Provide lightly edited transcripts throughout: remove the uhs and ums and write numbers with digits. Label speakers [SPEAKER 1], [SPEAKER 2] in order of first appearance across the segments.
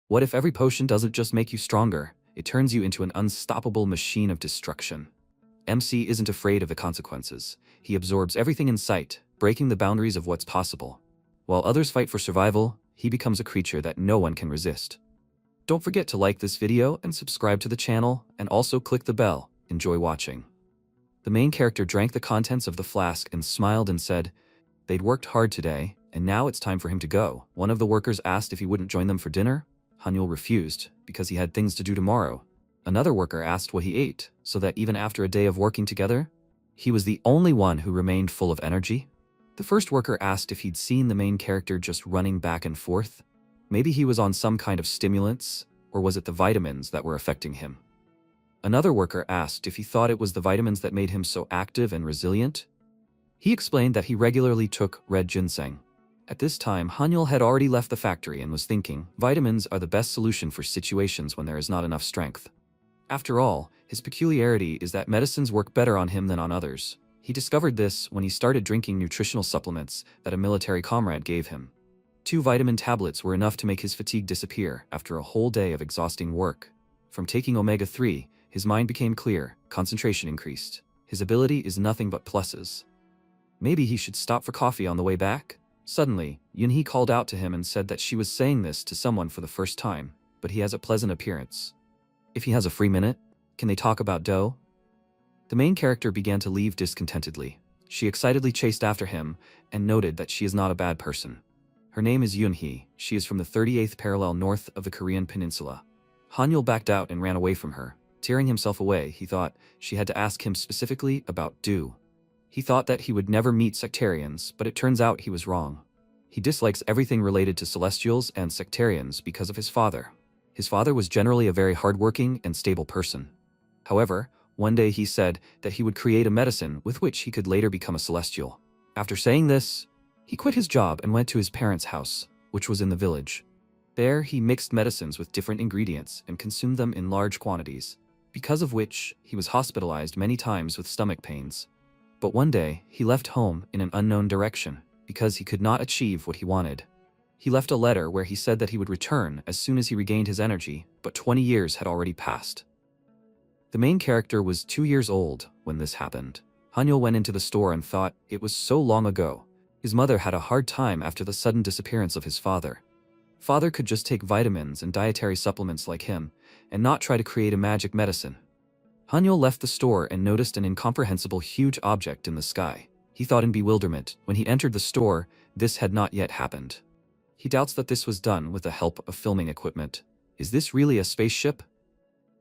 [SPEAKER 1] What if every potion doesn't just make you stronger, it turns you into an unstoppable machine of destruction? MC isn't afraid of the consequences. He absorbs everything in sight, breaking the boundaries of what's possible. While others fight for survival, he becomes a creature that no one can resist. Don't forget to like this video and subscribe to the channel, and also click the bell. Enjoy watching. The main character drank the contents of the flask and smiled and said, "They'd worked hard today, and now it's time for him to go." One of the workers asked if he wouldn't join them for dinner. Hanyul refused, because he had things to do tomorrow. Another worker asked what he ate, so that even after a day of working together, he was the only one who remained full of energy. The first worker asked if he'd seen the main character just running back and forth. Maybe he was on some kind of stimulants, or was it the vitamins that were affecting him? Another worker asked if he thought it was the vitamins that made him so active and resilient. He explained that he regularly took red ginseng. At this time, Hanyul had already left the factory and was thinking, vitamins are the best solution for situations when there is not enough strength. After all, his peculiarity is that medicines work better on him than on others. He discovered this when he started drinking nutritional supplements that a military comrade gave him. 2 vitamin tablets were enough to make his fatigue disappear after a whole day of exhausting work. From taking omega-3, his mind became clear, concentration increased. His ability is nothing but pluses. Maybe he should stop for coffee on the way back? Suddenly, Yunhee called out to him and said that she was saying this to someone for the first time, but he has a pleasant appearance. If he has a free minute, can they talk about dough? The main character began to leave discontentedly. She excitedly chased after him and noted that she is not a bad person. Her name is Yunhee. She is from the 38th parallel north of the Korean peninsula. Hanyul backed out and ran away from her. Tearing himself away, he thought she had to ask him specifically about do. He thought that he would never meet sectarians, but it turns out he was wrong. He dislikes everything related to celestials and sectarians because of his father. His father was generally a very hardworking and stable person. However, one day he said that he would create a medicine with which he could later become a celestial. After saying this, he quit his job and went to his parents' house, which was in the village. There, he mixed medicines with different ingredients and consumed them in large quantities, because of which he was hospitalized many times with stomach pains. But one day, he left home in an unknown direction because he could not achieve what he wanted. He left a letter where he said that he would return as soon as he regained his energy, but 20 years had already passed. The main character was 2 years old when this happened. Hanyul went into the store and thought it was so long ago. His mother had a hard time after the sudden disappearance of his father. Father could just take vitamins and dietary supplements like him, and not try to create a magic medicine. Hanyul left the store and noticed an incomprehensible huge object in the sky. He thought in bewilderment. When he entered the store, this had not yet happened. He doubts that this was done with the help of filming equipment. Is this really a spaceship?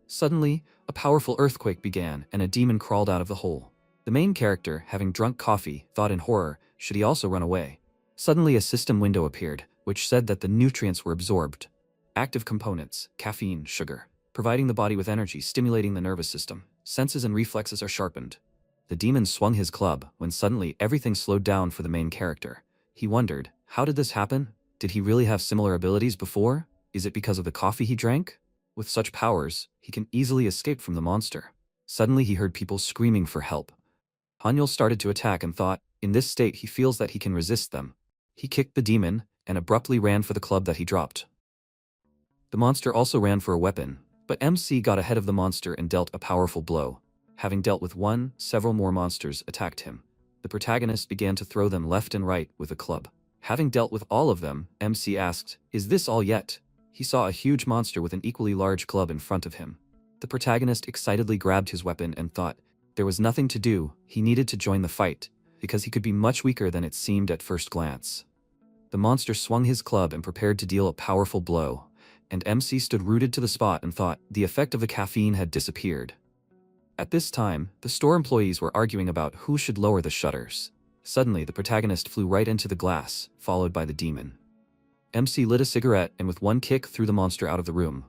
[SPEAKER 1] Suddenly, a powerful earthquake began and a demon crawled out of the hole. The main character, having drunk coffee, thought in horror, should he also run away? Suddenly a system window appeared, which said that the nutrients were absorbed. Active components, caffeine, sugar, providing the body with energy, stimulating the nervous system. Senses and reflexes are sharpened. The demon swung his club when suddenly everything slowed down for the main character. He wondered, how did this happen? Did he really have similar abilities before? Is it because of the coffee he drank? With such powers, he can easily escape from the monster. Suddenly he heard people screaming for help. Hanyul started to attack and thought, in this state he feels that he can resist them. He kicked the demon and abruptly ran for the club that he dropped. The monster also ran for a weapon, but MC got ahead of the monster and dealt a powerful blow. Having dealt with one, several more monsters attacked him. The protagonist began to throw them left and right with a club. Having dealt with all of them, MC asked, "Is this all yet?" He saw a huge monster with an equally large club in front of him. The protagonist excitedly grabbed his weapon and thought there was nothing to do. He needed to join the fight, because he could be much weaker than it seemed at first glance. The monster swung his club and prepared to deal a powerful blow, and MC stood rooted to the spot and thought the effect of the caffeine had disappeared. At this time, the store employees were arguing about who should lower the shutters. Suddenly, the protagonist flew right into the glass, followed by the demon. MC lit a cigarette and with one kick threw the monster out of the room.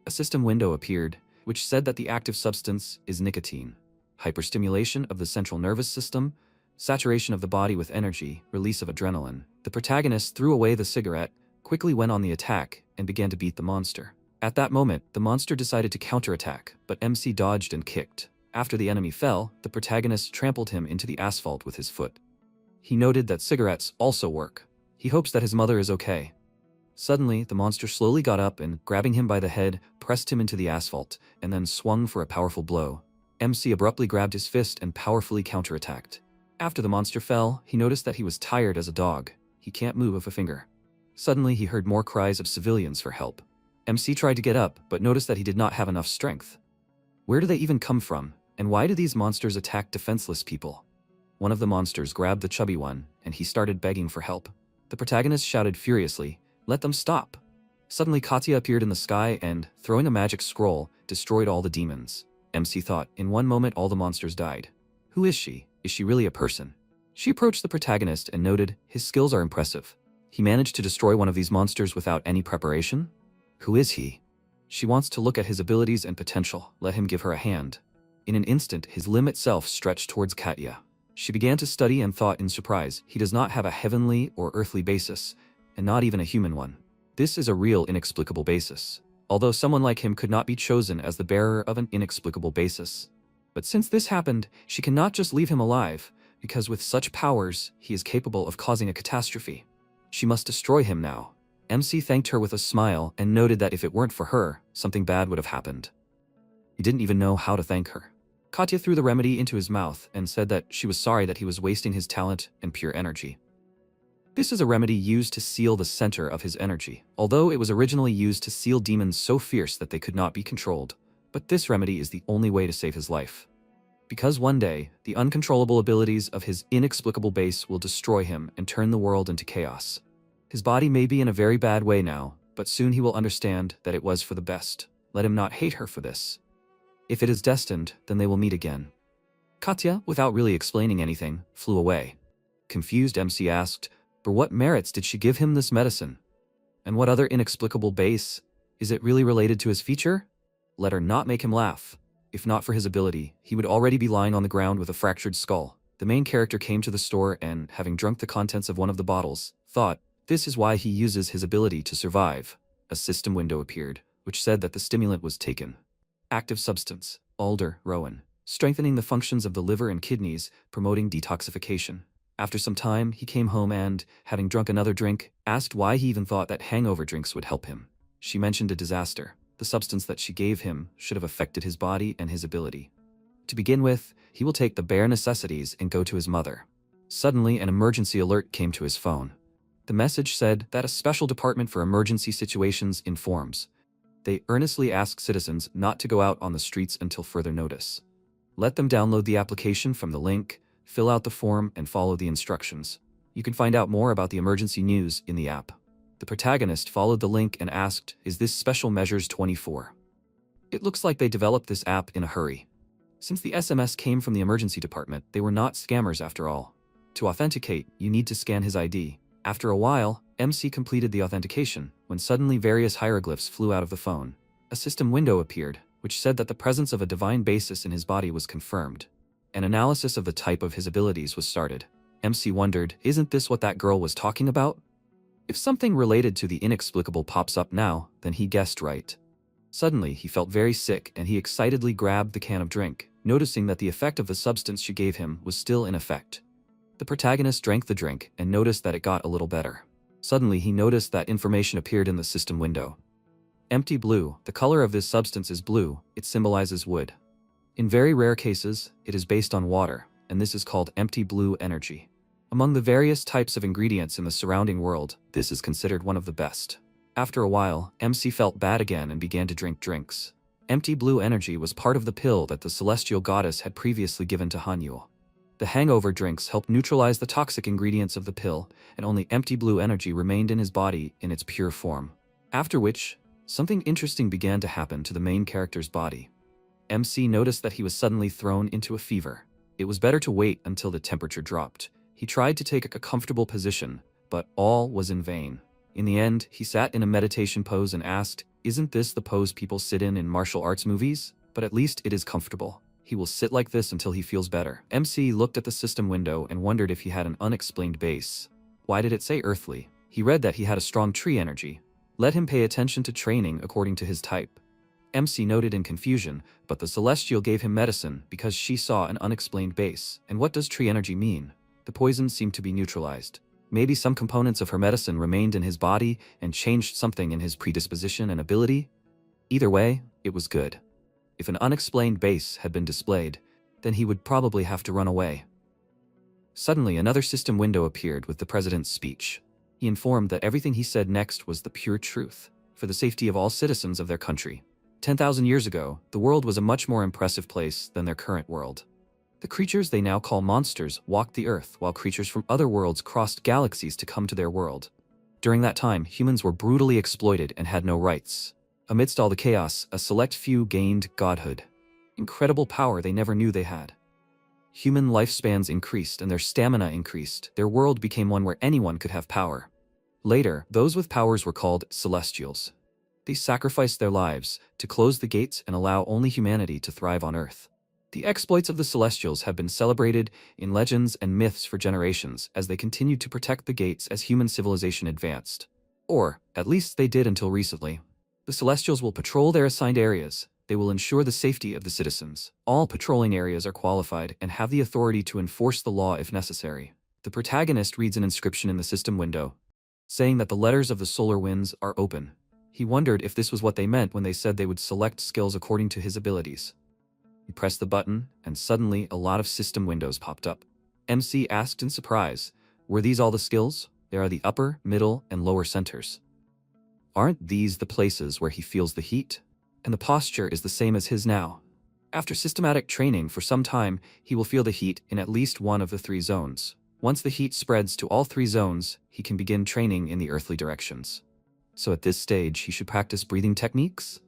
[SPEAKER 1] A system window appeared, which said that the active substance is nicotine. Hyperstimulation of the central nervous system, saturation of the body with energy, release of adrenaline. The protagonist threw away the cigarette, quickly went on the attack, and began to beat the monster. At that moment, the monster decided to counterattack, but MC dodged and kicked. After the enemy fell, the protagonist trampled him into the asphalt with his foot. He noted that cigarettes also work. He hopes that his mother is okay. Suddenly, the monster slowly got up and, grabbing him by the head, pressed him into the asphalt, and then swung for a powerful blow. MC abruptly grabbed his fist and powerfully counterattacked. After the monster fell, he noticed that he was tired as a dog. He can't move a finger. Suddenly, he heard more cries of civilians for help. MC tried to get up, but noticed that he did not have enough strength. Where do they even come from, and why do these monsters attack defenseless people? One of the monsters grabbed the chubby one, and he started begging for help. The protagonist shouted furiously, "Let them stop!" Suddenly Katya appeared in the sky and, throwing a magic scroll, destroyed all the demons. MC thought, in one moment all the monsters died. Who is she? Is she really a person? She approached the protagonist and noted, his skills are impressive. He managed to destroy one of these monsters without any preparation? Who is he? She wants to look at his abilities and potential, let him give her a hand. In an instant, his limb itself stretched towards Katya. She began to study and thought in surprise, he does not have a heavenly or earthly basis, and not even a human one. This is a real inexplicable basis, although someone like him could not be chosen as the bearer of an inexplicable basis. But since this happened, she cannot just leave him alive, because with such powers, he is capable of causing a catastrophe. She must destroy him now. MC thanked her with a smile and noted that if it weren't for her, something bad would have happened. He didn't even know how to thank her. Katya threw the remedy into his mouth and said that she was sorry that he was wasting his talent and pure energy. This is a remedy used to seal the center of his energy, although it was originally used to seal demons so fierce that they could not be controlled. But this remedy is the only way to save his life. Because one day, the uncontrollable abilities of his inexplicable base will destroy him and turn the world into chaos. His body may be in a very bad way now, but soon he will understand that it was for the best. Let him not hate her for this. If it is destined, then they will meet again. Katya, without really explaining anything, flew away. Confused, MC asked, "For what merits did she give him this medicine? And what other inexplicable base? Is it really related to his feature? Let her not make him laugh. If not for his ability, he would already be lying on the ground with a fractured skull." The main character came to the store and, having drunk the contents of one of the bottles, thought, this is why he uses his ability to survive. A system window appeared, which said that the stimulant was taken. Active substance, alder, rowan, strengthening the functions of the liver and kidneys, promoting detoxification. After some time, he came home and, having drunk another drink, asked why he even thought that hangover drinks would help him. She mentioned a disaster. The substance that she gave him should have affected his body and his ability. To begin with, he will take the bare necessities and go to his mother. Suddenly, an emergency alert came to his phone. The message said that a special department for emergency situations informs. They earnestly ask citizens not to go out on the streets until further notice. Let them download the application from the link, fill out the form, and follow the instructions. You can find out more about the emergency news in the app. The protagonist followed the link and asked, "Is this Special Measures 24? It looks like they developed this app in a hurry. Since the SMS came from the emergency department, they were not scammers after all. To authenticate, you need to scan his ID. After a while, MC completed the authentication, when suddenly various hieroglyphs flew out of the phone. A system window appeared, which said that the presence of a divine basis in his body was confirmed. An analysis of the type of his abilities was started. MC wondered, isn't this what that girl was talking about? If something related to the inexplicable pops up now, then he guessed right. Suddenly, he felt very sick and he excitedly grabbed the can of drink, noticing that the effect of the substance she gave him was still in effect. The protagonist drank the drink and noticed that it got a little better. Suddenly, he noticed that information appeared in the system window. Empty blue. The color of this substance is blue. It symbolizes wood. In very rare cases, it is based on water, and this is called empty blue energy. Among the various types of ingredients in the surrounding world, this is considered one of the best. After a while, MC felt bad again and began to drink drinks. Empty blue energy was part of the pill that the celestial goddess had previously given to Hanyu. The hangover drinks helped neutralize the toxic ingredients of the pill, and only empty blue energy remained in his body in its pure form. After which, something interesting began to happen to the main character's body. MC noticed that he was suddenly thrown into a fever. It was better to wait until the temperature dropped. He tried to take a comfortable position, but all was in vain. In the end, he sat in a meditation pose and asked, "Isn't this the pose people sit in martial arts movies? But at least it is comfortable. He will sit like this until he feels better." MC looked at the system window and wondered if he had an unexplained base. Why did it say earthly? He read that he had a strong tree energy. Let him pay attention to training according to his type. MC noted in confusion, but the celestial gave him medicine because she saw an unexplained base. And what does tree energy mean? The poison seemed to be neutralized. Maybe some components of her medicine remained in his body and changed something in his predisposition and ability? Either way, it was good. If an unexplained base had been displayed, then he would probably have to run away. Suddenly, another system window appeared with the president's speech. He informed that everything he said next was the pure truth, for the safety of all citizens of their country. 10,000 years ago, the world was a much more impressive place than their current world. The creatures they now call monsters walked the earth, while creatures from other worlds crossed galaxies to come to their world. During that time, humans were brutally exploited and had no rights. Amidst all the chaos, a select few gained godhood. Incredible power they never knew they had. Human lifespans increased and their stamina increased. Their world became one where anyone could have power. Later, those with powers were called celestials. They sacrificed their lives to close the gates and allow only humanity to thrive on Earth. The exploits of the celestials have been celebrated in legends and myths for generations as they continued to protect the gates as human civilization advanced. Or, at least they did until recently. The celestials will patrol their assigned areas. They will ensure the safety of the citizens. All patrolling areas are qualified and have the authority to enforce the law if necessary. The protagonist reads an inscription in the system window, saying that the letters of the solar winds are open. He wondered if this was what they meant when they said they would select skills according to his abilities. He pressed the button, and suddenly a lot of system windows popped up. MC asked in surprise, "Were these all the skills? There are the upper, middle, and lower centers. Aren't these the places where he feels the heat? And the posture is the same as his now. After systematic training for some time, he will feel the heat in at least one of the 3 zones. Once the heat spreads to all 3 zones, he can begin training in the earthly directions. So at this stage, he should practice breathing techniques?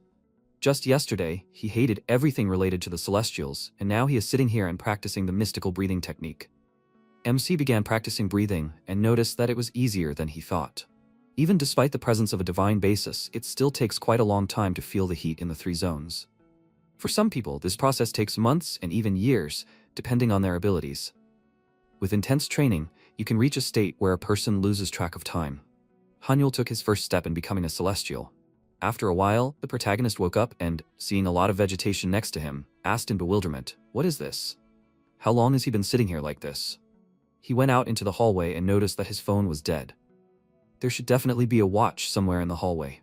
[SPEAKER 1] Just yesterday, he hated everything related to the celestials, and now he is sitting here and practicing the mystical breathing technique." MC began practicing breathing and noticed that it was easier than he thought. Even despite the presence of a divine basis, it still takes quite a long time to feel the heat in the 3 zones. For some people, this process takes months and even years, depending on their abilities. With intense training, you can reach a state where a person loses track of time. Hanyul took his first step in becoming a celestial. After a while, the protagonist woke up and, seeing a lot of vegetation next to him, asked in bewilderment, "What is this? How long has he been sitting here like this?" He went out into the hallway and noticed that his phone was dead. There should definitely be a watch somewhere in the hallway.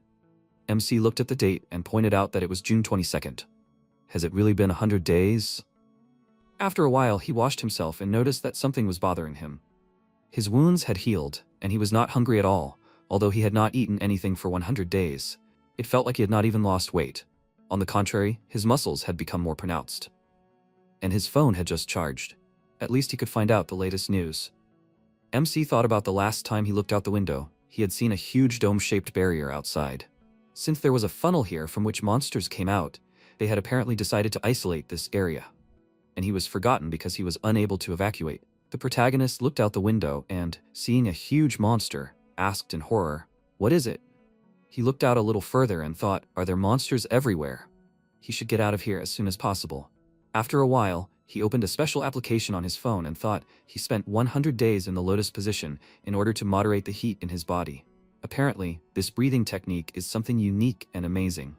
[SPEAKER 1] MC looked at the date and pointed out that it was June 22nd. Has it really been 100 days? After a while, he washed himself and noticed that something was bothering him. His wounds had healed, and he was not hungry at all, although he had not eaten anything for 100 days. It felt like he had not even lost weight. On the contrary, his muscles had become more pronounced. And his phone had just charged. At least he could find out the latest news. MC thought about the last time he looked out the window. He had seen a huge dome-shaped barrier outside. Since there was a funnel here from which monsters came out, they had apparently decided to isolate this area. And he was forgotten because he was unable to evacuate. The protagonist looked out the window and, seeing a huge monster, asked in horror, "What is it?" He looked out a little further and thought, "Are there monsters everywhere? He should get out of here as soon as possible." After a while, he opened a special application on his phone and thought he spent 100 days in the lotus position in order to moderate the heat in his body. Apparently, this breathing technique is something unique and amazing.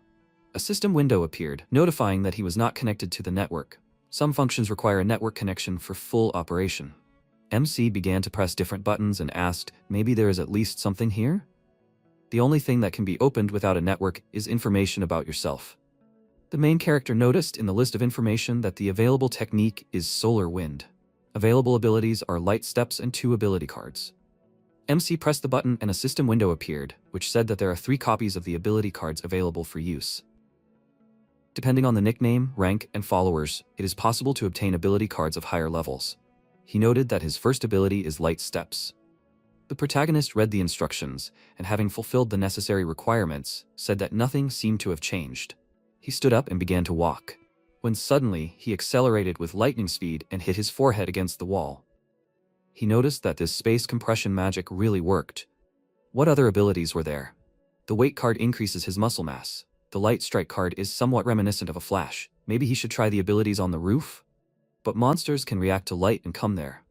[SPEAKER 1] A system window appeared, notifying that he was not connected to the network. Some functions require a network connection for full operation. MC began to press different buttons and asked, "Maybe there is at least something here?" The only thing that can be opened without a network is information about yourself. The main character noticed in the list of information that the available technique is Solar Wind. Available abilities are Light Steps and 2 ability cards. MC pressed the button and a system window appeared, which said that there are 3 copies of the ability cards available for use. Depending on the nickname, rank, and followers, it is possible to obtain ability cards of higher levels. He noted that his first ability is Light Steps. The protagonist read the instructions, and having fulfilled the necessary requirements, said that nothing seemed to have changed. He stood up and began to walk, when suddenly he accelerated with lightning speed and hit his forehead against the wall. He noticed that this space compression magic really worked. What other abilities were there? The weight card increases his muscle mass. The light strike card is somewhat reminiscent of a flash. Maybe he should try the abilities on the roof? But monsters can react to light and come there.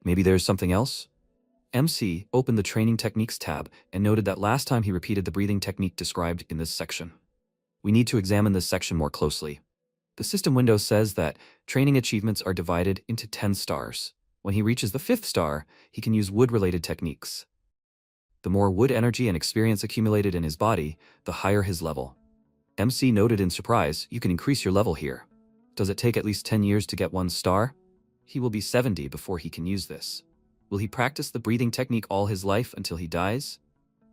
[SPEAKER 1] Maybe there's something else? MC opened the Training Techniques tab and noted that last time he repeated the breathing technique described in this section. We need to examine this section more closely. The system window says that training achievements are divided into 10 stars. When he reaches the 5th star, he can use wood-related techniques. The more wood energy and experience accumulated in his body, the higher his level. MC noted in surprise, "You can increase your level here. Does it take at least 10 years to get 1 star? He will be 70 before he can use this. Will he practice the breathing technique all his life until he dies?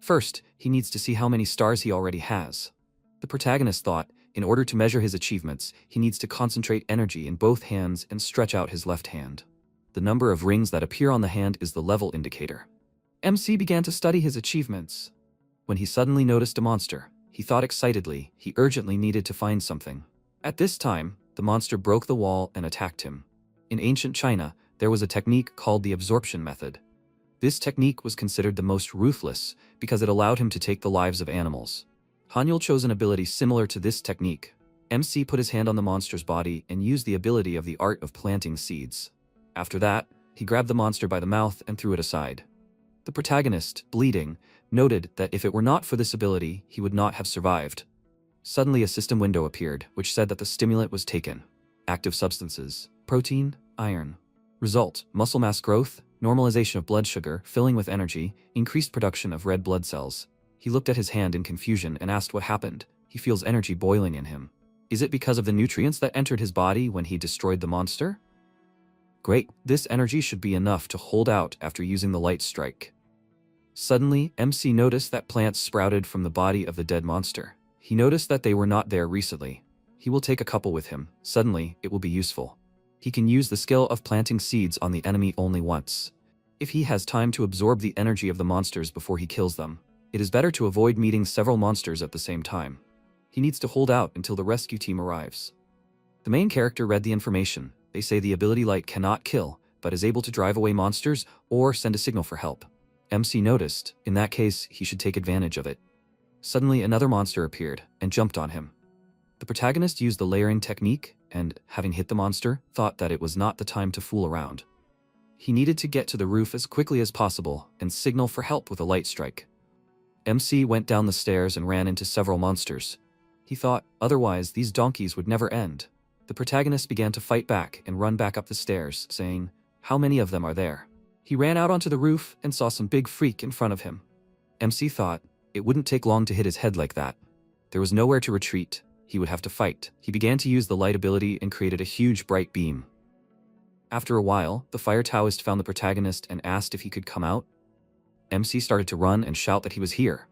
[SPEAKER 1] First, he needs to see how many stars he already has." The protagonist thought, in order to measure his achievements, he needs to concentrate energy in both hands and stretch out his left hand. The number of rings that appear on the hand is the level indicator. MC began to study his achievements. When he suddenly noticed a monster, he thought excitedly he urgently needed to find something. At this time, the monster broke the wall and attacked him. In ancient China, there was a technique called the absorption method. This technique was considered the most ruthless because it allowed him to take the lives of animals. Hanyul chose an ability similar to this technique. MC put his hand on the monster's body and used the ability of the art of planting seeds. After that, he grabbed the monster by the mouth and threw it aside. The protagonist, bleeding, noted that if it were not for this ability, he would not have survived. Suddenly a system window appeared, which said that the stimulant was taken. Active substances: protein, iron. Result: muscle mass growth, normalization of blood sugar, filling with energy, increased production of red blood cells. He looked at his hand in confusion and asked what happened. He feels energy boiling in him. Is it because of the nutrients that entered his body when he destroyed the monster? Great, this energy should be enough to hold out after using the light strike. Suddenly, MC noticed that plants sprouted from the body of the dead monster. He noticed that they were not there recently. He will take a couple with him. Suddenly, it will be useful. He can use the skill of planting seeds on the enemy only once. If he has time to absorb the energy of the monsters before he kills them, it is better to avoid meeting several monsters at the same time. He needs to hold out until the rescue team arrives. The main character read the information. They say the ability light cannot kill, but is able to drive away monsters or send a signal for help. MC noticed, in that case, he should take advantage of it. Suddenly another monster appeared and jumped on him. The protagonist used the layering technique and, having hit the monster, thought that it was not the time to fool around. He needed to get to the roof as quickly as possible and signal for help with a light strike. MC went down the stairs and ran into several monsters. He thought, otherwise these donkeys would never end. The protagonist began to fight back and run back up the stairs, saying, "How many of them are there?" He ran out onto the roof and saw some big freak in front of him. MC thought, it wouldn't take long to hit his head like that. There was nowhere to retreat. He would have to fight. He began to use the light ability and created a huge bright beam. After a while, the fire Taoist found the protagonist and asked if he could come out. MC started to run and shout that he was here.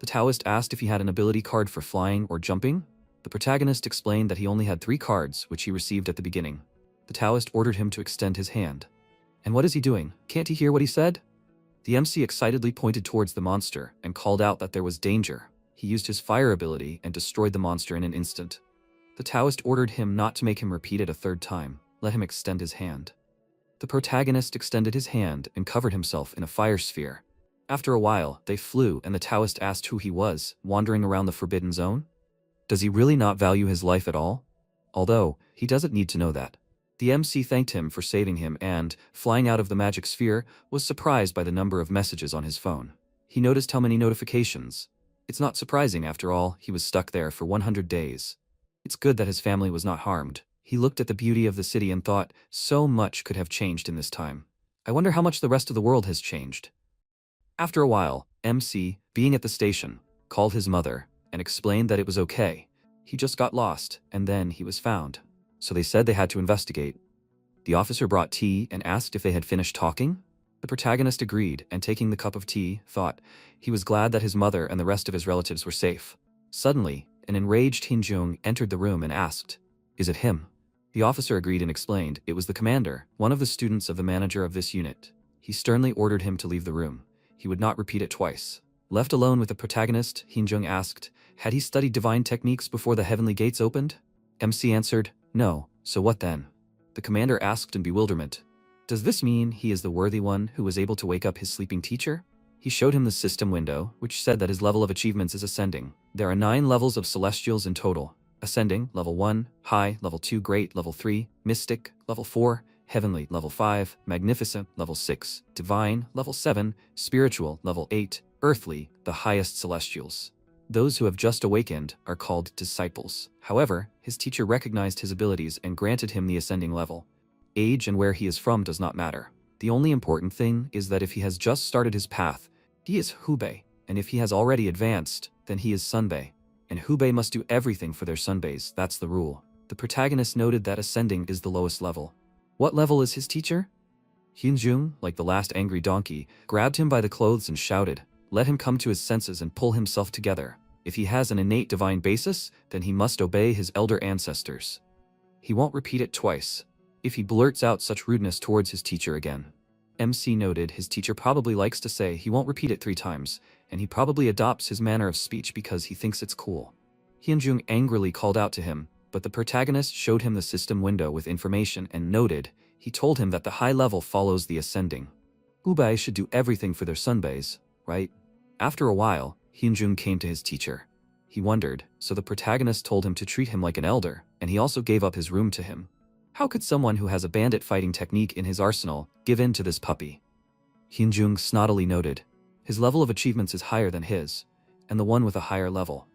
[SPEAKER 1] The Taoist asked if he had an ability card for flying or jumping. The protagonist explained that he only had 3 cards, which he received at the beginning. The Taoist ordered him to extend his hand. And what is he doing? Can't he hear what he said? The MC excitedly pointed towards the monster and called out that there was danger. He used his fire ability and destroyed the monster in an instant. The Taoist ordered him not to make him repeat it a 3rd time. Let him extend his hand. The protagonist extended his hand and covered himself in a fire sphere. After a while, they flew and the Taoist asked who he was, wandering around the forbidden zone. Does he really not value his life at all? Although, he doesn't need to know that. The MC thanked him for saving him and, flying out of the magic sphere, was surprised by the number of messages on his phone. He noticed how many notifications. It's not surprising, after all, he was stuck there for 100 days. It's good that his family was not harmed. He looked at the beauty of the city and thought, so much could have changed in this time. I wonder how much the rest of the world has changed. After a while, MC, being at the station, called his mother and explained that it was okay. He just got lost, and then he was found. So they said they had to investigate. The officer brought tea and asked if they had finished talking. The protagonist agreed, and taking the cup of tea, thought he was glad that his mother and the rest of his relatives were safe. Suddenly, an enraged Hinjung entered the room and asked, "Is it him?" The officer agreed and explained it was the commander, one of the students of the manager of this unit. He sternly ordered him to leave the room. He would not repeat it twice. Left alone with the protagonist, Hinjung asked, had he studied divine techniques before the heavenly gates opened? MC answered, no, so what then? The commander asked in bewilderment, does this mean he is the worthy one who was able to wake up his sleeping teacher? He showed him the system window, which said that his level of achievements is ascending. There are 9 levels of celestials in total. Ascending, level 1, high, level 2, great, level 3, mystic, level 4, heavenly, level 5, magnificent, level 6, divine, level 7, spiritual, level 8, earthly, the highest celestials. Those who have just awakened are called disciples. However, his teacher recognized his abilities and granted him the ascending level. Age and where he is from does not matter. The only important thing is that if he has just started his path, he is Hubei, and if he has already advanced, then he is Sunbei. And Hubei must do everything for their Sunbeis, that's the rule. The protagonist noted that ascending is the lowest level. What level is his teacher? Hyunjung, like the last angry donkey, grabbed him by the clothes and shouted, "Let him come to his senses and pull himself together. If he has an innate divine basis, then he must obey his elder ancestors. He won't repeat it twice. If he blurts out such rudeness towards his teacher again." MC noted his teacher probably likes to say he won't repeat it 3 times, and he probably adopts his manner of speech because he thinks it's cool. Hyunjung angrily called out to him, but the protagonist showed him the system window with information and noted, he told him that the high level follows the ascending. Hubei should do everything for their sunbeis, right? After a while, Hyunjung came to his teacher. He wondered, so the protagonist told him to treat him like an elder, and he also gave up his room to him. How could someone who has a bandit fighting technique in his arsenal give in to this puppy? Hyunjung snottily noted, his level of achievements is higher than his, and the one with a higher level.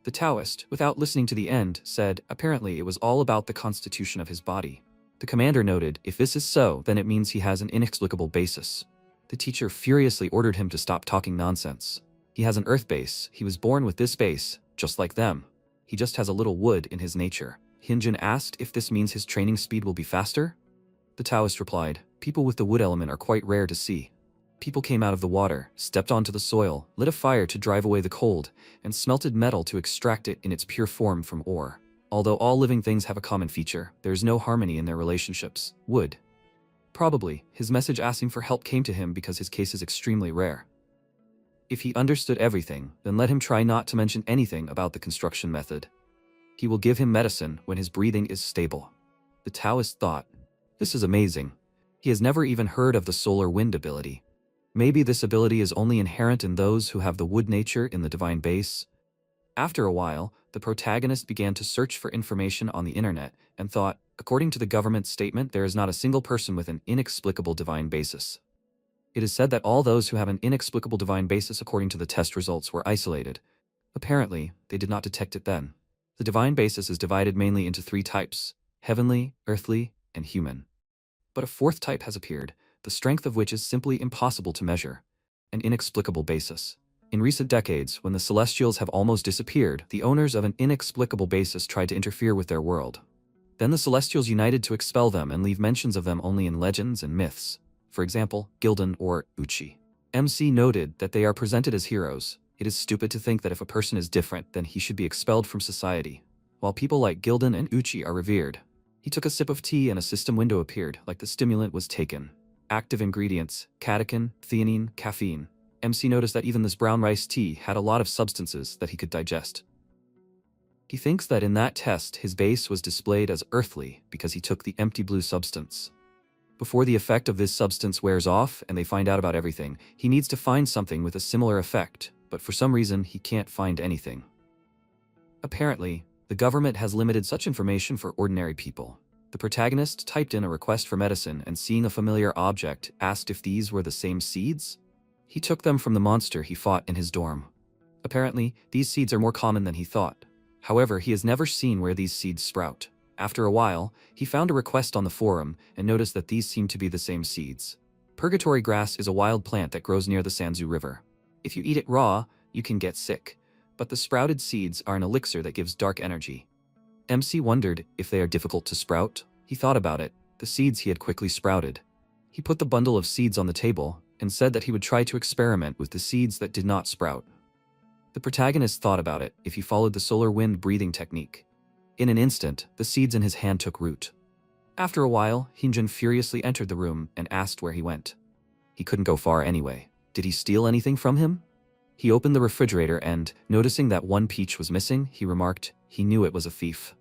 [SPEAKER 1] The Taoist, without listening to the end, said, apparently it was all about the constitution of his body. The commander noted, if this is so, then it means he has an inexplicable basis. The teacher furiously ordered him to stop talking nonsense. He has an earth base, he was born with this base, just like them. He just has a little wood in his nature. Hyunjun asked if this means his training speed will be faster. The Taoist replied, people with the wood element are quite rare to see. People came out of the water, stepped onto the soil, lit a fire to drive away the cold, and smelted metal to extract it in its pure form from ore. Although all living things have a common feature, there is no harmony in their relationships. Wood. Probably, his message asking for help came to him because his case is extremely rare. If he understood everything, then let him try not to mention anything about the construction method. He will give him medicine when his breathing is stable. The Taoist thought, this is amazing. He has never even heard of the solar wind ability. Maybe this ability is only inherent in those who have the wood nature in the divine base. After a while, the protagonist began to search for information on the internet and thought, according to the government statement, there is not a single person with an inexplicable divine basis. It is said that all those who have an inexplicable divine basis according to the test results were isolated. Apparently, they did not detect it then. The divine basis is divided mainly into 3 types, heavenly, earthly, and human. But a 4th type has appeared, the strength of which is simply impossible to measure, an inexplicable basis. In recent decades, when the Celestials have almost disappeared, the owners of an inexplicable basis tried to interfere with their world. Then the Celestials united to expel them and leave mentions of them only in legends and myths. For example, Gildan or Uchi. MC noted that they are presented as heroes. It is stupid to think that if a person is different, then he should be expelled from society. While people like Gildan and Uchi are revered. He took a sip of tea and a system window appeared, like the stimulant was taken. Active ingredients, catechin, theanine, caffeine. MC noticed that even this brown rice tea had a lot of substances that he could digest. He thinks that in that test his base was displayed as earthly because he took the empty blue substance. Before the effect of this substance wears off and they find out about everything, he needs to find something with a similar effect, but for some reason he can't find anything. Apparently, the government has limited such information for ordinary people. The protagonist typed in a request for medicine and seeing a familiar object, asked if these were the same seeds. He took them from the monster he fought in his dorm. Apparently, these seeds are more common than he thought. However, he has never seen where these seeds sprout. After a while, he found a request on the forum and noticed that these seem to be the same seeds. Purgatory grass is a wild plant that grows near the Sanzu River. If you eat it raw, you can get sick, but the sprouted seeds are an elixir that gives dark energy. MC wondered if they are difficult to sprout. He thought about it, the seeds he had quickly sprouted. He put the bundle of seeds on the table and said that he would try to experiment with the seeds that did not sprout. The protagonist thought about it if he followed the solar wind breathing technique. In an instant, the seeds in his hand took root. After a while, Hyunjun furiously entered the room and asked where he went. He couldn't go far anyway. Did he steal anything from him? He opened the refrigerator and, noticing that one peach was missing, he remarked, he knew it was a thief.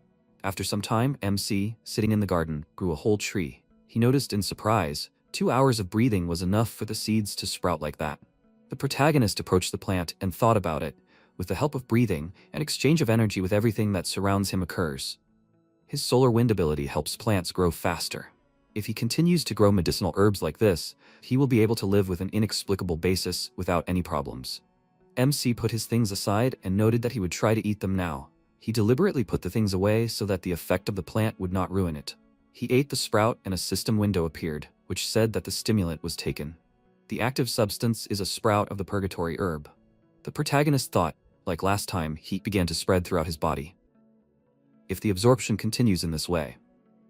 [SPEAKER 1] After some time, MC, sitting in the garden, grew a whole tree. He noticed in surprise, 2 hours of breathing was enough for the seeds to sprout like that. The protagonist approached the plant and thought about it. With the help of breathing, an exchange of energy with everything that surrounds him occurs. His solar wind ability helps plants grow faster. If he continues to grow medicinal herbs like this, he will be able to live with an inexplicable basis without any problems. MC put his things aside and noted that he would try to eat them now. He deliberately put the things away so that the effect of the plant would not ruin it. He ate the sprout and a system window appeared, which said that the stimulant was taken. The active substance is a sprout of the purgatory herb. The protagonist thought, like last time, heat began to spread throughout his body. If the absorption continues in this way.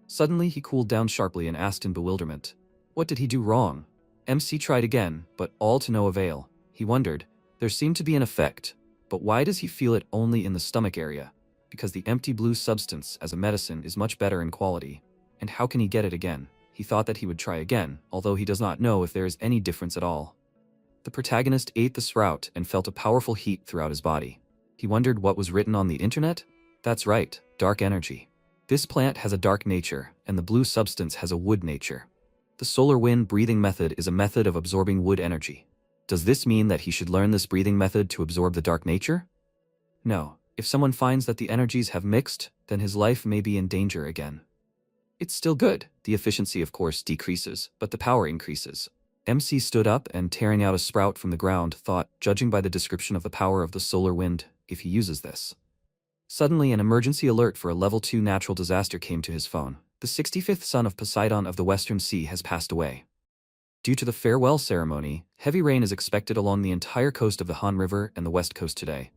[SPEAKER 1] Suddenly he cooled down sharply and asked in bewilderment. What did he do wrong? MC tried again, but all to no avail. He wondered, there seemed to be an effect, but why does he feel it only in the stomach area? Because the empty blue substance as a medicine is much better in quality. And how can he get it again? He thought that he would try again, although he does not know if there is any difference at all. The protagonist ate the sprout and felt a powerful heat throughout his body. He wondered what was written on the internet? That's right, dark energy. This plant has a dark nature, and the blue substance has a wood nature. The solar wind breathing method is a method of absorbing wood energy. Does this mean that he should learn this breathing method to absorb the dark nature? No. If someone finds that the energies have mixed, then his life may be in danger again. It's still good. The efficiency, of course, decreases, but the power increases. MC stood up and, tearing out a sprout from the ground, thought, judging by the description of the power of the solar wind, if he uses this. Suddenly, an emergency alert for a level 2 natural disaster came to his phone. The 65th son of Poseidon of the Western Sea has passed away. Due to the farewell ceremony, heavy rain is expected along the entire coast of the Han River and the west coast today.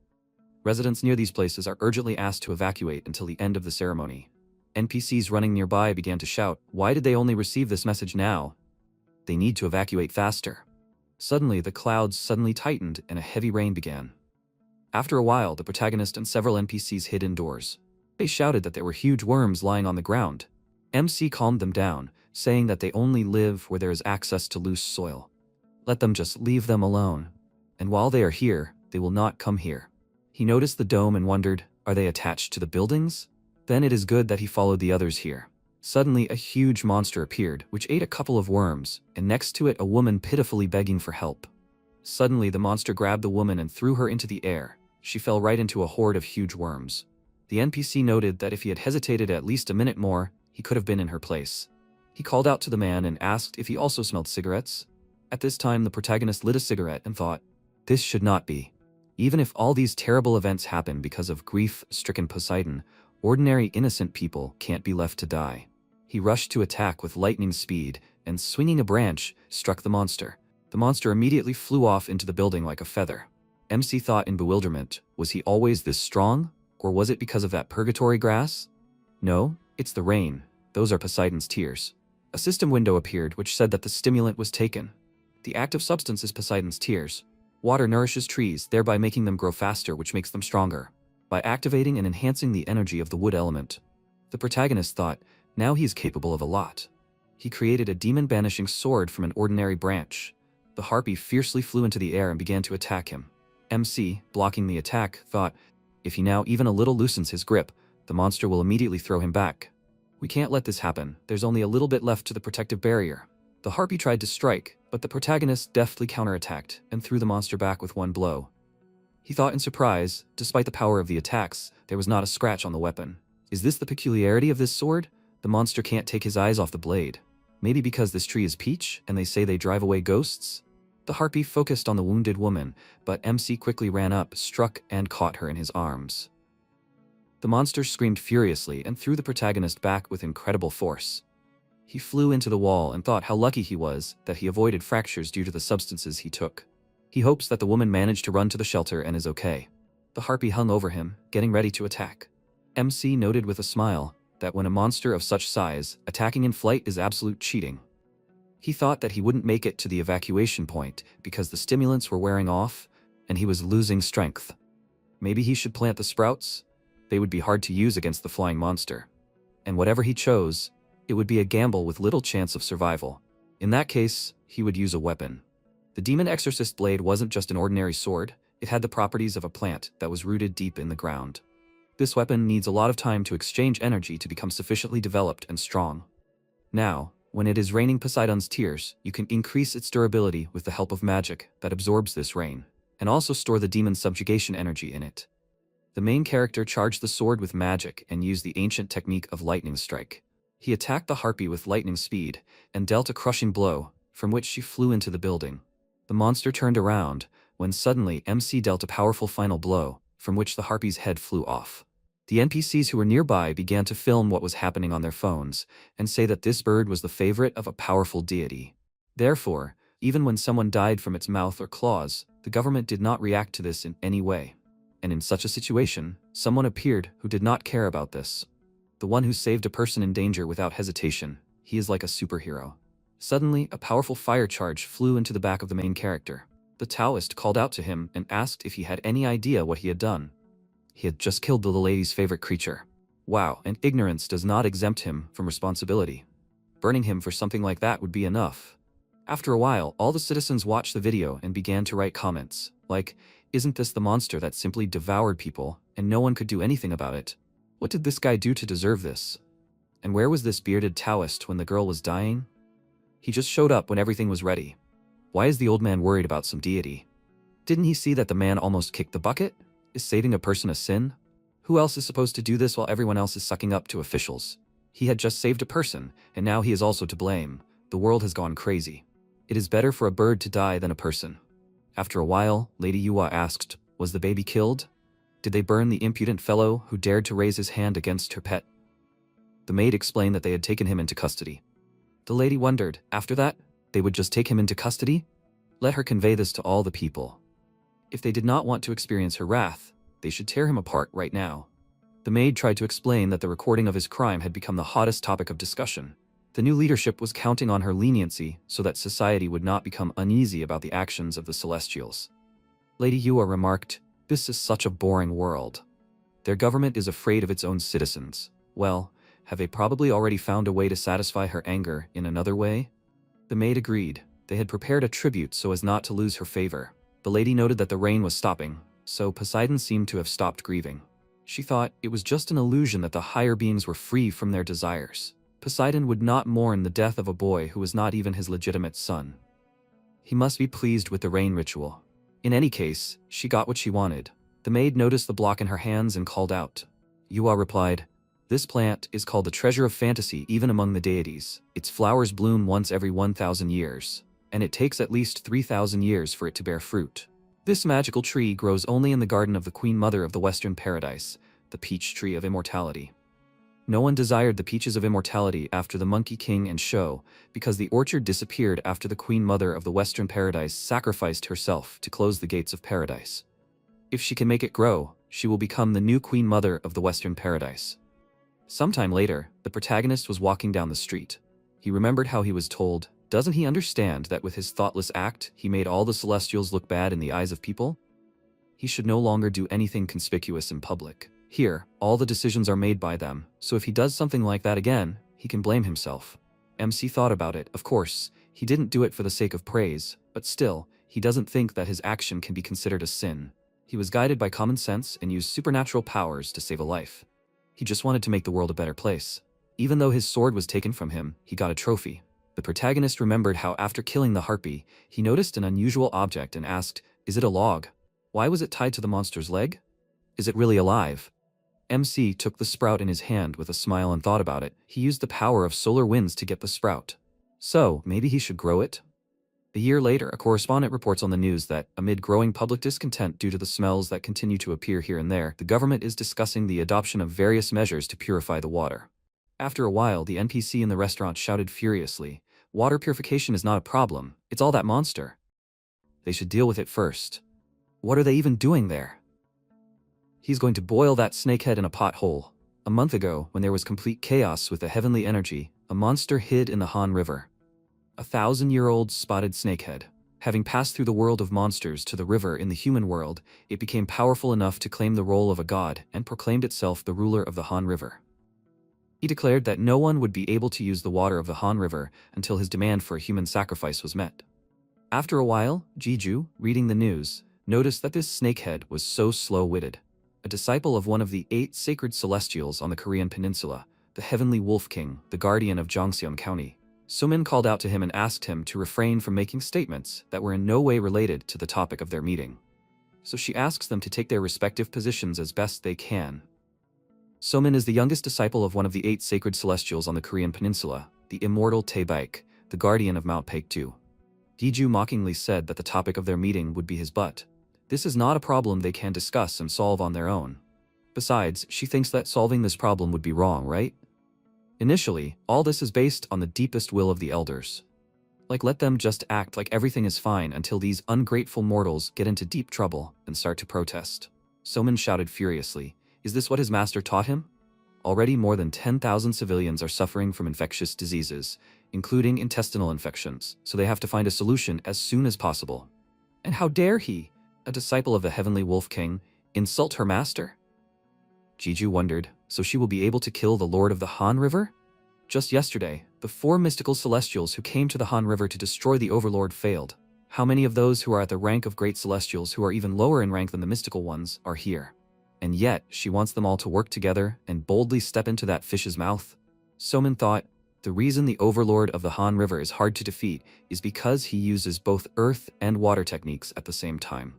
[SPEAKER 1] Residents near these places are urgently asked to evacuate until the end of the ceremony. NPCs running nearby began to shout, why did they only receive this message now? They need to evacuate faster. Suddenly, the clouds suddenly tightened and a heavy rain began. After a while, the protagonist and several NPCs hid indoors. They shouted that there were huge worms lying on the ground. MC calmed them down, saying that they only live where there is access to loose soil. Let them just leave them alone. And while they are here, they will not come here. He noticed the dome and wondered, are they attached to the buildings? Then it is good that he followed the others here. Suddenly, a huge monster appeared, which ate a couple of worms, and next to it a woman pitifully begging for help. Suddenly, the monster grabbed the woman and threw her into the air. She fell right into a horde of huge worms. The NPC noted that if he had hesitated at least a minute more, he could have been in her place. He called out to the man and asked if he also smelled cigarettes. At this time, the protagonist lit a cigarette and thought, this should not be. Even if all these terrible events happen because of grief-stricken Poseidon, ordinary innocent people can't be left to die. He rushed to attack with lightning speed and, swinging a branch, struck the monster. The monster immediately flew off into the building like a feather. MC thought in bewilderment, was he always this strong? Or was it because of that purgatory grass? No, it's the rain. Those are Poseidon's tears. A system window appeared which said that the stimulant was taken. The active substance is Poseidon's tears. Water nourishes trees, thereby making them grow faster, which makes them stronger, by activating and enhancing the energy of the wood element. The protagonist thought, now he is capable of a lot. He created a demon-banishing sword from an ordinary branch. The harpy fiercely flew into the air and began to attack him. MC, blocking the attack, thought, if he now even a little loosens his grip, the monster will immediately throw him back. We can't let this happen, there's only a little bit left to the protective barrier. The harpy tried to strike, but the protagonist deftly counterattacked and threw the monster back with one blow. He thought in surprise, despite the power of the attacks, there was not a scratch on the weapon. Is this the peculiarity of this sword? The monster can't take his eyes off the blade. Maybe because this tree is peach and they say they drive away ghosts? The harpy focused on the wounded woman, but MC quickly ran up, struck, and caught her in his arms. The monster screamed furiously and threw the protagonist back with incredible force. He flew into the wall and thought how lucky he was that he avoided fractures due to the substances he took. He hopes that the woman managed to run to the shelter and is okay. The harpy hung over him, getting ready to attack. MC noted with a smile that when a monster of such size, attacking in flight is absolute cheating. He thought that he wouldn't make it to the evacuation point because the stimulants were wearing off and he was losing strength. Maybe he should plant the sprouts? They would be hard to use against the flying monster. And whatever he chose, it would be a gamble with little chance of survival. In that case, he would use a weapon. The demon exorcist blade wasn't just an ordinary sword, it had the properties of a plant that was rooted deep in the ground. This weapon needs a lot of time to exchange energy to become sufficiently developed and strong. Now, when it is raining Poseidon's tears, you can increase its durability with the help of magic that absorbs this rain, and also store the demon's subjugation energy in it. The main character charged the sword with magic and used the ancient technique of lightning strike. He attacked the harpy with lightning speed and dealt a crushing blow, from which she flew into the building. The monster turned around, when suddenly MC dealt a powerful final blow, from which the harpy's head flew off. The NPCs who were nearby began to film what was happening on their phones and say that this bird was the favorite of a powerful deity. Therefore, even when someone died from its mouth or claws, the government did not react to this in any way. And in such a situation, someone appeared who did not care about this. The one who saved a person in danger without hesitation. He is like a superhero. Suddenly, a powerful fire charge flew into the back of the main character. The Taoist called out to him and asked if he had any idea what he had done. He had just killed the lady's favorite creature. Wow, and ignorance does not exempt him from responsibility. Burning him for something like that would be enough. After a while, all the citizens watched the video and began to write comments, like, "Isn't this the monster that simply devoured people, and no one could do anything about it? What did this guy do to deserve this? And where was this bearded Taoist when the girl was dying? He just showed up when everything was ready. Why is the old man worried about some deity? Didn't he see that the man almost kicked the bucket? Is saving a person a sin? Who else is supposed to do this while everyone else is sucking up to officials? He had just saved a person, and now he is also to blame. The world has gone crazy. It is better for a bird to die than a person." After a while, Lady Yuwa asked, "Was the baby killed? Did they burn the impudent fellow who dared to raise his hand against her pet?" The maid explained that they had taken him into custody. The lady wondered, after that, they would just take him into custody? Let her convey this to all the people. If they did not want to experience her wrath, they should tear him apart right now. The maid tried to explain that the recording of his crime had become the hottest topic of discussion. The new leadership was counting on her leniency so that society would not become uneasy about the actions of the Celestials. Lady Yuwa remarked, "This is such a boring world. Their government is afraid of its own citizens. Well, have they probably already found a way to satisfy her anger in another way?" The maid agreed. They had prepared a tribute so as not to lose her favor. The lady noted that the rain was stopping, so Poseidon seemed to have stopped grieving. She thought it was just an illusion that the higher beings were free from their desires. Poseidon would not mourn the death of a boy who was not even his legitimate son. He must be pleased with the rain ritual. In any case, she got what she wanted. The maid noticed the block in her hands and called out. Yuwa replied, "This plant is called the treasure of fantasy even among the deities. Its flowers bloom once every 1,000 years, and it takes at least 3,000 years for it to bear fruit. This magical tree grows only in the garden of the Queen Mother of the Western Paradise, the peach tree of immortality." No one desired the peaches of immortality after the Monkey King and show, because the orchard disappeared after the Queen Mother of the Western Paradise sacrificed herself to close the gates of paradise. If she can make it grow, she will become the new Queen Mother of the Western Paradise. Sometime later, the protagonist was walking down the street. He remembered how he was told, doesn't he understand that with his thoughtless act, he made all the Celestials look bad in the eyes of people? He should no longer do anything conspicuous in public. Here, all the decisions are made by them, so if he does something like that again, he can blame himself. MC thought about it, of course, he didn't do it for the sake of praise, but still, he doesn't think that his action can be considered a sin. He was guided by common sense and used supernatural powers to save a life. He just wanted to make the world a better place. Even though his sword was taken from him, he got a trophy. The protagonist remembered how after killing the harpy, he noticed an unusual object and asked, "Is it a log? Why was it tied to the monster's leg? Is it really alive?" MC took the sprout in his hand with a smile and thought about it. He used the power of solar winds to get the sprout. So, maybe he should grow it? A year later, a correspondent reports on the news that, amid growing public discontent due to the smells that continue to appear here and there, the government is discussing the adoption of various measures to purify the water. After a while, the NPC in the restaurant shouted furiously, "Water purification is not a problem, it's all that monster. They should deal with it first. What are they even doing there? He's going to boil that snakehead in a pothole." A month ago, when there was complete chaos with the heavenly energy, a monster hid in the Han River. A 1,000-year-old spotted snakehead. Having passed through the world of monsters to the river in the human world, it became powerful enough to claim the role of a god and proclaimed itself the ruler of the Han River. He declared that no one would be able to use the water of the Han River until his demand for a human sacrifice was met. After a while, Jeju, reading the news, noticed that this snakehead was so slow-witted. A disciple of one of the 8 sacred celestials on the Korean peninsula, the Heavenly Wolf King, the guardian of Jongseom County. Sumin called out to him and asked him to refrain from making statements that were in no way related to the topic of their meeting. So she asks them to take their respective positions as best they can. Sumin is the youngest disciple of one of the 8 sacred celestials on the Korean peninsula, the immortal Taebaek, the guardian of Mount Paektu. Jeju mockingly said that the topic of their meeting would be his butt. This is not a problem they can discuss and solve on their own. Besides, she thinks that solving this problem would be wrong, right? Initially, all this is based on the deepest will of the elders. Like, let them just act like everything is fine until these ungrateful mortals get into deep trouble and start to protest. Soman shouted furiously. Is this what his master taught him? Already more than 10,000 civilians are suffering from infectious diseases, including intestinal infections, so they have to find a solution as soon as possible. And how dare he, a disciple of the Heavenly Wolf King, insult her master? Jeju wondered, so she will be able to kill the Lord of the Han River? Just yesterday, the 4 mystical celestials who came to the Han River to destroy the Overlord failed. How many of those who are at the rank of great celestials who are even lower in rank than the mystical ones are here? And yet, she wants them all to work together and boldly step into that fish's mouth? Soman thought, the reason the Overlord of the Han River is hard to defeat is because he uses both earth and water techniques at the same time.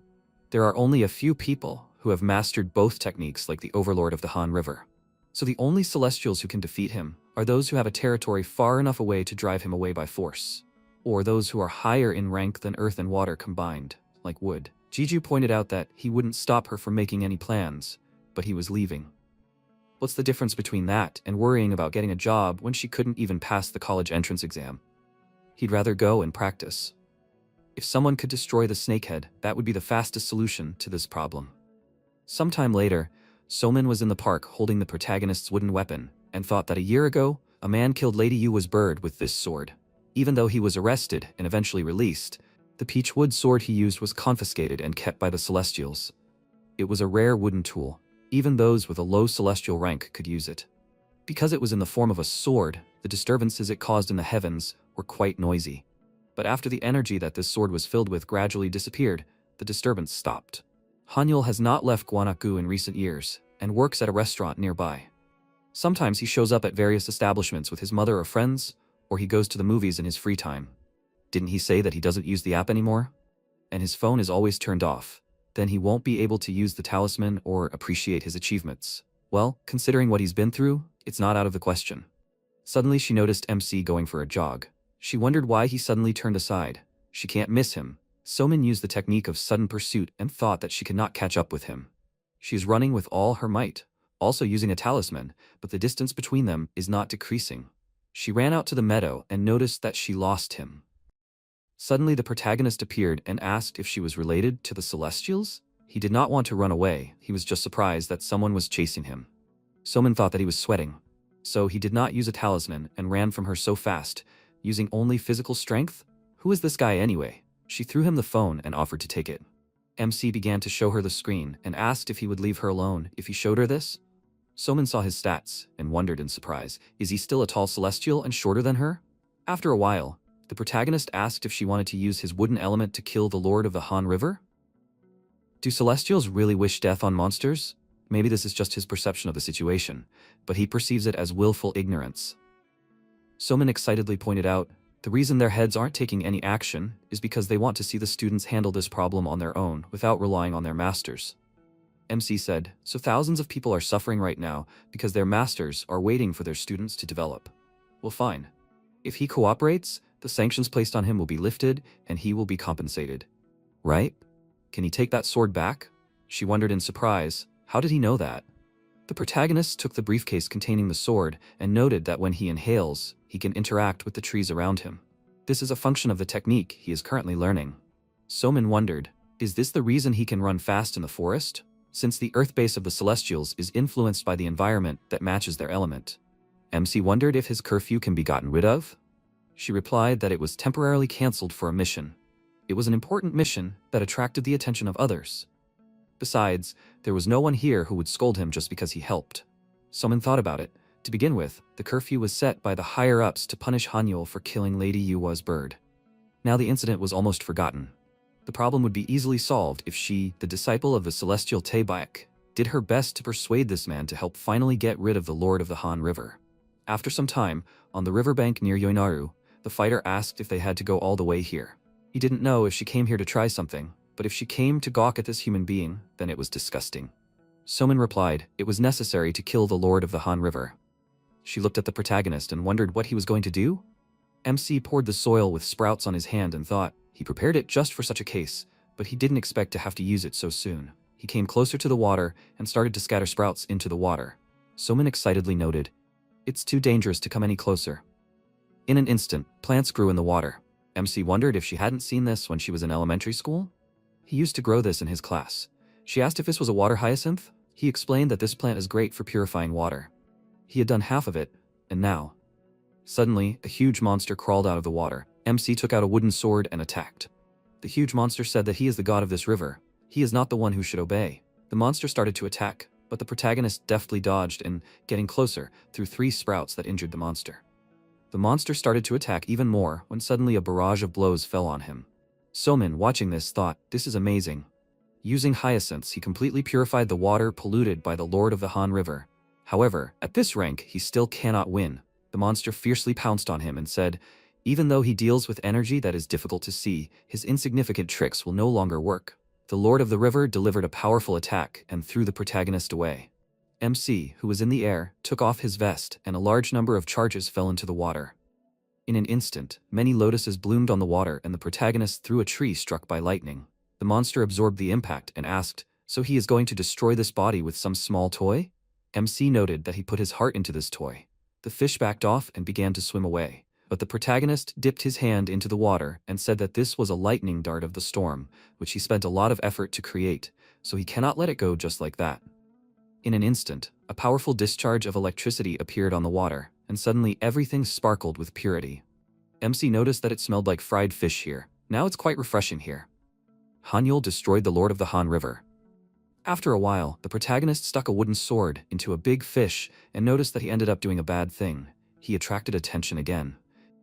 [SPEAKER 1] There are only a few people who have mastered both techniques like the Overlord of the Han River. So the only celestials who can defeat him are those who have a territory far enough away to drive him away by force, or those who are higher in rank than earth and water combined, like wood. Jeju pointed out that he wouldn't stop her from making any plans, but he was leaving. What's the difference between that and worrying about getting a job when she couldn't even pass the college entrance exam? He'd rather go and practice. If someone could destroy the snakehead, that would be the fastest solution to this problem. Sometime later, Soman was in the park holding the protagonist's wooden weapon and thought that a year ago, a man killed Lady Yuwa's bird with this sword. Even though he was arrested and eventually released, the peach wood sword he used was confiscated and kept by the Celestials. It was a rare wooden tool. Even those with a low celestial rank could use it. Because it was in the form of a sword, the disturbances it caused in the heavens were quite noisy. But after the energy that this sword was filled with gradually disappeared, the disturbance stopped. Hanyul has not left Gwanaku in recent years, and works at a restaurant nearby. Sometimes he shows up at various establishments with his mother or friends, or he goes to the movies in his free time. Didn't he say that he doesn't use the app anymore? And his phone is always turned off. Then he won't be able to use the talisman or appreciate his achievements. Well, considering what he's been through, it's not out of the question. Suddenly she noticed MC going for a jog. She wondered why he suddenly turned aside. She can't miss him. Soman used the technique of sudden pursuit and thought that she could not catch up with him. She's running with all her might, also using a talisman, but the distance between them is not decreasing. She ran out to the meadow and noticed that she lost him. Suddenly the protagonist appeared and asked if she was related to the Celestials. He did not want to run away, he was just surprised that someone was chasing him. Soman thought that he was sweating. So he did not use a talisman and ran from her so fast, using only physical strength? Who is this guy anyway? She threw him the phone and offered to take it. MC began to show her the screen and asked if he would leave her alone if he showed her this. Soman saw his stats and wondered in surprise, is he still a tall celestial and shorter than her? After a while, the protagonist asked if she wanted to use his wooden element to kill the Lord of the Han River? Do celestials really wish death on monsters? Maybe this is just his perception of the situation, but he perceives it as willful ignorance. Soman excitedly pointed out, the reason their heads aren't taking any action is because they want to see the students handle this problem on their own without relying on their masters. MC said, so thousands of people are suffering right now because their masters are waiting for their students to develop. Well, fine. If he cooperates, the sanctions placed on him will be lifted and he will be compensated. Right? Can he take that sword back? She wondered in surprise, how did he know that? The protagonist took the briefcase containing the sword and noted that when he inhales, he can interact with the trees around him. This is a function of the technique he is currently learning. Soman wondered, is this the reason he can run fast in the forest? Since the earth base of the Celestials is influenced by the environment that matches their element. MC wondered if his curfew can be gotten rid of? She replied that it was temporarily cancelled for a mission. It was an important mission that attracted the attention of others. Besides, there was no one here who would scold him just because he helped. Soman thought about it. To begin with, the curfew was set by the higher-ups to punish Hanyul for killing Lady Yuwa's bird. Now the incident was almost forgotten. The problem would be easily solved if she, the disciple of the celestial Taebaek, did her best to persuade this man to help finally get rid of the Lord of the Han River. After some time, on the riverbank near Yoinaru, the fighter asked if they had to go all the way here. He didn't know if she came here to try something, but if she came to gawk at this human being, then it was disgusting. Soman replied, it was necessary to kill the Lord of the Han River. She looked at the protagonist and wondered what he was going to do. MC poured the soil with sprouts on his hand and thought, he prepared it just for such a case, but he didn't expect to have to use it so soon. He He came closer to the water and started to scatter sprouts into the water. Somin excitedly noted, "It's too dangerous to come any closer." In an instant, plants grew in the water. MC wondered if she hadn't seen this when she was in elementary school. He used to grow this in his class. She asked if this was a water hyacinth. He explained that this plant is great for purifying water. He had done half of it, and now. Suddenly, a huge monster crawled out of the water. MC took out a wooden sword and attacked. The huge monster said that he is the god of this river. He is not the one who should obey. The monster started to attack, but the protagonist deftly dodged and, getting closer, threw 3 sprouts that injured the monster. The monster started to attack even more when suddenly a barrage of blows fell on him. Somin, watching this, thought, "This is amazing." Using hyacinths, he completely purified the water polluted by the Lord of the Han River. However, at this rank, he still cannot win. The monster fiercely pounced on him and said, even though he deals with energy that is difficult to see, his insignificant tricks will no longer work. The Lord of the River delivered a powerful attack and threw the protagonist away. MC, who was in the air, took off his vest and a large number of charges fell into the water. In an instant, many lotuses bloomed on the water and the protagonist threw a tree struck by lightning. The monster absorbed the impact and asked, "So he is going to destroy this body with some small toy?" MC noted that he put his heart into this toy. The fish backed off and began to swim away. But the protagonist dipped his hand into the water and said that this was a lightning dart of the storm, which he spent a lot of effort to create, so he cannot let it go just like that. In an instant, a powerful discharge of electricity appeared on the water, and suddenly everything sparkled with purity. MC noticed that it smelled like fried fish here. Now it's quite refreshing here. Hanyul destroyed the Lord of the Han River. After a while, the protagonist stuck a wooden sword into a big fish and noticed that he ended up doing a bad thing. He attracted attention again.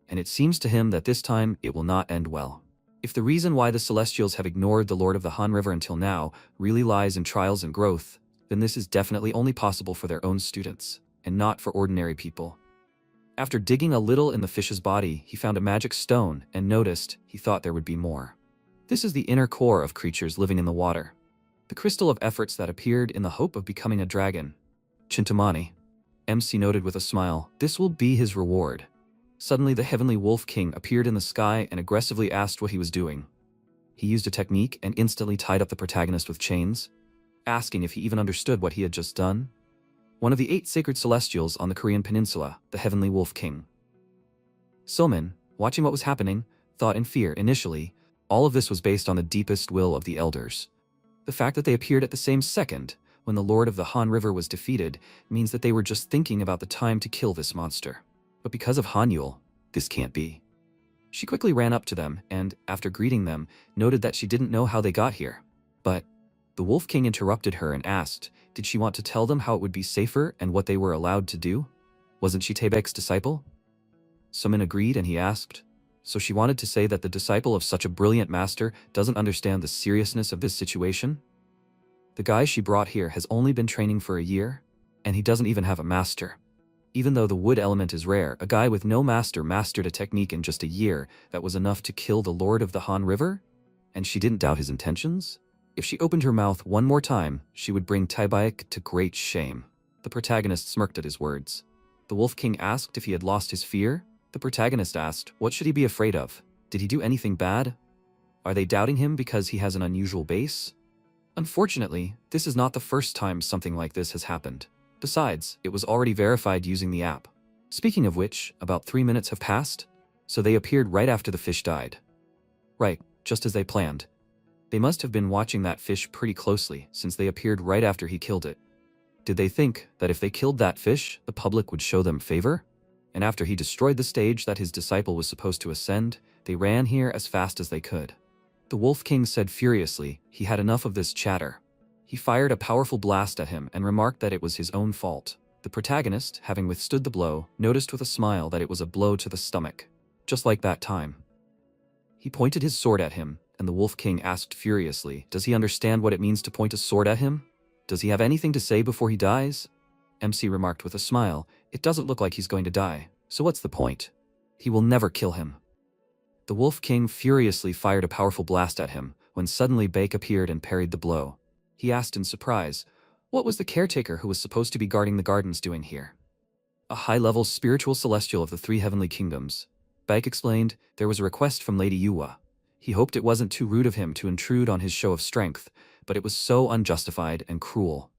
[SPEAKER 1] And it seems to him that this time it will not end well. If the reason why the Celestials have ignored the Lord of the Han River until now really lies in trials and growth, then this is definitely only possible for their own students, and not for ordinary people. After digging a little in the fish's body, he found a magic stone and noticed he thought there would be more. This is the inner core of creatures living in the water. The crystal of efforts that appeared in the hope of becoming a dragon. Chintamani. MC noted with a smile, this will be his reward. Suddenly the heavenly wolf king appeared in the sky and aggressively asked what he was doing. He used a technique and instantly tied up the protagonist with chains, asking if he even understood what he had just done. One of the 8 sacred celestials on the Korean peninsula, the heavenly wolf king. Somin, watching what was happening, thought in fear initially. All of this was based on the deepest will of the elders. The fact that they appeared at the same second, when the Lord of the Han River was defeated, means that they were just thinking about the time to kill this monster. But because of Hanyul, this can't be. She quickly ran up to them and, after greeting them, noted that she didn't know how they got here. But the Wolf King interrupted her and asked, did she want to tell them how it would be safer and what they were allowed to do? Wasn't she Taebek's disciple? Somin agreed and he asked, so she wanted to say that the disciple of such a brilliant master doesn't understand the seriousness of this situation? The guy she brought here has only been training for a year, and he doesn't even have a master. Even though the wood element is rare, a guy with no master mastered a technique in just a year that was enough to kill the Lord of the Han River? And she didn't doubt his intentions? If she opened her mouth one more time, she would bring Taebaek to great shame. The protagonist smirked at his words. The Wolf King asked if he had lost his fear. The protagonist asked, what should he be afraid of? Did he do anything bad? Are they doubting him because he has an unusual base? Unfortunately, this is not the first time something like this has happened. Besides, it was already verified using the app. Speaking of which, about 3 minutes have passed, so they appeared right after the fish died. Right, just as they planned. They must have been watching that fish pretty closely, since they appeared right after he killed it. Did they think that if they killed that fish, the public would show them favor? And after he destroyed the stage that his disciple was supposed to ascend, they ran here as fast as they could. The Wolf King said furiously he had enough of this chatter. He fired a powerful blast at him and remarked that it was his own fault. The protagonist, having withstood the blow, noticed with a smile that it was a blow to the stomach. Just like that time. He pointed his sword at him, and the Wolf King asked furiously, does he understand what it means to point a sword at him? Does he have anything to say before he dies? MC remarked with a smile, it doesn't look like he's going to die, so what's the point? He will never kill him. The Wolf King furiously fired a powerful blast at him, when suddenly Baek appeared and parried the blow. He asked in surprise, what was the caretaker who was supposed to be guarding the gardens doing here? A high-level spiritual celestial of the 3 heavenly kingdoms. Baek explained, there was a request from Lady Yuwa. He hoped it wasn't too rude of him to intrude on his show of strength, but it was so unjustified and cruel.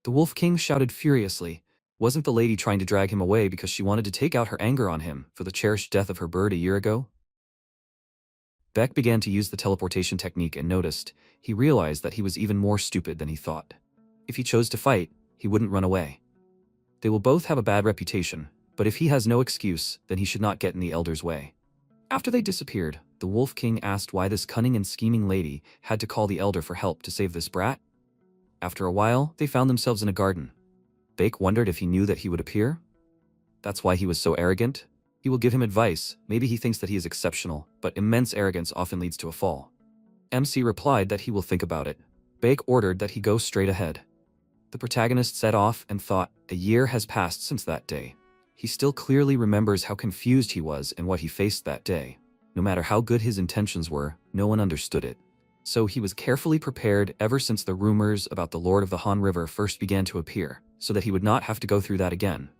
[SPEAKER 1] The Wolf King shouted furiously. Wasn't the lady trying to drag him away because she wanted to take out her anger on him for the cherished death of her bird a year ago? Beck began to use the teleportation technique and noticed. He realized that he was even more stupid than he thought. If he chose to fight, he wouldn't run away. They will both have a bad reputation, but if he has no excuse, then he should not get in the elder's way. After they disappeared, the Wolf King asked why this cunning and scheming lady had to call the elder for help to save this brat. After a while, they found themselves in a garden. Bake wondered if he knew that he would appear. That's why he was so arrogant. He will give him advice, maybe he thinks that he is exceptional, but immense arrogance often leads to a fall. MC replied that he will think about it. Bake ordered that he go straight ahead. The protagonist set off and thought, a year has passed since that day. He still clearly remembers how confused he was and what he faced that day. No matter how good his intentions were, no one understood it. So he was carefully prepared ever since the rumors about the Lord of the Han River first began to appear, so that he would not have to go through that again.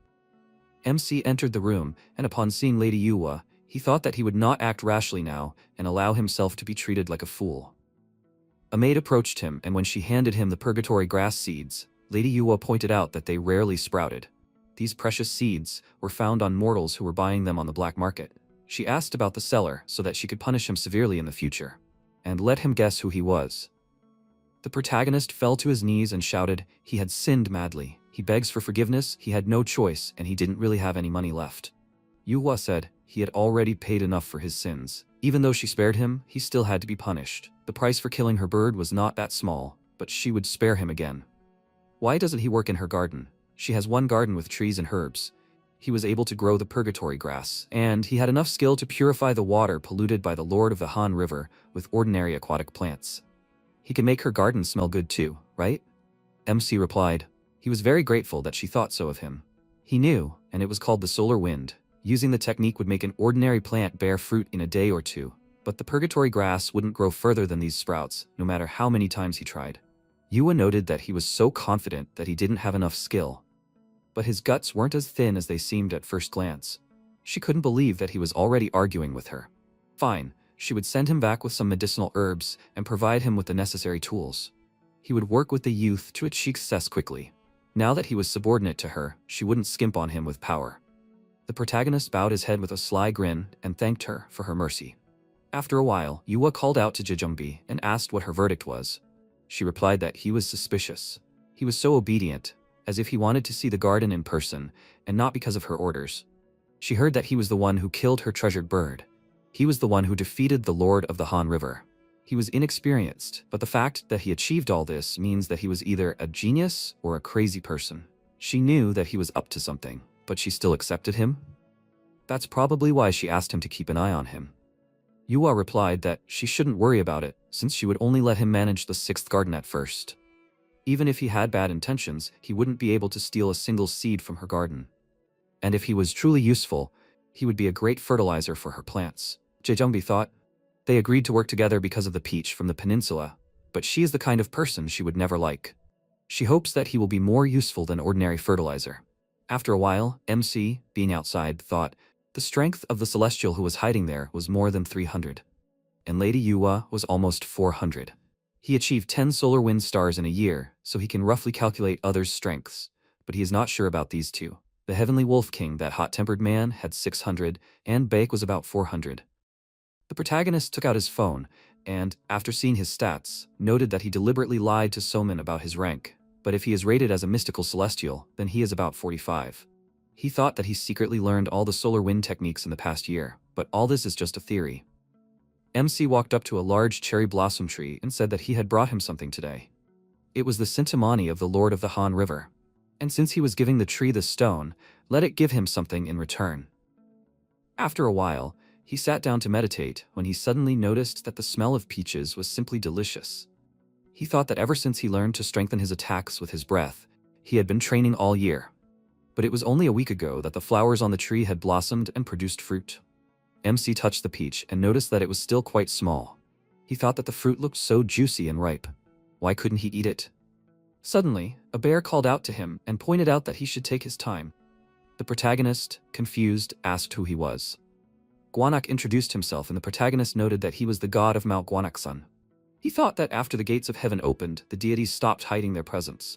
[SPEAKER 1] MC entered the room, and upon seeing Lady Yuwa, he thought that he would not act rashly now and allow himself to be treated like a fool. A maid approached him, and when she handed him the purgatory grass seeds, Lady Yuwa pointed out that they rarely sprouted. These precious seeds were found on mortals who were buying them on the black market. She asked about the seller so that she could punish him severely in the future, and let him guess who he was. The protagonist fell to his knees and shouted he had sinned madly. He begs for forgiveness, he had no choice, and he didn't really have any money left. Yuhua said he had already paid enough for his sins. Even though she spared him, he still had to be punished. The price for killing her bird was not that small, but she would spare him again. Why doesn't he work in her garden? She has one garden with trees and herbs. He was able to grow the purgatory grass, and he had enough skill to purify the water polluted by the Lord of the Han River with ordinary aquatic plants. He can make her garden smell good too, right? MC replied. He was very grateful that she thought so of him. He knew, and it was called the solar wind. Using the technique would make an ordinary plant bear fruit in a day or two, but the purgatory grass wouldn't grow further than these sprouts, no matter how many times he tried. Yuwa noted that he was so confident that he didn't have enough skill. But his guts weren't as thin as they seemed at first glance. She couldn't believe that he was already arguing with her. Fine, she would send him back with some medicinal herbs and provide him with the necessary tools. He would work with the youth to achieve success quickly. Now that he was subordinate to her, she wouldn't skimp on him with power. The protagonist bowed his head with a sly grin and thanked her for her mercy. After a while, Yuwa called out to Jejumbi and asked what her verdict was. She replied that he was suspicious. He was so obedient, as if he wanted to see the garden in person, and not because of her orders. She heard that he was the one who killed her treasured bird. He was the one who defeated the Lord of the Han River. He was inexperienced, but the fact that he achieved all this means that he was either a genius or a crazy person. She knew that he was up to something, but she still accepted him? That's probably why she asked him to keep an eye on him. Yuwa replied that she shouldn't worry about it, since she would only let him manage the 6th garden at first. Even if he had bad intentions, he wouldn't be able to steal a single seed from her garden. And if he was truly useful, he would be a great fertilizer for her plants. Jejumbi thought. They agreed to work together because of the peach from the peninsula, but she is the kind of person she would never like. She hopes that he will be more useful than ordinary fertilizer. After a while, MC, being outside, thought the strength of the celestial who was hiding there was more than 300. And Lady Yuwa was almost 400. He achieved 10 solar wind stars in a year, so he can roughly calculate others' strengths, but he is not sure about these two. The Heavenly Wolf King, that hot-tempered man, had 600, and Bake was about 400. The protagonist took out his phone, and, after seeing his stats, noted that he deliberately lied to Soman about his rank, but if he is rated as a mystical celestial, then he is about 45. He thought that he secretly learned all the solar wind techniques in the past year, but all this is just a theory. MC walked up to a large cherry blossom tree and said that he had brought him something today. It was the Sintamani of the Lord of the Han River, and since he was giving the tree the stone, let it give him something in return. After a while, he sat down to meditate when he suddenly noticed that the smell of peaches was simply delicious. He thought that ever since he learned to strengthen his attacks with his breath, he had been training all year. But it was only a week ago that the flowers on the tree had blossomed and produced fruit. MC touched the peach and noticed that it was still quite small. He thought that the fruit looked so juicy and ripe. Why couldn't he eat it? Suddenly, a bear called out to him and pointed out that he should take his time. The protagonist, confused, asked who he was. Guanak introduced himself, and the protagonist noted that he was the god of Mount Guanaksun. He thought that after the gates of heaven opened, the deities stopped hiding their presence.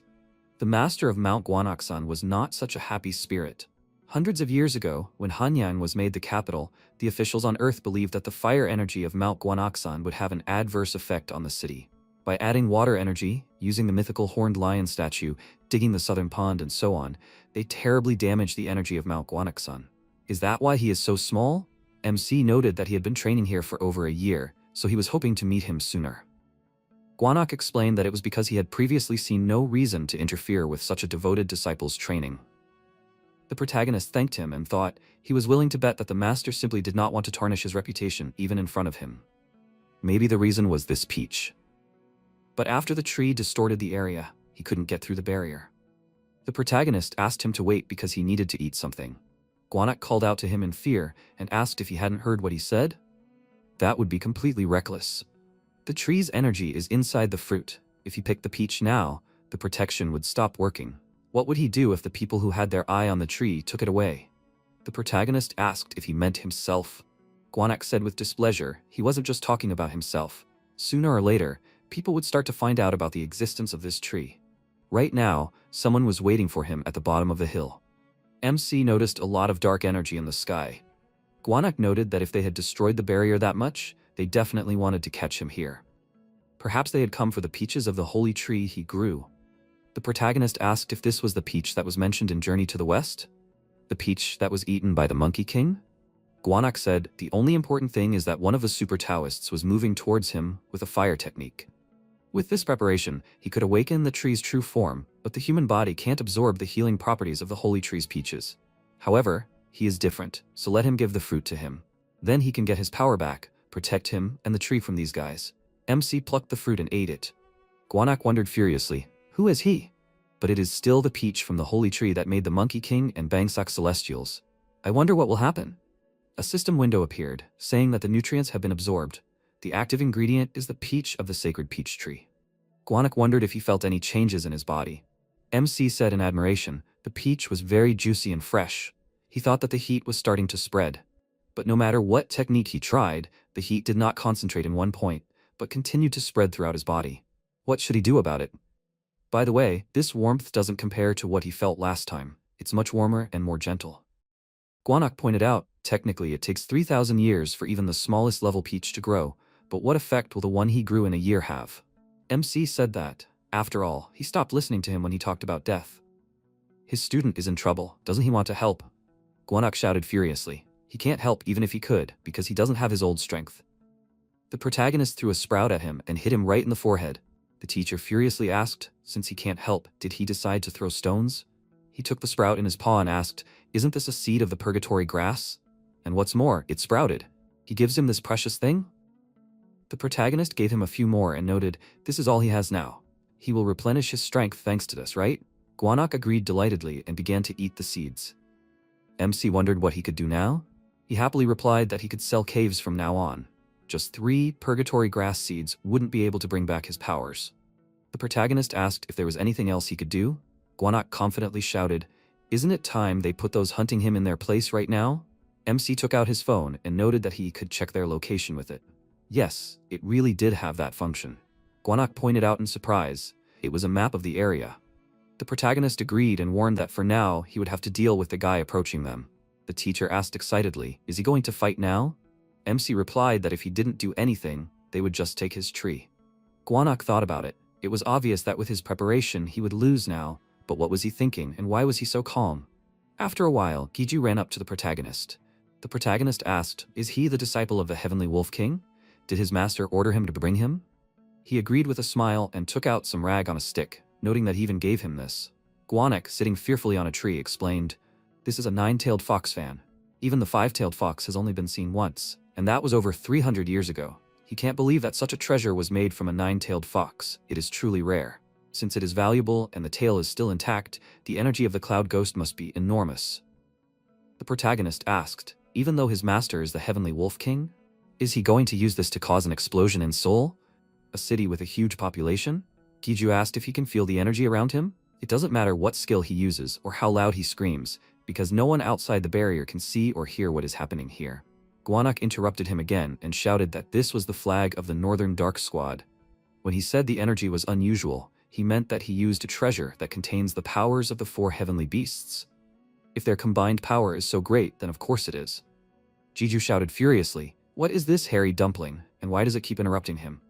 [SPEAKER 1] The master of Mount Guanaksan was not such a happy spirit. Hundreds of years ago, when Hanyang was made the capital, the officials on Earth believed that the fire energy of Mount Guanaksan would have an adverse effect on the city. By adding water energy, using the mythical horned lion statue, digging the southern pond, and so on, they terribly damaged the energy of Mount Guanaksan. Is that why he is so small? MC noted that he had been training here for over a year, so he was hoping to meet him sooner. Guanak explained that it was because he had previously seen no reason to interfere with such a devoted disciple's training. The protagonist thanked him and thought he was willing to bet that the master simply did not want to tarnish his reputation even in front of him. Maybe the reason was this peach. But after the tree distorted the area, he couldn't get through the barrier. The protagonist asked him to wait because he needed to eat something. Guanak called out to him in fear and asked if he hadn't heard what he said. That would be completely reckless. The tree's energy is inside the fruit. If he picked the peach now, the protection would stop working. What would he do if the people who had their eye on the tree took it away? The protagonist asked if he meant himself. Guanak said with displeasure he wasn't just talking about himself. Sooner or later, people would start to find out about the existence of this tree. Right now, someone was waiting for him at the bottom of the hill. MC noticed a lot of dark energy in the sky. Guanak noted that if they had destroyed the barrier that much, they definitely wanted to catch him here. Perhaps they had come for the peaches of the holy tree he grew. The protagonist asked if this was the peach that was mentioned in Journey to the West? The peach that was eaten by the Monkey King? Guanak said the only important thing is that one of the super Taoists was moving towards him with a fire technique. With this preparation, he could awaken the tree's true form, but the human body can't absorb the healing properties of the holy tree's peaches. However, he is different, so let him give the fruit to him. Then he can get his power back, protect him and the tree from these guys. MC plucked the fruit and ate it. Guanak wondered furiously, who is he? But it is still the peach from the holy tree that made the Monkey King and Bangsak Celestials. I wonder what will happen. A system window appeared, saying that the nutrients have been absorbed. The active ingredient is the peach of the sacred peach tree. Guanak wondered if he felt any changes in his body. MC said in admiration, the peach was very juicy and fresh. He thought that the heat was starting to spread. But no matter what technique he tried, the heat did not concentrate in one point, but continued to spread throughout his body. What should he do about it? By the way, this warmth doesn't compare to what he felt last time. It's much warmer and more gentle. Guanak pointed out, technically it takes 3,000 years for even the smallest level peach to grow, but what effect will the one he grew in a year have? MC said that, after all, he stopped listening to him when he talked about death. His student is in trouble, doesn't he want to help? Guanak shouted furiously. He can't help even if he could, because he doesn't have his old strength. The protagonist threw a sprout at him and hit him right in the forehead. The teacher furiously asked, since he can't help, did he decide to throw stones? He took the sprout in his paw and asked, isn't this a seed of the purgatory grass? And what's more, it sprouted. He gives him this precious thing? The protagonist gave him a few more and noted, this is all he has now. He will replenish his strength thanks to this, right? Guanak agreed delightedly and began to eat the seeds. MC wondered what he could do now. He happily replied that he could sell caves from now on. Just 3 purgatory grass seeds wouldn't be able to bring back his powers. The protagonist asked if there was anything else he could do. Guanak confidently shouted, isn't it time they put those hunting him in their place right now? MC took out his phone and noted that he could check their location with it. Yes, it really did have that function. Guanak pointed out in surprise. It was a map of the area. The protagonist agreed and warned that for now he would have to deal with the guy approaching them. The teacher asked excitedly, is he going to fight now? MC replied that if he didn't do anything, they would just take his tree. Guanak thought about it. It was obvious that with his preparation he would lose now, but what was he thinking and why was he so calm? After a while, Giju ran up to the protagonist. The protagonist asked, is he the disciple of the Heavenly Wolf King? Did his master order him to bring him? He agreed with a smile and took out some rag on a stick, noting that he even gave him this. Guanak, sitting fearfully on a tree, explained, this is a 9-tailed fox fan. Even the 5-tailed fox has only been seen once, and that was over 300 years ago. He can't believe that such a treasure was made from a 9-tailed fox. It is truly rare. Since it is valuable and the tail is still intact, the energy of the cloud ghost must be enormous. The protagonist asked, even though his master is the Heavenly Wolf King? Is he going to use this to cause an explosion in Seoul? A city with a huge population? Giju asked if he can feel the energy around him. It doesn't matter what skill he uses or how loud he screams, because no one outside the barrier can see or hear what is happening here. Guanak interrupted him again and shouted that this was the flag of the Northern Dark Squad. When he said the energy was unusual, he meant that he used a treasure that contains the powers of the 4 heavenly beasts. If their combined power is so great, then of course it is. Jeju shouted furiously, "What is this hairy dumpling, and why does it keep interrupting him?"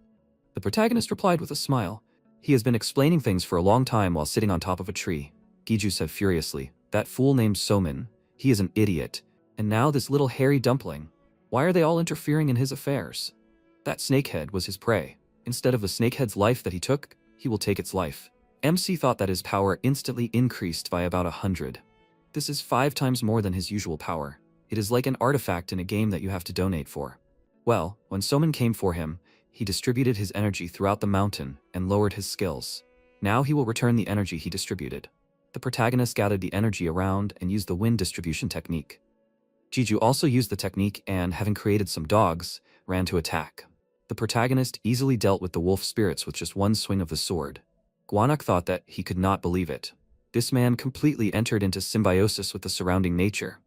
[SPEAKER 1] The protagonist replied with a smile. "He has been explaining things for a long time while sitting on top of a tree." Jeju said furiously, "That fool named Somin, he is an idiot. And now this little hairy dumpling. Why are they all interfering in his affairs? That snakehead was his prey. Instead of the snakehead's life that he took, he will take its life." MC thought that his power instantly increased by about 100. This is 5 times more than his usual power. It is like an artifact in a game that you have to donate for. Well, when Somin came for him, he distributed his energy throughout the mountain and lowered his skills. Now he will return the energy he distributed. The protagonist gathered the energy around and used the wind distribution technique. Jeju also used the technique and, having created some dogs, ran to attack. The protagonist easily dealt with the wolf spirits with just one swing of the sword. Gwanak thought that he could not believe it. This man completely entered into symbiosis with the surrounding nature.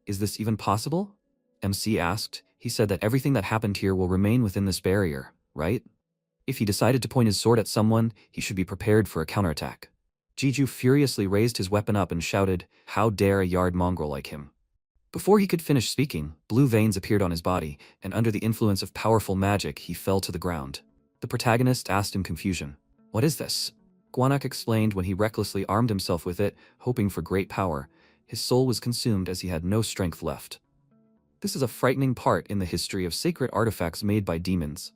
[SPEAKER 1] "Is this even possible?" MC asked. He said that everything that happened here will remain within this barrier, right? If he decided to point his sword at someone, he should be prepared for a counterattack. Jeju furiously raised his weapon up and shouted, "How dare a yard mongrel like him!" Before he could finish speaking, blue veins appeared on his body, and under the influence of powerful magic, he fell to the ground. The protagonist asked in confusion, "What is this?" Gwanak explained when he recklessly armed himself with it, hoping for great power. His soul was consumed as he had no strength left. This is a frightening part in the history of sacred artifacts made by demons.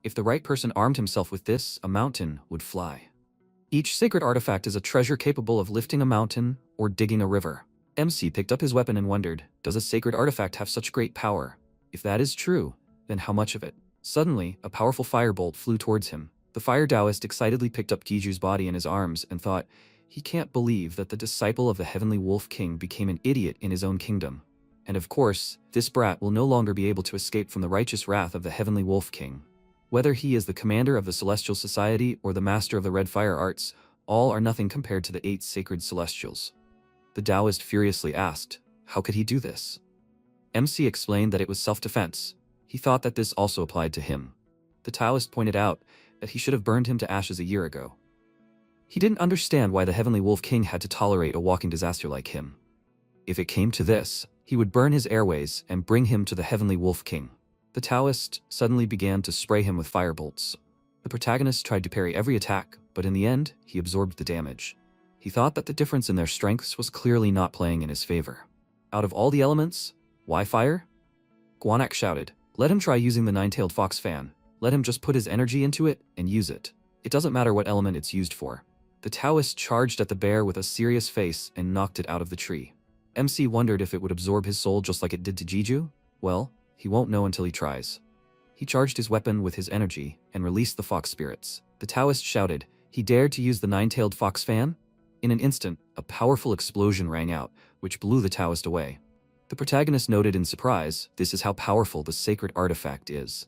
[SPEAKER 1] If the right person armed himself with this, a mountain would fly. Each sacred artifact is a treasure capable of lifting a mountain or digging a river. MC picked up his weapon and wondered, does a sacred artifact have such great power? If that is true, then how much of it? Suddenly, a powerful firebolt flew towards him. The fire Taoist excitedly picked up Jeju's body in his arms and thought, he can't believe that the disciple of the Heavenly Wolf King became an idiot in his own kingdom. And of course, this brat will no longer be able to escape from the righteous wrath of the Heavenly Wolf King. Whether he is the commander of the Celestial Society or the master of the Red Fire Arts, all are nothing compared to the 8 sacred celestials. The Taoist furiously asked, how could he do this? MC explained that it was self-defense. He thought that this also applied to him. The Taoist pointed out that he should have burned him to ashes a year ago. He didn't understand why the Heavenly Wolf King had to tolerate a walking disaster like him. If it came to this, he would burn his airways and bring him to the Heavenly Wolf King. The Taoist suddenly began to spray him with firebolts. The protagonist tried to parry every attack, but in the end, he absorbed the damage. He thought that the difference in their strengths was clearly not playing in his favor. Out of all the elements, why fire? Gwanak shouted, let him try using the 9-tailed fox fan. Let him just put his energy into it and use it. It doesn't matter what element it's used for. The Taoist charged at the bear with a serious face and knocked it out of the tree. MC wondered if it would absorb his soul just like it did to Jeju. Well, he won't know until he tries. He charged his weapon with his energy and released the fox spirits. The Taoist shouted, he dared to use the 9-tailed fox fan? In an instant, a powerful explosion rang out, which blew the Taoist away. The protagonist noted in surprise, this is how powerful the sacred artifact is.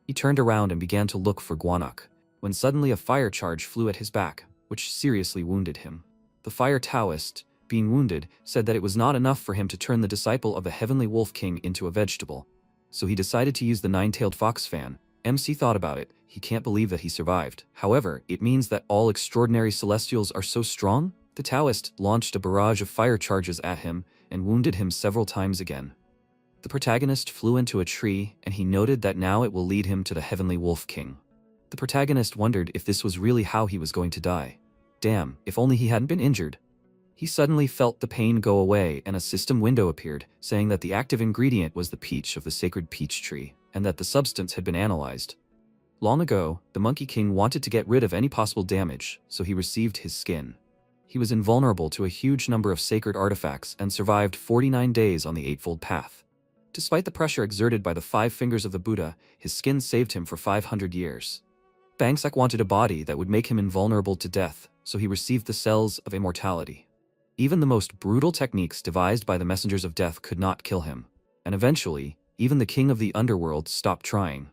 [SPEAKER 1] He turned around and began to look for Gwanak, when suddenly a fire charge flew at his back, which seriously wounded him. The fire Taoist, being wounded, said that it was not enough for him to turn the disciple of the Heavenly Wolf King into a vegetable. So he decided to use the 9-tailed fox fan. MC thought about it. He can't believe that he survived. However, it means that all extraordinary celestials are so strong? The Taoist launched a barrage of fire charges at him and wounded him several times again. The protagonist flew into a tree, and he noted that now it will lead him to the Heavenly Wolf King. The protagonist wondered if this was really how he was going to die. Damn, if only he hadn't been injured. He suddenly felt the pain go away and a system window appeared, saying that the active ingredient was the peach of the sacred peach tree, and that the substance had been analyzed. Long ago, the Monkey King wanted to get rid of any possible damage, so he received his skin. He was invulnerable to a huge number of sacred artifacts and survived 49 days on the Eightfold Path. Despite the pressure exerted by the 5 fingers of the Buddha, his skin saved him for 500 years. Bangsak wanted a body that would make him invulnerable to death, so he received the cells of immortality. Even the most brutal techniques devised by the messengers of death could not kill him, and eventually, even the king of the underworld stopped trying.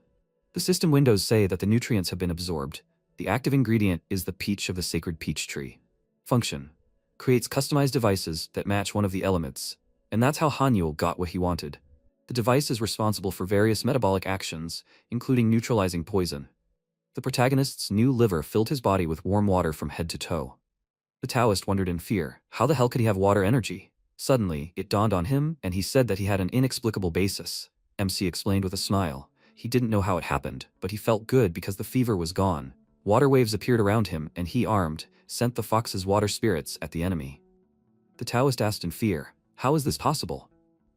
[SPEAKER 1] The system windows say that the nutrients have been absorbed. The active ingredient is the peach of the sacred peach tree. Function: creates customized devices that match one of the elements, and that's how Hanyul got what he wanted. The device is responsible for various metabolic actions, including neutralizing poison. The protagonist's new liver filled his body with warm water from head to toe. The Taoist wondered in fear, how the hell could he have water energy? Suddenly, it dawned on him, and he said that he had an inexplicable basis. MC explained with a smile. He didn't know how it happened, but he felt good because the fever was gone. Water waves appeared around him, and he, armed, sent the fox's water spirits at the enemy. The Taoist asked in fear, how is this possible?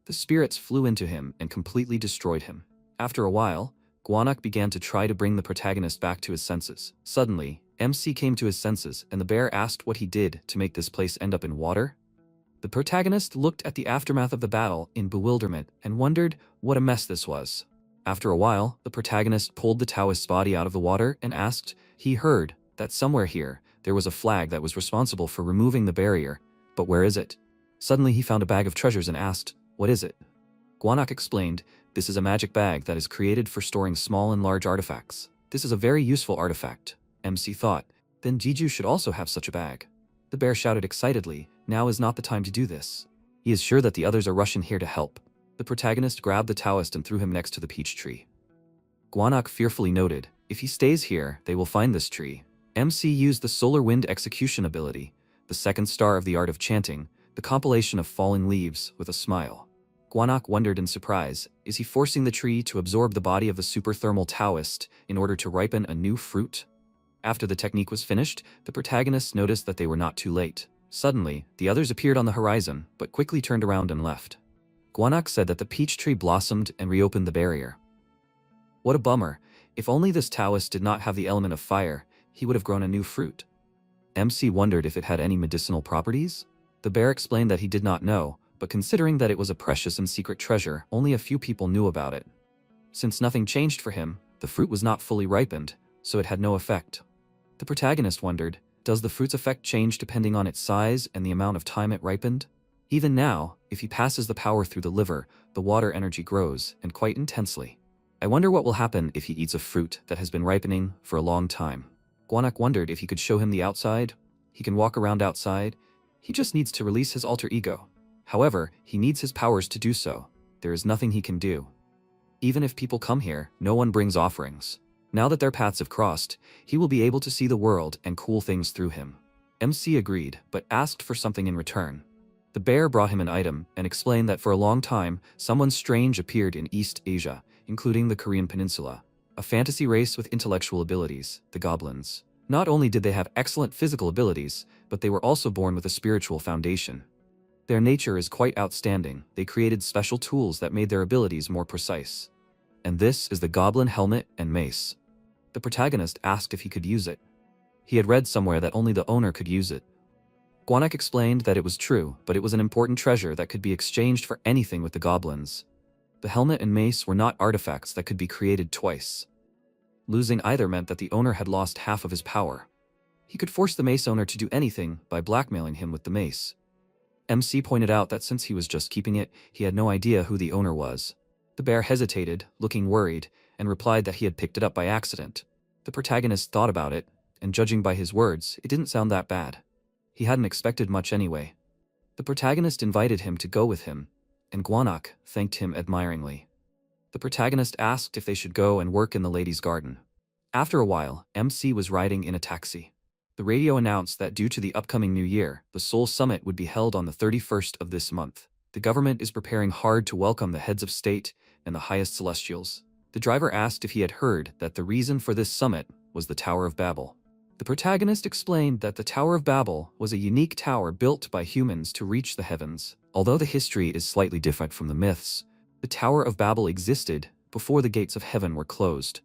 [SPEAKER 1] The spirits flew into him and completely destroyed him. After a while, Guanak began to try to bring the protagonist back to his senses. Suddenly, MC came to his senses, and the bear asked what he did to make this place end up in water. The protagonist looked at the aftermath of the battle in bewilderment and wondered what a mess this was. After a while, the protagonist pulled the Taoist's body out of the water and asked, he heard that somewhere here, there was a flag that was responsible for removing the barrier, but where is it? Suddenly he found a bag of treasures and asked, what is it? Guanak explained, this is a magic bag that is created for storing small and large artifacts. This is a very useful artifact. MC thought, then Jiju should also have such a bag. The bear shouted excitedly, now is not the time to do this. He is sure that the others are rushing here to help. The protagonist grabbed the Taoist and threw him next to the peach tree. Guanak fearfully noted, if he stays here, they will find this tree. MC used the Solar Wind Execution ability, the second star of the art of chanting, the compilation of falling leaves, with a smile. Guanak wondered in surprise, is he forcing the tree to absorb the body of the superthermal Taoist in order to ripen a new fruit? After the technique was finished, the protagonists noticed that they were not too late. Suddenly, the others appeared on the horizon, but quickly turned around and left. Guanak said that the peach tree blossomed and reopened the barrier. What a bummer. If only this Taoist did not have the element of fire, he would have grown a new fruit. MC wondered if it had any medicinal properties? The bear explained that he did not know, but considering that it was a precious and secret treasure, only a few people knew about it. Since nothing changed for him, the fruit was not fully ripened, so it had no effect. The protagonist wondered, does the fruit's effect change depending on its size and the amount of time it ripened? Even now, if he passes the power through the liver, the water energy grows, and quite intensely. I wonder what will happen if he eats a fruit that has been ripening for a long time. Guanak wondered if he could show him the outside. He can walk around outside. He just needs to release his alter ego. However, he needs his powers to do so. There is nothing he can do. Even if people come here, no one brings offerings. Now that their paths have crossed, he will be able to see the world and cool things through him. MC agreed, but asked for something in return. The bear brought him an item and explained that for a long time, someone strange appeared in East Asia, including the Korean peninsula. A fantasy race with intellectual abilities, the goblins. Not only did they have excellent physical abilities, but they were also born with a spiritual foundation. Their nature is quite outstanding. They created special tools that made their abilities more precise. And this is the goblin helmet and mace. The protagonist asked if he could use it. He had read somewhere that only the owner could use it. Guanak explained that it was true, but it was an important treasure that could be exchanged for anything with the goblins. The helmet and mace were not artifacts that could be created twice. Losing either meant that the owner had lost half of his power. He could force the mace owner to do anything by blackmailing him with the mace. MC pointed out that since he was just keeping it, he had no idea who the owner was. The bear hesitated, looking worried, and replied that he had picked it up by accident. The protagonist thought about it, and judging by his words, it didn't sound that bad. He hadn't expected much anyway. The protagonist invited him to go with him, and Guanak thanked him admiringly. The protagonist asked if they should go and work in the ladies' garden. After a while, MC was riding in a taxi. The radio announced that due to the upcoming new year, the Seoul Summit would be held on the 31st of this month. The government is preparing hard to welcome the heads of state and the highest celestials. The driver asked if he had heard that the reason for this summit was the Tower of Babel. The protagonist explained that the Tower of Babel was a unique tower built by humans to reach the heavens. Although the history is slightly different from the myths, the Tower of Babel existed before the gates of heaven were closed.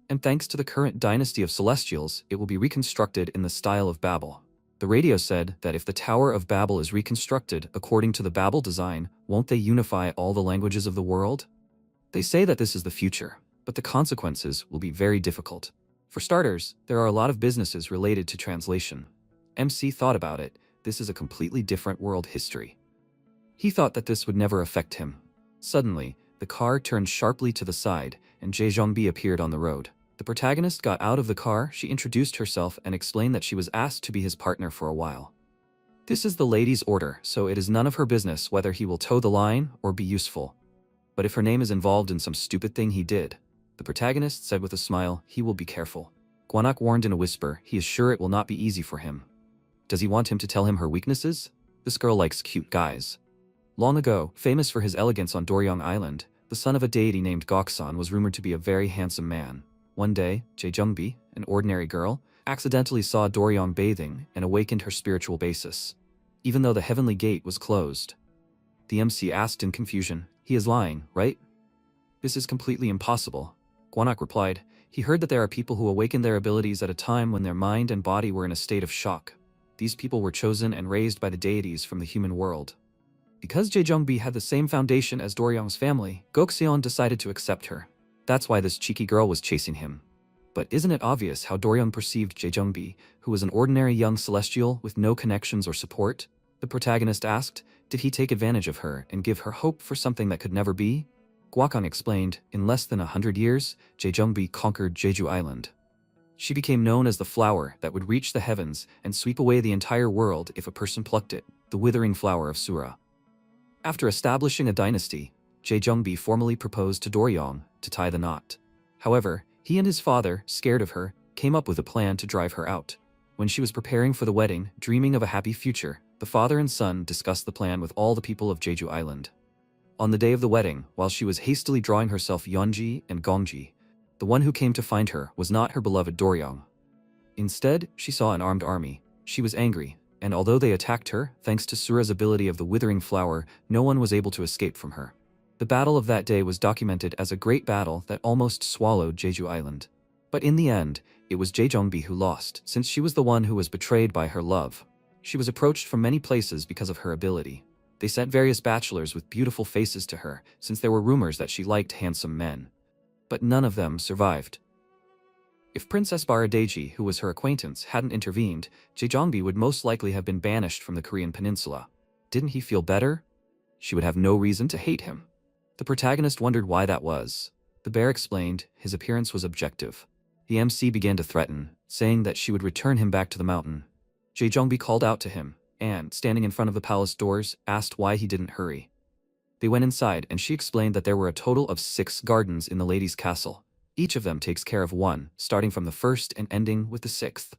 [SPEAKER 1] And thanks to the current dynasty of celestials, it will be reconstructed in the style of Babel. The radio said that if the Tower of Babel is reconstructed according to the Babel design, won't they unify all the languages of the world? They say that this is the future, but the consequences will be very difficult. For starters, there are a lot of businesses related to translation. MC thought about it. This is a completely different world history. He thought that this would never affect him. Suddenly, the car turned sharply to the side, and Jae Jongbi appeared on the road. The protagonist got out of the car, she introduced herself and explained that she was asked to be his partner for a while. This is the lady's order, so it is none of her business whether he will toe the line or be useful. But if her name is involved in some stupid thing he did, the protagonist said with a smile, he will be careful. Gwanak warned in a whisper he is sure it will not be easy for him. Does he want him to tell him her weaknesses? This girl likes cute guys. Long ago, famous for his elegance on Doryong Island, the son of a deity named Goksan was rumored to be a very handsome man. One day, Jae-jungbi, an ordinary girl, accidentally saw Doryong bathing and awakened her spiritual basis, even though the heavenly gate was closed. The MC asked in confusion, "He is lying, right?" "This is completely impossible," Gwanak replied. He heard that there are people who awaken their abilities at a time when their mind and body were in a state of shock. These people were chosen and raised by the deities from the human world. Because Jae-jungbi had the same foundation as Doryong's family, Gokseon decided to accept her. That's why this cheeky girl was chasing him. But isn't it obvious how Doryong perceived Jae-jungbi, who was an ordinary young celestial with no connections or support? The protagonist asked, did he take advantage of her and give her hope for something that could never be? Gwakwang explained, in less than 100 years, Jae-jungbi conquered Jeju Island. She became known as the flower that would reach the heavens and sweep away the entire world if a person plucked it, the withering flower of Asura. After establishing a dynasty, Jae-jungbi formally proposed to Doryong to tie the knot. However, he and his father, scared of her, came up with a plan to drive her out. When she was preparing for the wedding, dreaming of a happy future, the father and son discussed the plan with all the people of Jeju Island. On the day of the wedding, while she was hastily drawing herself Yeonji and Gongji, the one who came to find her was not her beloved Doryong. Instead, she saw an armed army. She was angry, and although they attacked her, thanks to Sura's ability of the withering flower, no one was able to escape from her. The battle of that day was documented as a great battle that almost swallowed Jeju Island. But in the end, it was Jae-jungbi who lost, since she was the one who was betrayed by her love. She was approached from many places because of her ability. They sent various bachelors with beautiful faces to her, since there were rumors that she liked handsome men. But none of them survived. If Princess Baradeji, who was her acquaintance, hadn't intervened, Jae-jungbi would most likely have been banished from the Korean peninsula. Didn't he feel better? She would have no reason to hate him. The protagonist wondered why that was. The bear explained his appearance was objective. The MC began to threaten, saying that she would return him back to the mountain. Jae-jungbi called out to him, and, standing in front of the palace doors, asked why he didn't hurry. They went inside and she explained that there were a total of 6 gardens in the lady's castle. Each of them takes care of one, starting from the first and ending with the 6th.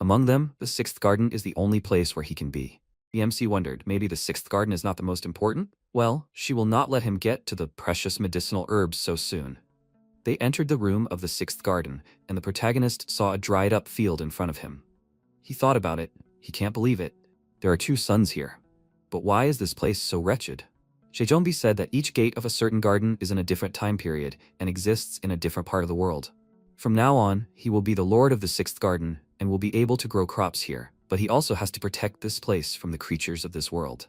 [SPEAKER 1] Among them, the 6th garden is the only place where he can be. The MC wondered, maybe the 6th garden is not the most important? Well, she will not let him get to the precious medicinal herbs so soon. They entered the room of the 6th garden, and the protagonist saw a dried-up field in front of him. He thought about it. He can't believe it. There are 2 suns here. But why is this place so wretched? Jae-jungbi said that each gate of a certain garden is in a different time period and exists in a different part of the world. From now on, he will be the lord of the 6th garden and will be able to grow crops here, but he also has to protect this place from the creatures of this world.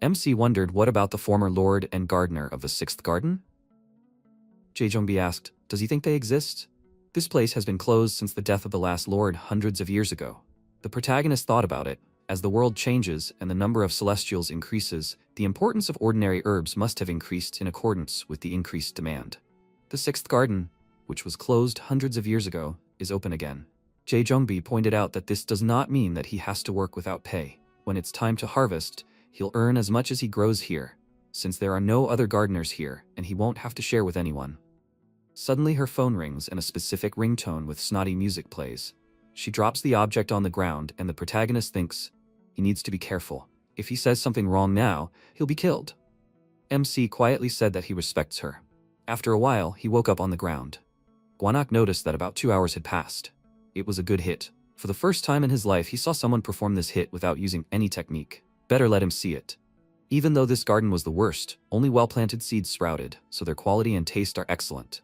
[SPEAKER 1] MC wondered what about the former lord and gardener of the 6th garden? Jae-jungbi asked, does he think they exist? This place has been closed since the death of the last lord hundreds of years ago. The protagonist thought about it. As the world changes and the number of celestials increases, the importance of ordinary herbs must have increased in accordance with the increased demand. The 6th garden, which was closed hundreds of years ago, is open again. Jae-jungbi pointed out that this does not mean that he has to work without pay. When it's time to harvest, he'll earn as much as he grows here, since there are no other gardeners here and he won't have to share with anyone. Suddenly her phone rings and a specific ringtone with snotty music plays. She drops the object on the ground and the protagonist thinks, he needs to be careful. If he says something wrong now, he'll be killed. MC quietly said that he respects her. After a while, he woke up on the ground. Gwanak noticed that about 2 hours had passed. It was a good hit. For the first time in his life, he saw someone perform this hit without using any technique. Better let him see it. Even though this garden was the worst, only well-planted seeds sprouted, so their quality and taste are excellent.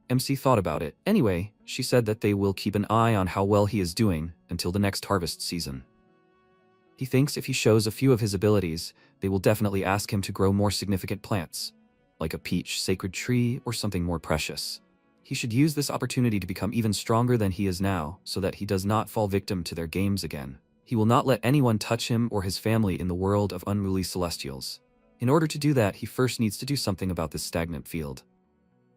[SPEAKER 1] MC thought about it. Anyway, she said that they will keep an eye on how well he is doing until the next harvest season. He thinks if he shows a few of his abilities, they will definitely ask him to grow more significant plants, like a peach sacred tree or something more precious. He should use this opportunity to become even stronger than he is now, so that he does not fall victim to their games again. He will not let anyone touch him or his family in the world of unruly celestials. In order to do that, he first needs to do something about this stagnant field.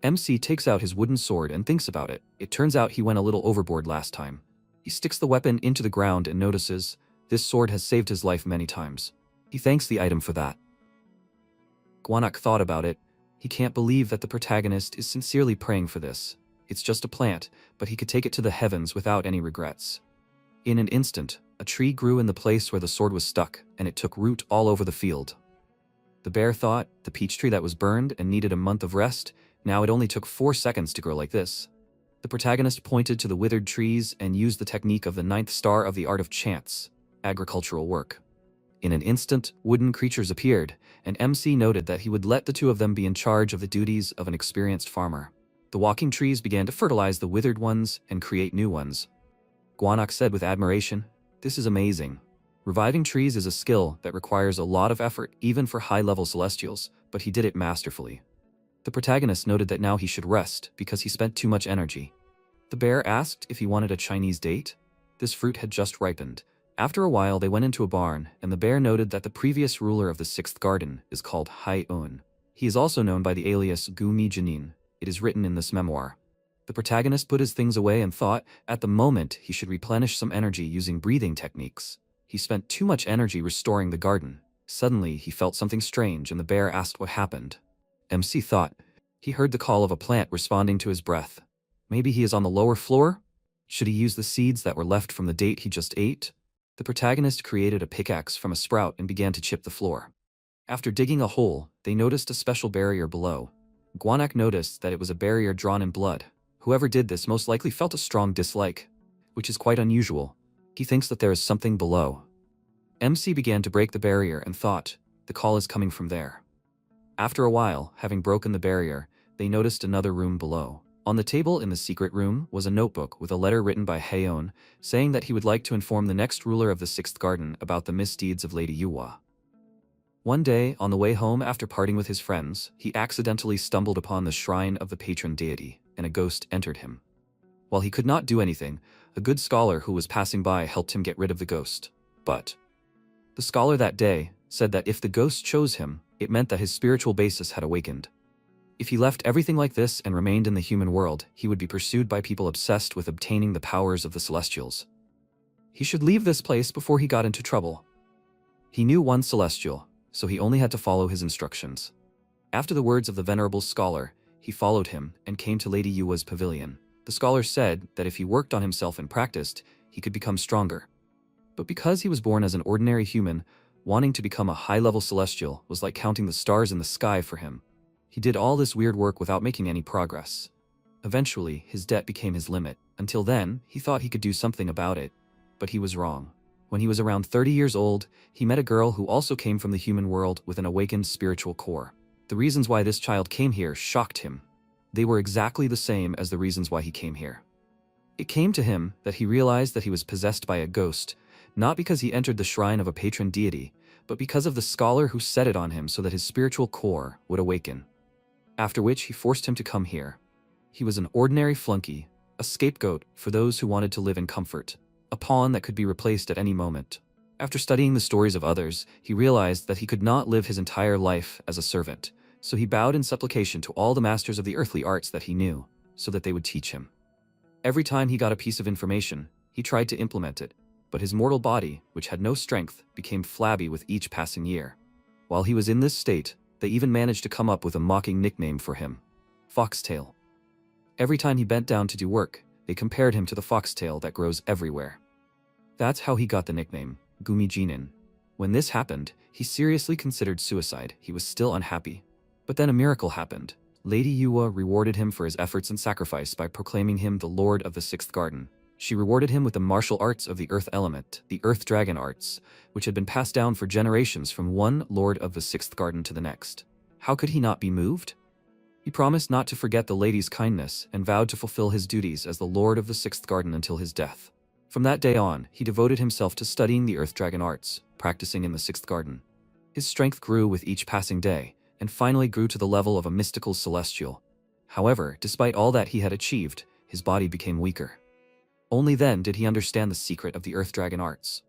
[SPEAKER 1] MC takes out his wooden sword and thinks about it. It turns out he went a little overboard last time. He sticks the weapon into the ground and notices, this sword has saved his life many times. He thanks the item for that. Gwanak thought about it. He can't believe that the protagonist is sincerely praying for this. It's just a plant, but he could take it to the heavens without any regrets. In an instant, a tree grew in the place where the sword was stuck, and it took root all over the field. The bear thought, the peach tree that was burned and needed a month of rest, now it only took 4 seconds to grow like this. The protagonist pointed to the withered trees and used the technique of the 9th star of the art of chance, agricultural work. In an instant, wooden creatures appeared, and MC noted that he would let the two of them be in charge of the duties of an experienced farmer. The walking trees began to fertilize the withered ones and create new ones. Guanak said with admiration, "This is amazing. Reviving trees is a skill that requires a lot of effort even for high-level celestials, but he did it masterfully." The protagonist noted that now he should rest because he spent too much energy. The bear asked if he wanted a Chinese date. This fruit had just ripened. After a while they went into a barn, and the bear noted that the previous ruler of the 6th garden is called Hai-un. He is also known by the alias Gumi Janin. It is written in this memoir. The protagonist put his things away and thought, at the moment, he should replenish some energy using breathing techniques. He spent too much energy restoring the garden. Suddenly, he felt something strange and the bear asked what happened. MC thought. He heard the call of a plant responding to his breath. Maybe he is on the lower floor? Should he use the seeds that were left from the date he just ate? The protagonist created a pickaxe from a sprout and began to chip the floor. After digging a hole, they noticed a special barrier below. Guanak noticed that it was a barrier drawn in blood. Whoever did this most likely felt a strong dislike, which is quite unusual. He thinks that there is something below. MC began to break the barrier and thought, the call is coming from there. After a while, having broken the barrier, they noticed another room below. On the table in the secret room was a notebook with a letter written by Haeon, saying that he would like to inform the next ruler of the 6th garden about the misdeeds of Lady Yuhua. One day, on the way home after parting with his friends, he accidentally stumbled upon the shrine of the patron deity, and a ghost entered him. While he could not do anything, a good scholar who was passing by helped him get rid of the ghost. But the scholar that day said that if the ghost chose him, it meant that his spiritual basis had awakened. If he left everything like this and remained in the human world, he would be pursued by people obsessed with obtaining the powers of the celestials. He should leave this place before he got into trouble. He knew one celestial, so he only had to follow his instructions. After the words of the venerable scholar, he followed him and came to Lady Yua's pavilion. The scholar said that if he worked on himself and practiced, he could become stronger. But because he was born as an ordinary human, wanting to become a high-level celestial was like counting the stars in the sky for him. He did all this weird work without making any progress. Eventually, his debt became his limit. Until then, he thought he could do something about it. But he was wrong. When he was around 30 years old, he met a girl who also came from the human world with an awakened spiritual core. The reasons why this child came here shocked him. They were exactly the same as the reasons why he came here. It came to him that he realized that he was possessed by a ghost, not because he entered the shrine of a patron deity, but because of the scholar who set it on him so that his spiritual core would awaken. After which he forced him to come here. He was an ordinary flunky, a scapegoat for those who wanted to live in comfort, a pawn that could be replaced at any moment. After studying the stories of others, he realized that he could not live his entire life as a servant, so he bowed in supplication to all the masters of the earthly arts that he knew, so that they would teach him. Every time he got a piece of information, he tried to implement it, but his mortal body, which had no strength, became flabby with each passing year. While he was in this state, they even managed to come up with a mocking nickname for him, Foxtail. Every time he bent down to do work, they compared him to the foxtail that grows everywhere. That's how he got the nickname, Gumi Jinin. When this happened, he seriously considered suicide. He was still unhappy. But then a miracle happened. Lady Yuhua rewarded him for his efforts and sacrifice by proclaiming him the Lord of the 6th Garden. She rewarded him with the martial arts of the Earth Element, the Earth Dragon arts, which had been passed down for generations from one Lord of the 6th Garden to the next. How could he not be moved? He promised not to forget the lady's kindness and vowed to fulfill his duties as the Lord of the 6th Garden until his death. From that day on, he devoted himself to studying the Earth Dragon arts, practicing in the 6th Garden. His strength grew with each passing day, and finally grew to the level of a mystical celestial. However, despite all that he had achieved, his body became weaker. Only then did he understand the secret of the Earth Dragon arts.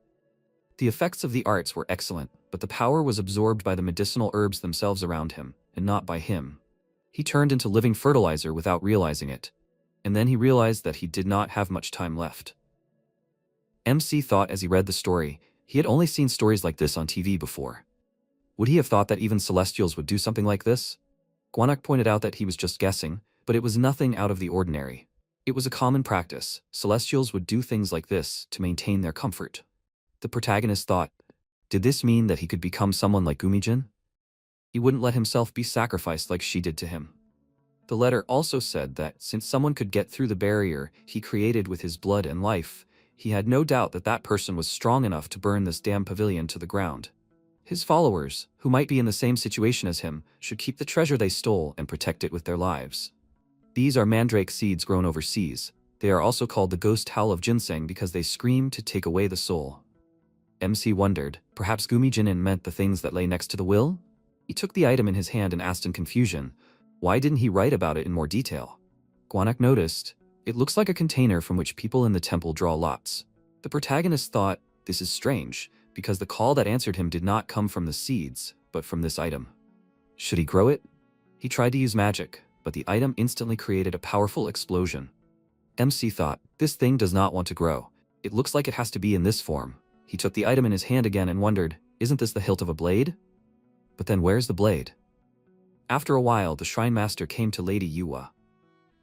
[SPEAKER 1] The effects of the arts were excellent, but the power was absorbed by the medicinal herbs themselves around him, and not by him. He turned into living fertilizer without realizing it. And then he realized that he did not have much time left. MC thought as he read the story, he had only seen stories like this on TV before. Would he have thought that even celestials would do something like this? Guanak pointed out that he was just guessing, but it was nothing out of the ordinary. It was a common practice. Celestials would do things like this to maintain their comfort. The protagonist thought, did this mean that he could become someone like Gumijin? He wouldn't let himself be sacrificed like she did to him. The letter also said that since someone could get through the barrier he created with his blood and life, he had no doubt that that person was strong enough to burn this damn pavilion to the ground. His followers, who might be in the same situation as him, should keep the treasure they stole and protect it with their lives. These are mandrake seeds grown overseas. They are also called the ghost howl of ginseng because they scream to take away the soul. MC wondered, perhaps Gumijin meant the things that lay next to the will? He took the item in his hand and asked in confusion, why didn't he write about it in more detail? Guanak noticed, it looks like a container from which people in the temple draw lots. The protagonist thought, this is strange, because the call that answered him did not come from the seeds, but from this item. Should he grow it? He tried to use magic, but the item instantly created a powerful explosion. MC thought, this thing does not want to grow. It looks like it has to be in this form. He took the item in his hand again and wondered, isn't this the hilt of a blade? But then where's the blade? After a while, the shrine master came to Lady Yuwa.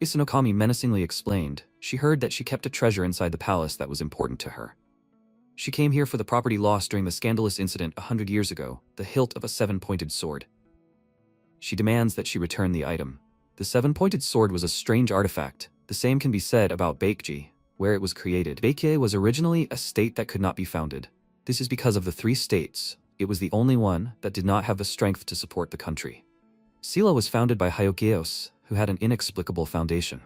[SPEAKER 1] Isanokami menacingly explained, she heard that she kept a treasure inside the palace that was important to her. She came here for the property lost during the scandalous incident 100 years ago, the hilt of a seven-pointed sword. She demands that she return the item. The seven-pointed sword was a strange artifact. The same can be said about Baekji, where it was created. Baekje was originally a state that could not be founded. This is because of the three states. It was the only one that did not have the strength to support the country. Sila was founded by Hyogeos, who had an inexplicable foundation.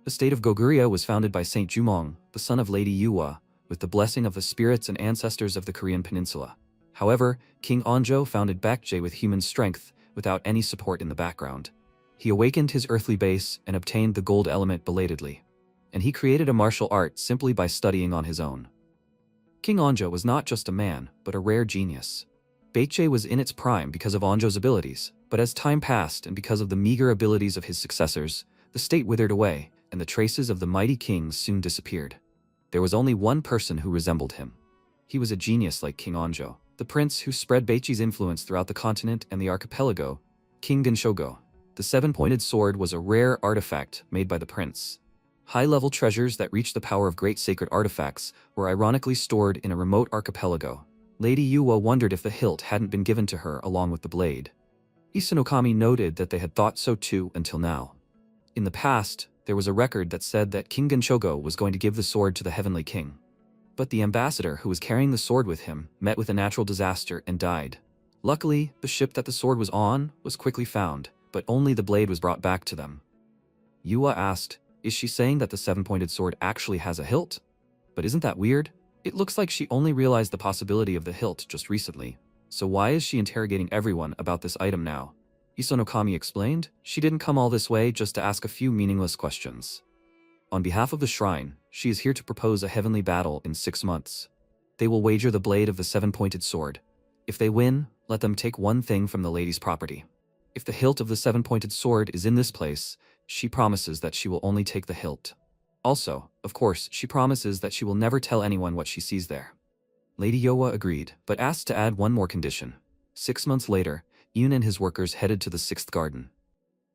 [SPEAKER 1] The state of Goguryeo was founded by Saint Jumong, the son of Lady Yuwa, with the blessing of the spirits and ancestors of the Korean peninsula. However, King Onjo founded Baekje with human strength, without any support in the background. He awakened his earthly base and obtained the gold element belatedly. And he created a martial art simply by studying on his own. King Onjo was not just a man, but a rare genius. Baekje was in its prime because of Onjo's abilities, but as time passed and because of the meager abilities of his successors, the state withered away, and the traces of the mighty kings soon disappeared. There was only one person who resembled him. He was a genius like King Onjo, the prince who spread Baekji's influence throughout the continent and the archipelago, King Genshogo. The seven-pointed sword was a rare artifact made by the prince. High-level treasures that reached the power of great sacred artifacts were ironically stored in a remote archipelago. Lady Yuwa wondered if the hilt hadn't been given to her along with the blade. Isanokami noted that they had thought so too until now. In the past, there was a record that said that King Genshogo was going to give the sword to the Heavenly King. But the ambassador who was carrying the sword with him met with a natural disaster and died. Luckily, the ship that the sword was on was quickly found, but only the blade was brought back to them. Yuwa asked, is she saying that the seven-pointed sword actually has a hilt? But isn't that weird? It looks like she only realized the possibility of the hilt just recently. So why is she interrogating everyone about this item now? Isanokami explained, she didn't come all this way just to ask a few meaningless questions. On behalf of the shrine, she is here to propose a heavenly battle in 6 months. They will wager the blade of the seven-pointed sword. If they win, let them take one thing from the lady's property. If the hilt of the seven-pointed sword is in this place, she promises that she will only take the hilt. Also, of course, she promises that she will never tell anyone what she sees there. Lady Yuwa agreed, but asked to add one more condition. 6 months later, Yoon and his workers headed to the 6th garden.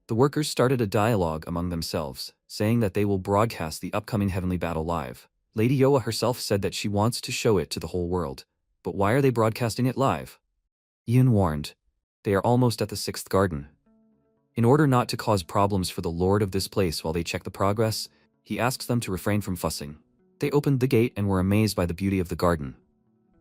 [SPEAKER 1] The workers started a dialogue among themselves, saying that they will broadcast the upcoming heavenly battle live. Lady Yuwa herself said that she wants to show it to the whole world. But why are they broadcasting it live? Yoon warned. They are almost at the 6th garden. In order not to cause problems for the lord of this place while they check the progress, he asks them to refrain from fussing. They opened the gate and were amazed by the beauty of the garden.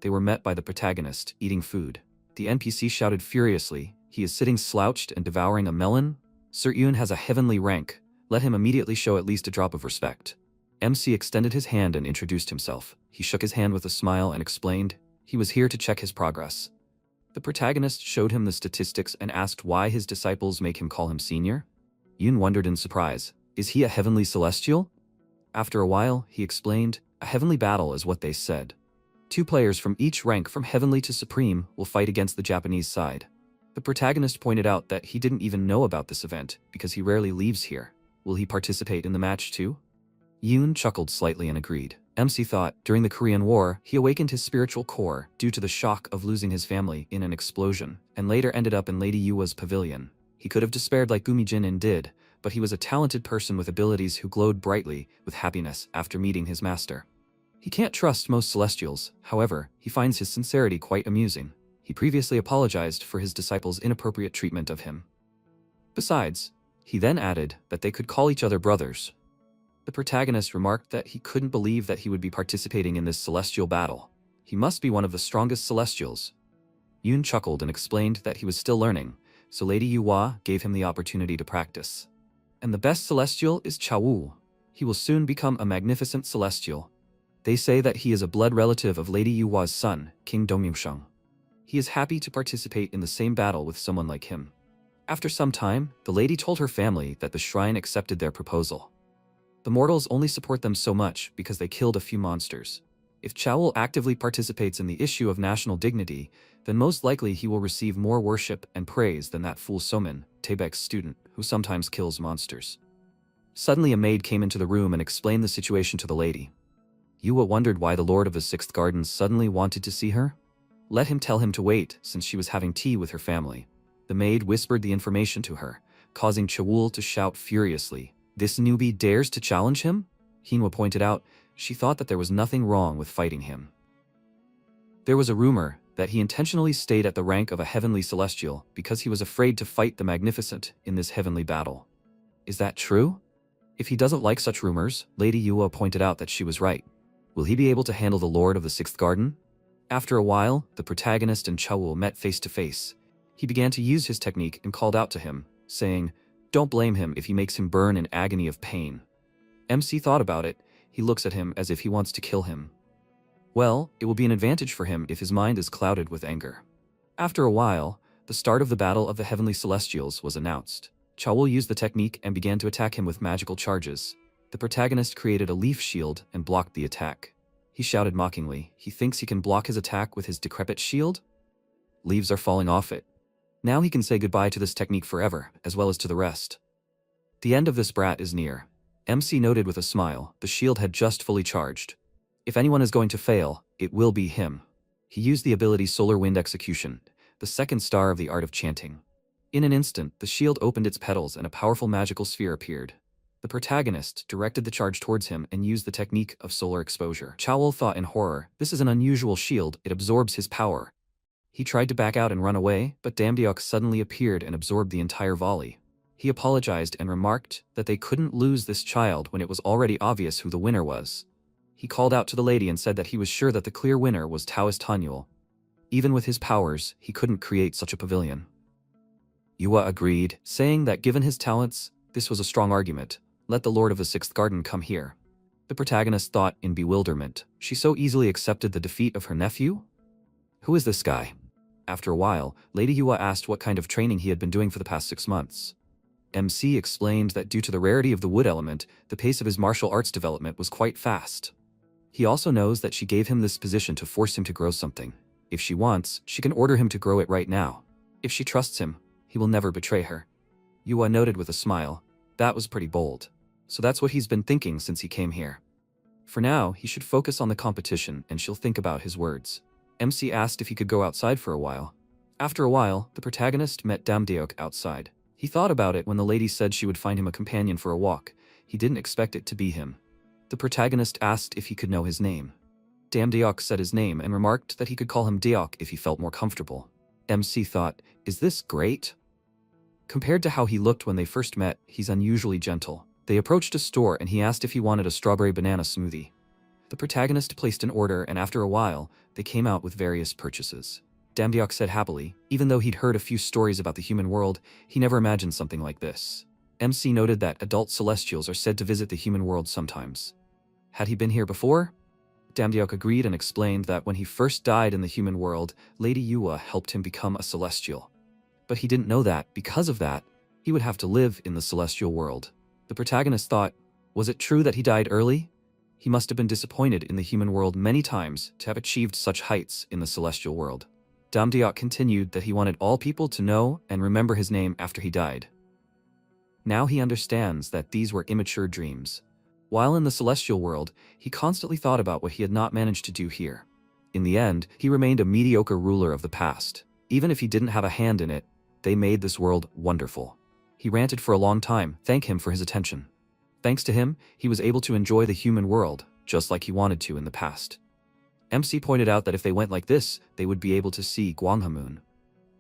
[SPEAKER 1] They were met by the protagonist, eating food. The NPC shouted furiously, he is sitting slouched and devouring a melon? Sir Yoon has a heavenly rank, let him immediately show at least a drop of respect. MC extended his hand and introduced himself. He shook his hand with a smile and explained, he was here to check his progress. The protagonist showed him the statistics and asked why his disciples make him call him senior. Yoon wondered in surprise, is he a heavenly celestial? After a while, he explained, a heavenly battle is what they said. 2 players from each rank from heavenly to supreme will fight against the Japanese side. The protagonist pointed out that he didn't even know about this event because he rarely leaves here. Will he participate in the match too? Yoon chuckled slightly and agreed. MC thought, during the Korean War, he awakened his spiritual core due to the shock of losing his family in an explosion, and later ended up in Lady Yuwa's pavilion. He could have despaired like Gumijin did, but he was a talented person with abilities who glowed brightly with happiness after meeting his master. He can't trust most Celestials, however, he finds his sincerity quite amusing. He previously apologized for his disciples' inappropriate treatment of him. Besides, he then added that they could call each other brothers. The protagonist remarked that he couldn't believe that he would be participating in this celestial battle. He must be one of the strongest Celestials. Yoon chuckled and explained that he was still learning, so Lady Yuhua gave him the opportunity to practice. And the best Celestial is Chawu. He will soon become a magnificent Celestial. They say that he is a blood relative of Lady Yuhua's son, King Dongmyungsheng. He is happy to participate in the same battle with someone like him. After some time, the lady told her family that the shrine accepted their proposal. The mortals only support them so much because they killed a few monsters. If Chowell actively participates in the issue of national dignity, then most likely he will receive more worship and praise than that fool Somin, Taebek's student, who sometimes kills monsters. Suddenly a maid came into the room and explained the situation to the lady. Yuhua wondered why the Lord of the Sixth Gardens suddenly wanted to see her. Let him tell him to wait, since she was having tea with her family. The maid whispered the information to her, causing Chawul to shout furiously. This newbie dares to challenge him? Hinwa pointed out. She thought that there was nothing wrong with fighting him. There was a rumor that he intentionally stayed at the rank of a heavenly celestial because he was afraid to fight the magnificent in this heavenly battle. Is that true? If he doesn't like such rumors, Lady Yuhua pointed out that she was right. Will he be able to handle the Lord of the Sixth Garden? After a while, the protagonist and Chawul met face to face. He began to use his technique and called out to him, saying, "Don't blame him if he makes him burn in agony of pain." MC thought about it. He looks at him as if he wants to kill him. Well, it will be an advantage for him if his mind is clouded with anger. After a while, the start of the Battle of the Heavenly Celestials was announced. Chawul used the technique and began to attack him with magical charges. The protagonist created a leaf shield and blocked the attack. He shouted mockingly, he thinks he can block his attack with his decrepit shield? Leaves are falling off it. Now he can say goodbye to this technique forever, as well as to the rest. The end of this brat is near. MC noted with a smile, the shield had just fully charged. If anyone is going to fail, it will be him. He used the ability Solar Wind Execution, the second star of the art of chanting. In an instant, the shield opened its petals and a powerful magical sphere appeared. The protagonist directed the charge towards him and used the technique of solar exposure. Chowell thought in horror, this is an unusual shield, it absorbs his power. He tried to back out and run away, but Damdeok suddenly appeared and absorbed the entire volley. He apologized and remarked that they couldn't lose this child when it was already obvious who the winner was. He called out to the lady and said that he was sure that the clear winner was Taoist Hanyul. Even with his powers, he couldn't create such a pavilion. Yuhua agreed, saying that given his talents, this was a strong argument. Let the Lord of the Sixth Garden come here. The protagonist thought in bewilderment. She so easily accepted the defeat of her nephew? Who is this guy? After a while, Lady Yuhua asked what kind of training he had been doing for the past 6 months. MC explained that due to the rarity of the wood element, the pace of his martial arts development was quite fast. He also knows that she gave him this position to force him to grow something. If she wants, she can order him to grow it right now. If she trusts him, he will never betray her. Yuhua noted with a smile. That was pretty bold. So that's what he's been thinking since he came here. For now, he should focus on the competition and she'll think about his words. MC asked if he could go outside for a while. After a while, the protagonist met Damdeok outside. He thought about it when the lady said she would find him a companion for a walk. He didn't expect it to be him. The protagonist asked if he could know his name. Damdeok said his name and remarked that he could call him Deok if he felt more comfortable. MC thought, is this great? Compared to how he looked when they first met, he's unusually gentle. They approached a store and he asked if he wanted a strawberry banana smoothie. The protagonist placed an order and after a while, they came out with various purchases. Damdeok said happily, even though he'd heard a few stories about the human world, he never imagined something like this. MC noted that adult celestials are said to visit the human world sometimes. Had he been here before? Damdeok agreed and explained that when he first died in the human world, Lady Yuhua helped him become a celestial. But he didn't know that, because of that, he would have to live in the celestial world. The protagonist thought, was it true that he died early? He must have been disappointed in the human world many times to have achieved such heights in the celestial world. Damdeok continued that he wanted all people to know and remember his name after he died. Now he understands that these were immature dreams. While in the celestial world, he constantly thought about what he had not managed to do here. In the end, he remained a mediocre ruler of the past. Even if he didn't have a hand in it, they made this world wonderful. He ranted for a long time, thank him for his attention. Thanks to him, he was able to enjoy the human world, just like he wanted to in the past. MC pointed out that if they went like this, they would be able to see Gwanghamun.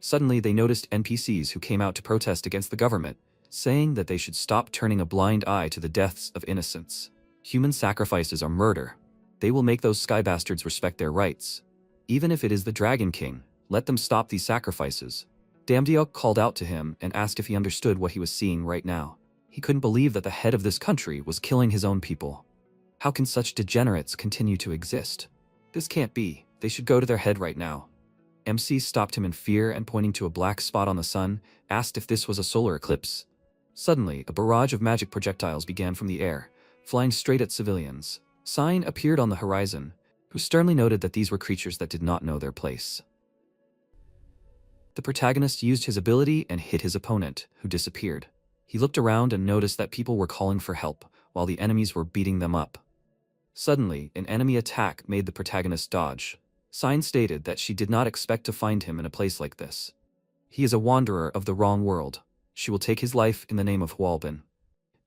[SPEAKER 1] Suddenly they noticed NPCs who came out to protest against the government, saying that they should stop turning a blind eye to the deaths of innocents. Human sacrifices are murder. They will make those sky bastards respect their rights. Even if it is the Dragon King, let them stop these sacrifices. Damdiok called out to him and asked if he understood what he was seeing right now. He couldn't believe that the head of this country was killing his own people. How can such degenerates continue to exist? This can't be. They should go to their head right now. MC stopped him in fear and, pointing to a black spot on the sun, asked if this was a solar eclipse. Suddenly, a barrage of magic projectiles began from the air, flying straight at civilians. Sign appeared on the horizon, who sternly noted that these were creatures that did not know their place. The protagonist used his ability and hit his opponent, who disappeared. He looked around and noticed that people were calling for help, while the enemies were beating them up. Suddenly, an enemy attack made the protagonist dodge. Sign stated that she did not expect to find him in a place like this. He is a wanderer of the wrong world. She will take his life in the name of Hualbin.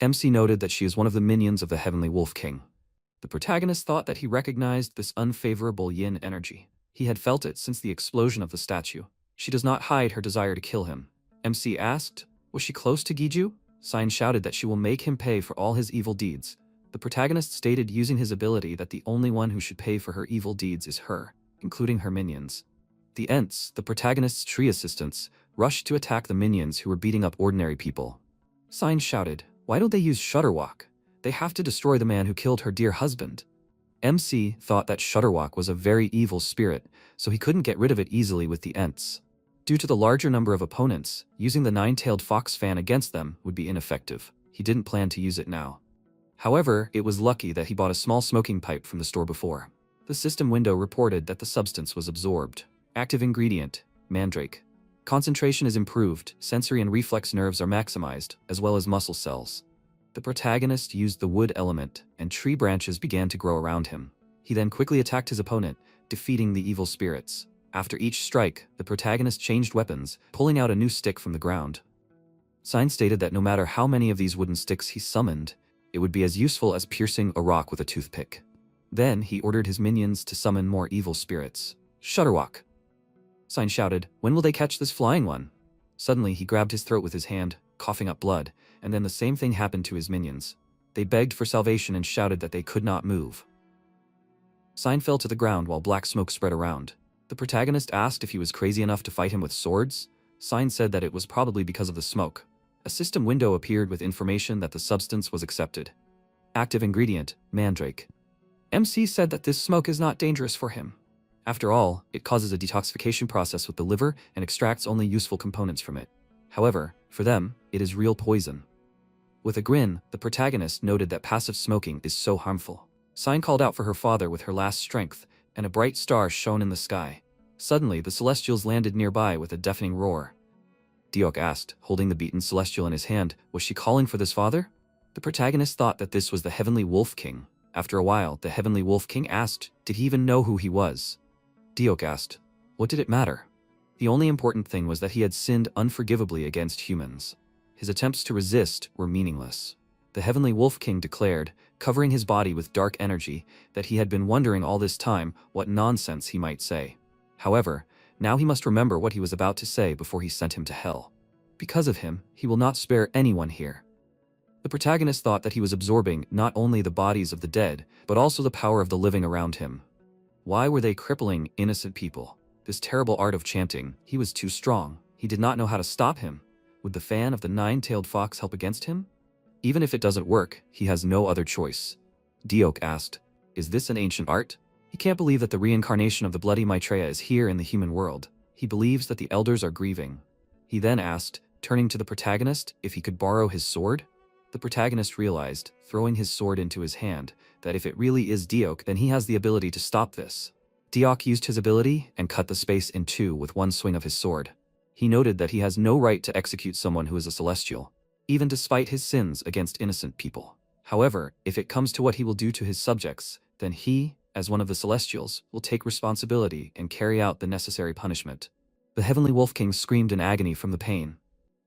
[SPEAKER 1] MC noted that she is one of the minions of the Heavenly Wolf King. The protagonist thought that he recognized this unfavorable yin energy. He had felt it since the explosion of the statue. She does not hide her desire to kill him. MC asked, was she close to Giju? Sign shouted that she will make him pay for all his evil deeds. The protagonist stated using his ability that the only one who should pay for her evil deeds is her, including her minions. The Ents, the protagonist's tree assistants, rushed to attack the minions who were beating up ordinary people. Sign shouted, why don't they use Shutterwalk? They have to destroy the man who killed her dear husband. MC thought that Shutterwalk was a very evil spirit, so he couldn't get rid of it easily with the Ents. Due to the larger number of opponents, using the nine-tailed fox fan against them would be ineffective. He didn't plan to use it now. However, it was lucky that he bought a small smoking pipe from the store before. The system window reported that the substance was absorbed. Active ingredient, mandrake. Concentration is improved, sensory and reflex nerves are maximized, as well as muscle cells. The protagonist used the wood element, and tree branches began to grow around him. He then quickly attacked his opponent, defeating the evil spirits. After each strike, the protagonist changed weapons, pulling out a new stick from the ground. Sign stated that no matter how many of these wooden sticks he summoned, it would be as useful as piercing a rock with a toothpick. Then he ordered his minions to summon more evil spirits. Shutterwalk. Sign shouted, when will they catch this flying one? Suddenly he grabbed his throat with his hand, coughing up blood, and then the same thing happened to his minions. They begged for salvation and shouted that they could not move. Sign fell to the ground while black smoke spread around. The protagonist asked if he was crazy enough to fight him with swords. Sign said that it was probably because of the smoke. A system window appeared with information that the substance was accepted. Active ingredient, mandrake. MC said that this smoke is not dangerous for him. After all, it causes a detoxification process with the liver and extracts only useful components from it. However, for them, it is real poison. With a grin, the protagonist noted that passive smoking is so harmful. Sign called out for her father with her last strength, and a bright star shone in the sky. Suddenly, the Celestials landed nearby with a deafening roar. Diok asked, holding the beaten Celestial in his hand, was she calling for this father? The protagonist thought that this was the Heavenly Wolf King. After a while, the Heavenly Wolf King asked, did he even know who he was? Diok asked, what did it matter? The only important thing was that he had sinned unforgivably against humans. His attempts to resist were meaningless. The Heavenly Wolf King declared, covering his body with dark energy, that he had been wondering all this time what nonsense he might say. However, now he must remember what he was about to say before he sent him to hell. Because of him, he will not spare anyone here. The protagonist thought that he was absorbing not only the bodies of the dead, but also the power of the living around him. Why were they crippling innocent people? This terrible art of chanting, he was too strong. He did not know how to stop him. Would the fan of the nine-tailed fox help against him? Even if it doesn't work, he has no other choice. Diok asked, is this an ancient art? He can't believe that the reincarnation of the bloody Maitreya is here in the human world. He believes that the elders are grieving. He then asked, turning to the protagonist, if he could borrow his sword? The protagonist realized, throwing his sword into his hand, that if it really is Diok, then he has the ability to stop this. Diok used his ability and cut the space in two with one swing of his sword. He noted that he has no right to execute someone who is a celestial, even despite his sins against innocent people. However, if it comes to what he will do to his subjects, then he, as one of the Celestials, will take responsibility and carry out the necessary punishment. The Heavenly Wolf King screamed in agony from the pain.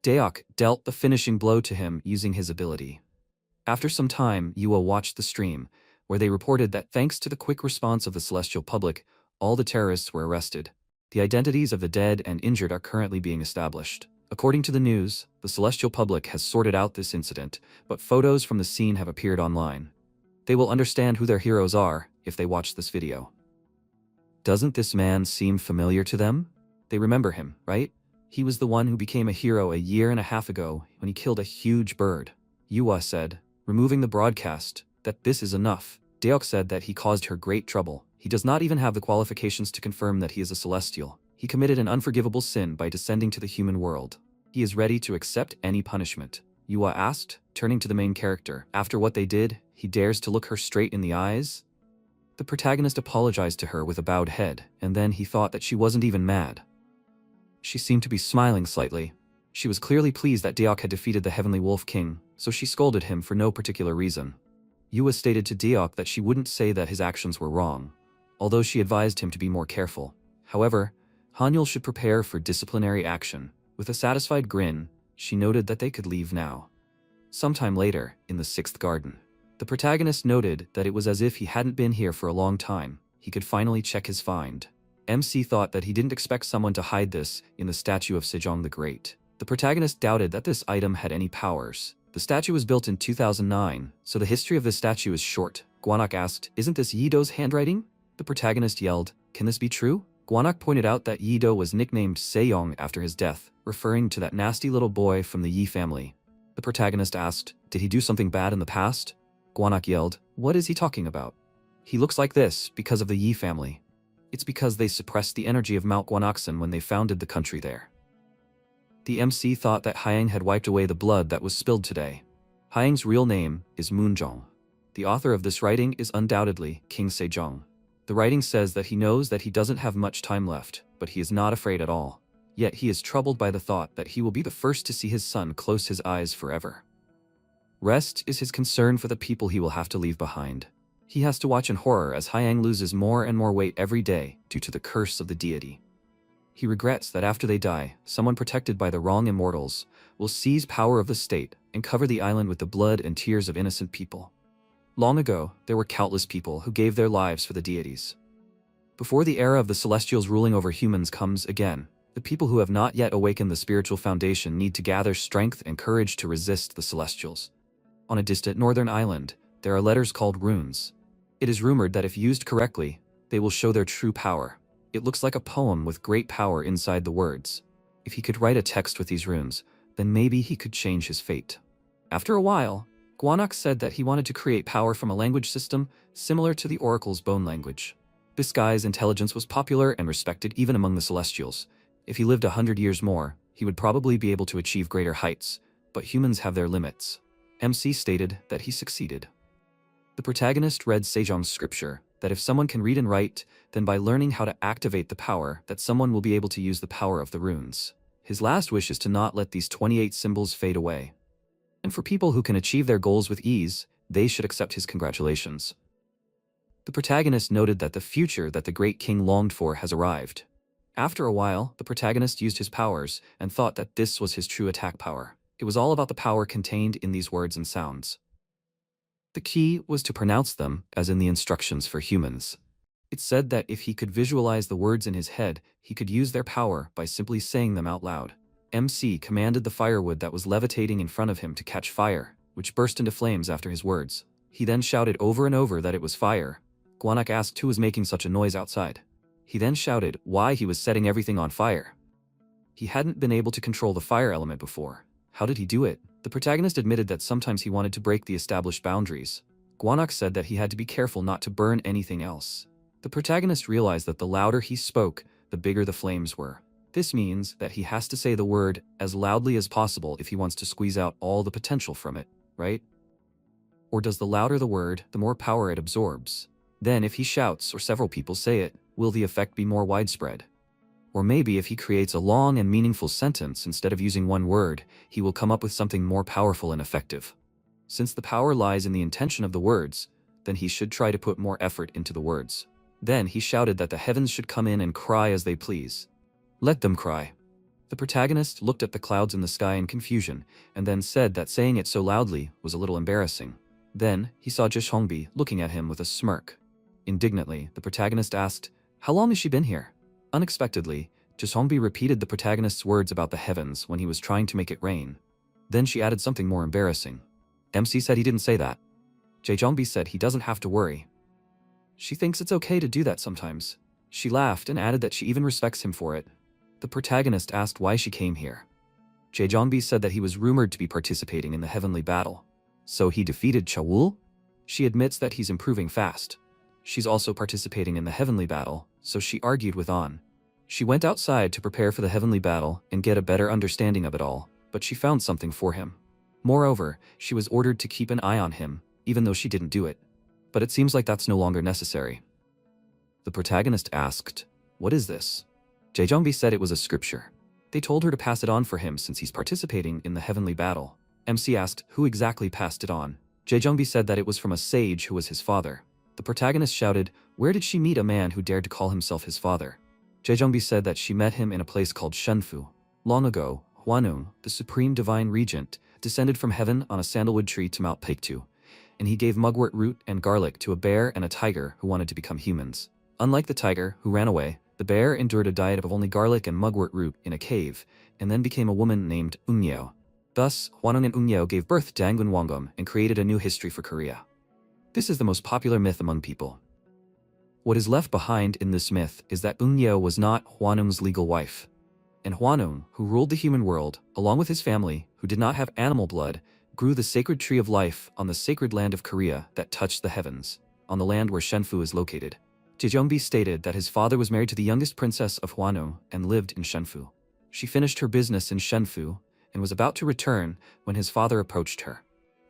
[SPEAKER 1] Daok dealt the finishing blow to him using his ability. After some time, Yua watched the stream, where they reported that thanks to the quick response of the celestial public, all the terrorists were arrested. The identities of the dead and injured are currently being established. According to the news, the celestial public has sorted out this incident, but photos from the scene have appeared online. They will understand who their heroes are if they watch this video. Doesn't this man seem familiar to them? They remember him, right? He was the one who became a hero a year and a half ago when he killed a huge bird. Yua said, removing the broadcast, that this is enough. Daok said that he caused her great trouble. He does not even have the qualifications to confirm that he is a celestial. He committed an unforgivable sin by descending to the human world. He is ready to accept any punishment. Yua asked, turning to the main character. After what they did, he dares to look her straight in the eyes? The protagonist apologized to her with a bowed head, and then he thought that she wasn't even mad. She seemed to be smiling slightly. She was clearly pleased that Daok had defeated the Heavenly Wolf King, so she scolded him for no particular reason. Yua stated to Daok that she wouldn't say that his actions were wrong, although she advised him to be more careful. However, Hanyul should prepare for disciplinary action. With a satisfied grin, she noted that they could leave now. Sometime later, in the 6th garden, the protagonist noted that it was as if he hadn't been here for a long time. He could finally check his find. MC thought that he didn't expect someone to hide this in the statue of Sejong the Great. The protagonist doubted that this item had any powers. The statue was built in 2009, so the history of this statue is short. Gwanak asked, "Isn't this Yido's handwriting?" The protagonist yelled, "Can this be true?" Gwanak pointed out that Yido was nicknamed Sejong after his death, referring to that nasty little boy from the Yi family. The protagonist asked, "Did he do something bad in the past?" Gwanak yelled, "What is he talking about? He looks like this because of the Yi family. It's because they suppressed the energy of Mount Gwanaksan when they founded the country there." The MC thought that Hyang had wiped away the blood that was spilled today. Hyang's real name is Moonjong. The author of this writing is undoubtedly King Sejong. The writing says that he knows that he doesn't have much time left, but he is not afraid at all. Yet he is troubled by the thought that he will be the first to see his son close his eyes forever. Rest is his concern for the people he will have to leave behind. He has to watch in horror as Hyang loses more and more weight every day due to the curse of the deity. He regrets that after they die, someone protected by the wrong immortals will seize power of the state and cover the island with the blood and tears of innocent people. Long ago, there were countless people who gave their lives for the deities. Before the era of the Celestials ruling over humans comes again, the people who have not yet awakened the spiritual foundation need to gather strength and courage to resist the Celestials. On a distant northern island, there are letters called runes. It is rumored that if used correctly, they will show their true power. It looks like a poem with great power inside the words. If he could write a text with these runes, then maybe he could change his fate. After a while, Gwanak said that he wanted to create power from a language system similar to the Oracle's bone language. This guy's intelligence was popular and respected even among the Celestials. If he lived 100 years more, he would probably be able to achieve greater heights, but humans have their limits. MC stated that he succeeded. The protagonist read Sejong's scripture, that if someone can read and write, then by learning how to activate the power, that someone will be able to use the power of the runes. His last wish is to not let these 28 symbols fade away. And for people who can achieve their goals with ease, they should accept his congratulations. The protagonist noted that the future that the great king longed for has arrived. After a while, the protagonist used his powers and thought that this was his true attack power. It was all about the power contained in these words and sounds. The key was to pronounce them as in the instructions for humans. It said that if he could visualize the words in his head, he could use their power by simply saying them out loud. MC commanded the firewood that was levitating in front of him to catch fire, which burst into flames after his words. He then shouted over and over that it was fire. Gwanak asked who was making such a noise outside. He then shouted why he was setting everything on fire. He hadn't been able to control the fire element before. How did he do it? The protagonist admitted that sometimes he wanted to break the established boundaries. Gwanak said that he had to be careful not to burn anything else. The protagonist realized that the louder he spoke, the bigger the flames were. This means that he has to say the word as loudly as possible if he wants to squeeze out all the potential from it, right? Or does the louder the word, the more power it absorbs? Then if he shouts or several people say it, will the effect be more widespread? Or maybe if he creates a long and meaningful sentence instead of using one word, he will come up with something more powerful and effective. Since the power lies in the intention of the words, then he should try to put more effort into the words. Then he shouted that the heavens should come in and cry as they please. Let them cry. The protagonist looked at the clouds in the sky in confusion, and then said that saying it so loudly was a little embarrassing. Then, he saw Jishongbi looking at him with a smirk. Indignantly, the protagonist asked, "How long has she been here?" Unexpectedly, Jishongbi repeated the protagonist's words about the heavens when he was trying to make it rain. Then she added something more embarrassing. MC said he didn't say that. Jishongbi said he doesn't have to worry. She thinks it's okay to do that sometimes. She laughed and added that she even respects him for it. The protagonist asked why she came here. Jishongbi said that he was rumored to be participating in the heavenly battle. So he defeated Chawul? She admits that he's improving fast. She's also participating in the heavenly battle, so she argued with On. She went outside to prepare for the heavenly battle and get a better understanding of it all, but she found something for him. Moreover, she was ordered to keep an eye on him, even though she didn't do it. But it seems like that's no longer necessary. The protagonist asked, "What is this?" Jishongbi said it was a scripture. They told her to pass it on for him since he's participating in the heavenly battle. MC asked who exactly passed it on. Jishongbi said that it was from a sage who was his father. The protagonist shouted, "Where did she meet a man who dared to call himself his father?" Jishongbi said that she met him in a place called Shenfu. Long ago, Huaneng, the supreme divine regent, descended from heaven on a sandalwood tree to Mount Paektu, and he gave mugwort root and garlic to a bear and a tiger who wanted to become humans. Unlike the tiger, who ran away, the bear endured a diet of only garlic and mugwort root in a cave, and then became a woman named Ungyeo. Thus, Huaneng and Ungyeo gave birth to Dangun Wangum and created a new history for Korea. This is the most popular myth among people. What is left behind in this myth is that Ungyeo was not Huaneng's legal wife. And Huaneng, who ruled the human world, along with his family, who did not have animal blood, grew the sacred tree of life on the sacred land of Korea that touched the heavens, on the land where Shenfu is located. Jishongbi stated that his father was married to the youngest princess of Huaneng and lived in Shenfu. She finished her business in Shenfu and was about to return when his father approached her.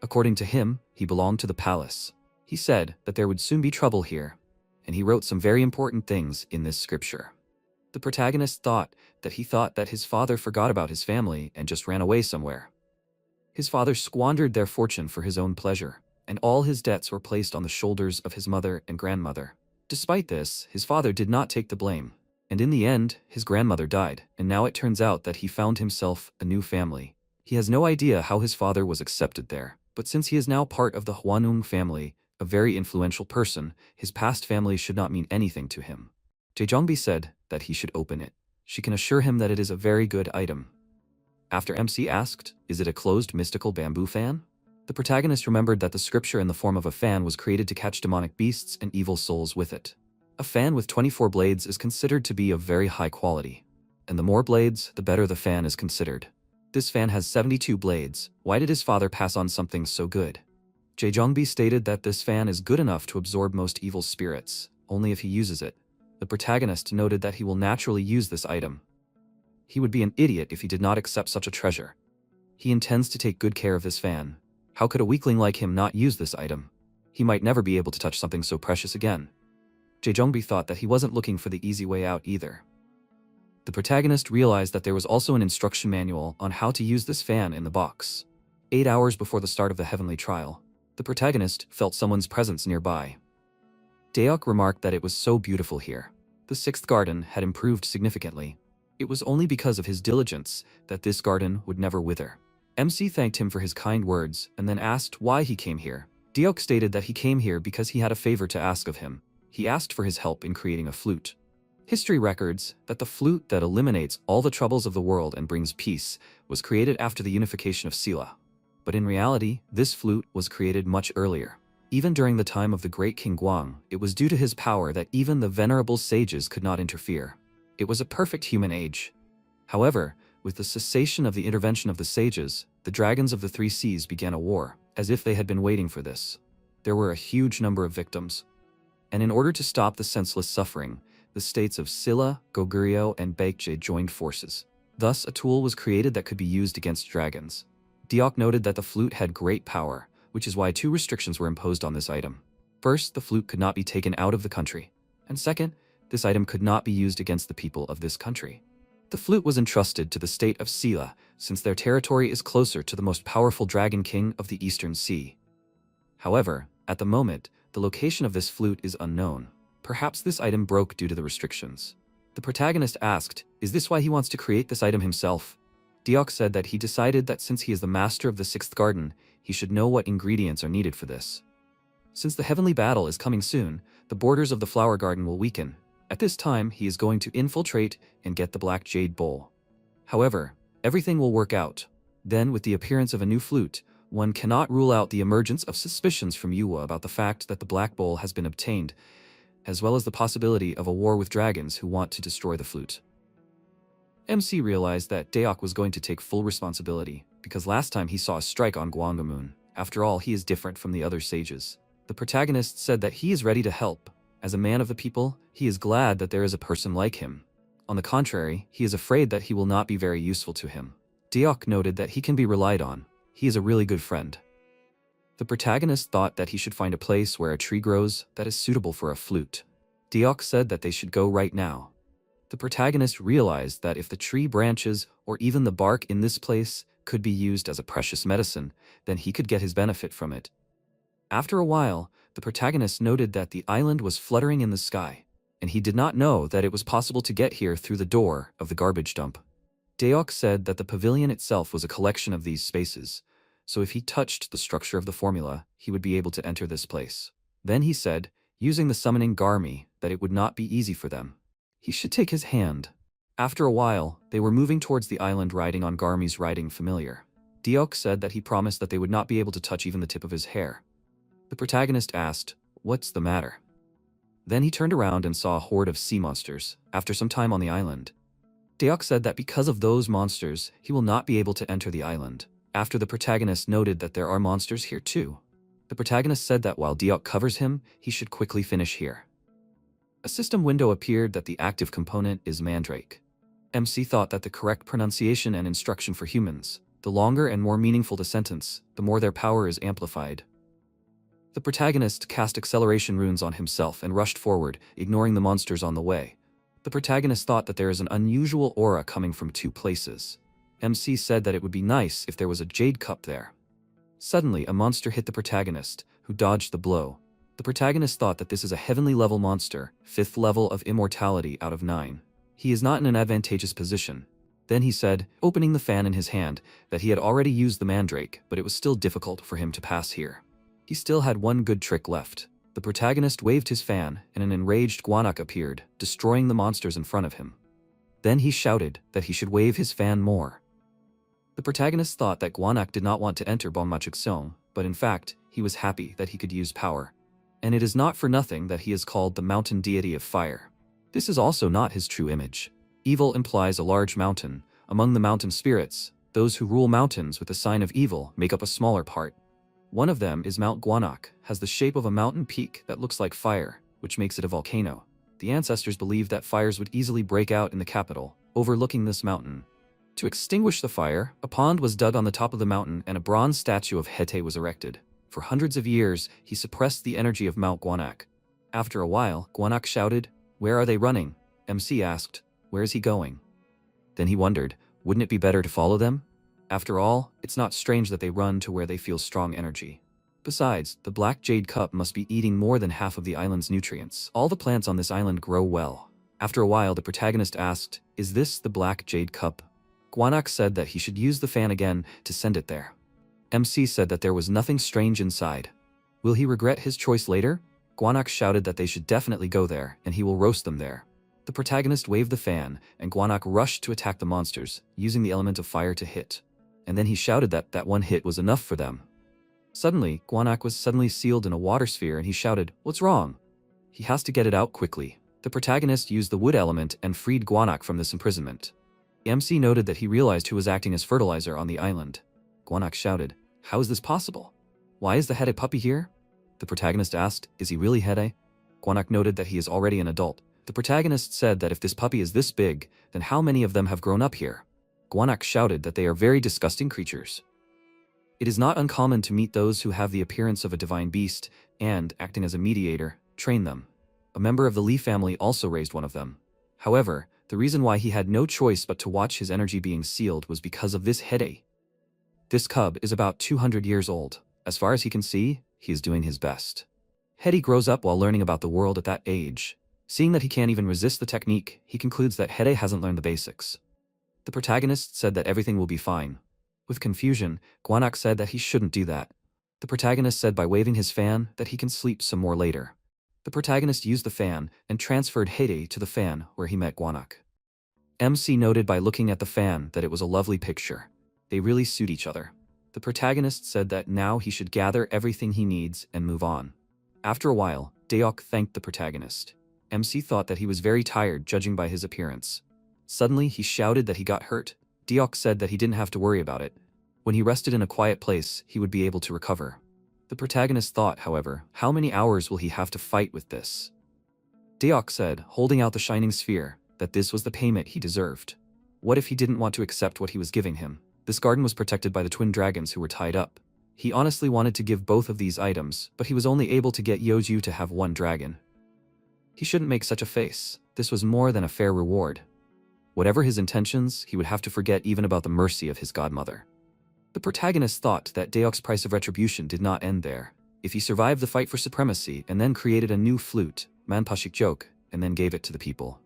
[SPEAKER 1] According to him, he belonged to the palace. He said that there would soon be trouble here, and he wrote some very important things in this scripture. The protagonist thought that his father forgot about his family and just ran away somewhere. His father squandered their fortune for his own pleasure, and all his debts were placed on the shoulders of his mother and grandmother. Despite this, his father did not take the blame, and in the end, his grandmother died, and now it turns out that he found himself a new family. He has no idea how his father was accepted there, but since he is now part of the Huaneng family, a very influential person, his past family should not mean anything to him. Jishongbi said that he should open it. She can assure him that it is a very good item. After MC asked, "Is it a closed mystical bamboo fan?" The protagonist remembered that the scripture in the form of a fan was created to catch demonic beasts and evil souls with it. A fan with 24 blades is considered to be of very high quality. And the more blades, the better the fan is considered. This fan has 72 blades. Why did his father pass on something so good? Jishongbi stated that this fan is good enough to absorb most evil spirits, only if he uses it. The protagonist noted that he will naturally use this item. He would be an idiot if he did not accept such a treasure. He intends to take good care of this fan. How could a weakling like him not use this item? He might never be able to touch something so precious again. Jishongbi thought that he wasn't looking for the easy way out either. The protagonist realized that there was also an instruction manual on how to use this fan in the box. 8 hours before the start of the heavenly trial, the protagonist felt someone's presence nearby. Daeok remarked that it was so beautiful here. The sixth garden had improved significantly. It was only because of his diligence that this garden would never wither. MC thanked him for his kind words and then asked why he came here. Daeok stated that he came here because he had a favor to ask of him. He asked for his help in creating a flute. History records that the flute that eliminates all the troubles of the world and brings peace was created after the unification of Silla. But in reality, this flute was created much earlier. Even during the time of the great King Guang, it was due to his power that even the venerable sages could not interfere. It was a perfect human age. However, with the cessation of the intervention of the sages, the dragons of the three seas began a war, as if they had been waiting for this. There were a huge number of victims. And in order to stop the senseless suffering, the states of Silla, Goguryeo, and Baekje joined forces. Thus, a tool was created that could be used against dragons. Daeok noted that the flute had great power, which is why 2 restrictions were imposed on this item. First, the flute could not be taken out of the country. And second, this item could not be used against the people of this country. The flute was entrusted to the state of Silla, since their territory is closer to the most powerful dragon king of the Eastern Sea. However, at the moment, the location of this flute is unknown. Perhaps this item broke due to the restrictions. The protagonist asked, is this why he wants to create this item himself? Deok said that he decided that since he is the master of the sixth garden, he should know what ingredients are needed for this. Since the heavenly battle is coming soon, the borders of the flower garden will weaken. At this time, he is going to infiltrate and get the black jade bowl. However, everything will work out. Then, with the appearance of a new flute, one cannot rule out the emergence of suspicions from Yuwa about the fact that the black bowl has been obtained, as well as the possibility of a war with dragons who want to destroy the flute. MC realized that Deok was going to take full responsibility, because last time he saw a strike on Gwangamun. After all, he is different from the other sages. The protagonist said that he is ready to help. As a man of the people, he is glad that there is a person like him. On the contrary, he is afraid that he will not be very useful to him. Deok noted that he can be relied on. He is a really good friend. The protagonist thought that he should find a place where a tree grows that is suitable for a flute. Deok said that they should go right now. The protagonist realized that if the tree branches or even the bark in this place could be used as a precious medicine, then he could get his benefit from it. After a while, the protagonist noted that the island was fluttering in the sky, and he did not know that it was possible to get here through the door of the garbage dump. Deok said that the pavilion itself was a collection of these spaces, so if he touched the structure of the formula, he would be able to enter this place. Then he said, using the summoning Garmi, that it would not be easy for them. He should take his hand. After a while, they were moving towards the island riding on Garmi's riding familiar. Deok said that he promised that they would not be able to touch even the tip of his hair. The protagonist asked, "What's the matter?" Then he turned around and saw a horde of sea monsters, after some time on the island. Deok said that because of those monsters, he will not be able to enter the island. After the protagonist noted that there are monsters here too. The protagonist said that while Deok covers him, he should quickly finish here. A system window appeared that the active component is Mandrake. MC thought that the correct pronunciation and instruction for humans, the longer and more meaningful the sentence, the more their power is amplified. The protagonist cast acceleration runes on himself and rushed forward, ignoring the monsters on the way. The protagonist thought that there is an unusual aura coming from two places. MC said that it would be nice if there was a jade cup there. Suddenly, a monster hit the protagonist, who dodged the blow. The protagonist thought that this is a heavenly level monster, 5th level of immortality out of 9. He is not in an advantageous position. Then he said, opening the fan in his hand, that he had already used the mandrake, but it was still difficult for him to pass here. He still had one good trick left. The protagonist waved his fan, and an enraged Gwanak appeared, destroying the monsters in front of him. Then he shouted that he should wave his fan more. The protagonist thought that Gwanak did not want to enter Bonmachukseong, but in fact, he was happy that he could use power. And it is not for nothing that he is called the mountain deity of fire. This is also not his true image. Evil implies a large mountain. Among the mountain spirits, those who rule mountains with the sign of evil make up a smaller part. One of them is Mount Gwanak, has the shape of a mountain peak that looks like fire, which makes it a volcano. The ancestors believed that fires would easily break out in the capital, overlooking this mountain. To extinguish the fire, a pond was dug on the top of the mountain and a bronze statue of Hete was erected. For hundreds of years, he suppressed the energy of Mount Gwanak. After a while, Gwanak shouted, "Where are they running?" MC asked, "Where is he going?" Then he wondered, wouldn't it be better to follow them? After all, it's not strange that they run to where they feel strong energy. Besides, the black jade cup must be eating more than half of the island's nutrients. All the plants on this island grow well. After a while, the protagonist asked, "Is this the black jade cup?" Gwanak said that he should use the fan again to send it there. MC said that there was nothing strange inside. Will he regret his choice later? Gwanak shouted that they should definitely go there, and he will roast them there. The protagonist waved the fan, and Gwanak rushed to attack the monsters, using the element of fire to hit. And then he shouted that that one hit was enough for them. Suddenly, Gwanak was suddenly sealed in a water sphere and he shouted, "What's wrong?" He has to get it out quickly. The protagonist used the wood element and freed Gwanak from this imprisonment. MC noted that he realized who was acting as fertilizer on the island. Gwanak shouted, "How is this possible? Why is the Hede puppy here?" The protagonist asked, "Is he really Hede?" Gwanak noted that he is already an adult. The protagonist said that if this puppy is this big, then how many of them have grown up here? Gwanak shouted that they are very disgusting creatures. It is not uncommon to meet those who have the appearance of a divine beast and, acting as a mediator, train them. A member of the Lee family also raised one of them. However, the reason why he had no choice but to watch his energy being sealed was because of this Hede. This cub is about 200 years old. As far as he can see, he is doing his best. Hede grows up while learning about the world at that age. Seeing that he can't even resist the technique, he concludes that Hede hasn't learned the basics. The protagonist said that everything will be fine. With confusion, Gwanak said that he shouldn't do that. The protagonist said by waving his fan that he can sleep some more later. The protagonist used the fan and transferred Hede to the fan where he met Gwanak. MC noted by looking at the fan that it was a lovely picture. They really suit each other. The protagonist said that now he should gather everything he needs and move on. After a while, Deok thanked the protagonist. MC thought that he was very tired judging by his appearance. Suddenly, he shouted that he got hurt. Deok said that he didn't have to worry about it. When he rested in a quiet place, he would be able to recover. The protagonist thought, however, how many hours will he have to fight with this? Deok said, holding out the shining sphere, that this was the payment he deserved. What if he didn't want to accept what he was giving him? This garden was protected by the twin dragons who were tied up. He honestly wanted to give both of these items, but he was only able to get Yeoju to have one dragon. He shouldn't make such a face. This was more than a fair reward. Whatever his intentions, he would have to forget even about the mercy of his godmother. The protagonist thought that Deok's price of retribution did not end there. If he survived the fight for supremacy and then created a new flute, Manpashik joke, and then gave it to the people,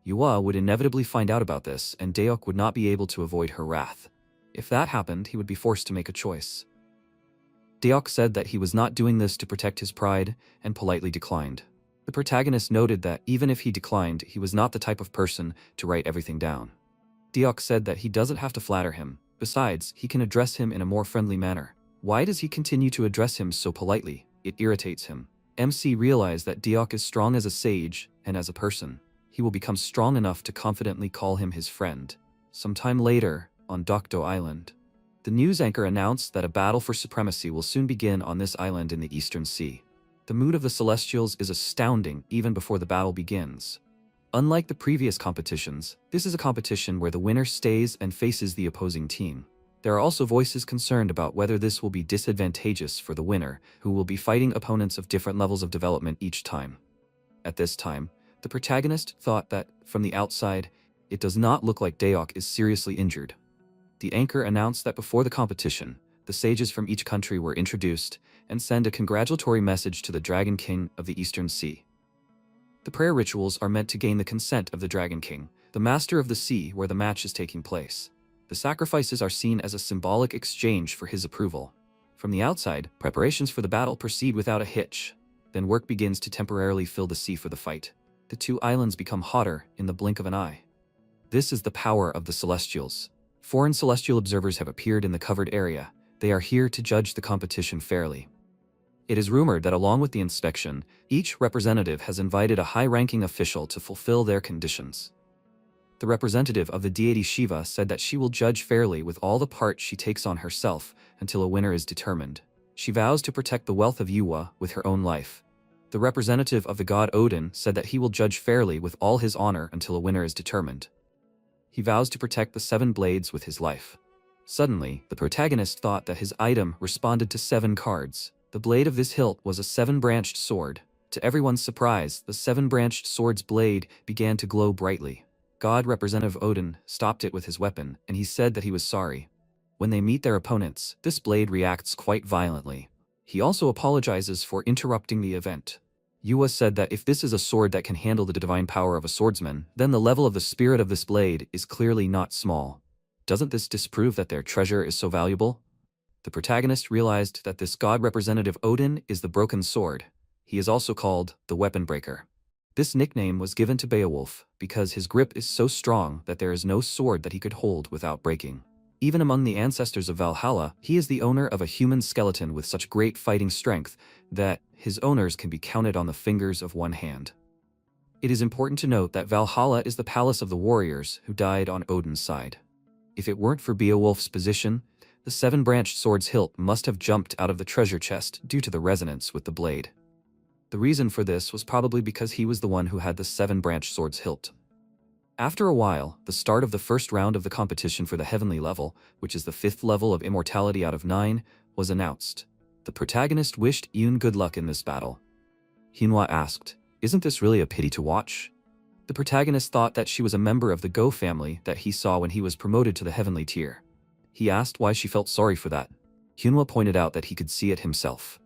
[SPEAKER 1] Yua would inevitably find out about this, and Deok would not be able to avoid her wrath. If that happened, he would be forced to make a choice. Deok said that he was not doing this to protect his pride, and politely declined. The protagonist noted that even if he declined, he was not the type of person to write everything down. Deok said that he doesn't have to flatter him. Besides, he can address him in a more friendly manner. Why does he continue to address him so politely? It irritates him. MC realized that Deok is strong as a sage, and as a person. He will become strong enough to confidently call him his friend. Sometime later, on Dokdo Island, the news anchor announced that a battle for supremacy will soon begin on this island in the Eastern Sea. The mood of the Celestials is astounding even before the battle begins. Unlike the previous competitions, this is a competition where the winner stays and faces the opposing team. There are also voices concerned about whether this will be disadvantageous for the winner, who will be fighting opponents of different levels of development each time. At this time, the protagonist thought that, from the outside, it does not look like Deok is seriously injured. The anchor announced that before the competition, the sages from each country were introduced and send a congratulatory message to the Dragon King of the Eastern Sea. The prayer rituals are meant to gain the consent of the Dragon King, the master of the sea where the match is taking place. The sacrifices are seen as a symbolic exchange for his approval. From the outside, preparations for the battle proceed without a hitch. Then work begins to temporarily fill the sea for the fight. The two islands become hotter in the blink of an eye. This is the power of the Celestials. Foreign celestial observers have appeared in the covered area. They are here to judge the competition fairly. It is rumored that along with the inspection, each representative has invited a high-ranking official to fulfill their conditions. The representative of the deity Shiva said that she will judge fairly with all the part she takes on herself until a winner is determined. She vows to protect the wealth of Yua with her own life. The representative of the god Odin said that he will judge fairly with all his honor until a winner is determined. He vows to protect the 7 blades with his life. Suddenly, the protagonist thought that his item responded to 7 cards. The blade of this hilt was a 7-branched sword. To everyone's surprise, the 7-branched sword's blade began to glow brightly. God Representative Odin stopped it with his weapon, and he said that he was sorry. When they meet their opponents, this blade reacts quite violently. He also apologizes for interrupting the event. Yua said that if this is a sword that can handle the divine power of a swordsman, then the level of the spirit of this blade is clearly not small. Doesn't this disprove that their treasure is so valuable? The protagonist realized that this god representative Odin is the broken sword. He is also called the Weapon Breaker. This nickname was given to Beowulf because his grip is so strong that there is no sword that he could hold without breaking. Even among the ancestors of Valhalla, he is the owner of a human skeleton with such great fighting strength that his owners can be counted on the fingers of one hand. It is important to note that Valhalla is the palace of the warriors who died on Odin's side. If it weren't for Beowulf's position, the 7-branched sword's hilt must have jumped out of the treasure chest due to the resonance with the blade. The reason for this was probably because he was the one who had the 7-branched sword's hilt. After a while, the start of the first round of the competition for the heavenly level, which is the 5th level of immortality out of 9, was announced. The protagonist wished Yoon good luck in this battle. Hinhwa asked, "Isn't this really a pity to watch?" The protagonist thought that she was a member of the Go family that he saw when he was promoted to the heavenly tier. He asked why she felt sorry for that. Hinhwa pointed out that he could see it himself.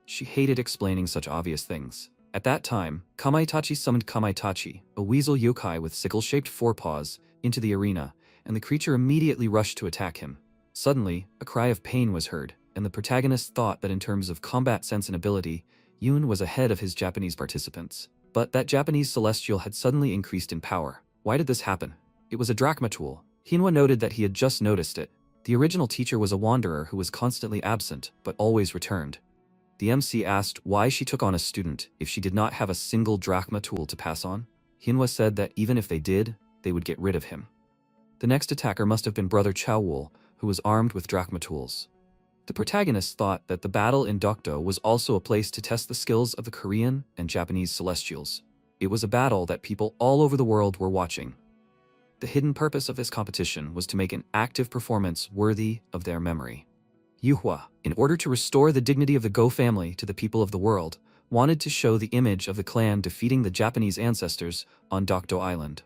[SPEAKER 1] She hated explaining such obvious things. At that time, Kamaitachi summoned Kamaitachi, a weasel yokai with sickle-shaped forepaws, into the arena, and the creature immediately rushed to attack him. Suddenly, a cry of pain was heard, and the protagonist thought that in terms of combat sense and ability, Yoon was ahead of his Japanese participants. But that Japanese celestial had suddenly increased in power. Why did this happen? It was a drachma tool. Hinwa noted that he had just noticed it. The original teacher was a wanderer who was constantly absent, but always returned. The MC asked why she took on a student if she did not have a single drachma tool to pass on. Hinwa said that even if they did, they would get rid of him. The next attacker must have been Brother Chowwool, who was armed with drachma tools. The protagonist thought that the battle in Dokdo was also a place to test the skills of the Korean and Japanese celestials. It was a battle that people all over the world were watching. The hidden purpose of this competition was to make an active performance worthy of their memory. Yuhua, in order to restore the dignity of the Go family to the people of the world, wanted to show the image of the clan defeating the Japanese ancestors on Dokdo Island.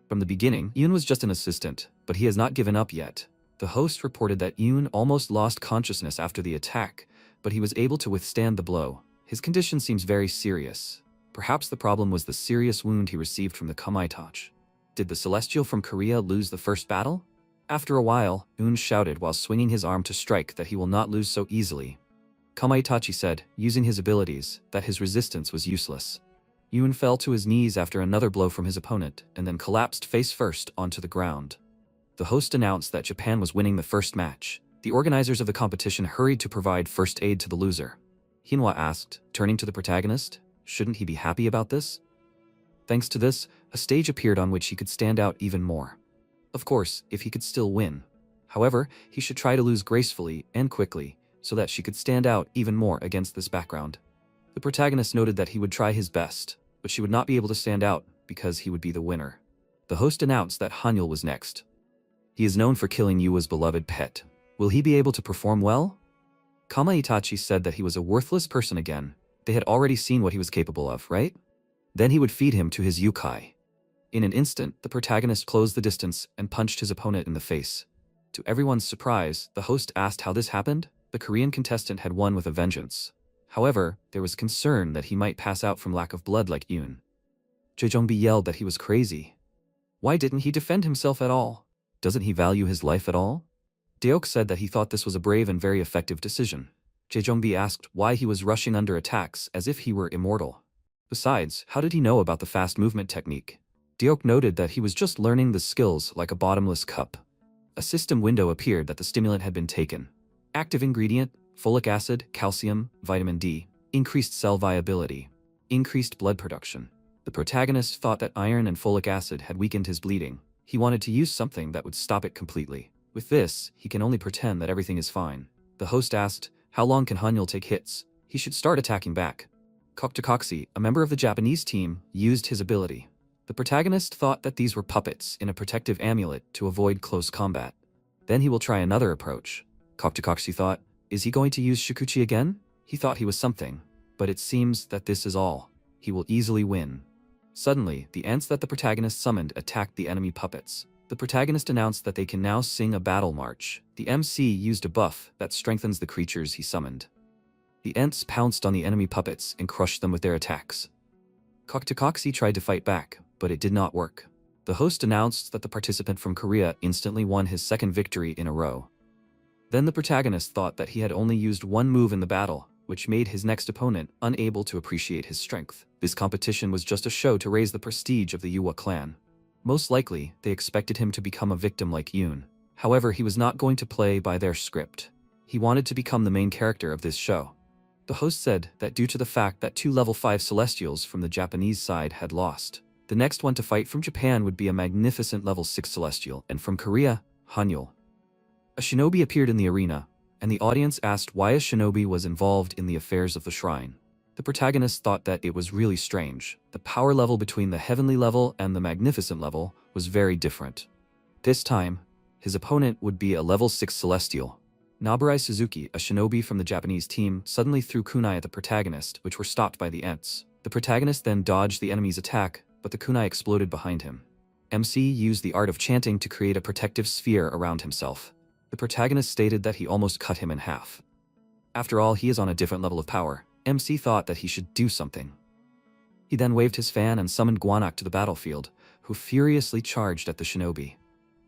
[SPEAKER 1] From the beginning, Yoon was just an assistant, but he has not given up yet. The host reported that Yoon almost lost consciousness after the attack, but he was able to withstand the blow. His condition seems very serious. Perhaps the problem was the serious wound he received from the Kamaitachi. Did the Celestial from Korea lose the first battle? After a while, Yoon shouted while swinging his arm to strike that he will not lose so easily. Kamaitachi said, using his abilities, that his resistance was useless. Yoon fell to his knees after another blow from his opponent, and then collapsed face first onto the ground. The host announced that Japan was winning the first match. The organizers of the competition hurried to provide first aid to the loser. Hinwa asked, turning to the protagonist, shouldn't he be happy about this? Thanks to this, a stage appeared on which he could stand out even more. Of course, if he could still win. However, he should try to lose gracefully and quickly, so that she could stand out even more against this background. The protagonist noted that he would try his best, but she would not be able to stand out because he would be the winner. The host announced that Hanyul was next. He is known for killing Yua's beloved pet. Will he be able to perform well? Kamaitachi said that he was a worthless person again. They had already seen what he was capable of, right? Then he would feed him to his yukai. In an instant, the protagonist closed the distance and punched his opponent in the face. To everyone's surprise, the host asked how this happened. The Korean contestant had won with a vengeance. However, there was concern that he might pass out from lack of blood like Yoon. Jejongbi yelled that he was crazy. Why didn't he defend himself at all? Doesn't he value his life at all? Deok said that he thought this was a brave and very effective decision. Jejongbi asked why he was rushing under attacks as if he were immortal. Besides, how did he know about the fast movement technique? Deok noted that he was just learning the skills like a bottomless cup. A system window appeared that the stimulant had been taken. Active ingredient, folic acid, calcium, vitamin D, increased cell viability, increased blood production. The protagonist thought that iron and folic acid had weakened his bleeding. He wanted to use something that would stop it completely. With this, he can only pretend that everything is fine. The host asked, how long can Hanyul take hits? He should start attacking back. Koktakoksi, a member of the Japanese team, used his ability. The protagonist thought that these were puppets in a protective amulet to avoid close combat. Then he will try another approach. Koktakoksi thought, is he going to use Shikuchi again? He thought he was something, but it seems that this is all. He will easily win. Suddenly, the ants that the protagonist summoned attacked the enemy puppets. The protagonist announced that they can now sing a battle march. The MC used a buff that strengthens the creatures he summoned. The ants pounced on the enemy puppets and crushed them with their attacks. Koktakoksi tried to fight back, but it did not work. The host announced that the participant from Korea instantly won his second victory in a row. Then the protagonist thought that he had only used one move in the battle, which made his next opponent unable to appreciate his strength. This competition was just a show to raise the prestige of the Yuwa clan. Most likely, they expected him to become a victim like Yoon. However, he was not going to play by their script. He wanted to become the main character of this show. The host said that due to the fact that 2 level 5 Celestials from the Japanese side had lost, the next one to fight from Japan would be a magnificent level 6 Celestial, and from Korea, Hanyul. A shinobi appeared in the arena, and the audience asked why a shinobi was involved in the affairs of the shrine. The protagonist thought that it was really strange. The power level between the heavenly level and the magnificent level was very different. This time, his opponent would be a level 6 Celestial. Naburai Suzuki, a shinobi from the Japanese team, suddenly threw kunai at the protagonist, which were stopped by the ants. The protagonist then dodged the enemy's attack, but the kunai exploded behind him. MC used the art of chanting to create a protective sphere around himself. The protagonist stated that he almost cut him in half. After all, he is on a different level of power. MC thought that he should do something. He then waved his fan and summoned Guanak to the battlefield, who furiously charged at the shinobi.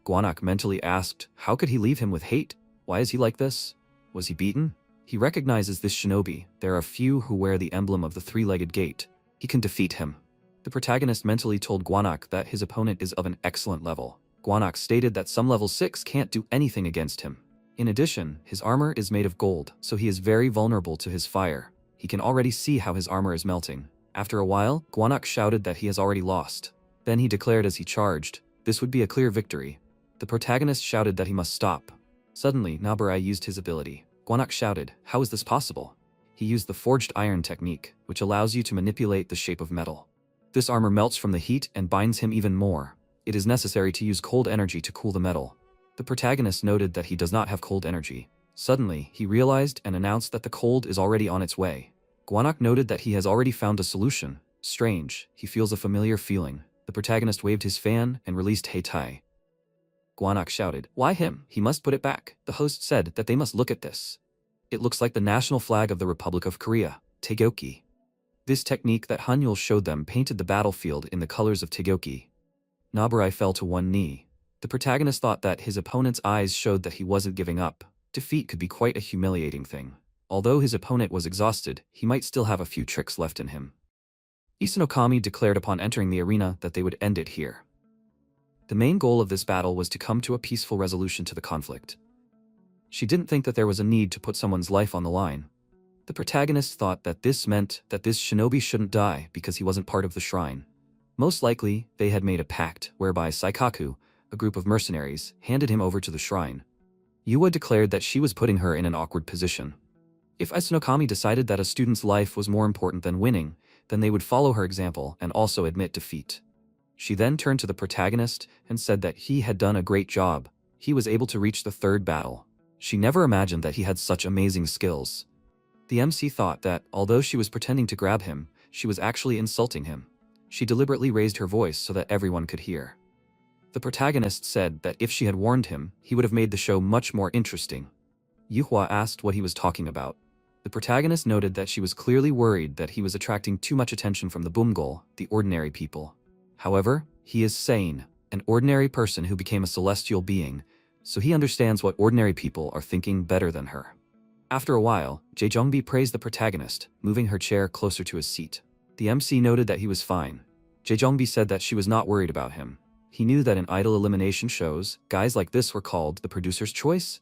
[SPEAKER 1] Guanak mentally asked, how could he leave him with hate? Why is he like this? Was he beaten? He recognizes this shinobi. There are few who wear the emblem of the three-legged gate. He can defeat him. The protagonist mentally told Guanak that his opponent is of an excellent level. Guanak stated that some level 6 can't do anything against him. In addition, his armor is made of gold, so he is very vulnerable to his fire. He can already see how his armor is melting. After a while, Guanak shouted that he has already lost. Then he declared as he charged, this would be a clear victory. The protagonist shouted that he must stop. Suddenly, Naburai used his ability. Guanak shouted, how is this possible? He used the forged iron technique, which allows you to manipulate the shape of metal. This armor melts from the heat and binds him even more. It is necessary to use cold energy to cool the metal. The protagonist noted that he does not have cold energy. Suddenly, he realized and announced that the cold is already on its way. Guanak noted that he has already found a solution. Strange, he feels a familiar feeling. The protagonist waved his fan and released Heitai. Guanak shouted, why him? He must put it back. The host said that they must look at this. It looks like the national flag of the Republic of Korea, Taegyeokgi. This technique that Hanyul showed them painted the battlefield in the colors of Taegyeokgi. Naburai fell to one knee. The protagonist thought that his opponent's eyes showed that he wasn't giving up. Defeat could be quite a humiliating thing. Although his opponent was exhausted, he might still have a few tricks left in him. Isanokami declared upon entering the arena that they would end it here. The main goal of this battle was to come to a peaceful resolution to the conflict. She didn't think that there was a need to put someone's life on the line. The protagonist thought that this meant that this shinobi shouldn't die because he wasn't part of the shrine. Most likely, they had made a pact whereby Saikaku, a group of mercenaries, handed him over to the shrine. Yua declared that she was putting her in an awkward position. If Isanokami decided that a student's life was more important than winning, then they would follow her example and also admit defeat. She then turned to the protagonist and said that he had done a great job. He was able to reach the third battle. She never imagined that he had such amazing skills. The MC thought that, although she was pretending to grab him, she was actually insulting him. She deliberately raised her voice so that everyone could hear. The protagonist said that if she had warned him, he would have made the show much more interesting. Yuhua asked what he was talking about. The protagonist noted that she was clearly worried that he was attracting too much attention from the Bumgol, the ordinary people. However, he is sane, an ordinary person who became a celestial being, so he understands what ordinary people are thinking better than her. After a while, Jaejongbi praised the protagonist, moving her chair closer to his seat. The MC noted that he was fine. Jaejongbi said that she was not worried about him. He knew that in idol elimination shows, guys like this were called the producer's choice.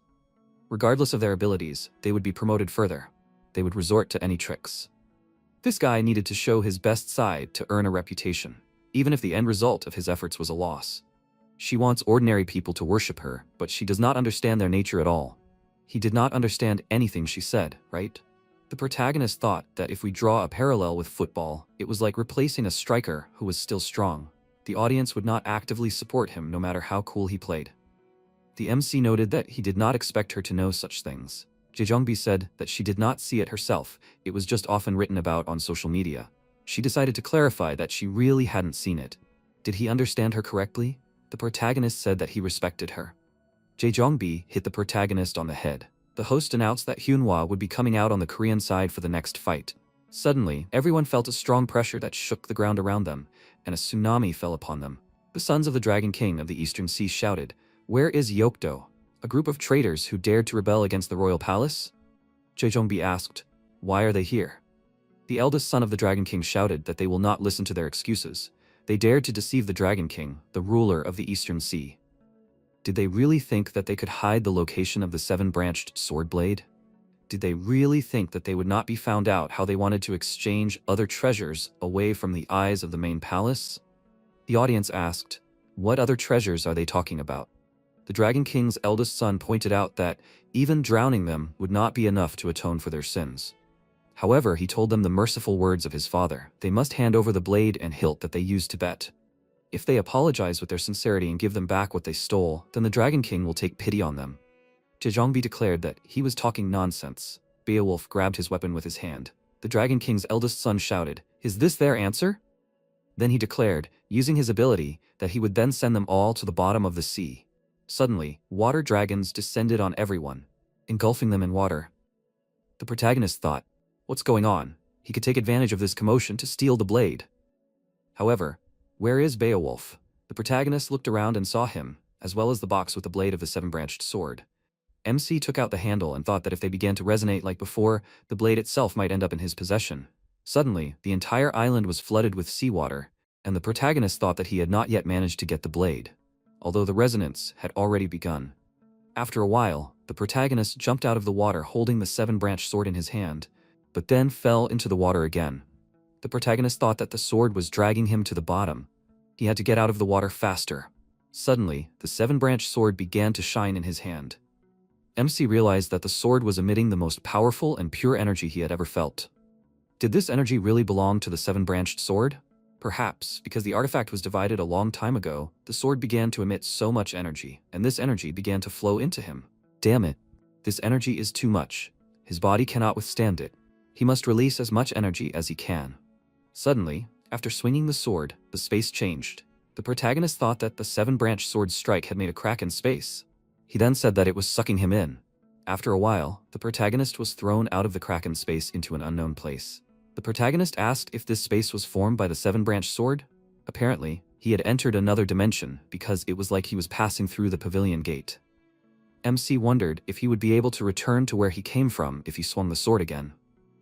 [SPEAKER 1] Regardless of their abilities, they would be promoted further. They would resort to any tricks. This guy needed to show his best side to earn a reputation, even if the end result of his efforts was a loss. She wants ordinary people to worship her, but she does not understand their nature at all. He did not understand anything she said, right? The protagonist thought that if we draw a parallel with football, it was like replacing a striker who was still strong. The audience would not actively support him no matter how cool he played. The MC noted that he did not expect her to know such things. Jaejongbi said that she did not see it herself, it was just often written about on social media. She decided to clarify that she really hadn't seen it. Did he understand her correctly? The protagonist said that he respected her. Jaejongbi hit the protagonist on the head. The host announced that Hyunhwa would be coming out on the Korean side for the next fight. Suddenly, everyone felt a strong pressure that shook the ground around them, and a tsunami fell upon them. The sons of the Dragon King of the Eastern Sea shouted, "Where is Yokdo? A group of traitors who dared to rebel against the royal palace?" Jaejongbi asked, "Why are they here?" The eldest son of the Dragon King shouted that they will not listen to their excuses. They dared to deceive the Dragon King, the ruler of the Eastern Sea. Did they really think that they could hide the location of the seven-branched sword blade? Did they really think that they would not be found out how they wanted to exchange other treasures away from the eyes of the main palace? The audience asked, "What other treasures are they talking about?" The Dragon King's eldest son pointed out that even drowning them would not be enough to atone for their sins. However, he told them the merciful words of his father. They must hand over the blade and hilt that they used to bet. If they apologize with their sincerity and give them back what they stole, then the Dragon King will take pity on them. Jaejongbi declared that he was talking nonsense. Beowulf grabbed his weapon with his hand. The Dragon King's eldest son shouted, "Is this their answer?" Then he declared, using his ability, that he would then send them all to the bottom of the sea. Suddenly, water dragons descended on everyone, engulfing them in water. The protagonist thought, what's going on? He could take advantage of this commotion to steal the blade. However, where is Beowulf? The protagonist looked around and saw him, as well as the box with the blade of the seven-branched sword. MC took out the handle and thought that if they began to resonate like before, the blade itself might end up in his possession. Suddenly, the entire island was flooded with seawater, and the protagonist thought that he had not yet managed to get the blade, although the resonance had already begun. After a while, the protagonist jumped out of the water holding the seven-branched sword in his hand, but then fell into the water again. The protagonist thought that the sword was dragging him to the bottom. He had to get out of the water faster. Suddenly, the seven-branched sword began to shine in his hand. MC realized that the sword was emitting the most powerful and pure energy he had ever felt. Did this energy really belong to the seven-branched sword? Perhaps, because the artifact was divided a long time ago, the sword began to emit so much energy, and this energy began to flow into him. Damn it. This energy is too much. His body cannot withstand it. He must release as much energy as he can. Suddenly, after swinging the sword, the space changed. The protagonist thought that the seven-branched sword's strike had made a crack in space. He then said that it was sucking him in. After a while, the protagonist was thrown out of the crack in space into an unknown place. The protagonist asked if this space was formed by the seven-branched sword. Apparently, he had entered another dimension because it was like he was passing through the pavilion gate. MC wondered if he would be able to return to where he came from if he swung the sword again.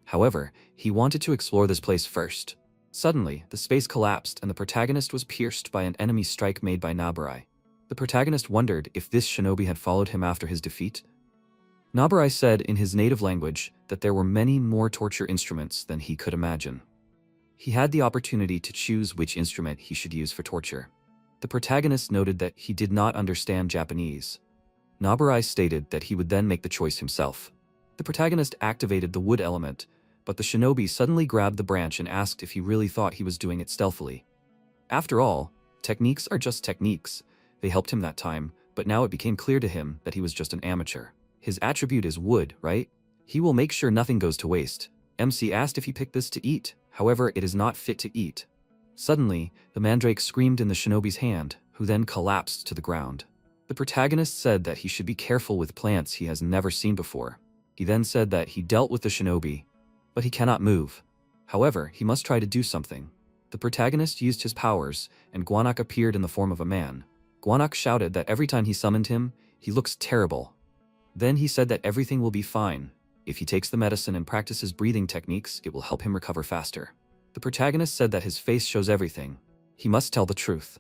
[SPEAKER 1] However, he wanted to explore this place first. Suddenly, the space collapsed and the protagonist was pierced by an enemy strike made by Nabarai. The protagonist wondered if this shinobi had followed him after his defeat. Nabarai said in his native language that there were many more torture instruments than he could imagine. He had the opportunity to choose which instrument he should use for torture. The protagonist noted that he did not understand Japanese. Nabarai stated that he would then make the choice himself. The protagonist activated the wood element, but the shinobi suddenly grabbed the branch and asked if he really thought he was doing it stealthily. After all, techniques are just techniques. They helped him that time, but now it became clear to him that he was just an amateur. His attribute is wood, right? He will make sure nothing goes to waste. MC asked if he picked this to eat, however it is not fit to eat. Suddenly, the mandrake screamed in the shinobi's hand, who then collapsed to the ground. The protagonist said that he should be careful with plants he has never seen before. He then said that he dealt with the shinobi, but he cannot move. However, he must try to do something. The protagonist used his powers, and Guanak appeared in the form of a man. Guanak shouted that every time he summoned him, he looks terrible. Then he said that everything will be fine. If he takes the medicine and practices breathing techniques, it will help him recover faster. The protagonist said that his face shows everything. He must tell the truth.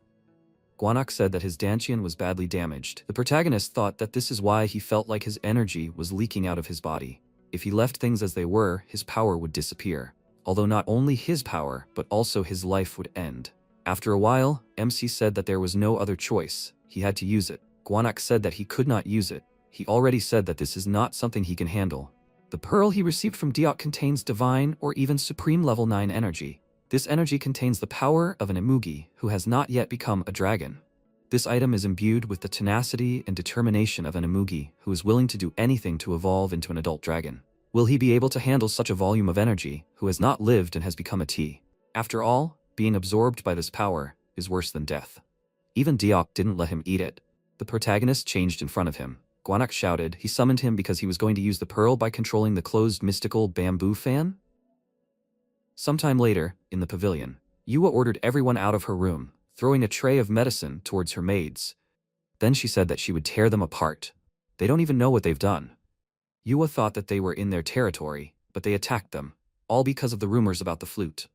[SPEAKER 1] Guanak said that his dantian was badly damaged. The protagonist thought that this is why he felt like his energy was leaking out of his body. If he left things as they were, his power would disappear. Although not only his power, but also his life would end. After a while, MC said that there was no other choice. He had to use it. Guanak said that he could not use it. He already said that this is not something he can handle. The pearl he received from Diok contains divine or even supreme level 9 energy. This energy contains the power of an emugi who has not yet become a dragon. This item is imbued with the tenacity and determination of an emugi who is willing to do anything to evolve into an adult dragon. Will he be able to handle such a volume of energy who has not lived and has become a T? After all, being absorbed by this power is worse than death. Even Diok didn't let him eat it. The protagonist changed in front of him. Guanak shouted he summoned him because he was going to use the pearl by controlling the closed mystical bamboo fan. Sometime later, in the pavilion, Yua ordered everyone out of her room, throwing a tray of medicine towards her maids. Then she said that she would tear them apart. They don't even know what they've done. Yua thought that they were in their territory, but they attacked them, all because of the rumors about the flute.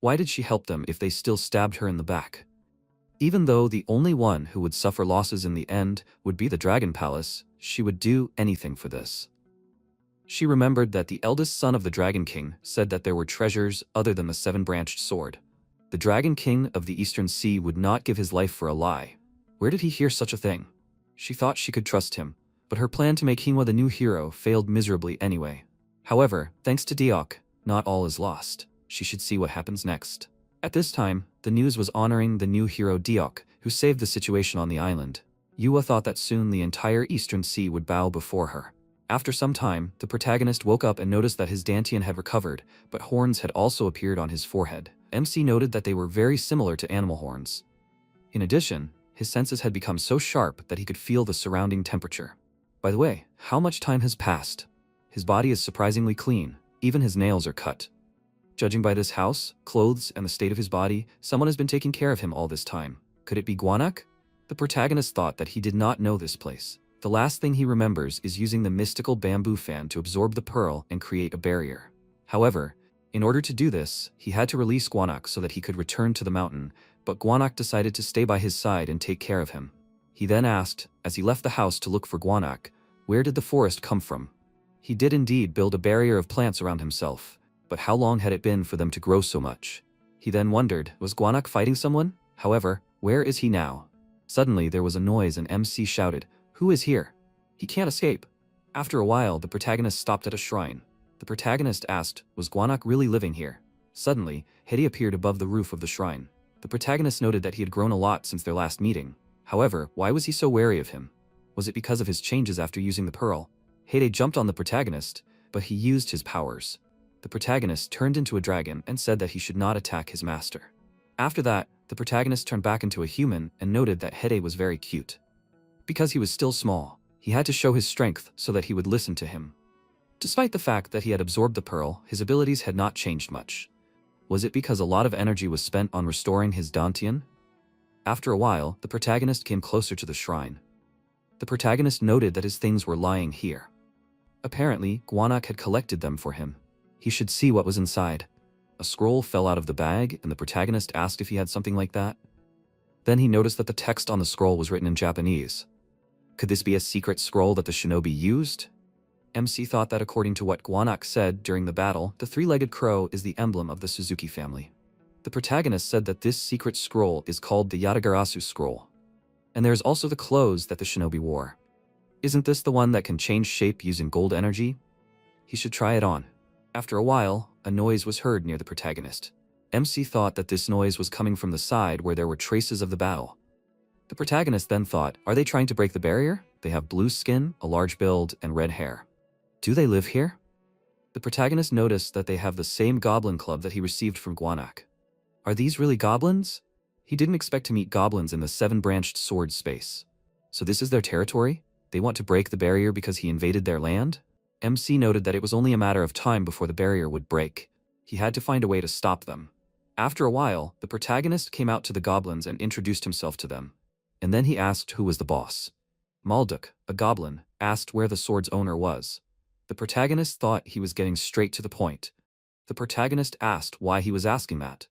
[SPEAKER 1] Why did she help them if they still stabbed her in the back? Even though the only one who would suffer losses in the end would be the Dragon Palace, she would do anything for this. She remembered that the eldest son of the Dragon King said that there were treasures other than the seven-branched sword. The Dragon King of the Eastern Sea would not give his life for a lie. Where did he hear such a thing? She thought she could trust him, but her plan to make Hinwa the new hero failed miserably anyway. However, thanks to Diok, not all is lost. She should see what happens next. At this time, the news was honoring the new hero Diok, who saved the situation on the island. Yua thought that soon the entire Eastern Sea would bow before her. After some time, the protagonist woke up and noticed that his dantian had recovered, but horns had also appeared on his forehead. MC noted that they were very similar to animal horns. In addition, his senses had become so sharp that he could feel the surrounding temperature. By the way, how much time has passed? His body is surprisingly clean, even his nails are cut. Judging by this house, clothes, and the state of his body, someone has been taking care of him all this time. Could it be Gwanak? The protagonist thought that he did not know this place. The last thing he remembers is using the mystical bamboo fan to absorb the pearl and create a barrier. However, in order to do this, he had to release Gwanak so that he could return to the mountain, but Gwanak decided to stay by his side and take care of him. He then asked, as he left the house to look for Gwanak, where did the forest come from? He did indeed build a barrier of plants around himself, but how long had it been for them to grow so much? He then wondered, was Gwanak fighting someone? However, where is he now? Suddenly there was a noise and MC shouted, "Who is here? He can't escape." After a while, the protagonist stopped at a shrine. The protagonist asked, was Gwanak really living here? Suddenly, Hedy appeared above the roof of the shrine. The protagonist noted that he had grown a lot since their last meeting. However, why was he so wary of him? Was it because of his changes after using the pearl? Hedy jumped on the protagonist, but he used his powers. The protagonist turned into a dragon and said that he should not attack his master. After that, the protagonist turned back into a human and noted that Hedy was very cute. Because he was still small, he had to show his strength so that he would listen to him. Despite the fact that he had absorbed the pearl, his abilities had not changed much. Was it because a lot of energy was spent on restoring his Dantian? After a while, the protagonist came closer to the shrine. The protagonist noted that his things were lying here. Apparently, Gwanak had collected them for him. He should see what was inside. A scroll fell out of the bag, and the protagonist asked if he had something like that. Then he noticed that the text on the scroll was written in Japanese. Could this be a secret scroll that the shinobi used? MC thought that according to what Gwanak said during the battle, the three-legged crow is the emblem of the Suzuki family. The protagonist said that this secret scroll is called the Yatagarasu scroll. And there is also the clothes that the shinobi wore. Isn't this the one that can change shape using gold energy? He should try it on. After a while, a noise was heard near the protagonist. MC thought that this noise was coming from the side where there were traces of the battle. The protagonist then thought, are they trying to break the barrier? They have blue skin, a large build, and red hair. Do they live here? The protagonist noticed that they have the same goblin club that he received from Gwanak. Are these really goblins? He didn't expect to meet goblins in the seven-branched sword space. So this is their territory? They want to break the barrier because he invaded their land? MC noted that it was only a matter of time before the barrier would break. He had to find a way to stop them. After a while, the protagonist came out to the goblins and introduced himself to them. And then he asked who was the boss. Malduk, a goblin, asked where the sword's owner was. The protagonist thought he was getting straight to the point. The protagonist asked why he was asking that.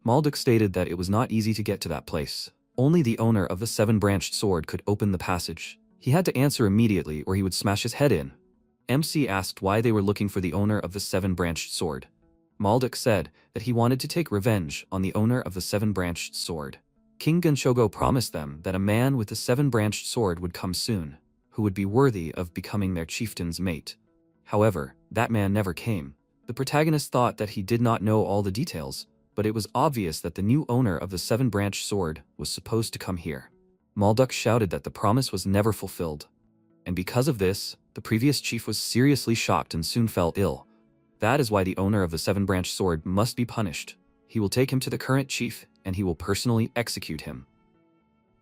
[SPEAKER 1] Malduk stated that it was not easy to get to that place. Only the owner of the seven-branched sword could open the passage. He had to answer immediately or he would smash his head in. MC asked why they were looking for the owner of the seven-branched sword. Malduk said that he wanted to take revenge on the owner of the seven-branched sword. King Genshogo promised them that a man with the seven-branched sword would come soon, who would be worthy of becoming their chieftain's mate. However, that man never came. The protagonist thought that he did not know all the details, but it was obvious that the new owner of the seven-branched sword was supposed to come here. Malduk shouted that the promise was never fulfilled. And because of this, the previous chief was seriously shocked and soon fell ill. That is why the owner of the seven-branched sword must be punished. He will take him to the current chief, and he will personally execute him.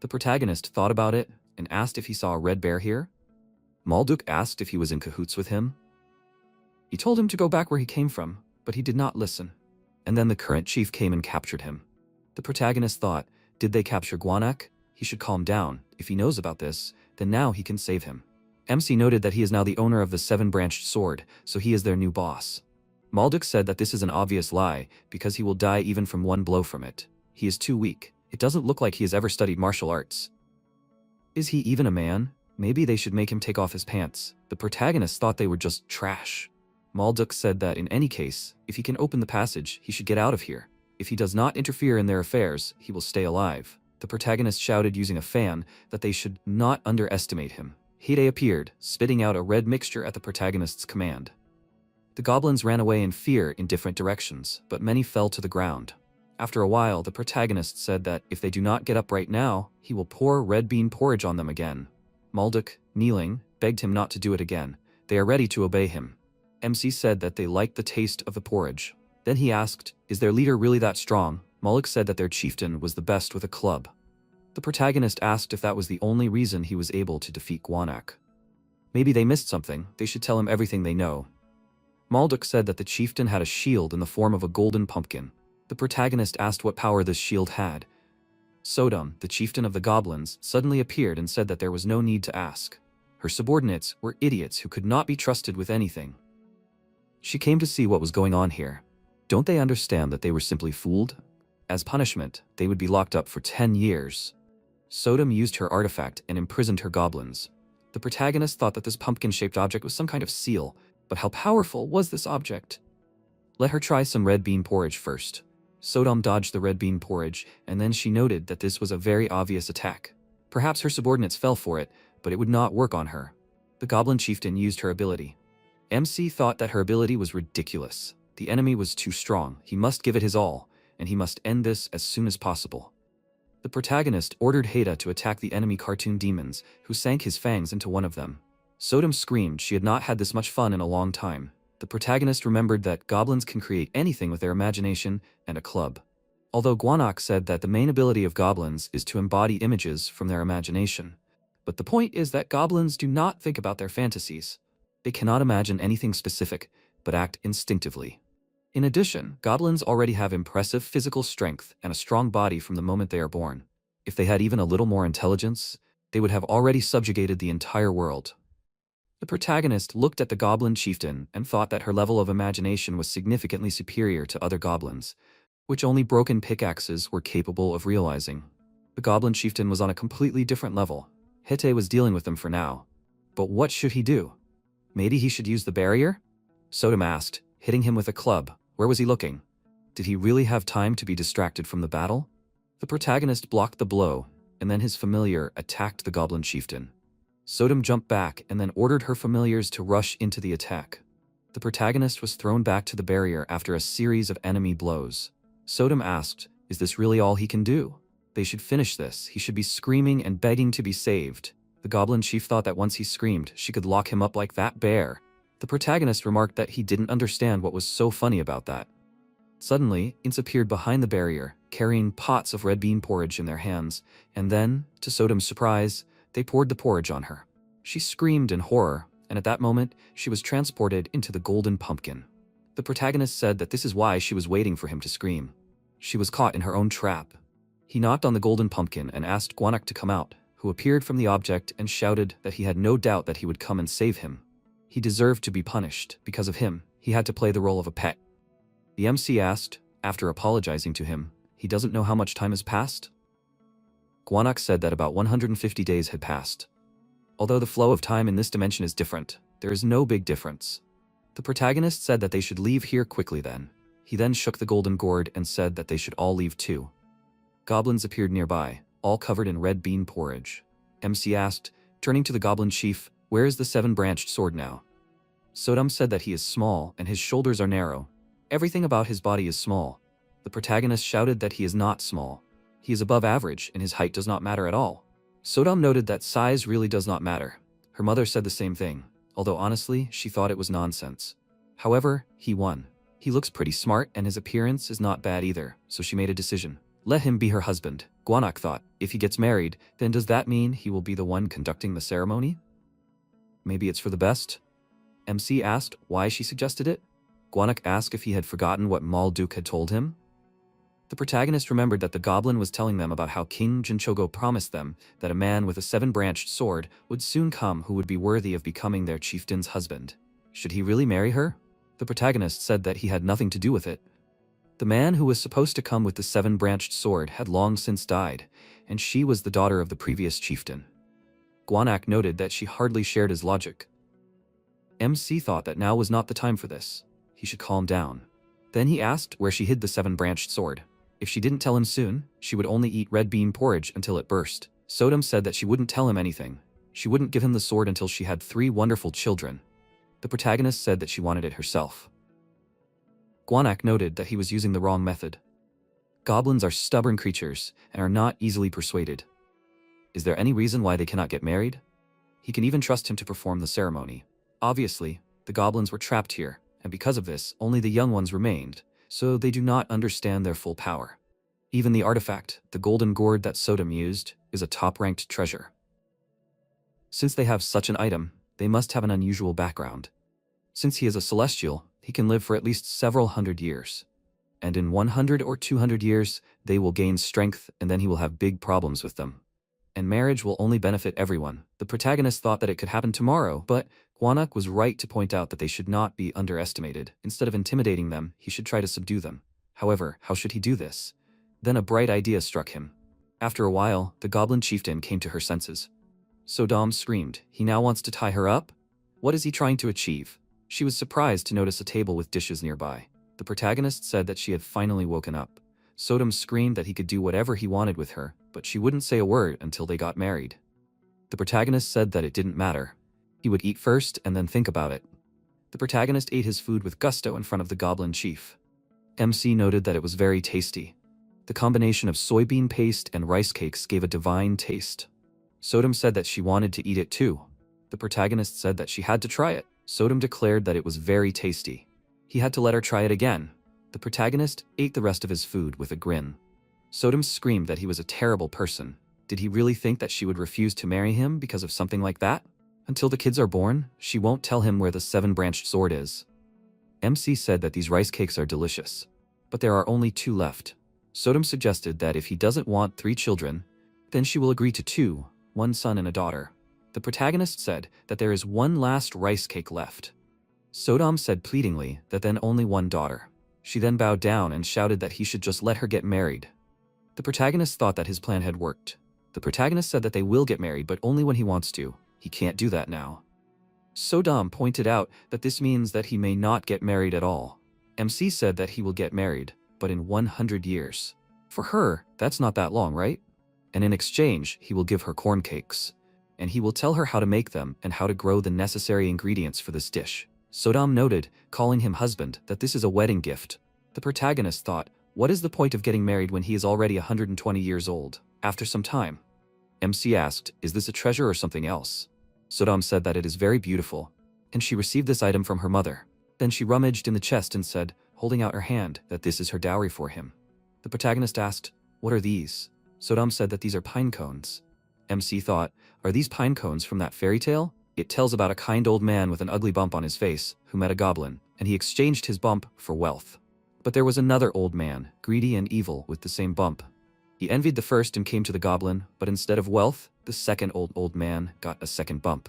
[SPEAKER 1] The protagonist thought about it and asked if he saw a red bear here. Malduk asked if he was in cahoots with him. He told him to go back where he came from, but he did not listen. And then the current chief came and captured him. The protagonist thought, did they capture Gwanak? He should calm down. If he knows about this, then now he can save him. MC noted that he is now the owner of the seven-branched sword, so he is their new boss. Malduk said that this is an obvious lie, because he will die even from one blow from it. He is too weak. It doesn't look like he has ever studied martial arts. Is he even a man? Maybe they should make him take off his pants. The protagonist thought they were just trash. Malduk said that in any case, if he can open the passage, he should get out of here. If he does not interfere in their affairs, he will stay alive. The protagonist shouted using a fan that they should not underestimate him. Hide appeared, spitting out a red mixture at the protagonist's command. The goblins ran away in fear in different directions, but many fell to the ground. After a while, the protagonist said that if they do not get up right now, he will pour red bean porridge on them again. Malduk, kneeling, begged him not to do it again. They are ready to obey him. MC said that they liked the taste of the porridge. Then he asked, is their leader really that strong? Malduk said that their chieftain was the best with a club. The protagonist asked if that was the only reason he was able to defeat Gwanak. Maybe they missed something. They should tell him everything they know. Malduk said that the chieftain had a shield in the form of a golden pumpkin. The protagonist asked what power this shield had. Sodom, the chieftain of the goblins, suddenly appeared and said that there was no need to ask. Her subordinates were idiots who could not be trusted with anything. She came to see what was going on here. Don't they understand that they were simply fooled? As punishment, they would be locked up for 10 years. Sodom used her artifact and imprisoned her goblins. The protagonist thought that this pumpkin-shaped object was some kind of seal, but how powerful was this object? Let her try some red bean porridge first. Sodom dodged the red bean porridge, and then she noted that this was a very obvious attack. Perhaps her subordinates fell for it, but it would not work on her. The goblin chieftain used her ability. MC thought that her ability was ridiculous. The enemy was too strong, he must give it his all, and he must end this as soon as possible. The protagonist ordered Haida to attack the enemy cartoon demons, who sank his fangs into one of them. Sodom screamed she had not had this much fun in a long time. The protagonist remembered that goblins can create anything with their imagination and a club. Although Guanak said that the main ability of goblins is to embody images from their imagination. But the point is that goblins do not think about their fantasies. They cannot imagine anything specific, but act instinctively. In addition, goblins already have impressive physical strength and a strong body from the moment they are born. If they had even a little more intelligence, they would have already subjugated the entire world. The protagonist looked at the goblin chieftain and thought that her level of imagination was significantly superior to other goblins, which only broken pickaxes were capable of realizing. The goblin chieftain was on a completely different level. Hete was dealing with them for now. But what should he do? Maybe he should use the barrier? Sodom asked, hitting him with a club. Where was he looking? Did he really have time to be distracted from the battle? The protagonist blocked the blow, and then his familiar attacked the goblin chieftain. Sodom jumped back and then ordered her familiars to rush into the attack. The protagonist was thrown back to the barrier after a series of enemy blows. Sodom asked, "Is this really all he can do? They should finish this. He should be screaming and begging to be saved." The goblin chief thought that once he screamed, she could lock him up like that bear. The protagonist remarked that he didn't understand what was so funny about that. Suddenly, Ints appeared behind the barrier, carrying pots of red bean porridge in their hands, and then, to Sodom's surprise, they poured the porridge on her. She screamed in horror, and at that moment, she was transported into the golden pumpkin. The protagonist said that this is why she was waiting for him to scream. She was caught in her own trap. He knocked on the golden pumpkin and asked Guanak to come out, who appeared from the object and shouted that he had no doubt that he would come and save him. He deserved to be punished. Because of him, he had to play the role of a pet. The MC asked, after apologizing to him, he doesn't know how much time has passed? Guanak said that about 150 days had passed. Although the flow of time in this dimension is different, there is no big difference. The protagonist said that they should leave here quickly then. He then shook the golden gourd and said that they should all leave too. Goblins appeared nearby, all covered in red bean porridge. MC asked, turning to the goblin chief, "Where is the seven-branched sword now?" Sodom said that he is small and his shoulders are narrow. Everything about his body is small. The protagonist shouted that he is not small. He is above average and his height does not matter at all. Sodom noted that size really does not matter. Her mother said the same thing, although honestly, she thought it was nonsense. However, he won. He looks pretty smart and his appearance is not bad either, so she made a decision. Let him be her husband. Guanak thought, if he gets married, then does that mean he will be the one conducting the ceremony? Maybe it's for the best? MC asked why she suggested it. Guanak asked if he had forgotten what Malduk had told him. The protagonist remembered that the goblin was telling them about how King Jinchogo promised them that a man with a seven-branched sword would soon come who would be worthy of becoming their chieftain's husband. Should he really marry her? The protagonist said that he had nothing to do with it. The man who was supposed to come with the seven-branched sword had long since died, and she was the daughter of the previous chieftain. Guanak noted that she hardly shared his logic. MC thought that now was not the time for this. He should calm down. Then he asked where she hid the seven-branched sword. If she didn't tell him soon, she would only eat red bean porridge until it burst. Sodom said that she wouldn't tell him anything. She wouldn't give him the sword until she had 3 wonderful children. The protagonist said that she wanted it herself. Guanak noted that he was using the wrong method. Goblins are stubborn creatures and are not easily persuaded. Is there any reason why they cannot get married? He can even trust him to perform the ceremony. Obviously, the goblins were trapped here, and because of this, only the young ones remained, so they do not understand their full power. Even the artifact, the golden gourd that Sodom used, is a top-ranked treasure. Since they have such an item, they must have an unusual background. Since he is a celestial, he can live for at least several hundred years. And in 100 or 200 years, they will gain strength and then he will have big problems with them. And marriage will only benefit everyone. The protagonist thought that it could happen tomorrow, but Gwanak was right to point out that they should not be underestimated. Instead of intimidating them, he should try to subdue them. However, how should he do this? Then a bright idea struck him. After a while, the goblin chieftain came to her senses. Sodom screamed, he now wants to tie her up? What is he trying to achieve? She was surprised to notice a table with dishes nearby. The protagonist said that she had finally woken up. Sodom screamed that he could do whatever he wanted with her, but she wouldn't say a word until they got married. The protagonist said that it didn't matter. He would eat first and then think about it. The protagonist ate his food with gusto in front of the goblin chief. MC noted that it was very tasty. The combination of soybean paste and rice cakes gave a divine taste. Sodom said that she wanted to eat it too. The protagonist said that she had to try it. Sodom declared that it was very tasty. He had to let her try it again. The protagonist ate the rest of his food with a grin. Sodom screamed that he was a terrible person. Did he really think that she would refuse to marry him because of something like that? Until the kids are born, she won't tell him where the 7-branched sword is. MC said that these rice cakes are delicious. But there are only 2 left. Sodom suggested that if he doesn't want 3 children, then she will agree to 2, 1 son and a daughter. The protagonist said that there is 1 last rice cake left. Sodom said pleadingly that then only 1 daughter. She then bowed down and shouted that he should just let her get married. The protagonist thought that his plan had worked. The protagonist said that they will get married but only when he wants to. He can't do that now. Sodom pointed out that this means that he may not get married at all. MC said that he will get married, but in 100 years. For her, that's not that long, right? And in exchange, he will give her corn cakes. And he will tell her how to make them and how to grow the necessary ingredients for this dish. Sodom noted, calling him husband, that this is a wedding gift. The protagonist thought, what is the point of getting married when he is already 120 years old? After some time, MC asked, is this a treasure or something else? Sodom said that it is very beautiful, and she received this item from her mother. Then she rummaged in the chest and said, holding out her hand, that this is her dowry for him. The protagonist asked, what are these? Sodom said that these are pine cones. MC thought, are these pine cones from that fairy tale? It tells about a kind old man with an ugly bump on his face, who met a goblin, and he exchanged his bump for wealth. But there was another old man, greedy and evil, with the same bump. He envied the first and came to the goblin, but instead of wealth, the second old man got a second bump.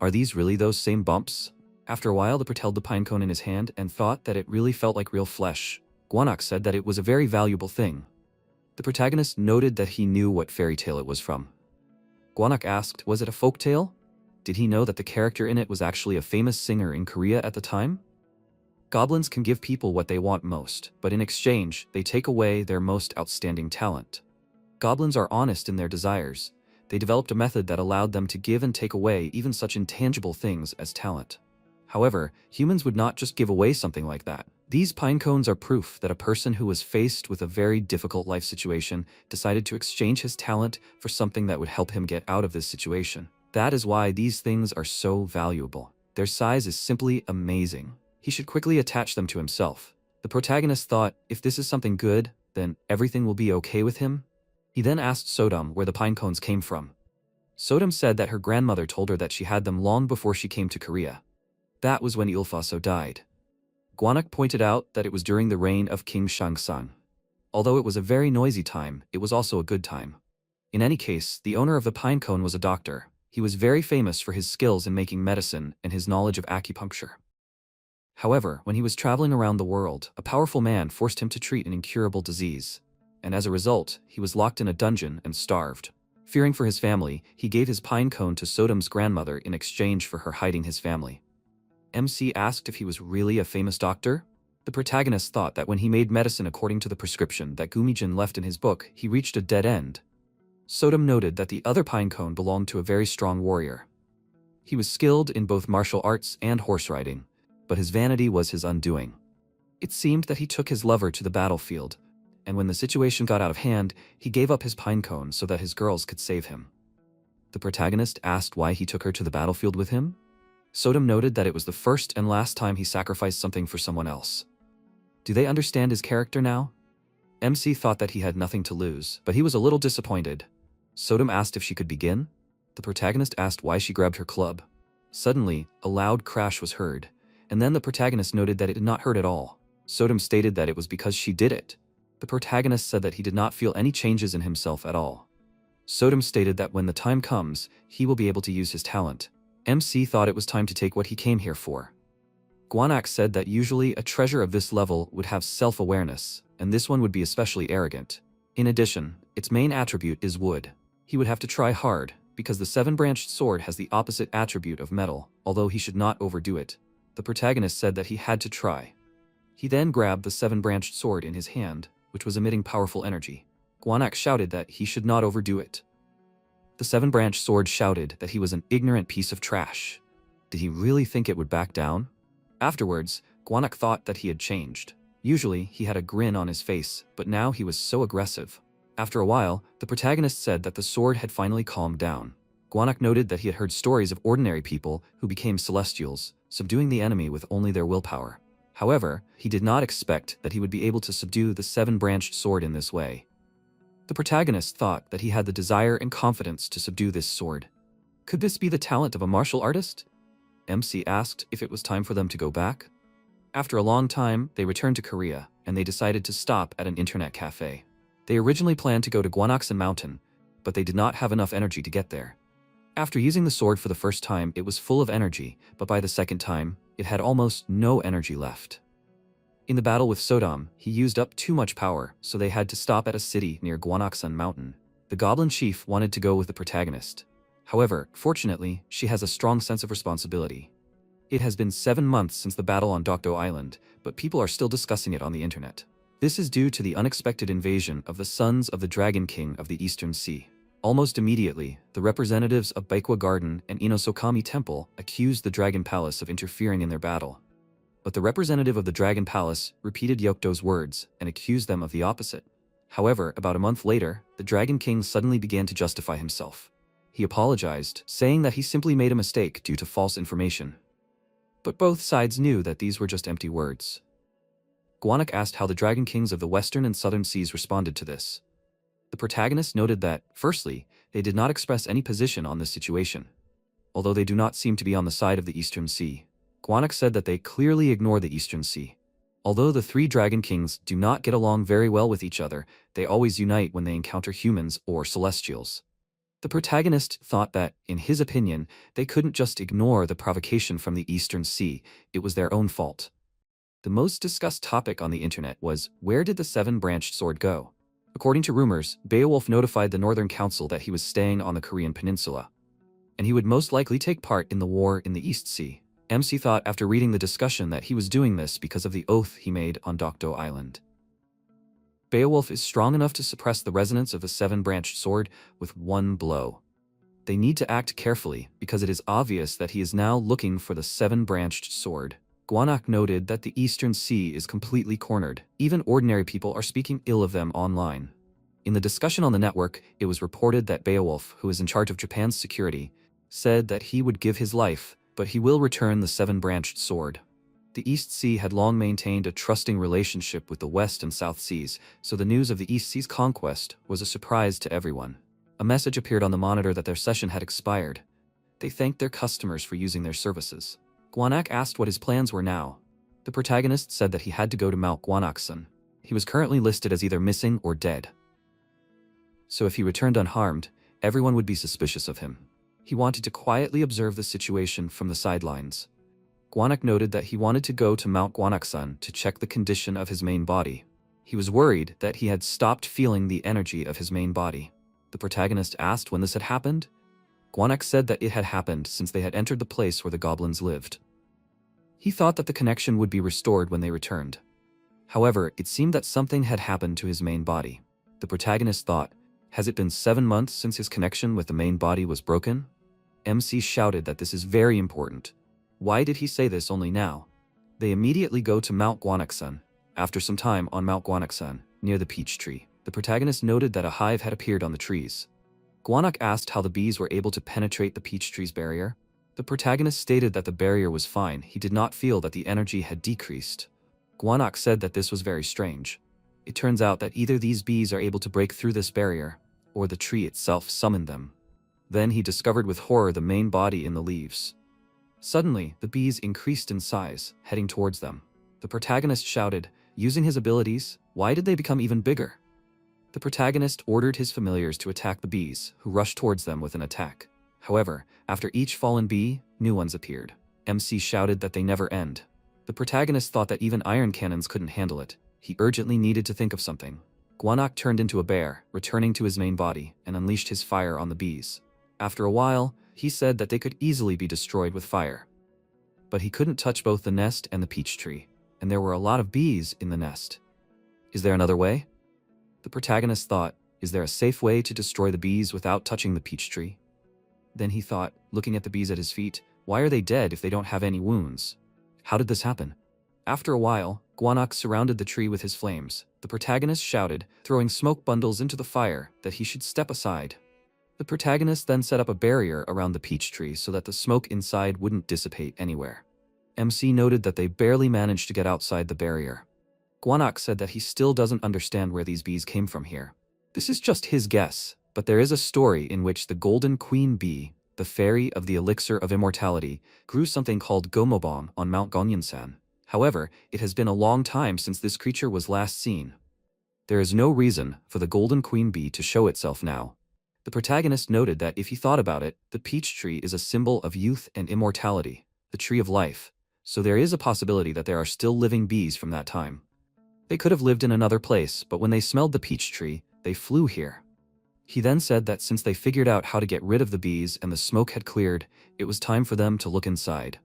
[SPEAKER 1] Are these really those same bumps? After a while, the Prat held the pine cone in his hand and thought that it really felt like real flesh. Gwanak said that it was a very valuable thing. The protagonist noted that he knew what fairy tale it was from. Gwanak asked, was it a folk tale? Did he know that the character in it was actually a famous singer in Korea at the time? Goblins can give people what they want most, but in exchange, they take away their most outstanding talent. Goblins are honest in their desires. They developed a method that allowed them to give and take away even such intangible things as talent. However, humans would not just give away something like that. These pine cones are proof that a person who was faced with a very difficult life situation decided to exchange his talent for something that would help him get out of this situation. That is why these things are so valuable. Their size is simply amazing. He should quickly attach them to himself. The protagonist thought, if this is something good, then everything will be okay with him. He then asked Sodom where the pine cones came from. Sodom said that her grandmother told her that she had them long before she came to Korea. That was when Ilfaso died. Gwanak pointed out that it was during the reign of King Shangsang. Although it was a very noisy time, it was also a good time. In any case, the owner of the pine cone was a doctor. He was very famous for his skills in making medicine and his knowledge of acupuncture. However, when he was traveling around the world, a powerful man forced him to treat an incurable disease. And as a result, he was locked in a dungeon and starved. Fearing for his family, he gave his pine cone to Sodom's grandmother in exchange for her hiding his family. MC asked if he was really a famous doctor. The protagonist thought that when he made medicine according to the prescription that Gumijin left in his book, he reached a dead end. Sodom noted that the other pine cone belonged to a very strong warrior. He was skilled in both martial arts and horse riding, but his vanity was his undoing. It seemed that he took his lover to the battlefield, and when the situation got out of hand, he gave up his pine cone so that his girls could save him. The protagonist asked why he took her to the battlefield with him. Sodom noted that it was the first and last time he sacrificed something for someone else. Do they understand his character now? MC thought that he had nothing to lose, but he was a little disappointed. Sodom asked if she could begin. The protagonist asked why she grabbed her club. Suddenly, a loud crash was heard, and then the protagonist noted that it did not hurt at all. Sodom stated that it was because she did it. The protagonist said that he did not feel any changes in himself at all. Sodom stated that when the time comes, he will be able to use his talent. MC thought it was time to take what he came here for. Guanak said that usually a treasure of this level would have self-awareness, and this one would be especially arrogant. In addition, its main attribute is wood. He would have to try hard, because the seven-branched sword has the opposite attribute of metal, although he should not overdo it. The protagonist said that he had to try. He then grabbed the seven-branched sword in his hand, which was emitting powerful energy. Guanak shouted that he should not overdo it. The seven-branched sword shouted that he was an ignorant piece of trash. Did he really think it would back down? Afterwards, Guanak thought that he had changed. Usually, he had a grin on his face, but now he was so aggressive. After a while, the protagonist said that the sword had finally calmed down. Guanak noted that he had heard stories of ordinary people who became celestials, subduing the enemy with only their willpower. However, he did not expect that he would be able to subdue the seven-branched sword in this way. The protagonist thought that he had the desire and confidence to subdue this sword. Could this be the talent of a martial artist? MC asked if it was time for them to go back. After a long time, they returned to Korea, and they decided to stop at an internet cafe. They originally planned to go to Gwanaksan Mountain, but they did not have enough energy to get there. After using the sword for the first time, it was full of energy, but by the second time, it had almost no energy left. In the battle with Sodom, he used up too much power, so they had to stop at a city near Gwanaksan Mountain. The goblin chief wanted to go with the protagonist. However, fortunately, she has a strong sense of responsibility. It has been 7 months since the battle on Dokdo Island, but people are still discussing it on the internet. This is due to the unexpected invasion of the sons of the Dragon King of the Eastern Sea. Almost immediately, the representatives of Baikwa Garden and Inosokami Temple accused the Dragon Palace of interfering in their battle. But the representative of the Dragon Palace repeated Yokto's words and accused them of the opposite. However, about a month later, the Dragon King suddenly began to justify himself. He apologized, saying that he simply made a mistake due to false information. But both sides knew that these were just empty words. Guanak asked how the Dragon Kings of the Western and Southern Seas responded to this. The protagonist noted that, firstly, they did not express any position on this situation. Although they do not seem to be on the side of the Eastern Sea, Guanak said that they clearly ignore the Eastern Sea. Although the three Dragon Kings do not get along very well with each other, they always unite when they encounter humans or celestials. The protagonist thought that, in his opinion, they couldn't just ignore the provocation from the Eastern Sea, it was their own fault. The most discussed topic on the internet was, where did the seven-branched sword go? According to rumors, Beowulf notified the Northern Council that he was staying on the Korean peninsula, and he would most likely take part in the war in the East Sea. MC thought after reading the discussion that he was doing this because of the oath he made on Dokdo Island. Beowulf is strong enough to suppress the resonance of the seven-branched sword with one blow. They need to act carefully because it is obvious that he is now looking for the seven-branched sword. Guanak noted that the Eastern Sea is completely cornered. Even ordinary people are speaking ill of them online. In the discussion on the network, it was reported that Beowulf, who is in charge of Japan's security, said that he would give his life, but he will return the seven-branched sword. The East Sea had long maintained a trusting relationship with the West and South Seas, so the news of the East Sea's conquest was a surprise to everyone. A message appeared on the monitor that their session had expired. They thanked their customers for using their services. Guanak asked what his plans were now. The protagonist said that he had to go to Mount Gwanaksan. He was currently listed as either missing or dead. So if he returned unharmed, everyone would be suspicious of him. He wanted to quietly observe the situation from the sidelines. Guanak noted that he wanted to go to Mount Gwanaksan to check the condition of his main body. He was worried that he had stopped feeling the energy of his main body. The protagonist asked when this had happened. Guanak said that it had happened since they had entered the place where the goblins lived. He thought that the connection would be restored when they returned. However, it seemed that something had happened to his main body. The protagonist thought, has it been 7 months since his connection with the main body was broken? MC shouted that this is very important. Why did he say this only now? They immediately go to Mount Gwanaksan. After some time on Mount Gwanaksan, near the peach tree, the protagonist noted that a hive had appeared on the trees. Guanak asked how the bees were able to penetrate the peach tree's barrier. The protagonist stated that the barrier was fine, he did not feel that the energy had decreased. Guanak said that this was very strange. It turns out that either these bees are able to break through this barrier, or the tree itself summoned them. Then he discovered with horror the main body in the leaves. Suddenly, the bees increased in size, heading towards them. The protagonist shouted, using his abilities, why did they become even bigger? The protagonist ordered his familiars to attack the bees, who rushed towards them with an attack. However, after each fallen bee, new ones appeared. MC shouted that they never end. The protagonist thought that even iron cannons couldn't handle it. He urgently needed to think of something. Gwanak turned into a bear, returning to his main body, and unleashed his fire on the bees. After a while, he said that they could easily be destroyed with fire. But he couldn't touch both the nest and the peach tree, and there were a lot of bees in the nest. Is there another way? The protagonist thought, is there a safe way to destroy the bees without touching the peach tree? Then he thought, looking at the bees at his feet, why are they dead if they don't have any wounds? How did this happen? After a while, Gwanak surrounded the tree with his flames. The protagonist shouted, throwing smoke bundles into the fire, that he should step aside. The protagonist then set up a barrier around the peach tree so that the smoke inside wouldn't dissipate anywhere. MC noted that they barely managed to get outside the barrier. Gwanak said that he still doesn't understand where these bees came from here. This is just his guess, but there is a story in which the golden queen bee, the fairy of the elixir of immortality, grew something called gomobong on Mount Gonyansan. However, it has been a long time since this creature was last seen. There is no reason for the golden queen bee to show itself now. The protagonist noted that if he thought about it, the peach tree is a symbol of youth and immortality, the tree of life, so there is a possibility that there are still living bees from that time. They could have lived in another place, but when they smelled the peach tree, they flew here. He then said that since they figured out how to get rid of the bees and the smoke had cleared, it was time for them to look inside.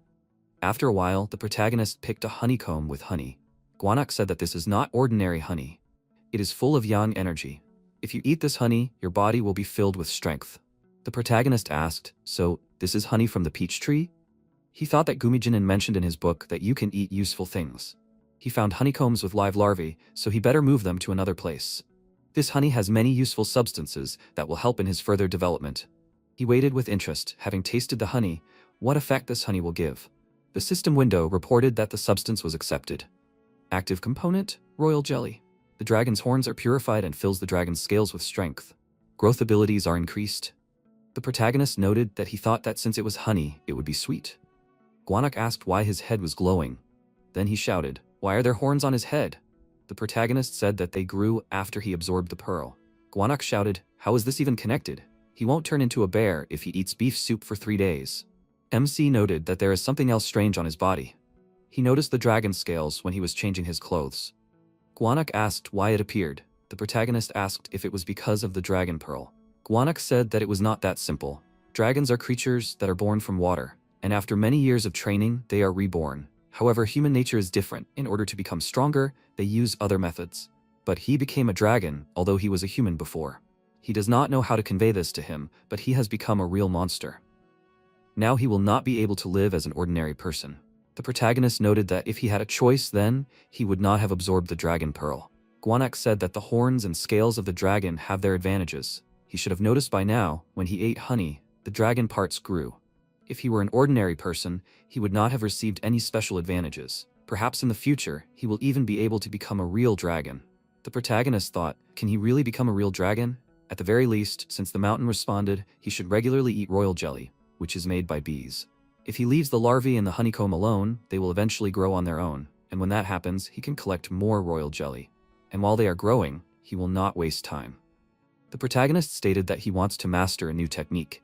[SPEAKER 1] After a while, the protagonist picked a honeycomb with honey. Gwanak said that this is not ordinary honey. It is full of yang energy. If you eat this honey, your body will be filled with strength. The protagonist asked, so, this is honey from the peach tree? He thought that Gumijinin mentioned in his book that you can eat useful things. He found honeycombs with live larvae, so he better move them to another place. This honey has many useful substances that will help in his further development. He waited with interest, having tasted the honey, what effect this honey will give. The system window reported that the substance was accepted. Active component, royal jelly. The dragon's horns are purified and fills the dragon's scales with strength. Growth abilities are increased. The protagonist noted that he thought that since it was honey, it would be sweet. Gwanak asked why his head was glowing. Then he shouted, why are there horns on his head? The protagonist said that they grew after he absorbed the pearl. Gwanak shouted, how is this even connected? He won't turn into a bear if he eats beef soup for 3 days. MC noted that there is something else strange on his body. He noticed the dragon scales when he was changing his clothes. Gwanak asked why it appeared. The protagonist asked if it was because of the dragon pearl. Gwanak said that it was not that simple. Dragons are creatures that are born from water, and after many years of training, they are reborn. However, human nature is different. In order to become stronger, they use other methods. But he became a dragon, although he was a human before. He does not know how to convey this to him, but he has become a real monster. Now he will not be able to live as an ordinary person. The protagonist noted that if he had a choice then, he would not have absorbed the dragon pearl. Gwanak said that the horns and scales of the dragon have their advantages. He should have noticed by now, when he ate honey, the dragon parts grew. If he were an ordinary person, he would not have received any special advantages. Perhaps in the future, he will even be able to become a real dragon. The protagonist thought, can he really become a real dragon? At the very least, since the mountain responded, he should regularly eat royal jelly, which is made by bees. If he leaves the larvae in the honeycomb alone, they will eventually grow on their own, and when that happens, he can collect more royal jelly. And while they are growing, he will not waste time. The protagonist stated that he wants to master a new technique.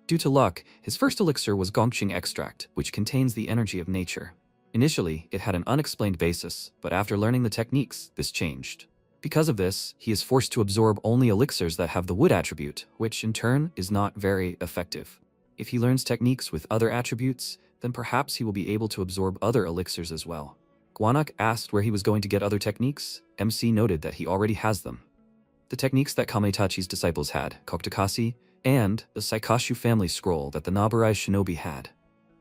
[SPEAKER 1] Due to luck, his first elixir was Gongqing extract, which contains the energy of nature. Initially, it had an unexplained basis, but after learning the techniques, this changed. Because of this, he is forced to absorb only elixirs that have the wood attribute, which in turn is not very effective. If he learns techniques with other attributes, then perhaps he will be able to absorb other elixirs as well. Gwanak asked where he was going to get other techniques. MC noted that he already has them. The techniques that Kametachi's disciples had, Koktakasi, and the Saikashu family scroll that the Naburai shinobi had.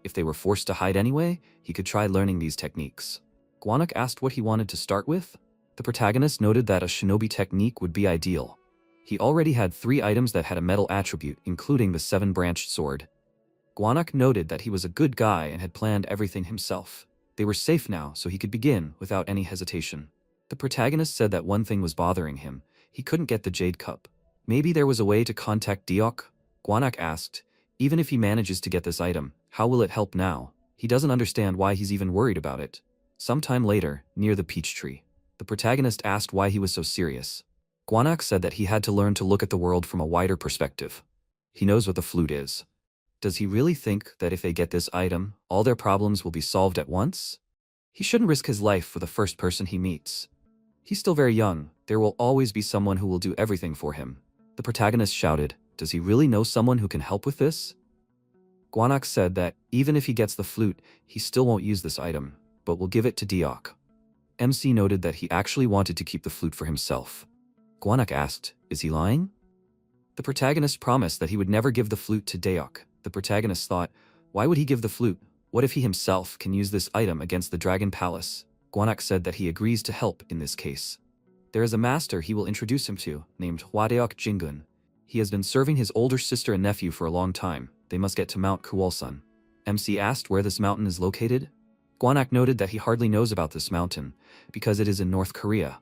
[SPEAKER 1] If they were forced to hide anyway, he could try learning these techniques. Gwanak asked what he wanted to start with. The protagonist noted that a shinobi technique would be ideal. He already had 3 items that had a metal attribute, including the 7-branched sword. Gwanak noted that he was a good guy and had planned everything himself. They were safe now, so he could begin without any hesitation. The protagonist said that one thing was bothering him. He couldn't get the jade cup. Maybe there was a way to contact Deok? Gwanak asked, even if he manages to get this item, how will it help now? He doesn't understand why he's even worried about it. Sometime later, near the peach tree, the protagonist asked why he was so serious. Gwanak said that he had to learn to look at the world from a wider perspective. He knows what the flute is. Does he really think that if they get this item, all their problems will be solved at once? He shouldn't risk his life for the first person he meets. He's still very young, there will always be someone who will do everything for him. The protagonist shouted, does he really know someone who can help with this? Gwanak said that, even if he gets the flute, he still won't use this item, but will give it to Deok. MC noted that he actually wanted to keep the flute for himself. Gwanak asked, is he lying? The protagonist promised that he would never give the flute to Deok. The protagonist thought, why would he give the flute? What if he himself can use this item against the Dragon Palace? Gwanak said that he agrees to help in this case. There is a master he will introduce him to, named Hwadeok Jingun. He has been serving his older sister and nephew for a long time. They must get to Mount Kuwolsun. MC asked where this mountain is located. Gwanak noted that he hardly knows about this mountain, because it is in North Korea.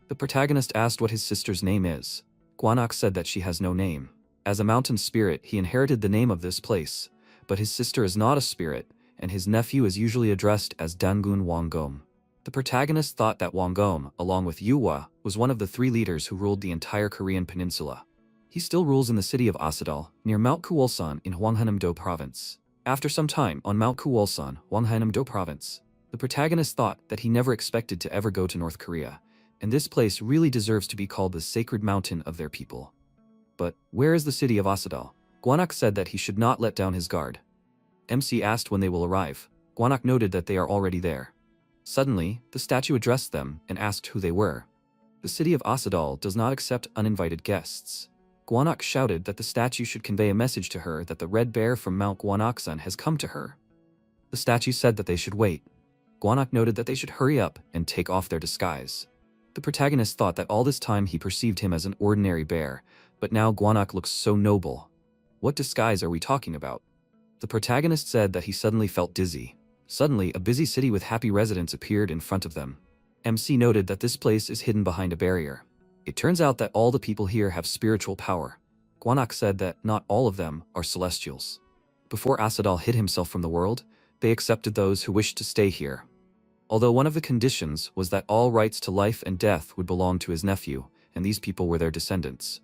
[SPEAKER 1] The protagonist asked what his sister's name is. Gwanak said that she has no name. As a mountain spirit, he inherited the name of this place, but his sister is not a spirit, and his nephew is usually addressed as Dangun Wangom. The protagonist thought that Wangom, along with Yuwa, was one of the 3 leaders who ruled the entire Korean peninsula. He still rules in the city of Asadal, near Mount Kuwolsun in Hwanghaenam-do province. After some time on Mount Kuwolsun, Hwanghaenam-do province, the protagonist thought that he never expected to ever go to North Korea, and this place really deserves to be called the sacred mountain of their people. But where is the city of Asadal? Gwanak said that he should not let down his guard. MC asked when they will arrive. Gwanak noted that they are already there. Suddenly, the statue addressed them and asked who they were. The city of Asadal does not accept uninvited guests. Gwanak shouted that the statue should convey a message to her that the red bear from Mount Gwanaksan has come to her. The statue said that they should wait. Gwanak noted that they should hurry up and take off their disguise. The protagonist thought that all this time he perceived him as an ordinary bear, but now Gwanak looks so noble. What disguise are we talking about? The protagonist said that he suddenly felt dizzy. Suddenly, a busy city with happy residents appeared in front of them. MC noted that this place is hidden behind a barrier. It turns out that all the people here have spiritual power. Gwanak said that not all of them are celestials. Before Asadal hid himself from the world, they accepted those who wished to stay here. Although one of the conditions was that all rights to life and death would belong to his nephew, and these people were their descendants.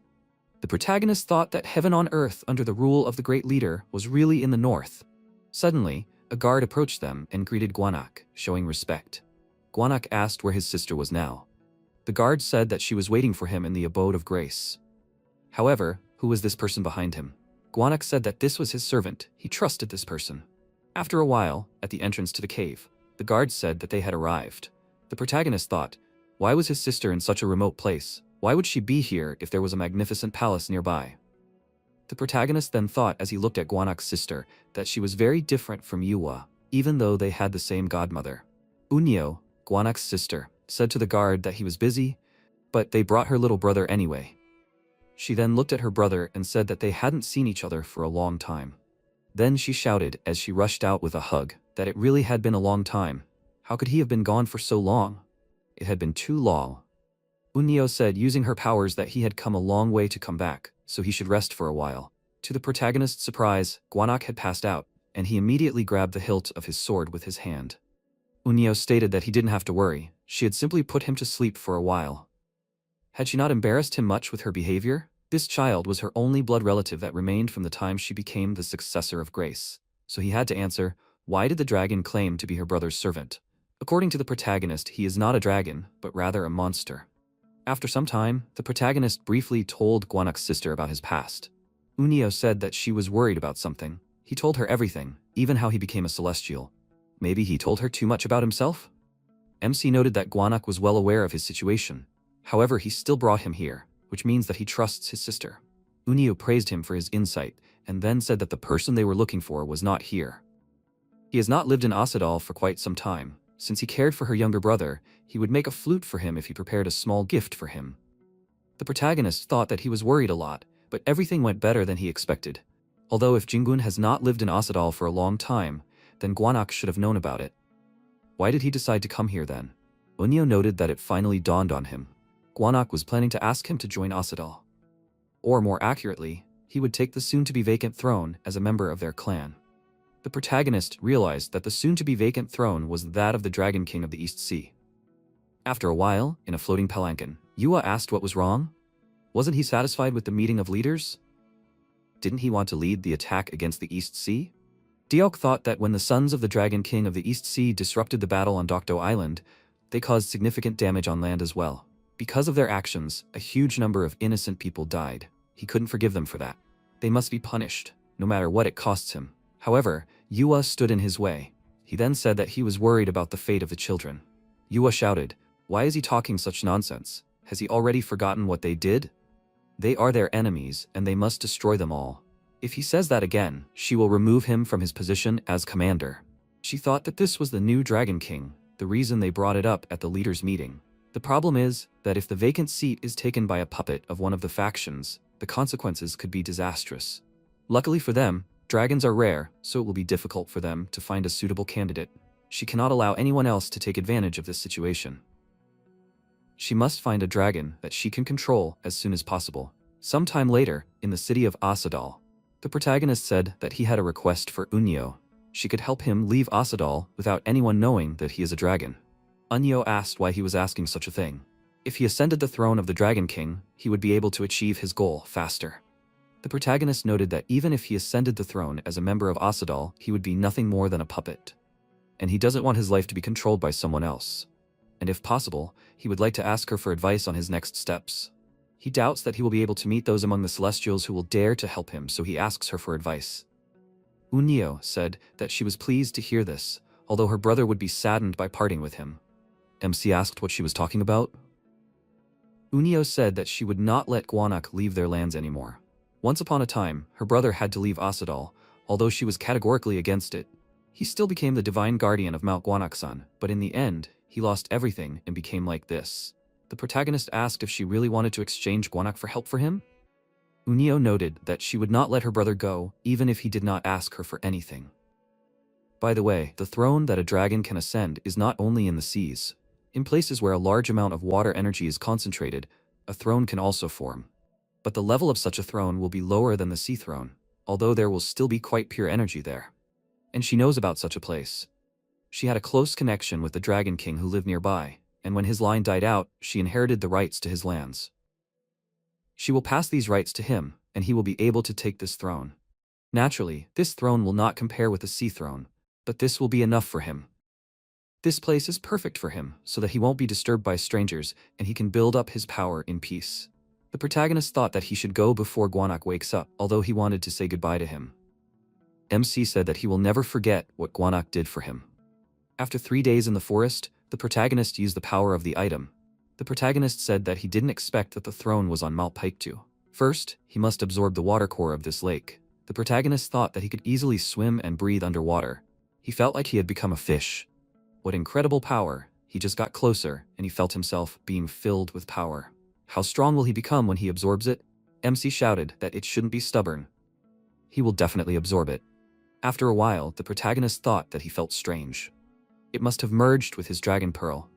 [SPEAKER 1] The protagonist thought that heaven on earth under the rule of the great leader was really in the north. Suddenly, a guard approached them and greeted Gwanak, showing respect. Gwanak asked where his sister was now. The guard said that she was waiting for him in the abode of grace. However, who was this person behind him? Gwanak said that this was his servant. He trusted this person. After a while, at the entrance to the cave, the guard said that they had arrived. The protagonist thought, why was his sister in such a remote place? Why would she be here if there was a magnificent palace nearby? The protagonist then thought as he looked at Gwanak's sister that she was very different from Yuwa, even though they had the same godmother. Unyo, Gwanak's sister, said to the guard that he was busy, but they brought her little brother anyway. She then looked at her brother and said that they hadn't seen each other for a long time. Then she shouted as she rushed out with a hug that it really had been a long time. How could he have been gone for so long? It had been too long. Unyo said using her powers that he had come a long way to come back, so he should rest for a while. To the protagonist's surprise, Gwanak had passed out, and he immediately grabbed the hilt of his sword with his hand. Unyo stated that he didn't have to worry, she had simply put him to sleep for a while. Had she not embarrassed him much with her behavior? This child was her only blood relative that remained from the time she became the successor of Grace. So he had to answer, why did the dragon claim to be her brother's servant? According to the protagonist, he is not a dragon, but rather a monster. After some time, the protagonist briefly told Gwanak's sister about his past. Unyo said that she was worried about something. He told her everything, even how he became a celestial. Maybe he told her too much about himself? MC noted that Gwanak was well aware of his situation. However, he still brought him here, which means that he trusts his sister. Unyo praised him for his insight, and then said that the person they were looking for was not here. He has not lived in Asadal for quite some time. Since he cared for her younger brother, he would make a flute for him if he prepared a small gift for him. The protagonist thought that he was worried a lot, but everything went better than he expected. Although if Jingun has not lived in Asadal for a long time, then Gwanak should have known about it. Why did he decide to come here then? Unyo noted that it finally dawned on him. Gwanak was planning to ask him to join Asadal. Or more accurately, he would take the soon-to-be vacant throne as a member of their clan. The protagonist realized that the soon-to-be vacant throne was that of the Dragon King of the East Sea. After a while, in a floating palanquin, Yua asked what was wrong. Wasn't he satisfied with the meeting of leaders? Didn't he want to lead the attack against the East Sea? Diok thought that when the sons of the Dragon King of the East Sea disrupted the battle on Dokdo Island, they caused significant damage on land as well. Because of their actions, a huge number of innocent people died. He couldn't forgive them for that. They must be punished, no matter what it costs him. However, Yua stood in his way. He then said that he was worried about the fate of the children. Yua shouted, "Why is he talking such nonsense? Has he already forgotten what they did? They are their enemies, and they must destroy them all. If he says that again, she will remove him from his position as commander." She thought that this was the new Dragon King, the reason they brought it up at the leaders' meeting. The problem is that if the vacant seat is taken by a puppet of one of the factions, the consequences could be disastrous. Luckily for them, dragons are rare, so it will be difficult for them to find a suitable candidate. She cannot allow anyone else to take advantage of this situation. She must find a dragon that she can control as soon as possible. Sometime later, in the city of Asadal, the protagonist said that he had a request for Unyo. She could help him leave Asadal without anyone knowing that he is a dragon. Unyo asked why he was asking such a thing. If he ascended the throne of the Dragon King, he would be able to achieve his goal faster. The protagonist noted that even if he ascended the throne as a member of Asadal, he would be nothing more than a puppet. And he doesn't want his life to be controlled by someone else. And if possible, he would like to ask her for advice on his next steps. He doubts that he will be able to meet those among the Celestials who will dare to help him, so he asks her for advice. Unyo said that she was pleased to hear this, although her brother would be saddened by parting with him. MC asked what she was talking about. Unyo said that she would not let Gwanak leave their lands anymore. Once upon a time, her brother had to leave Asadal, although she was categorically against it. He still became the divine guardian of Mount Gwanak-san, but in the end, he lost everything and became like this. The protagonist asked if she really wanted to exchange Gwanak for help for him. Unyo noted that she would not let her brother go, even if he did not ask her for anything. By the way, the throne that a dragon can ascend is not only in the seas. In places where a large amount of water energy is concentrated, a throne can also form. But the level of such a throne will be lower than the sea throne, although there will still be quite pure energy there. And she knows about such a place. She had a close connection with the Dragon King who lived nearby, and when his line died out, she inherited the rights to his lands. She will pass these rights to him, and he will be able to take this throne. Naturally, this throne will not compare with the sea throne, but this will be enough for him. This place is perfect for him, so that he won't be disturbed by strangers, and he can build up his power in peace. The protagonist thought that he should go before Gwanak wakes up, although he wanted to say goodbye to him. MC said that he will never forget what Gwanak did for him. After 3 days in the forest, the protagonist used the power of the item. The protagonist said that he didn't expect that the throne was on Malpaiktu. First, he must absorb the water core of this lake. The protagonist thought that he could easily swim and breathe underwater. He felt like he had become a fish. What incredible power! He just got closer, and he felt himself being filled with power. How strong will he become when he absorbs it? MC shouted that it shouldn't be stubborn. He will definitely absorb it. After a while, the protagonist thought that he felt strange. It must have merged with his dragon pearl.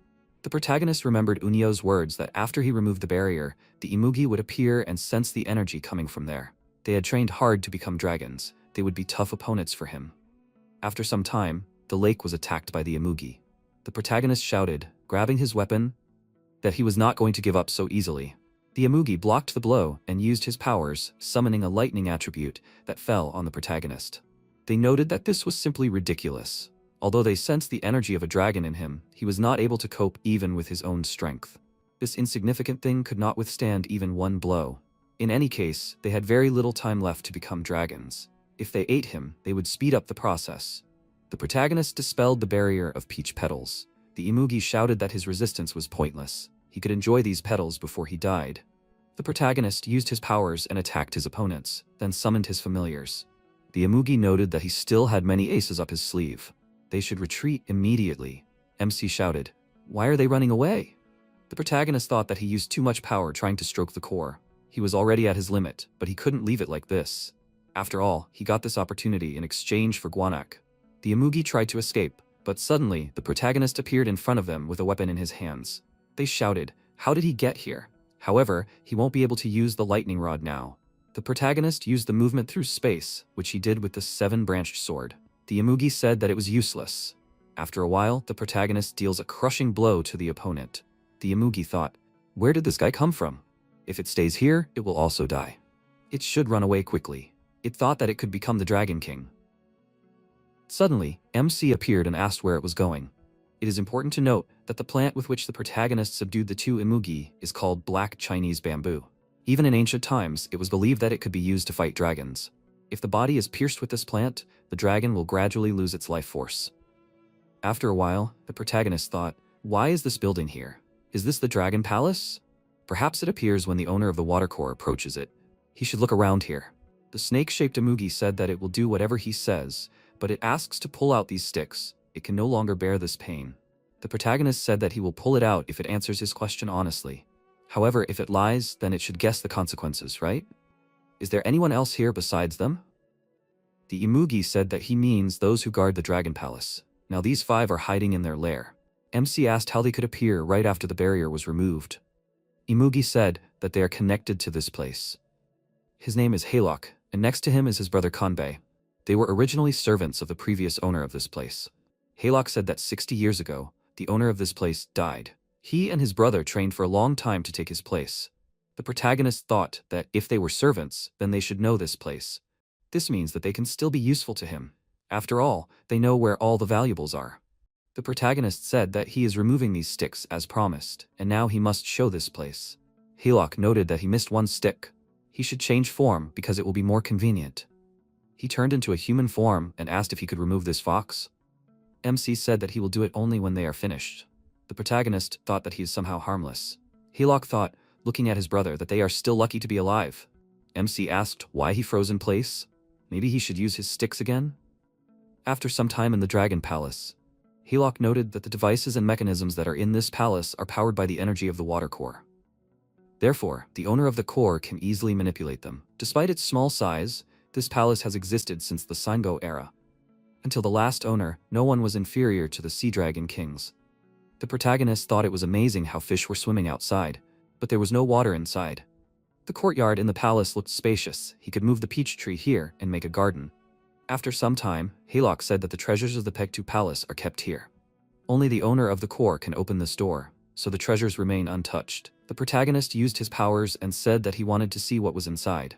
[SPEAKER 1] The protagonist remembered Unyo's words that after he removed the barrier, the Imugi would appear and sense the energy coming from there. They had trained hard to become dragons. They would be tough opponents for him. After some time, the lake was attacked by the Imugi. The protagonist shouted, grabbing his weapon, that he was not going to give up so easily. The Imugi blocked the blow and used his powers, summoning a lightning attribute that fell on the protagonist. They noted that this was simply ridiculous. Although they sensed the energy of a dragon in him, he was not able to cope even with his own strength. This insignificant thing could not withstand even one blow. In any case, they had very little time left to become dragons. If they ate him, they would speed up the process. The protagonist dispelled the barrier of peach petals. The Imugi shouted that his resistance was pointless. He could enjoy these petals before he died. The protagonist used his powers and attacked his opponents, then summoned his familiars. The Imugi noted that he still had many aces up his sleeve. They should retreat immediately. MC shouted, "Why are they running away?" The protagonist thought that he used too much power trying to stroke the core. He was already at his limit, but he couldn't leave it like this. After all, he got this opportunity in exchange for Gwanak. The Imugi tried to escape, but suddenly, the protagonist appeared in front of them with a weapon in his hands. They shouted, "How did he get here?" However, he won't be able to use the lightning rod now. The protagonist used the movement through space, which he did with the 7-branched sword. The Imugi said that it was useless. After a while, the protagonist deals a crushing blow to the opponent. The Imugi thought, where did this guy come from? If it stays here, it will also die. It should run away quickly. It thought that it could become the Dragon King. Suddenly, MC appeared and asked where it was going. It is important to note that the plant with which the protagonist subdued the two Imugi is called black Chinese bamboo. Even in ancient times, it was believed that it could be used to fight dragons. If the body is pierced with this plant, the dragon will gradually lose its life force. After a while, the protagonist thought, why is this building here? Is this the Dragon Palace? Perhaps it appears when the owner of the watercore approaches it. He should look around here. The snake-shaped Imugi said that it will do whatever he says, but it asks to pull out these sticks. It can no longer bear this pain. The protagonist said that he will pull it out if it answers his question honestly. However, if it lies, then it should guess the consequences, right? Is there anyone else here besides them? The Imugi said that he means those who guard the Dragon Palace. Now these 5 are hiding in their lair. MC asked how they could appear right after the barrier was removed. Imugi said that they are connected to this place. His name is Yahello, and next to him is his brother Kanbei. They were originally servants of the previous owner of this place. Yahello said that 60 years ago, the owner of this place died. He and his brother trained for a long time to take his place. The protagonist thought that if they were servants, then they should know this place. This means that they can still be useful to him. After all, they know where all the valuables are. The protagonist said that he is removing these sticks as promised, and now he must show this place. Yahello noted that he missed one stick. He should change form because it will be more convenient. He turned into a human form and asked if he could remove this fox. MC said that he will do it only when they are finished. The protagonist thought that he is somehow harmless. Yahello thought, looking at his brother, that they are still lucky to be alive. MC asked why he froze in place. Maybe he should use his sticks again? After some time in the Dragon Palace, Yahello noted that the devices and mechanisms that are in this palace are powered by the energy of the water core. Therefore, the owner of the core can easily manipulate them. Despite its small size, this palace has existed since the Sango era. Until the last owner, no one was inferior to the Sea Dragon Kings. The protagonist thought it was amazing how fish were swimming outside, but there was no water inside. The courtyard in the palace looked spacious. He could move the peach tree here and make a garden. After some time, Yahello said that the treasures of the Pegtu Palace are kept here. Only the owner of the core can open this door, so the treasures remain untouched. The protagonist used his powers and said that he wanted to see what was inside.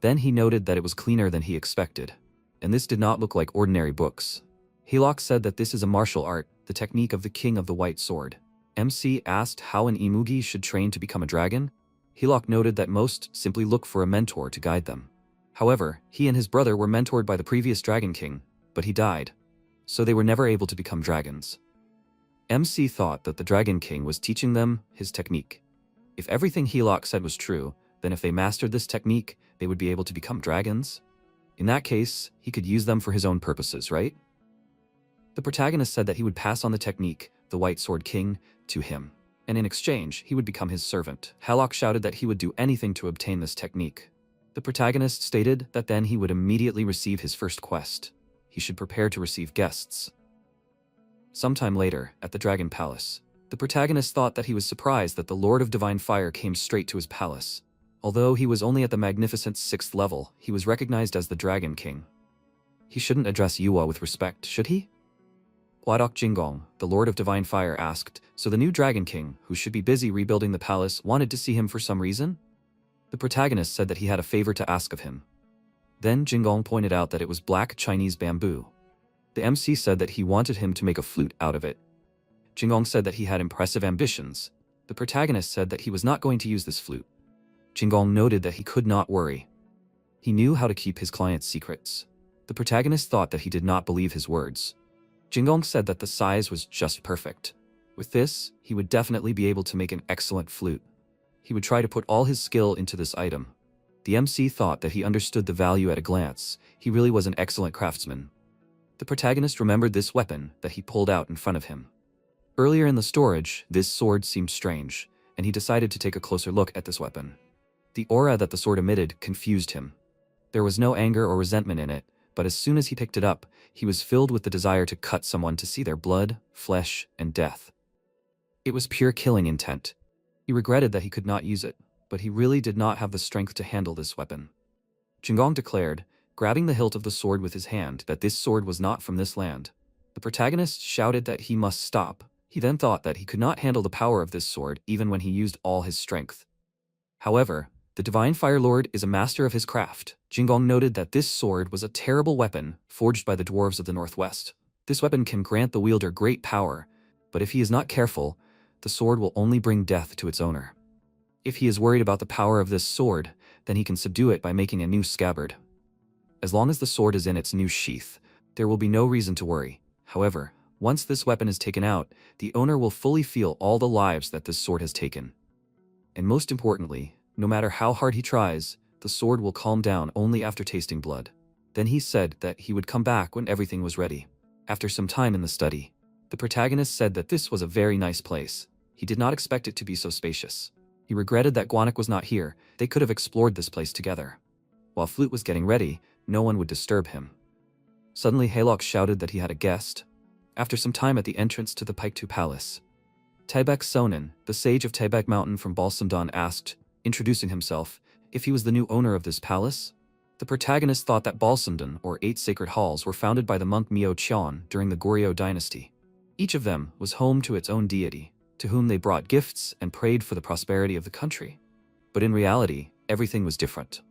[SPEAKER 1] Then he noted that it was cleaner than he expected. And this did not look like ordinary books. Yahello said that this is a martial art, the technique of the King of the White Sword. MC asked how an Imugi should train to become a dragon. Yahello noted that most simply look for a mentor to guide them. However, he and his brother were mentored by the previous Dragon King, but he died. So they were never able to become dragons. MC thought that the Dragon King was teaching them his technique. If everything Yahello said was true, then if they mastered this technique, they would be able to become dragons. In that case, he could use them for his own purposes, right? The protagonist said that he would pass on the technique, the White Sword King, to him, and in exchange, he would become his servant. Yahello shouted that he would do anything to obtain this technique. The protagonist stated that then he would immediately receive his first quest. He should prepare to receive guests. Sometime later, at the Dragon Palace, the protagonist thought that he was surprised that the Lord of Divine Fire came straight to his palace. Although he was only at the magnificent 6th level, he was recognized as the Dragon King. He shouldn't address Yuwa with respect, should he? Huadok Jingong, the Lord of Divine Fire, asked, so the new Dragon King, who should be busy rebuilding the palace, wanted to see him for some reason? The protagonist said that he had a favor to ask of him. Then Jingong pointed out that it was black Chinese bamboo. The MC said that he wanted him to make a flute out of it. Jingong said that he had impressive ambitions. The protagonist said that he was not going to use this flute. Jingong noted that he could not worry. He knew how to keep his client's secrets. The protagonist thought that he did not believe his words. Jingong said that the size was just perfect. With this, he would definitely be able to make an excellent flute. He would try to put all his skill into this item. The MC thought that he understood the value at a glance. He really was an excellent craftsman. The protagonist remembered this weapon that he pulled out in front of him. Earlier in the storage, this sword seemed strange, and he decided to take a closer look at this weapon. The aura that the sword emitted confused him. There was no anger or resentment in it, but as soon as he picked it up, he was filled with the desire to cut someone to see their blood, flesh, and death. It was pure killing intent. He regretted that he could not use it, but he really did not have the strength to handle this weapon. Jingong declared, grabbing the hilt of the sword with his hand, that this sword was not from this land. The protagonist shouted that he must stop. He then thought that he could not handle the power of this sword even when he used all his strength. However, the Divine Fire Lord is a master of his craft. Jingong noted that this sword was a terrible weapon forged by the dwarves of the northwest. This weapon can grant the wielder great power, but if he is not careful, the sword will only bring death to its owner. If he is worried about the power of this sword, then he can subdue it by making a new scabbard. As long as the sword is in its new sheath, there will be no reason to worry. However, once this weapon is taken out, the owner will fully feel all the lives that this sword has taken. And most importantly, no matter how hard he tries, the sword will calm down only after tasting blood. Then he said that he would come back when everything was ready. After some time in the study, the protagonist said that this was a very nice place. He did not expect it to be so spacious. He regretted that Guanak was not here. They could have explored this place together. While Flute was getting ready, no one would disturb him. Suddenly Haylock shouted that he had a guest. After some time at the entrance to the Paektu Palace, Taebek Sonin, the sage of Taebek Mountain from Balsamdan, asked, introducing himself, if he was the new owner of this palace. The protagonist thought that Balsamdan, or 8 sacred halls, were founded by the monk Myo Cheon during the Goryeo dynasty. Each of them was home to its own deity, to whom they brought gifts and prayed for the prosperity of the country. But in reality, everything was different.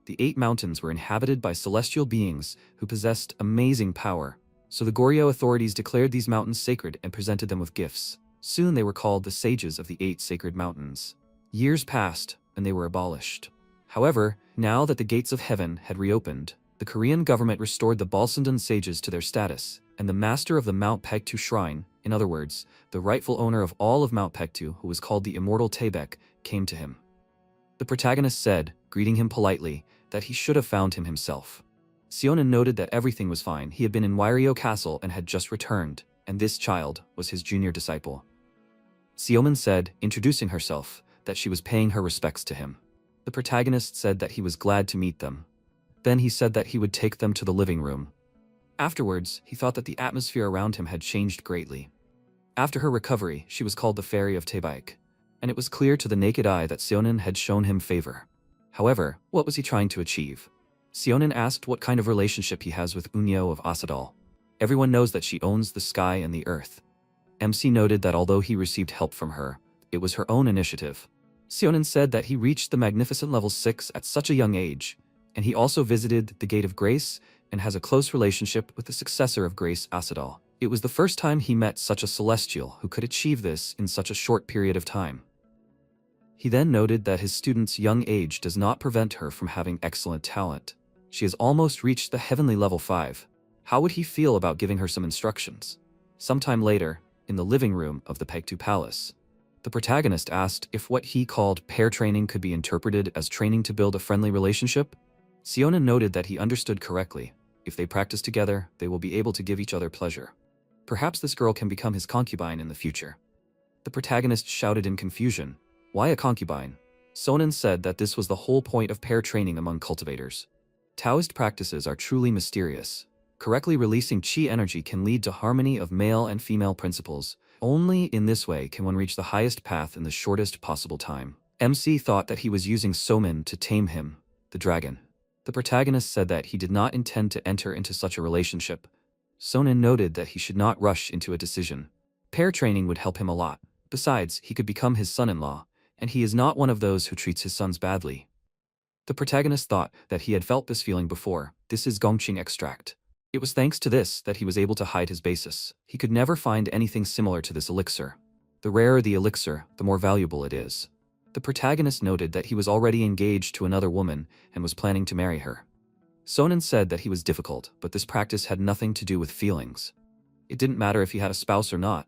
[SPEAKER 1] The 8 mountains were inhabited by celestial beings who possessed amazing power, so the Goryeo authorities declared these mountains sacred and presented them with gifts. Soon they were called the sages of the 8 sacred mountains. Years passed, and they were abolished. However, now that the gates of heaven had reopened, the Korean government restored the Balsamdan sages to their status, and the master of the Mount Paektu Shrine, in other words, the rightful owner of all of Mount Paektu, who was called the Immortal Taebek, came to him. The protagonist said, greeting him politely, that he should have found him himself. Seonin noted that everything was fine. He had been in Wairyo Castle and had just returned, and this child was his junior disciple. Seomin said, introducing herself, that she was paying her respects to him. The protagonist said that he was glad to meet them. Then he said that he would take them to the living room. Afterwards, he thought that the atmosphere around him had changed greatly. After her recovery, she was called the Fairy of Taebaek, and it was clear to the naked eye that Seonin had shown him favor. However, what was he trying to achieve? Seonin asked what kind of relationship he has with Unyo of Asadal. Everyone knows that she owns the sky and the earth. MC noted that although he received help from her, it was her own initiative. Seonin said that he reached the magnificent level 6 at such a young age, and he also visited the Gate of Grace and has a close relationship with the successor of Grace, Asadal. It was the first time he met such a celestial who could achieve this in such a short period of time. He then noted that his student's young age does not prevent her from having excellent talent. She has almost reached the heavenly level 5. How would he feel about giving her some instructions? Sometime later, in the living room of the Paektu Palace, the protagonist asked if what he called pair training could be interpreted as training to build a friendly relationship. Seonin noted that he understood correctly. If they practice together, they will be able to give each other pleasure. Perhaps this girl can become his concubine in the future. The protagonist shouted in confusion, "Why a concubine?" Sonin said that this was the whole point of pair training among cultivators. Taoist practices are truly mysterious. Correctly releasing qi energy can lead to harmony of male and female principles. Only in this way can one reach the highest path in the shortest possible time. MC thought that he was using Somin to tame him, the dragon. The protagonist said that he did not intend to enter into such a relationship. Sonin noted that he should not rush into a decision. Pair training would help him a lot. Besides, he could become his son-in-law, and he is not one of those who treats his sons badly. The protagonist thought that he had felt this feeling before. This is Gongqing extract. It was thanks to this that he was able to hide his basis. He could never find anything similar to this elixir. The rarer the elixir, the more valuable it is. The protagonist noted that he was already engaged to another woman and was planning to marry her. Sonin said that he was difficult, but this practice had nothing to do with feelings. It didn't matter if he had a spouse or not.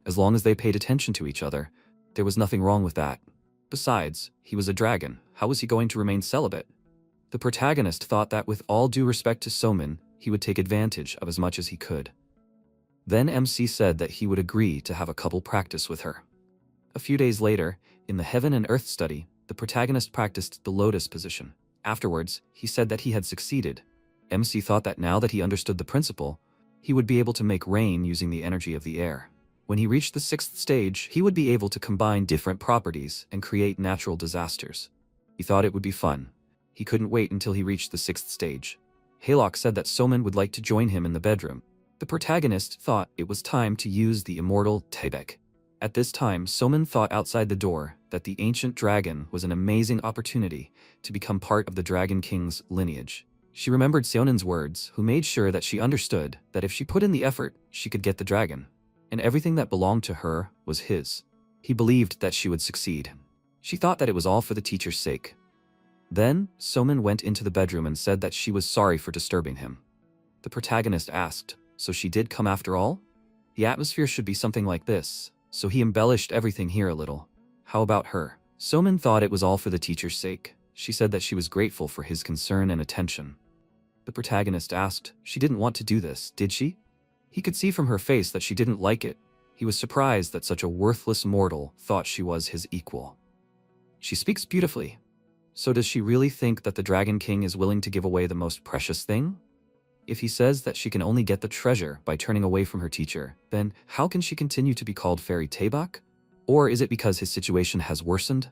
[SPEAKER 1] As long as they paid attention to each other, there was nothing wrong with that. Besides, he was a dragon. How was he going to remain celibate? The protagonist thought that with all due respect to Somin, he would take advantage of as much as he could. Then MC said that he would agree to have a couple practice with her. A few days later, in the Heaven and Earth study, the protagonist practiced the lotus position. Afterwards, he said that he had succeeded. MC thought that now that he understood the principle, he would be able to make rain using the energy of the air. When he reached the 6th stage, he would be able to combine different properties and create natural disasters. He thought it would be fun. He couldn't wait until he reached the 6th stage. Haylock said that Soman would like to join him in the bedroom. The protagonist thought it was time to use the immortal Taebek. At this time, Soman thought outside the door that the ancient dragon was an amazing opportunity to become part of the Dragon King's lineage. She remembered Seonen's words, who made sure that she understood that if she put in the effort, she could get the dragon, and everything that belonged to her was his. He believed that she would succeed. She thought that it was all for the teacher's sake. Then, Soman went into the bedroom and said that she was sorry for disturbing him. The protagonist asked, "So she did come after all?" The atmosphere should be something like this, so he embellished everything here a little. How about her? Soman thought it was all for the teacher's sake. She said that she was grateful for his concern and attention. The protagonist asked, "She didn't want to do this, did she?" He could see from her face that she didn't like it. He was surprised that such a worthless mortal thought she was his equal. She speaks beautifully. So does she really think that the Dragon King is willing to give away the most precious thing? If he says that she can only get the treasure by turning away from her teacher, then how can she continue to be called Fairy Taebak? Or is it because his situation has worsened?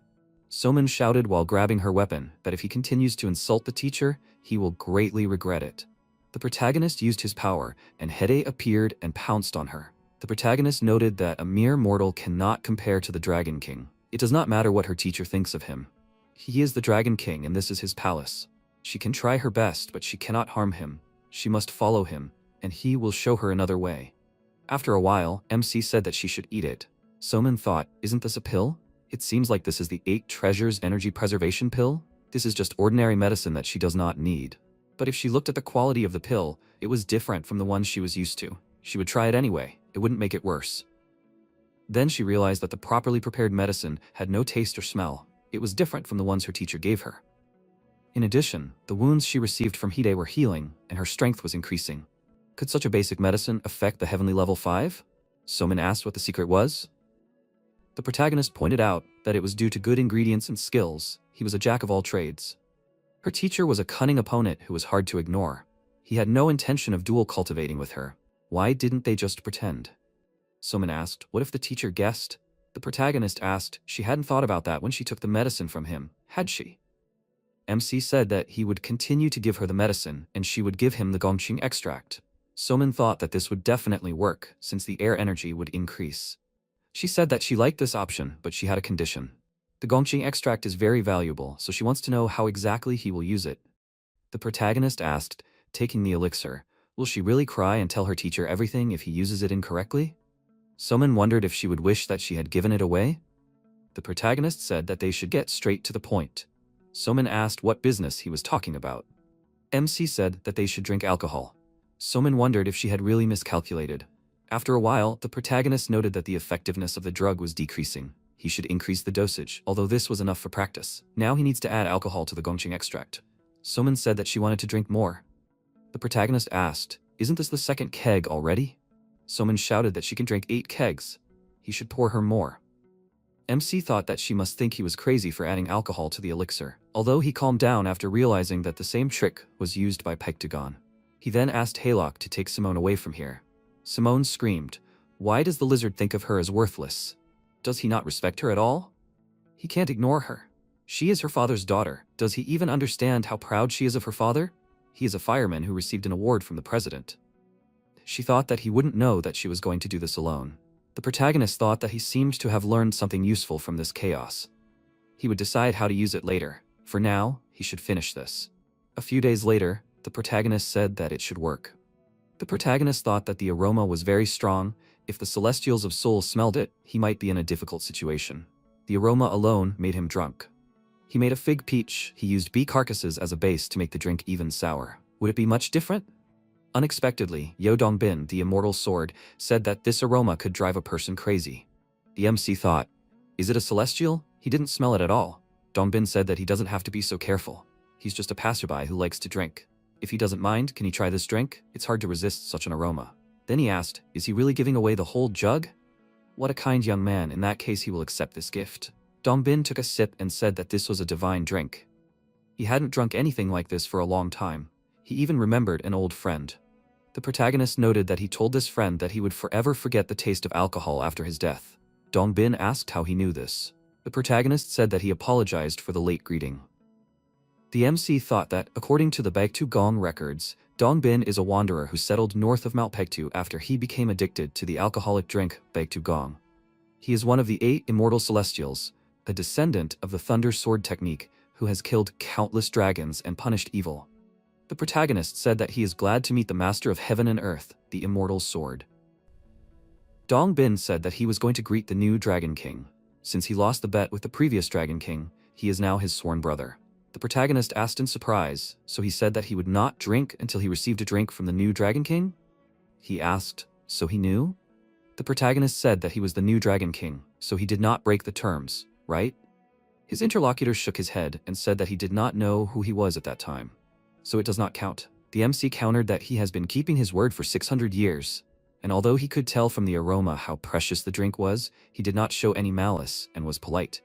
[SPEAKER 1] Soman shouted while grabbing her weapon that if he continues to insult the teacher, he will greatly regret it. The protagonist used his power, and Hede appeared and pounced on her. The protagonist noted that a mere mortal cannot compare to the Dragon King. It does not matter what her teacher thinks of him. He is the Dragon King and this is his palace. She can try her best, but she cannot harm him. She must follow him, and he will show her another way. After a while, MC said that she should eat it. Soman thought, isn't this a pill? It seems like this is the 8 Treasures Energy Preservation Pill. This is just ordinary medicine that she does not need. But if she looked at the quality of the pill, it was different from the one she was used to. She would try it anyway. It wouldn't make it worse. Then she realized that the properly prepared medicine had no taste or smell. It was different from the ones her teacher gave her. In addition, the wounds she received from Hide were healing, and her strength was increasing. Could such a basic medicine affect the heavenly level 5? Soman asked what the secret was. The protagonist pointed out that it was due to good ingredients and skills. He was a jack of all trades. Her teacher was a cunning opponent who was hard to ignore. He had no intention of dual cultivating with her. Why didn't they just pretend? Soman asked, what if the teacher guessed? The protagonist asked, she hadn't thought about that when she took the medicine from him, had she? MC said that he would continue to give her the medicine, and she would give him the gongqing extract. Soman thought that this would definitely work, since the air energy would increase. She said that she liked this option, but she had a condition. The gongqing extract is very valuable, so she wants to know how exactly he will use it. The protagonist asked, taking the elixir, will she really cry and tell her teacher everything if he uses it incorrectly? Soman wondered if she would wish that she had given it away. The protagonist said that they should get straight to the point. Soman asked what business he was talking about. MC said that they should drink alcohol. Soman wondered if she had really miscalculated. After a while, the protagonist noted that the effectiveness of the drug was decreasing. He should increase the dosage, although this was enough for practice. Now he needs to add alcohol to the gongqing extract. Soman said that she wanted to drink more. The protagonist asked, isn't this the second keg already? Soman shouted that she can drink 8 kegs. He should pour her more. MC thought that she must think he was crazy for adding alcohol to the elixir, although he calmed down after realizing that the same trick was used by Pectagon. He then asked Haylock to take Simone away from here. Simone screamed, why does the lizard think of her as worthless? Does he not respect her at all? He can't ignore her. She is her father's daughter. Does he even understand how proud she is of her father? He is a fireman who received an award from the president. She thought that he wouldn't know that she was going to do this alone. The protagonist thought that he seemed to have learned something useful from this chaos. He would decide how to use it later. For now, he should finish this. A few days later, the protagonist said that it should work. The protagonist thought that the aroma was very strong. If the Celestials of Soul smelled it, he might be in a difficult situation. The aroma alone made him drunk. He made a fig peach. He used bee carcasses as a base to make the drink even sour. Would it be much different? Unexpectedly, Yo Dongbin, the immortal sword, said that this aroma could drive a person crazy. The MC thought, is it a celestial? He didn't smell it at all. Dongbin said that he doesn't have to be so careful. He's just a passerby who likes to drink. If he doesn't mind, can he try this drink? It's hard to resist such an aroma. Then he asked, is he really giving away the whole jug? What a kind young man, in that case he will accept this gift. Dongbin took a sip and said that this was a divine drink. He hadn't drunk anything like this for a long time. He even remembered an old friend. The protagonist noted that he told this friend that he would forever forget the taste of alcohol after his death. Dongbin asked how he knew this. The protagonist said that he apologized for the late greeting. The MC thought that, according to the Baektu Gong records, Dongbin is a wanderer who settled north of Mount Baektu after he became addicted to the alcoholic drink Baektu Gong. He is one of the 8 immortal celestials, a descendant of the Thunder Sword technique, who has killed countless dragons and punished evil. The protagonist said that he is glad to meet the master of heaven and earth, the immortal sword. Dongbin said that he was going to greet the new Dragon King. Since he lost the bet with the previous Dragon King, he is now his sworn brother. The protagonist asked in surprise, so he said that he would not drink until he received a drink from the new Dragon King? He asked, so he knew? The protagonist said that he was the new Dragon King, so he did not break the terms, right? His interlocutor shook his head and said that he did not know who he was at that time. So it does not count. The MC countered that he has been keeping his word for 600 years, and although he could tell from the aroma how precious the drink was, he did not show any malice and was polite.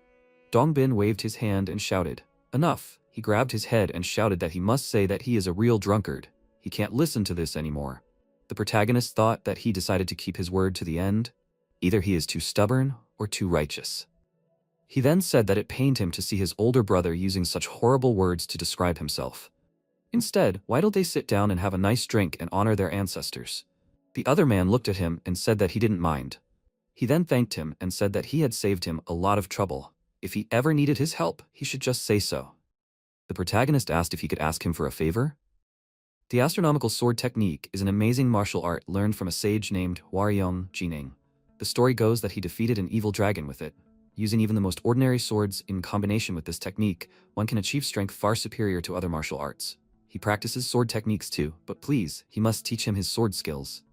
[SPEAKER 1] Dongbin waved his hand and shouted, "Enough!" He grabbed his head and shouted that he must say that he is a real drunkard. He can't listen to this anymore. The protagonist thought that he decided to keep his word to the end. Either he is too stubborn or too righteous. He then said that it pained him to see his older brother using such horrible words to describe himself. Instead, why don't they sit down and have a nice drink and honor their ancestors? The other man looked at him and said that he didn't mind. He then thanked him and said that he had saved him a lot of trouble. If he ever needed his help, he should just say so. The protagonist asked if he could ask him for a favor. The astronomical sword technique is an amazing martial art learned from a sage named Waryeong Jining. The story goes that he defeated an evil dragon with it. Using even the most ordinary swords in combination with this technique, one can achieve strength far superior to other martial arts. He practices sword techniques too, but please, he must teach him his sword skills.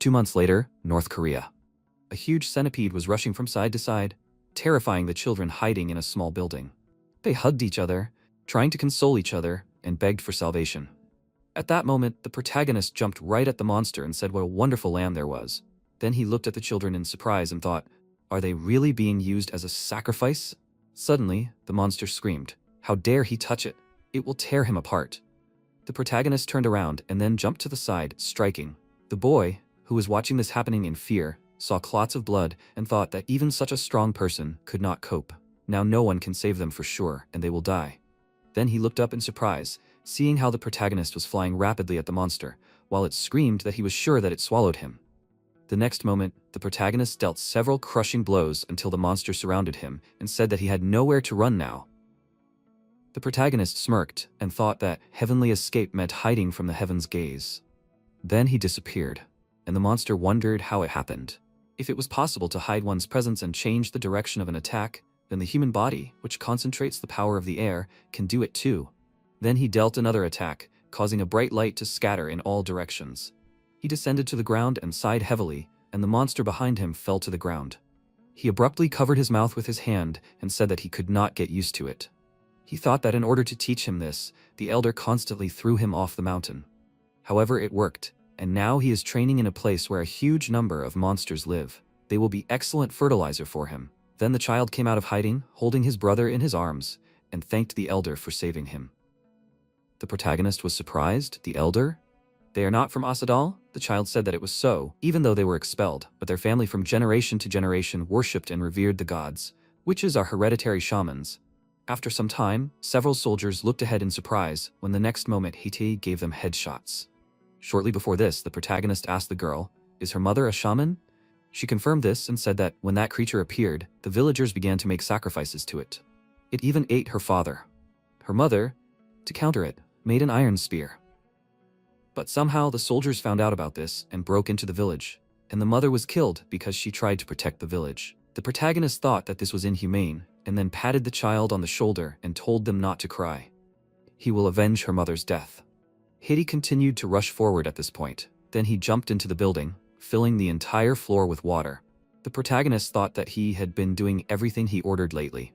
[SPEAKER 1] 2 months later, North Korea. A huge centipede was rushing from side to side, terrifying the children hiding in a small building. They hugged each other, trying to console each other, and begged for salvation. At that moment, the protagonist jumped right at the monster and said what a wonderful lamb there was. Then he looked at the children in surprise and thought, are they really being used as a sacrifice? Suddenly, the monster screamed, how dare he touch it? It will tear him apart. The protagonist turned around and then jumped to the side, striking. The boy, who was watching this happening in fear, saw clots of blood and thought that even such a strong person could not cope. Now no one can save them for sure, and they will die. Then he looked up in surprise, seeing how the protagonist was flying rapidly at the monster, while it screamed that he was sure that it swallowed him. The next moment, the protagonist dealt several crushing blows until the monster surrounded him and said that he had nowhere to run now. The protagonist smirked and thought that heavenly escape meant hiding from the heaven's gaze. Then he disappeared, and the monster wondered how it happened. If it was possible to hide one's presence and change the direction of an attack, then the human body, which concentrates the power of the air, can do it too. Then he dealt another attack, causing a bright light to scatter in all directions. He descended to the ground and sighed heavily, and the monster behind him fell to the ground. He abruptly covered his mouth with his hand and said that he could not get used to it. He thought that in order to teach him this, the elder constantly threw him off the mountain. However, it worked, and now he is training in a place where a huge number of monsters live. They will be excellent fertilizer for him. Then the child came out of hiding, holding his brother in his arms, and thanked the elder for saving him. The protagonist was surprised. The elder? They are not from Asadal? The child said that it was so, even though they were expelled, but their family from generation to generation worshipped and revered the gods. Witches are hereditary shamans. After some time, several soldiers looked ahead in surprise when the next moment Hiti gave them headshots. Shortly before this, the protagonist asked the girl, is her mother a shaman? She confirmed this and said that when that creature appeared, the villagers began to make sacrifices to it. It even ate her father. Her mother, to counter it, made an iron spear. But somehow the soldiers found out about this and broke into the village, and the mother was killed because she tried to protect the village. The protagonist thought that this was inhumane, and then patted the child on the shoulder and told them not to cry. He will avenge her mother's death. Hiti continued to rush forward at this point. Then he jumped into the building, filling the entire floor with water. The protagonist thought that he had been doing everything he ordered lately.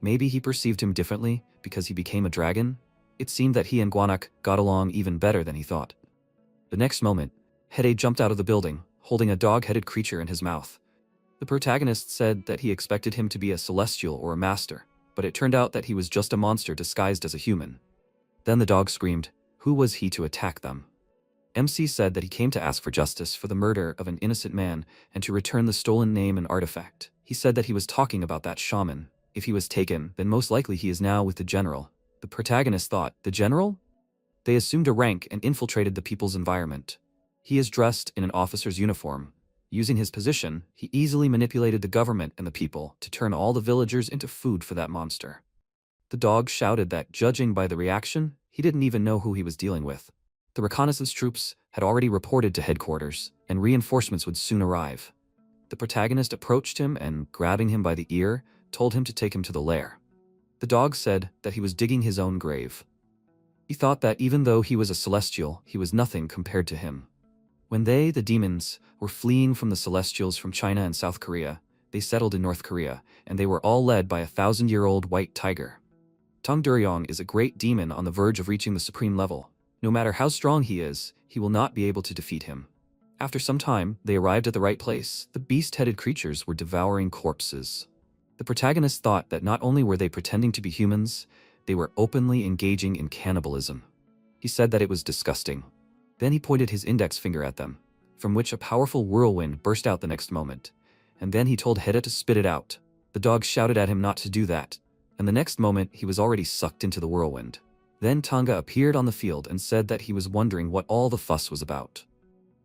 [SPEAKER 1] Maybe he perceived him differently because he became a dragon? It seemed that he and Guanak got along even better than he thought. The next moment, Hede jumped out of the building, holding a dog-headed creature in his mouth. The protagonist said that he expected him to be a celestial or a master, but it turned out that he was just a monster disguised as a human. Then the dog screamed, who was he to attack them? MC said that he came to ask for justice for the murder of an innocent man and to return the stolen name and artifact. He said that he was talking about that shaman. If he was taken, then most likely he is now with the general. The protagonist thought, the general? They assumed a rank and infiltrated the people's environment. He is dressed in an officer's uniform. Using his position, he easily manipulated the government and the people to turn all the villagers into food for that monster. The dog shouted that, judging by the reaction, he didn't even know who he was dealing with. The reconnaissance troops had already reported to headquarters, and reinforcements would soon arrive. The protagonist approached him and, grabbing him by the ear, told him to take him to the lair. The dog said that he was digging his own grave. He thought that even though he was a celestial, he was nothing compared to him. When they, the demons, were fleeing from the celestials from China and South Korea, they settled in North Korea, and they were all led by a 1,000-year-old white tiger. Tong Duryong is a great demon on the verge of reaching the supreme level. No matter how strong he is, he will not be able to defeat him. After some time, they arrived at the right place. The beast-headed creatures were devouring corpses. The protagonist thought that not only were they pretending to be humans, they were openly engaging in cannibalism. He said that it was disgusting. Then he pointed his index finger at them, from which a powerful whirlwind burst out the next moment. And then he told Heda to spit it out. The dog shouted at him not to do that, and the next moment he was already sucked into the whirlwind. Then Tonga appeared on the field and said that he was wondering what all the fuss was about.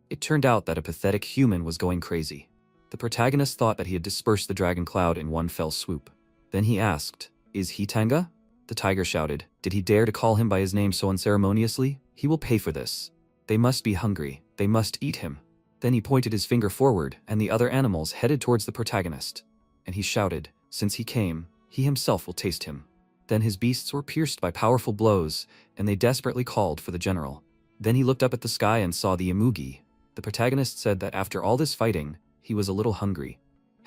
[SPEAKER 1] It turned out that a pathetic human was going crazy. The protagonist thought that he had dispersed the dragon cloud in one fell swoop. Then he asked, "Is he Tanga?" The tiger shouted, "Did he dare to call him by his name so unceremoniously? He will pay for this. They must be hungry. They must eat him." Then he pointed his finger forward, and the other animals headed towards the protagonist. And he shouted, "Since he came, he himself will taste him." Then his beasts were pierced by powerful blows, and they desperately called for the general. Then he looked up at the sky and saw the Imugi. The protagonist said that after all this fighting, he was a little hungry.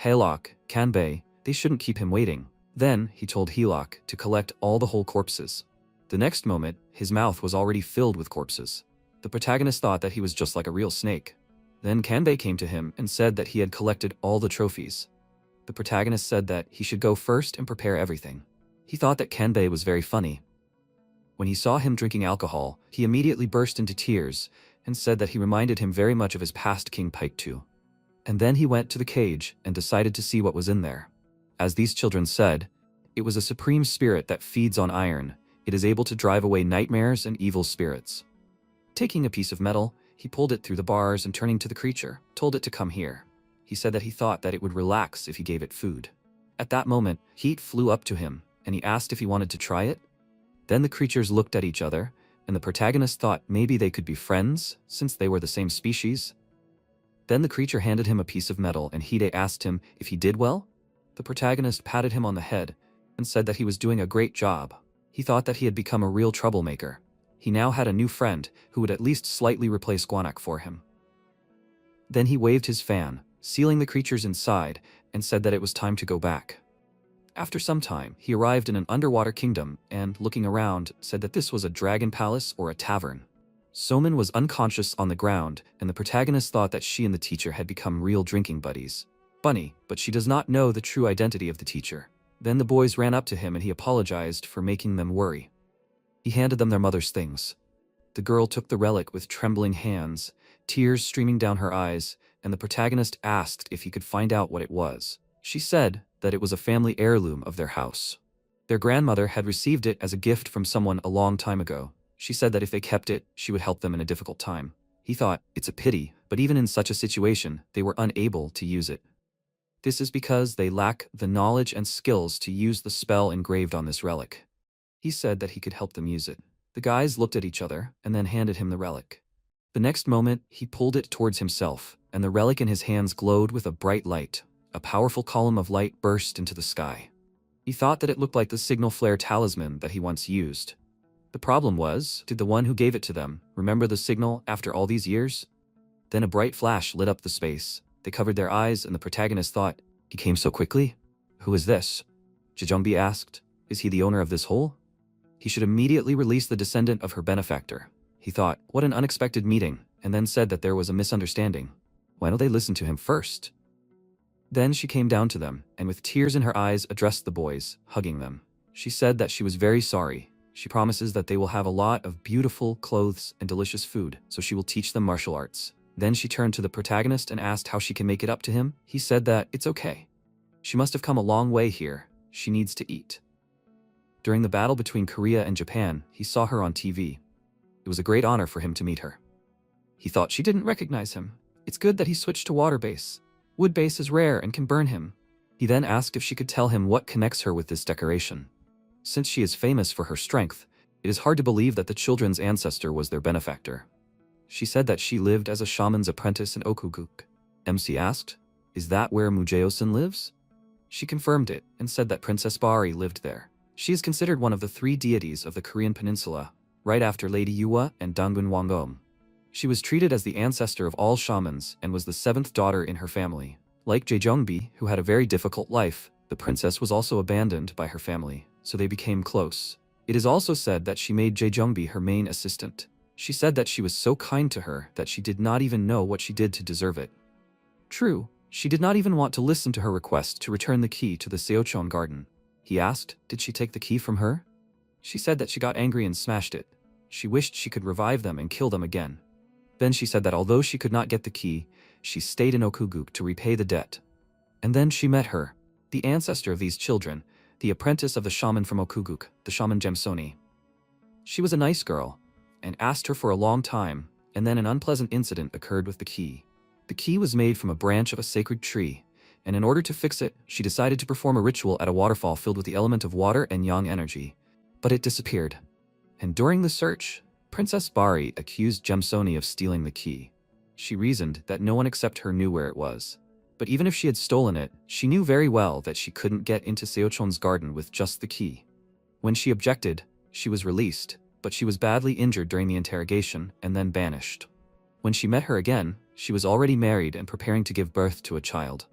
[SPEAKER 1] Halok, Kanbei, they shouldn't keep him waiting. Then he told Helok to collect all the whole corpses. The next moment, his mouth was already filled with corpses. The protagonist thought that he was just like a real snake. Then Kanbei came to him and said that he had collected all the trophies. The protagonist said that he should go first and prepare everything. He thought that Kanbei was very funny. When he saw him drinking alcohol, he immediately burst into tears and said that he reminded him very much of his past King Paitu. And then he went to the cage and decided to see what was in there. As these children said, it was a supreme spirit that feeds on iron. It is able to drive away nightmares and evil spirits. Taking a piece of metal, he pulled it through the bars and turning to the creature, told it to come here. He said that he thought that it would relax if he gave it food. At that moment, heat flew up to him, and he asked if he wanted to try it. Then the creatures looked at each other, and the protagonist thought maybe they could be friends, since they were the same species. Then the creature handed him a piece of metal, and Hide asked him if he did well. The protagonist patted him on the head and said that he was doing a great job. He thought that he had become a real troublemaker. He now had a new friend who would at least slightly replace Guanak for him. Then he waved his fan, sealing the creatures inside, and said that it was time to go back. After some time, he arrived in an underwater kingdom and, looking around, said that this was a dragon palace or a tavern. Somin was unconscious on the ground, and the protagonist thought that she and the teacher had become real drinking buddies. Funny, but she does not know the true identity of the teacher. Then the boys ran up to him and he apologized for making them worry. He handed them their mother's things. The girl took the relic with trembling hands, tears streaming down her eyes, and the protagonist asked if he could find out what it was. She said that it was a family heirloom of their house. Their grandmother had received it as a gift from someone a long time ago. She said that if they kept it, she would help them in a difficult time. He thought, it's a pity, but even in such a situation, they were unable to use it. This is because they lack the knowledge and skills to use the spell engraved on this relic. He said that he could help them use it. The guys looked at each other and then handed him the relic. The next moment, he pulled it towards himself, and the relic in his hands glowed with a bright light. A powerful column of light burst into the sky. He thought that it looked like the signal flare talisman that he once used. The problem was, did the one who gave it to them remember the signal after all these years? Then a bright flash lit up the space. They covered their eyes, and the protagonist thought, he came so quickly? Who is this? Jijongbi asked, is he the owner of this hole? He should immediately release the descendant of her benefactor. He thought, what an unexpected meeting, and then said that there was a misunderstanding. Why don't they listen to him first? Then she came down to them, and with tears in her eyes addressed the boys, hugging them. She said that she was very sorry. She promises that they will have a lot of beautiful clothes and delicious food, so she will teach them martial arts. Then she turned to the protagonist and asked how she can make it up to him. He said that it's okay. She must have come a long way here. She needs to eat. During the battle between Korea and Japan, he saw her on TV. It was a great honor for him to meet her. He thought she didn't recognize him. It's good that he switched to water base. Wood base is rare and can burn him. He then asked if she could tell him what connects her with this decoration. Since she is famous for her strength, it is hard to believe that the children's ancestor was their benefactor. She said that she lived as a shaman's apprentice in Okuguk. MC asked, "Is that where Mujeo-san lives?" She confirmed it and said that Princess Bari lived there. She is considered one of the 3 deities of the Korean peninsula, right after Lady Yuwa and Dangun Wangom. She was treated as the ancestor of all shamans and was the 7th daughter in her family. Like Jaejongbi, who had a very difficult life, the princess was also abandoned by her family, so they became close. It is also said that she made Jaejongbi her main assistant. She said that she was so kind to her that she did not even know what she did to deserve it. True, she did not even want to listen to her request to return the key to the Seochon garden. He asked, did she take the key from her? She said that she got angry and smashed it. She wished she could revive them and kill them again. Then she said that although she could not get the key, she stayed in Okuguk to repay the debt. And then she met her, the ancestor of these children, the apprentice of the shaman from Okuguk, the shaman Gemsoni. She was a nice girl, and asked her for a long time, and then an unpleasant incident occurred with the key. The key was made from a branch of a sacred tree, and in order to fix it, she decided to perform a ritual at a waterfall filled with the element of water and yang energy. But it disappeared. And during the search, Princess Bari accused Gemsoni of stealing the key. She reasoned that no one except her knew where it was. But even if she had stolen it, she knew very well that she couldn't get into Seochon's garden with just the key. When she objected, she was released, but she was badly injured during the interrogation and then banished. When she met her again, she was already married and preparing to give birth to a child.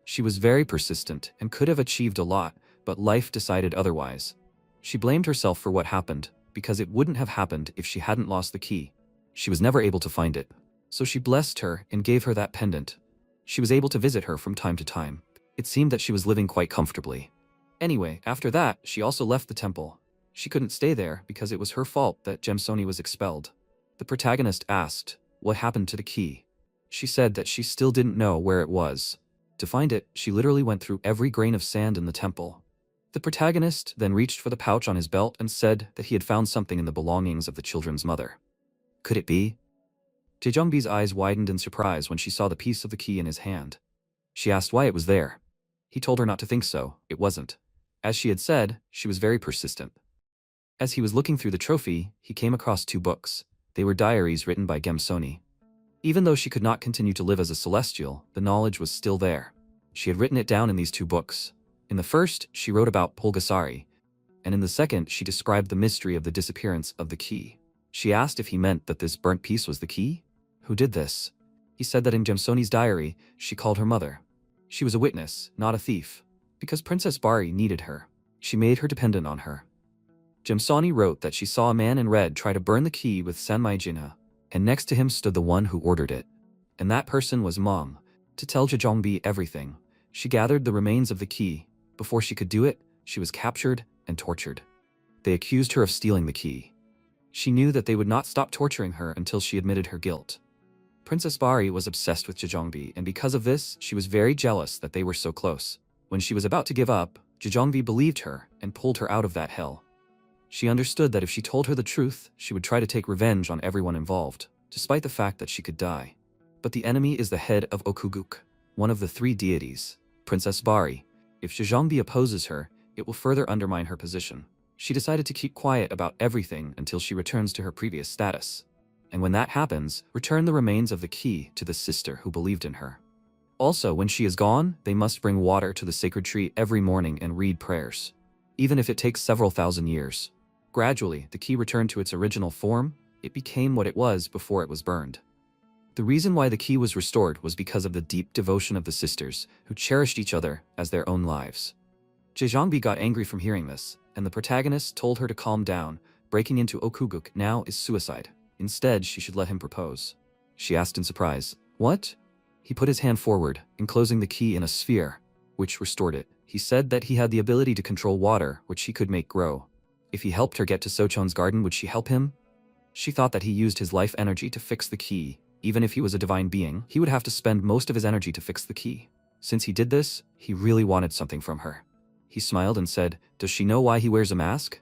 [SPEAKER 1] She was very persistent and could have achieved a lot, but life decided otherwise. She blamed herself for what happened, because it wouldn't have happened if she hadn't lost the key. She was never able to find it. So she blessed her and gave her that pendant. She was able to visit her from time to time. It seemed that she was living quite comfortably. Anyway, after that, she also left the temple. She couldn't stay there because it was her fault that Gemsoni was expelled. The protagonist asked, what happened to the key? She said that she still didn't know where it was. To find it, she literally went through every grain of sand in the temple. The protagonist then reached for the pouch on his belt and said that he had found something in the belongings of the children's mother. Could it be? Jaejongbi's eyes widened in surprise when she saw the piece of the key in his hand. She asked why it was there. He told her not to think so, it wasn't. As she had said, she was very persistent. As he was looking through the trophy, he came across 2 books. They were diaries written by Gemsoni. Even though she could not continue to live as a celestial, the knowledge was still there. She had written it down in these 2 books. In the first, she wrote about Pulgasari, and in the second, she described the mystery of the disappearance of the key. She asked if he meant that this burnt piece was the key. Who did this? He said that in Gemsoni's diary, she called her mother. She was a witness, not a thief. Because Princess Bari needed her, she made her dependent on her. Gemsoni wrote that she saw a man in red try to burn the key with Sanmai Jinha, and next to him stood the one who ordered it. And that person was Mom. To tell Jaejongbi everything, she gathered the remains of the key. Before she could do it, she was captured and tortured. They accused her of stealing the key. She knew that they would not stop torturing her until she admitted her guilt. Princess Bari was obsessed with Jaejongbi, and because of this, she was very jealous that they were so close. When she was about to give up, Jaejongbi believed her and pulled her out of that hell. She understood that if she told her the truth, she would try to take revenge on everyone involved, despite the fact that she could die. But the enemy is the head of Okuguk, one of the 3 deities, Princess Bari. If Jaejongbi opposes her, it will further undermine her position. She decided to keep quiet about everything until she returns to her previous status. And when that happens, return the remains of the key to the sister who believed in her. Also, when she is gone, they must bring water to the sacred tree every morning and read prayers. Even if it takes several thousand years. Gradually, the key returned to its original form. It became what it was before it was burned. The reason why the key was restored was because of the deep devotion of the sisters, who cherished each other as their own lives. Jaejongbi got angry from hearing this, and the protagonist told her to calm down. Breaking into Okuguk now is suicide. Instead, she should let him propose. She asked in surprise, what? He put his hand forward, enclosing the key in a sphere, which restored it. He said that he had the ability to control water, which he could make grow. If he helped her get to Sochon's garden, would she help him? She thought that he used his life energy to fix the key. Even if he was a divine being, he would have to spend most of his energy to fix the key. Since he did this, he really wanted something from her. He smiled and said, "Does she know why he wears a mask?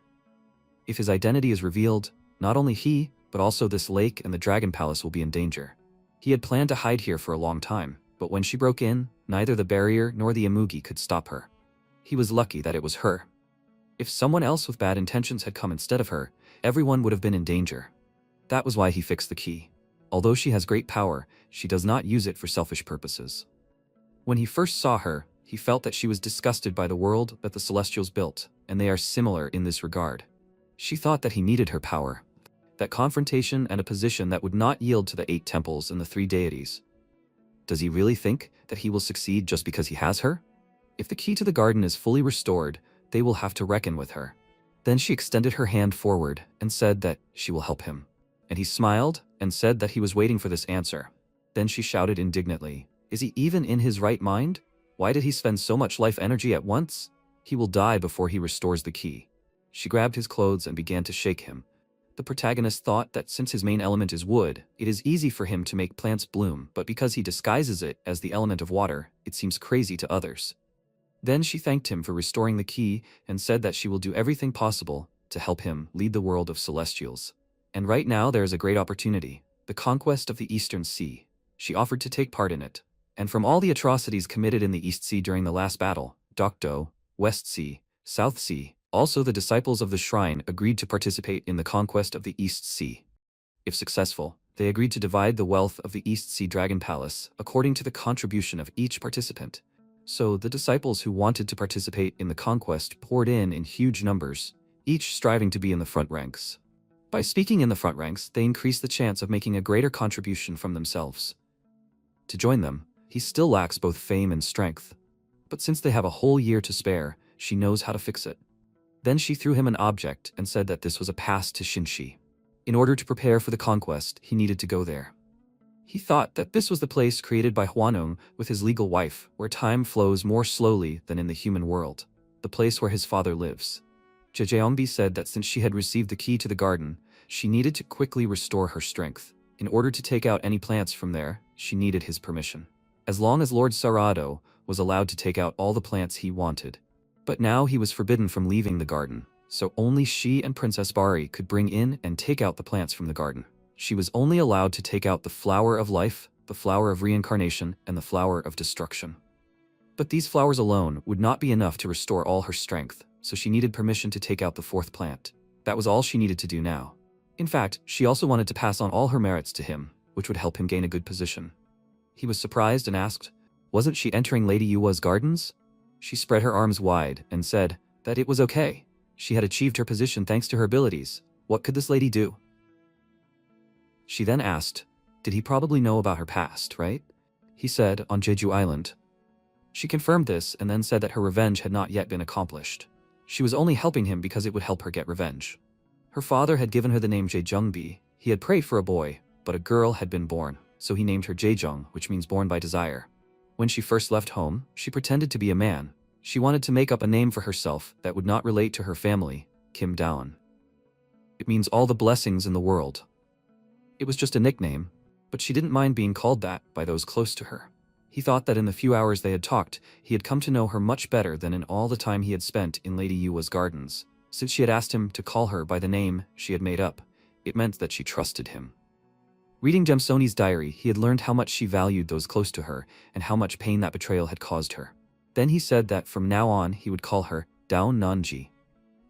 [SPEAKER 1] If his identity is revealed, not only he, but also this lake and the Dragon Palace will be in danger." He had planned to hide here for a long time, but when she broke in, neither the barrier nor the Imugi could stop her. He was lucky that it was her. If someone else with bad intentions had come instead of her, everyone would have been in danger. That was why he fixed the key. Although she has great power, she does not use it for selfish purposes. When he first saw her, he felt that she was disgusted by the world that the Celestials built, and they are similar in this regard. She thought that he needed her power, that confrontation and a position that would not yield to the 8 temples and the 3 deities. Does he really think that he will succeed just because he has her? If the key to the garden is fully restored, they will have to reckon with her. Then she extended her hand forward and said that she will help him. And he smiled and said that he was waiting for this answer. Then she shouted indignantly, "Is he even in his right mind? Why did he spend so much life energy at once? He will die before he restores the key." She grabbed his clothes and began to shake him. The protagonist thought that since his main element is wood, it is easy for him to make plants bloom, but because he disguises it as the element of water, it seems crazy to others. Then she thanked him for restoring the key and said that she will do everything possible to help him lead the world of Celestials. And right now there is a great opportunity, the conquest of the Eastern Sea. She offered to take part in it. And from all the atrocities committed in the East Sea during the last battle, Dokdo, West Sea, South Sea, also the disciples of the shrine agreed to participate in the conquest of the East Sea. If successful, they agreed to divide the wealth of the East Sea Dragon Palace according to the contribution of each participant. So the disciples who wanted to participate in the conquest poured in huge numbers, each striving to be in the front ranks. By speaking in the front ranks, they increased the chance of making a greater contribution from themselves. To join them, he still lacks both fame and strength. But since they have a whole year to spare, she knows how to fix it. Then she threw him an object and said that this was a pass to Shinshi. In order to prepare for the conquest, he needed to go there. He thought that this was the place created by Hwanung with his legal wife, where time flows more slowly than in the human world, the place where his father lives. Jejeongbi said that since she had received the key to the garden, she needed to quickly restore her strength. In order to take out any plants from there, she needed his permission. As long as Lord Sarado was allowed to take out all the plants he wanted. But now he was forbidden from leaving the garden, so only she and Princess Bari could bring in and take out the plants from the garden. She was only allowed to take out the flower of life, the flower of reincarnation, and the flower of destruction. But these flowers alone would not be enough to restore all her strength, so she needed permission to take out the 4th plant. That was all she needed to do now. In fact, she also wanted to pass on all her merits to him, which would help him gain a good position. He was surprised and asked, wasn't she entering Lady Yua's gardens? She spread her arms wide and said that it was okay. She had achieved her position thanks to her abilities. What could this lady do? She then asked, did he probably know about her past, right? He said, on Jeju Island. She confirmed this and then said that her revenge had not yet been accomplished. She was only helping him because it would help her get revenge. Her father had given her the name Jaejungbi. He had prayed for a boy, but a girl had been born, so he named her Jaejung, which means born by desire. When she first left home, she pretended to be a man. She wanted to make up a name for herself that would not relate to her family, Kim Daon. It means all the blessings in the world. It was just a nickname, but she didn't mind being called that by those close to her. He thought that in the few hours they had talked, he had come to know her much better than in all the time he had spent in Lady Yua's gardens. Since she had asked him to call her by the name she had made up, it meant that she trusted him. Reading Gemsoni's diary, he had learned how much she valued those close to her and how much pain that betrayal had caused her. Then he said that from now on he would call her Dao Nanji.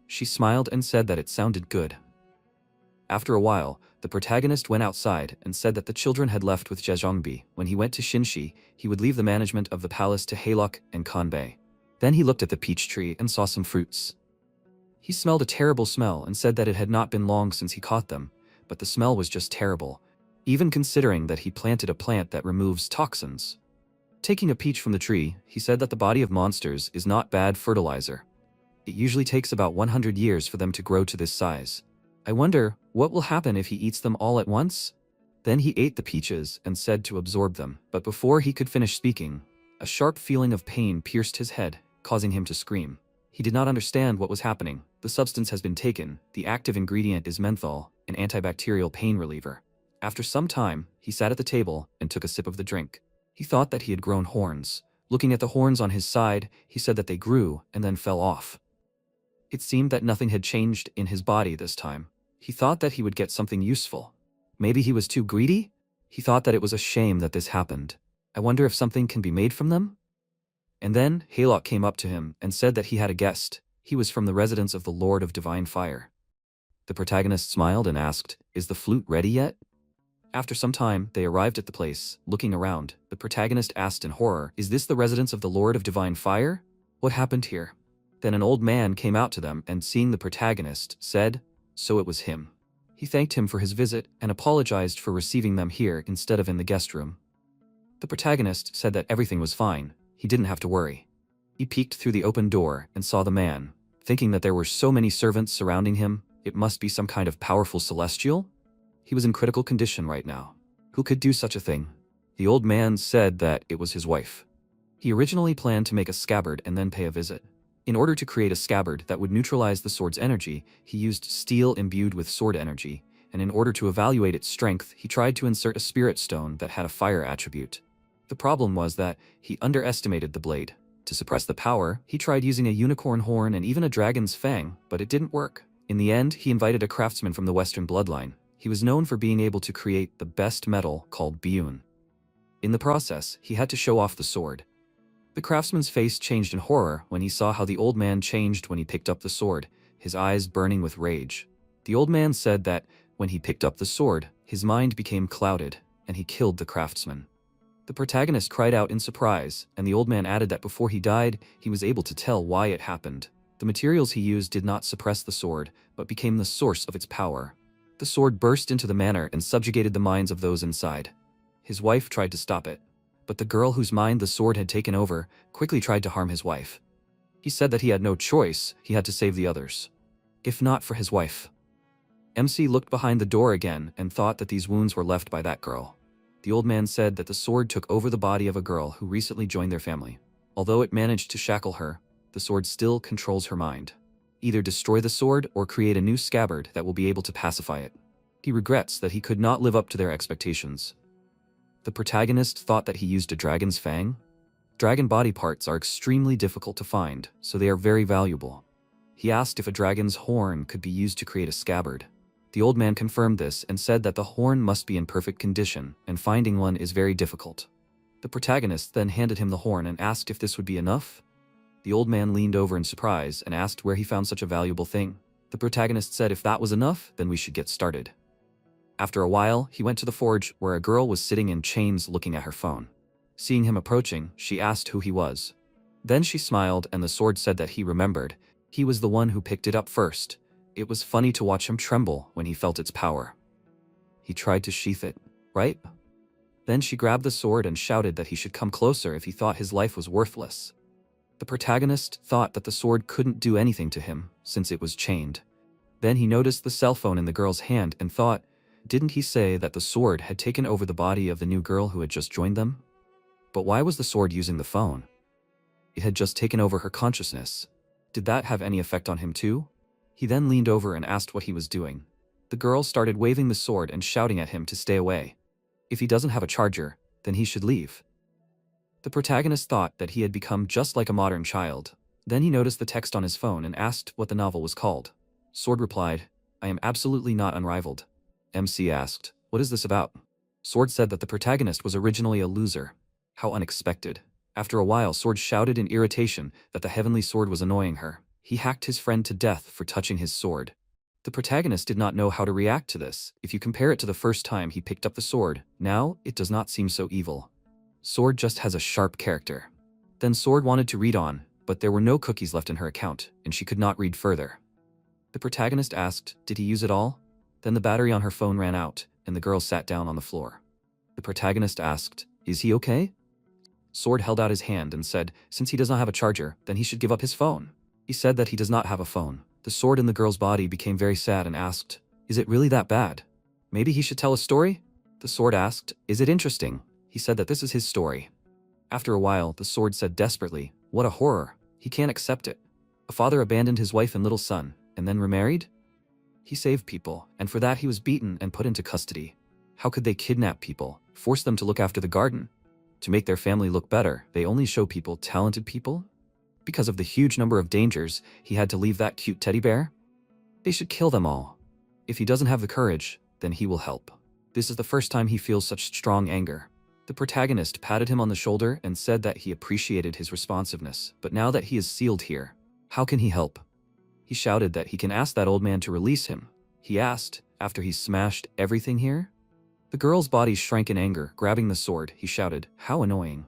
[SPEAKER 1] She smiled and said that it sounded good. After a while, the protagonist went outside and said that the children had left with Jejongbi. When he went to Shinshi, he would leave the management of the palace to Haylok and Kanbei. Then he looked at the peach tree and saw some fruits. He smelled a terrible smell and said that it had not been long since he caught them, but the smell was just terrible, even considering that he planted a plant that removes toxins. Taking a peach from the tree, he said that the body of monsters is not bad fertilizer. It usually takes about 100 years for them to grow to this size. I wonder what will happen if he eats them all at once? Then he ate the peaches and said to absorb them, but before he could finish speaking, a sharp feeling of pain pierced his head, causing him to scream. He did not understand what was happening. The substance has been taken. The active ingredient is menthol, an antibacterial pain reliever. After some time, he sat at the table and took a sip of the drink. He thought that he had grown horns, Looking at the horns on his side, he said that they grew and then fell off. It seemed that nothing had changed in his body this time. He thought that he would get something useful. Maybe he was too greedy? He thought that it was a shame that this happened. I wonder if something can be made from them? And then Haylock came up to him and said that he had a guest. He was from the residence of the Lord of Divine Fire. The protagonist smiled and asked, "Is the flute ready yet?" After some time, they arrived at the place. Looking around, the protagonist asked in horror, "Is this the residence of the Lord of Divine Fire? What happened here?" Then an old man came out to them and, seeing the protagonist, said, "So it was him." He thanked him for his visit and apologized for receiving them here instead of in the guest room. The protagonist said that everything was fine. He didn't have to worry. He peeked through the open door and saw the man. Thinking that there were so many servants surrounding him, it must be some kind of powerful celestial? He was in critical condition right now. Who could do such a thing? The old man said that it was his wife. He originally planned to make a scabbard and then pay a visit. In order to create a scabbard that would neutralize the sword's energy, he used steel imbued with sword energy, and in order to evaluate its strength, he tried to insert a spirit stone that had a fire attribute. The problem was that he underestimated the blade. To suppress the power, he tried using a unicorn horn and even a dragon's fang, but it didn't work. In the end, he invited a craftsman from the Western bloodline. He was known for being able to create the best metal called Biyun. In the process, he had to show off the sword. The craftsman's face changed in horror when he saw how the old man changed when he picked up the sword, his eyes burning with rage. The old man said that when he picked up the sword, his mind became clouded, and he killed the craftsman. The protagonist cried out in surprise, and the old man added that before he died, he was able to tell why it happened. The materials he used did not suppress the sword, but became the source of its power. The sword burst into the manor and subjugated the minds of those inside. His wife tried to stop it, but the girl whose mind the sword had taken over quickly tried to harm his wife. He said that he had no choice, he had to save the others. If not for his wife. MC looked behind the door again and thought that these wounds were left by that girl. The old man said that the sword took over the body of a girl who recently joined their family. Although it managed to shackle her, the sword still controls her mind. Either destroy the sword or create a new scabbard that will be able to pacify it. He regrets that he could not live up to their expectations. The protagonist thought that he used a dragon's fang. Dragon body parts are extremely difficult to find, so they are very valuable. He asked if a dragon's horn could be used to create a scabbard. The old man confirmed this and said that the horn must be in perfect condition, and finding one is very difficult. The protagonist then handed him the horn and asked if this would be enough. The old man leaned over in surprise and asked where he found such a valuable thing. The protagonist said if that was enough, then we should get started. After a while, he went to the forge where a girl was sitting in chains looking at her phone. Seeing him approaching, she asked who he was. Then she smiled and the sword said that he remembered. He was the one who picked it up first. It was funny to watch him tremble when he felt its power. He tried to sheath it, right? Then she grabbed the sword and shouted that he should come closer if he thought his life was worthless. The protagonist thought that the sword couldn't do anything to him, since it was chained. Then he noticed the cell phone in the girl's hand and thought, didn't he say that the sword had taken over the body of the new girl who had just joined them? But why was the sword using the phone? It had just taken over her consciousness. Did that have any effect on him too? He then leaned over and asked what he was doing. The girl started waving the sword and shouting at him to stay away. If he doesn't have a charger, then he should leave. The protagonist thought that he had become just like a modern child. Then he noticed the text on his phone and asked what the novel was called. Sword replied, "I am absolutely not unrivaled." MC asked, "What is this about?" Sword said that the protagonist was originally a loser. How unexpected. After a while, Sword shouted in irritation that the heavenly sword was annoying her. He hacked his friend to death for touching his sword. The protagonist did not know how to react to this. If you compare it to the first time he picked up the sword, now it does not seem so evil. Sword just has a sharp character. Then Sword wanted to read on, but there were no cookies left in her account, and she could not read further. The protagonist asked, did he use it all? Then the battery on her phone ran out, and the girl sat down on the floor. The protagonist asked, is he okay? Sword held out his hand and said, since he does not have a charger, then he should give up his phone. He said that he does not have a phone. The sword in the girl's body became very sad and asked, is it really that bad? Maybe he should tell a story? The sword asked, is it interesting? He said that this is his story. After a while, the sword said desperately, what a horror. He can't accept it. A father abandoned his wife and little son, and then remarried? He saved people, and for that he was beaten and put into custody. How could they kidnap people, force them to look after the garden? To make their family look better, they only show people talented people? Because of the huge number of dangers, he had to leave that cute teddy bear? They should kill them all. If he doesn't have the courage, then he will help. This is the first time he feels such strong anger. The protagonist patted him on the shoulder and said that he appreciated his responsiveness, but now that he is sealed here, how can he help? He shouted that he can ask that old man to release him. He asked, after he smashed everything here? The girl's body shrank in anger, grabbing the sword. He shouted, "How annoying."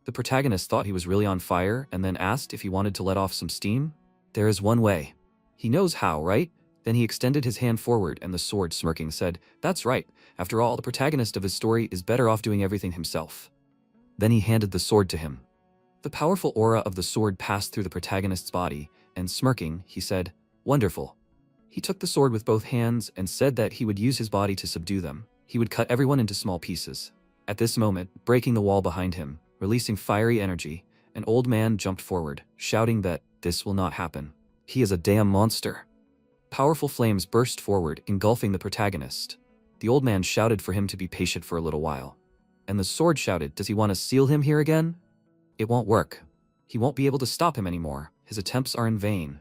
[SPEAKER 1] The protagonist thought he was really on fire and then asked if he wanted to let off some steam. There is one way. He knows how, right? Then he extended his hand forward and the sword, smirking, said, "That's right. After all, the protagonist of his story is better off doing everything himself." Then he handed the sword to him. The powerful aura of the sword passed through the protagonist's body, and smirking, he said, "Wonderful." He took the sword with both hands and said that he would use his body to subdue them. He would cut everyone into small pieces. At this moment, breaking the wall behind him, releasing fiery energy, an old man jumped forward, shouting that this will not happen. He is a damn monster. Powerful flames burst forward, engulfing the protagonist. The old man shouted for him to be patient for a little while. And the sword shouted, "Does he want to seal him here again?" It won't work. He won't be able to stop him anymore. His attempts are in vain.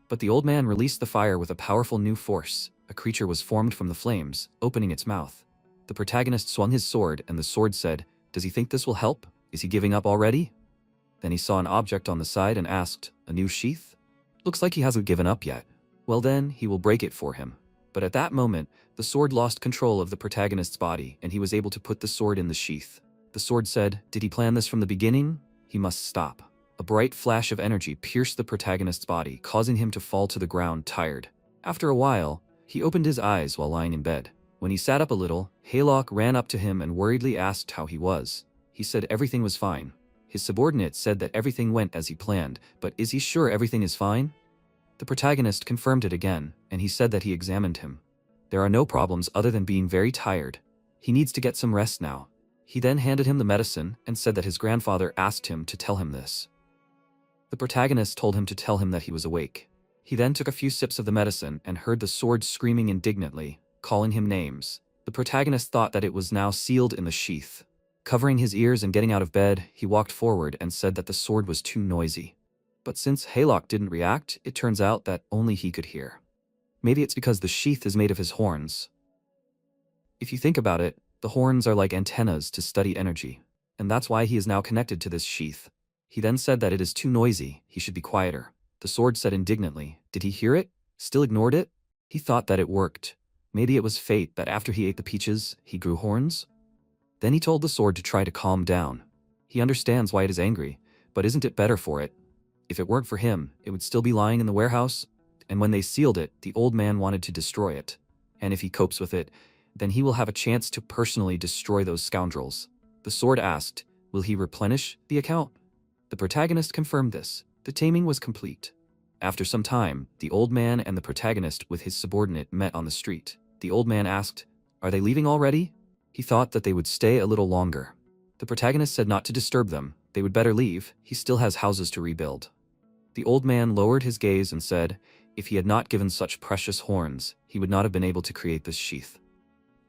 [SPEAKER 1] But the old man released the fire with a powerful new force. A creature was formed from the flames, opening its mouth. The protagonist swung his sword, and the sword said, "Does he think this will help? Is he giving up already?" Then he saw an object on the side and asked, "A new sheath? Looks like he hasn't given up yet. Well then, he will break it for him." But at that moment, the sword lost control of the protagonist's body, and he was able to put the sword in the sheath. The sword said, "Did he plan this from the beginning? He must stop." A bright flash of energy pierced the protagonist's body, causing him to fall to the ground tired. After a while, he opened his eyes while lying in bed. When he sat up a little, Yahello ran up to him and worriedly asked how he was. He said everything was fine. His subordinate said that everything went as he planned, but is he sure everything is fine? The protagonist confirmed it again, and he said that he examined him. There are no problems other than being very tired. He needs to get some rest now. He then handed him the medicine and said that his grandfather asked him to tell him this. The protagonist told him to tell him that he was awake. He then took a few sips of the medicine and heard the sword screaming indignantly, calling him names. The protagonist thought that it was now sealed in the sheath. Covering his ears and getting out of bed, he walked forward and said that the sword was too noisy. But since Yahello didn't react, it turns out that only he could hear. Maybe it's because the sheath is made of his horns. If you think about it, the horns are like antennas to study energy, and that's why he is now connected to this sheath. He then said that it is too noisy, he should be quieter. The sword said indignantly, did he hear it? Still ignored it? He thought that it worked. Maybe it was fate that after he ate the peaches, he grew horns? Then he told the sword to try to calm down. He understands why it is angry, but isn't it better for it? If it weren't for him, it would still be lying in the warehouse, and when they sealed it, the old man wanted to destroy it. And if he copes with it, then he will have a chance to personally destroy those scoundrels. The sword asked, will he replenish the account? The protagonist confirmed this. The taming was complete. After some time, the old man and the protagonist with his subordinate met on the street. The old man asked, are they leaving already? He thought that they would stay a little longer. The protagonist said not to disturb them. They would better leave. He still has houses to rebuild. The old man lowered his gaze and said, if he had not given such precious horns, he would not have been able to create this sheath.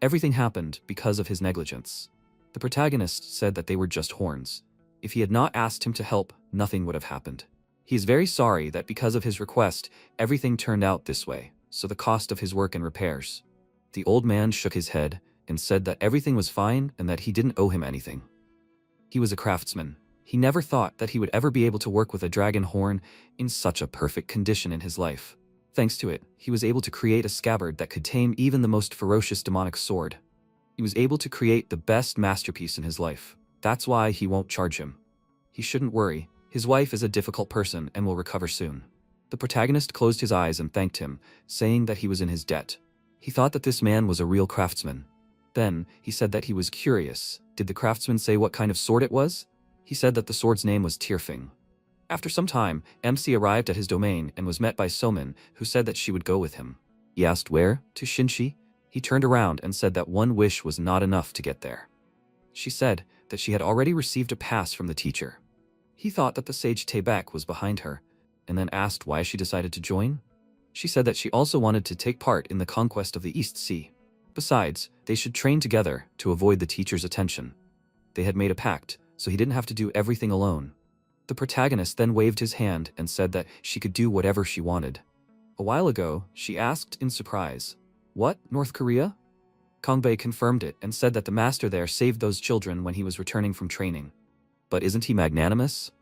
[SPEAKER 1] Everything happened because of his negligence. The protagonist said that they were just horns. If he had not asked him to help, nothing would have happened. He is very sorry that because of his request, everything turned out this way, so the cost of his work and repairs. The old man shook his head and said that everything was fine and that he didn't owe him anything. He was a craftsman. He never thought that he would ever be able to work with a dragon horn in such a perfect condition in his life. Thanks to it, he was able to create a scabbard that could tame even the most ferocious demonic sword. He was able to create the best masterpiece in his life. That's why he won't charge him. He shouldn't worry. His wife is a difficult person and will recover soon. The protagonist closed his eyes and thanked him, saying that he was in his debt. He thought that this man was a real craftsman. Then, he said that he was curious. Did the craftsman say what kind of sword it was? He said that the sword's name was Tierfing. After some time, MC arrived at his domain and was met by Somin, who said that she would go with him. He asked where? To Shinchi? He turned around and said that one wish was not enough to get there. She said that she had already received a pass from the teacher. He thought that the sage Taebek was behind her, and then asked why she decided to join. She said that she also wanted to take part in the conquest of the East Sea. Besides, they should train together to avoid the teacher's attention. They had made a pact, so he didn't have to do everything alone. The protagonist then waved his hand and said that she could do whatever she wanted. A while ago, she asked in surprise, "What, North Korea?" Kongbei confirmed it and said that the master there saved those children when he was returning from training. But isn't he magnanimous?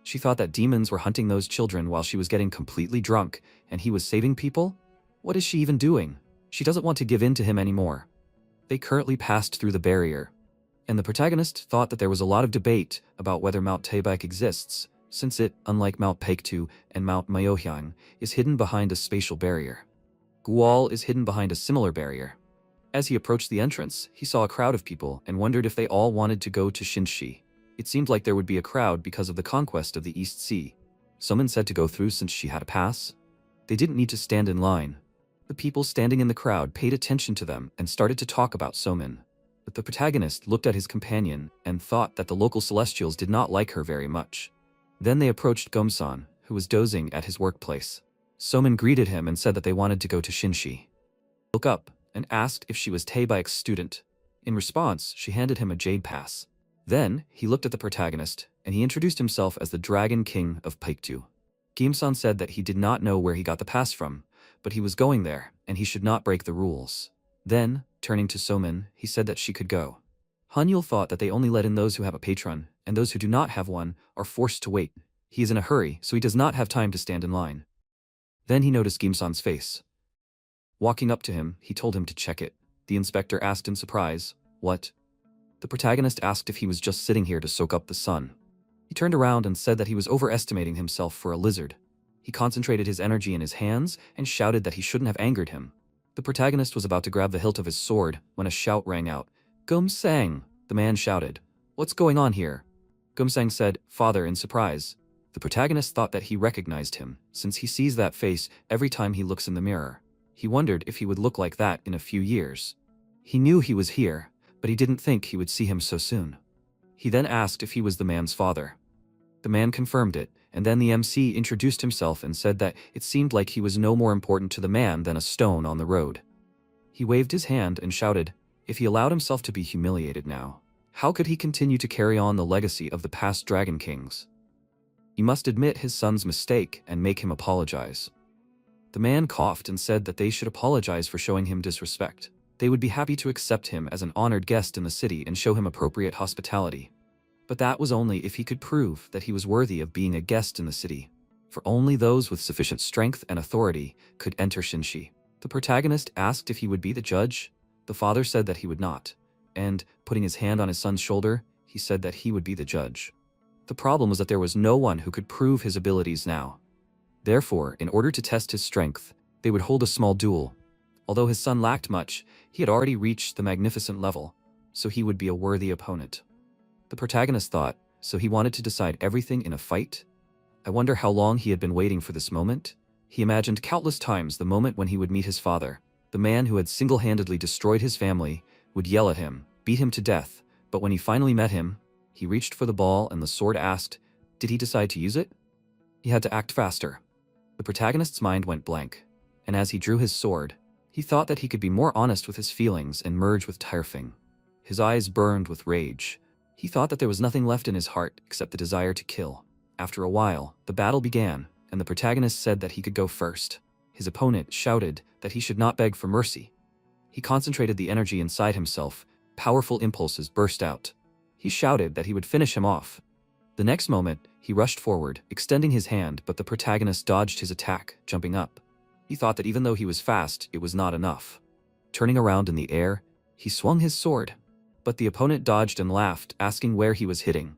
[SPEAKER 1] She thought that demons were hunting those children while she was getting completely drunk, and he was saving people? What is she even doing? She doesn't want to give in to him anymore. They currently passed through the barrier, and the protagonist thought that there was a lot of debate about whether Mount Taebaek exists, since it, unlike Mount Paektu and Mount Myeohyang, is hidden behind a spatial barrier. Gual is hidden behind a similar barrier. As he approached the entrance, he saw a crowd of people and wondered if they all wanted to go to Shinshi. It seemed like there would be a crowd because of the conquest of the East Sea. Someone said to go through since she had a pass. They didn't need to stand in line. The people standing in the crowd paid attention to them and started to talk about Somin. But the protagonist looked at his companion and thought that the local celestials did not like her very much. Then they approached Gomsan, who was dozing at his workplace. Somin greeted him and said that they wanted to go to Shinshi. He woke up and asked if she was Taebaek's student. In response, she handed him a jade pass. Then, he looked at the protagonist, and he introduced himself as the Dragon King of Paektu. Gimsan said that he did not know where he got the pass from, but he was going there, and he should not break the rules. Then, turning to Somin, he said that she could go. Hanyul thought that they only let in those who have a patron, and those who do not have one are forced to wait. He is in a hurry, so he does not have time to stand in line. Then he noticed Gimsan's face. Walking up to him, he told him to check it. The inspector asked in surprise, "What?" The protagonist asked if he was just sitting here to soak up the sun. He turned around and said that he was overestimating himself for a lizard. He concentrated his energy in his hands and shouted that he shouldn't have angered him. The protagonist was about to grab the hilt of his sword when a shout rang out. "Gumsang!" The man shouted. "What's going on here?" Gumsang said, "Father," in surprise. The protagonist thought that he recognized him, since he sees that face every time he looks in the mirror. He wondered if he would look like that in a few years. He knew he was here, but he didn't think he would see him so soon. He then asked if he was the man's father. The man confirmed it, and then the MC introduced himself and said that it seemed like he was no more important to the man than a stone on the road. He waved his hand and shouted, if he allowed himself to be humiliated now, how could he continue to carry on the legacy of the past Dragon Kings? He must admit his son's mistake and make him apologize. The man coughed and said that they should apologize for showing him disrespect. They would be happy to accept him as an honored guest in the city and show him appropriate hospitality. But that was only if he could prove that he was worthy of being a guest in the city. For only those with sufficient strength and authority could enter Shinshi. The protagonist asked if he would be the judge. The father said that he would not. And, putting his hand on his son's shoulder, he said that he would be the judge. The problem was that there was no one who could prove his abilities now. Therefore, in order to test his strength, they would hold a small duel. Although his son lacked much, he had already reached the magnificent level, so he would be a worthy opponent. The protagonist thought, so he wanted to decide everything in a fight? I wonder how long he had been waiting for this moment? He imagined countless times the moment when he would meet his father. The man who had single-handedly destroyed his family would yell at him, beat him to death, but when he finally met him, he reached for the ball and the sword asked, did he decide to use it? He had to act faster. The protagonist's mind went blank, and as he drew his sword, he thought that he could be more honest with his feelings and merge with Tyrfing. His eyes burned with rage. He thought that there was nothing left in his heart except the desire to kill. After a while, the battle began, and the protagonist said that he could go first. His opponent shouted that he should not beg for mercy. He concentrated the energy inside himself. Powerful impulses burst out. He shouted that he would finish him off. The next moment, he rushed forward, extending his hand, but the protagonist dodged his attack, jumping up. He thought that even though he was fast, it was not enough. Turning around in the air, he swung his sword. But the opponent dodged and laughed, asking where he was hitting.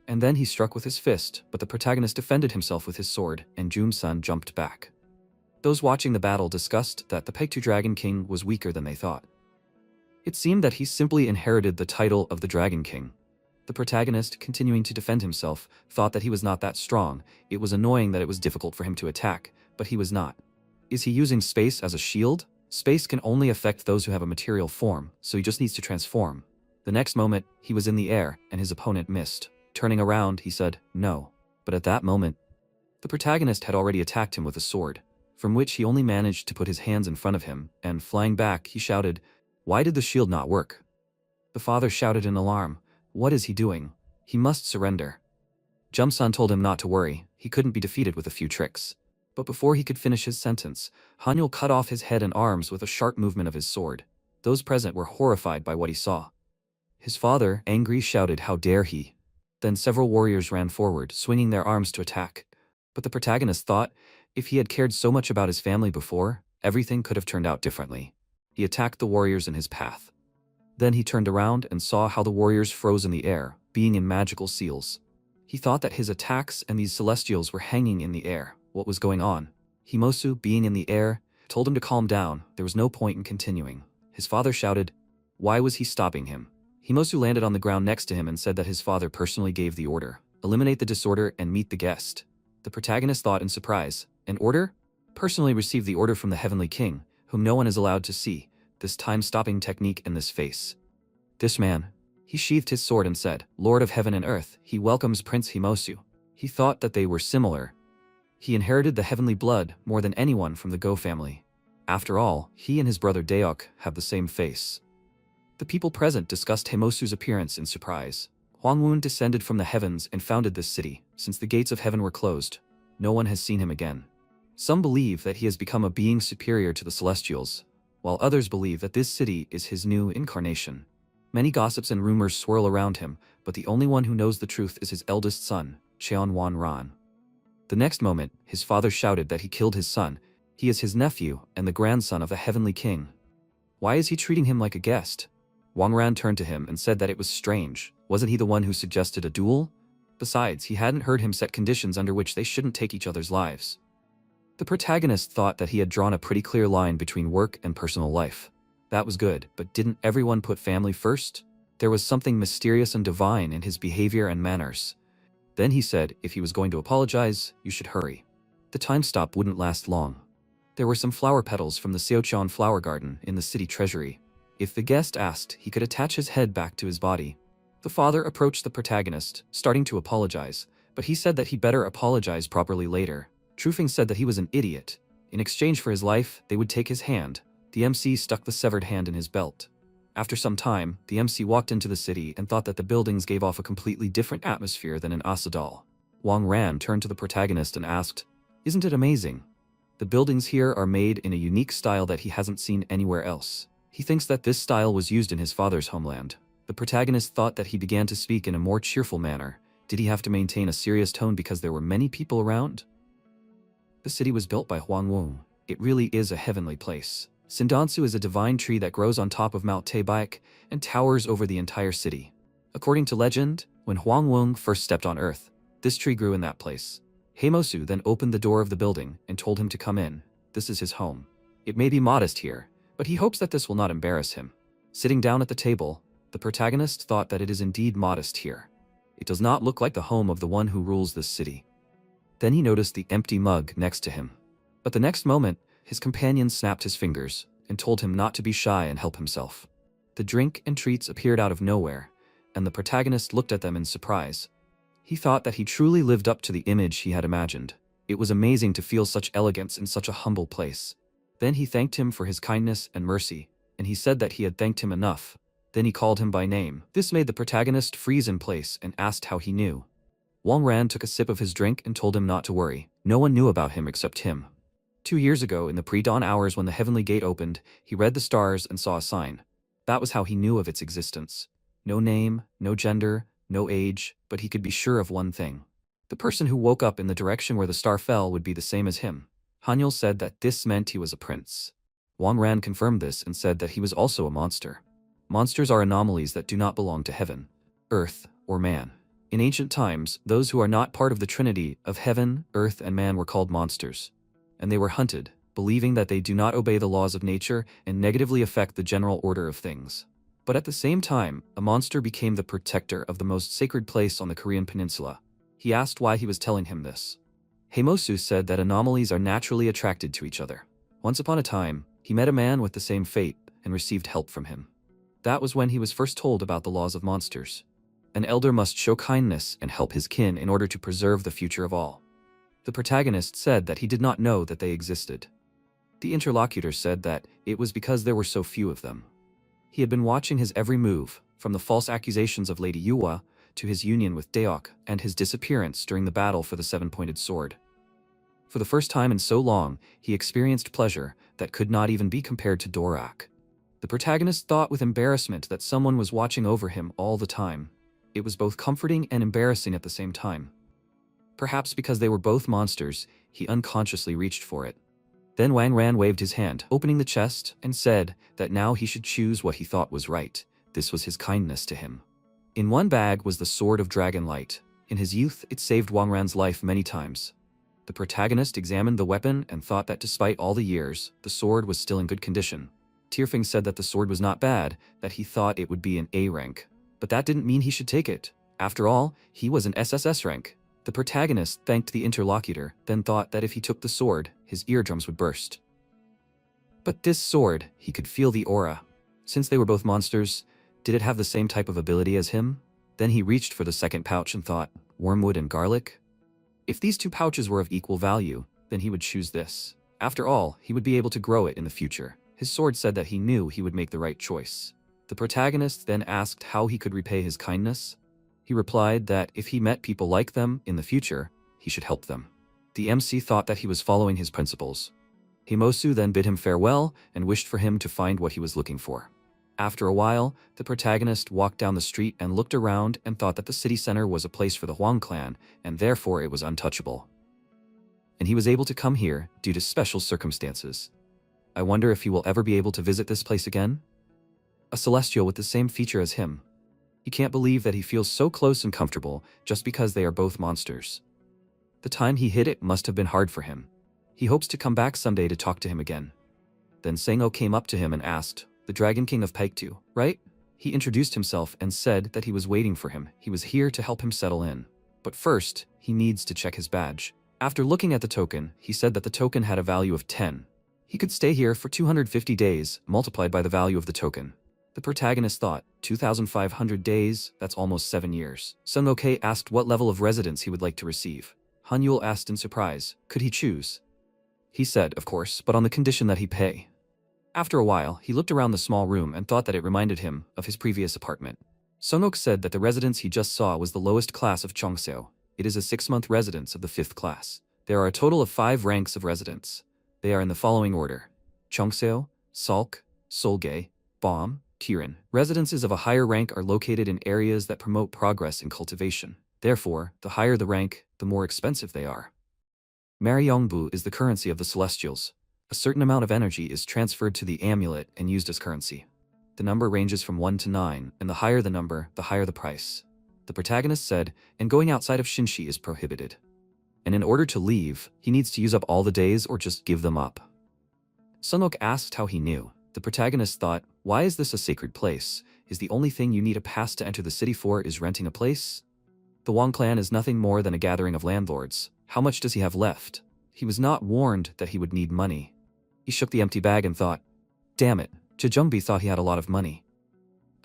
[SPEAKER 1] And then he struck with his fist, but the protagonist defended himself with his sword, and Jum-sun jumped back. Those watching the battle discussed that the Paektu Dragon King was weaker than they thought. It seemed that he simply inherited the title of the Dragon King. The protagonist, continuing to defend himself, thought that he was not that strong. It was annoying that it was difficult for him to attack, but he was not. Is he using space as a shield? Space can only affect those who have a material form, so he just needs to transform. The next moment, he was in the air, and his opponent missed. Turning around, he said, no. But at that moment, the protagonist had already attacked him with a sword, from which he only managed to put his hands in front of him, and flying back, he shouted, why did the shield not work? The father shouted in alarm, what is he doing? He must surrender. Jumsun told him not to worry, he couldn't be defeated with a few tricks. But before he could finish his sentence, Hanyul cut off his head and arms with a sharp movement of his sword. Those present were horrified by what he saw. His father, angry, shouted, "How dare he!" Then several warriors ran forward, swinging their arms to attack. But the protagonist thought, if he had cared so much about his family before, everything could have turned out differently. He attacked the warriors in his path. Then he turned around and saw how the warriors froze in the air, being in magical seals. He thought that his attacks and these celestials were hanging in the air. What was going on? Himosu, being in the air, told him to calm down. There was no point in continuing. His father shouted. Why was he stopping him? Himosu landed on the ground next to him and said that his father personally gave the order. Eliminate the disorder and meet the guest. The protagonist thought in surprise. An order? Personally received the order from the Heavenly King, whom no one is allowed to see. This time-stopping technique in this face. This man. He sheathed his sword and said, Lord of Heaven and Earth, he welcomes Prince Himosu. He thought that they were similar. He inherited the heavenly blood more than anyone from the Go family. After all, he and his brother Daok have the same face. The people present discussed Himosu's appearance in surprise. Hwangwon descended from the heavens and founded this city. Since the gates of heaven were closed, no one has seen him again. Some believe that he has become a being superior to the Celestials, while others believe that this city is his new incarnation. Many gossips and rumors swirl around him, but the only one who knows the truth is his eldest son, Cheon Wan Ran. The next moment, his father shouted that he killed his son. He is his nephew and the grandson of the Heavenly King. Why is he treating him like a guest? Wang Ran turned to him and said that it was strange. Wasn't he the one who suggested a duel? Besides, he hadn't heard him set conditions under which they shouldn't take each other's lives. The protagonist thought that he had drawn a pretty clear line between work and personal life. That was good, but didn't everyone put family first? There was something mysterious and divine in his behavior and manners. Then he said, if he was going to apologize, you should hurry. The time stop wouldn't last long. There were some flower petals from the Seocheon flower garden in the city treasury. If the guest asked, he could attach his head back to his body. The father approached the protagonist, starting to apologize, but he said that he better apologize properly later. Trufing said that he was an idiot. In exchange for his life, they would take his hand. The MC stuck the severed hand in his belt. After some time, the MC walked into the city and thought that the buildings gave off a completely different atmosphere than in Asadal. Wang Ran turned to the protagonist and asked, Isn't it amazing? The buildings here are made in a unique style that he hasn't seen anywhere else. He thinks that this style was used in his father's homeland. The protagonist thought that he began to speak in a more cheerful manner. Did he have to maintain a serious tone because there were many people around? The city was built by Hwangwon. It really is a heavenly place. Sindansu is a divine tree that grows on top of Mount Taebaek and towers over the entire city. According to legend, when Hwangwon first stepped on Earth, this tree grew in that place. Heimosu then opened the door of the building and told him to come in. This is his home. It may be modest here, but he hopes that this will not embarrass him. Sitting down at the table, the protagonist thought that it is indeed modest here. It does not look like the home of the one who rules this city. Then he noticed the empty mug next to him. But the next moment, his companion snapped his fingers and told him not to be shy and help himself. The drink and treats appeared out of nowhere, and the protagonist looked at them in surprise. He thought that he truly lived up to the image he had imagined. It was amazing to feel such elegance in such a humble place. Then he thanked him for his kindness and mercy, and he said that he had thanked him enough. Then he called him by name. This made the protagonist freeze in place and asked how he knew. Wang Ran took a sip of his drink and told him not to worry. No one knew about him except him. 2 years ago, in the pre-dawn hours when the heavenly gate opened, he read the stars and saw a sign. That was how he knew of its existence. No name, no gender, no age, but he could be sure of one thing. The person who woke up in the direction where the star fell would be the same as him. Hanyul said that this meant he was a prince. Wang Ran confirmed this and said that he was also a monster. Monsters are anomalies that do not belong to heaven, earth, or man. In ancient times, those who are not part of the trinity of heaven, earth, and man were called monsters. And they were hunted, believing that they do not obey the laws of nature and negatively affect the general order of things. But at the same time, a monster became the protector of the most sacred place on the Korean peninsula. He asked why he was telling him this. Heimosu said that anomalies are naturally attracted to each other. Once upon a time, he met a man with the same fate and received help from him. That was when he was first told about the laws of monsters. An elder must show kindness and help his kin in order to preserve the future of all. The protagonist said that he did not know that they existed. The interlocutor said that it was because there were so few of them. He had been watching his every move, from the false accusations of Lady Yuwa to his union with Daok and his disappearance during the battle for the seven-pointed sword. For the first time in so long, he experienced pleasure that could not even be compared to Dorak. The protagonist thought with embarrassment that someone was watching over him all the time. It was both comforting and embarrassing at the same time. Perhaps because they were both monsters, he unconsciously reached for it. Then Wang Ran waved his hand, opening the chest, and said that now he should choose what he thought was right. This was his kindness to him. In one bag was the Sword of Dragon Light. In his youth, it saved Wang Ran's life many times. The protagonist examined the weapon and thought that despite all the years, the sword was still in good condition. Tierfing said that the sword was not bad, that he thought it would be an A rank. But that didn't mean he should take it. After all, he was an SSS rank. The protagonist thanked the interlocutor, then thought that if he took the sword, his eardrums would burst. But this sword, he could feel the aura. Since they were both monsters, did it have the same type of ability as him? Then he reached for the second pouch and thought, wormwood and garlic? If these two pouches were of equal value, then he would choose this. After all, he would be able to grow it in the future. His sword said that he knew he would make the right choice. The protagonist then asked how he could repay his kindness. He replied that if he met people like them in the future, he should help them. The MC thought that he was following his principles. Himosu then bid him farewell and wished for him to find what he was looking for. After a while, the protagonist walked down the street and looked around and thought that the city center was a place for the Huang clan, and therefore it was untouchable. And he was able to come here due to special circumstances. I wonder if he will ever be able to visit this place again? A celestial with the same feature as him. He can't believe that he feels so close and comfortable just because they are both monsters. The time he hid it must have been hard for him. He hopes to come back someday to talk to him again. Then Sengo came up to him and asked, "The Dragon King of Paektu, right?" He introduced himself and said that he was waiting for him. He was here to help him settle in. But first, he needs to check his badge. After looking at the token, he said that the token had a value of 10. He could stay here for 250 days, multiplied by the value of the token. The protagonist thought, 2,500 days, that's almost 7 years. Sung Ok asked what level of residence he would like to receive. Han Yul asked in surprise, could he choose? He said, of course, but on the condition that he pay. After a while, he looked around the small room and thought that it reminded him of his previous apartment. Sungok said that the residence he just saw was the lowest class of Chongseo. It is a 6-month residence of the 5th class. There are a total of 5 ranks of residence. They are in the following order: Chongseo, Salk, Solge, Bom, Kirin. Residences of a higher rank are located in areas that promote progress in cultivation. Therefore, the higher the rank, the more expensive they are. Maryongbu is the currency of the Celestials. A certain amount of energy is transferred to the amulet and used as currency. The number ranges from 1 to 9, and the higher the number, the higher the price. The protagonist said, and going outside of Shinshi is prohibited. And in order to leave, he needs to use up all the days or just give them up. Sunok asked how he knew. The protagonist thought, why is this a sacred place? Is the only thing you need a pass to enter the city for is renting a place? The Wang clan is nothing more than a gathering of landlords. How much does he have left? He was not warned that he would need money. He shook the empty bag and thought, damn it, Jejungbi thought he had a lot of money.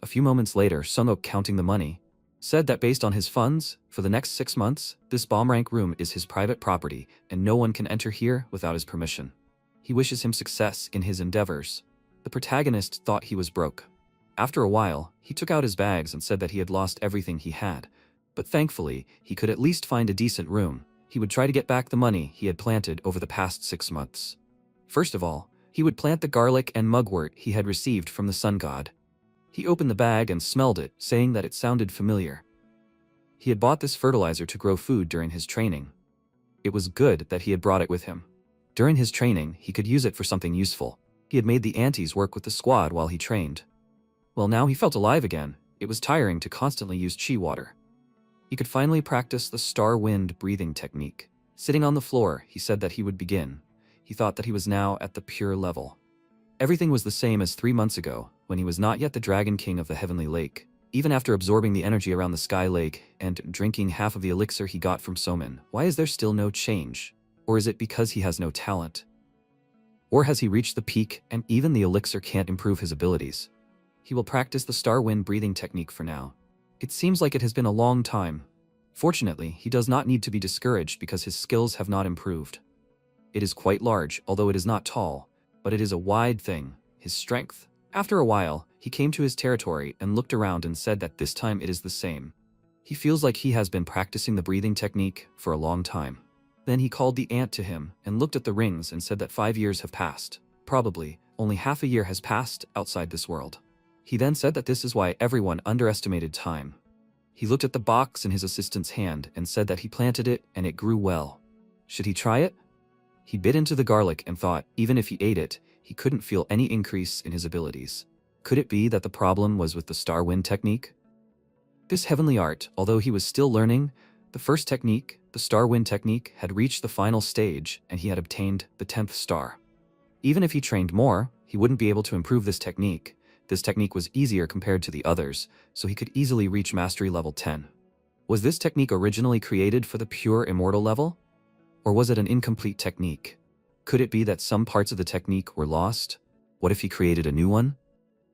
[SPEAKER 1] A few moments later, Sunok, counting the money, said that based on his funds, for the next 6 months, this bomb rank room is his private property and no one can enter here without his permission. He wishes him success in his endeavors. The protagonist thought he was broke. After a while, he took out his bags and said that he had lost everything he had. But thankfully, he could at least find a decent room. He would try to get back the money he had planted over the past 6 months. First of all, he would plant the garlic and mugwort he had received from the sun god. He opened the bag and smelled it, saying that it sounded familiar. He had bought this fertilizer to grow food during his training. It was good that he had brought it with him. During his training, he could use it for something useful. He had made the antis work with the squad while he trained. Well, now he felt alive again. It was tiring to constantly use chi water. He could finally practice the star wind breathing technique. Sitting on the floor, he said that he would begin. He thought that he was now at the pure level. Everything was the same as 3 months ago, when he was not yet the Dragon King of the Heavenly Lake. Even after absorbing the energy around the Sky Lake and drinking half of the elixir he got from Somin, why is there still no change? Or is it because he has no talent? Or has he reached the peak and even the elixir can't improve his abilities? He will practice the star wind breathing technique for now. It seems like it has been a long time. Fortunately, he does not need to be discouraged because his skills have not improved. It is quite large, although it is not tall, but it is a wide thing, his strength. After a while, he came to his territory and looked around and said that this time it is the same. He feels like he has been practicing the breathing technique for a long time. Then he called the ant to him and looked at the rings and said that 5 years have passed. Probably, only half a year has passed outside this world. He then said that this is why everyone underestimated time. He looked at the box in his assistant's hand and said that he planted it and it grew well. Should he try it? He bit into the garlic and thought, even if he ate it, he couldn't feel any increase in his abilities. Could it be that the problem was with the star wind technique? This heavenly art, although he was still learning, the first technique, the star wind technique, had reached the final stage and he had obtained the 10th star. Even if he trained more, he wouldn't be able to improve this technique. This technique was easier compared to the others, so he could easily reach mastery level 10. Was this technique originally created for the pure immortal level? Or was it an incomplete technique? Could it be that some parts of the technique were lost? What if he created a new one?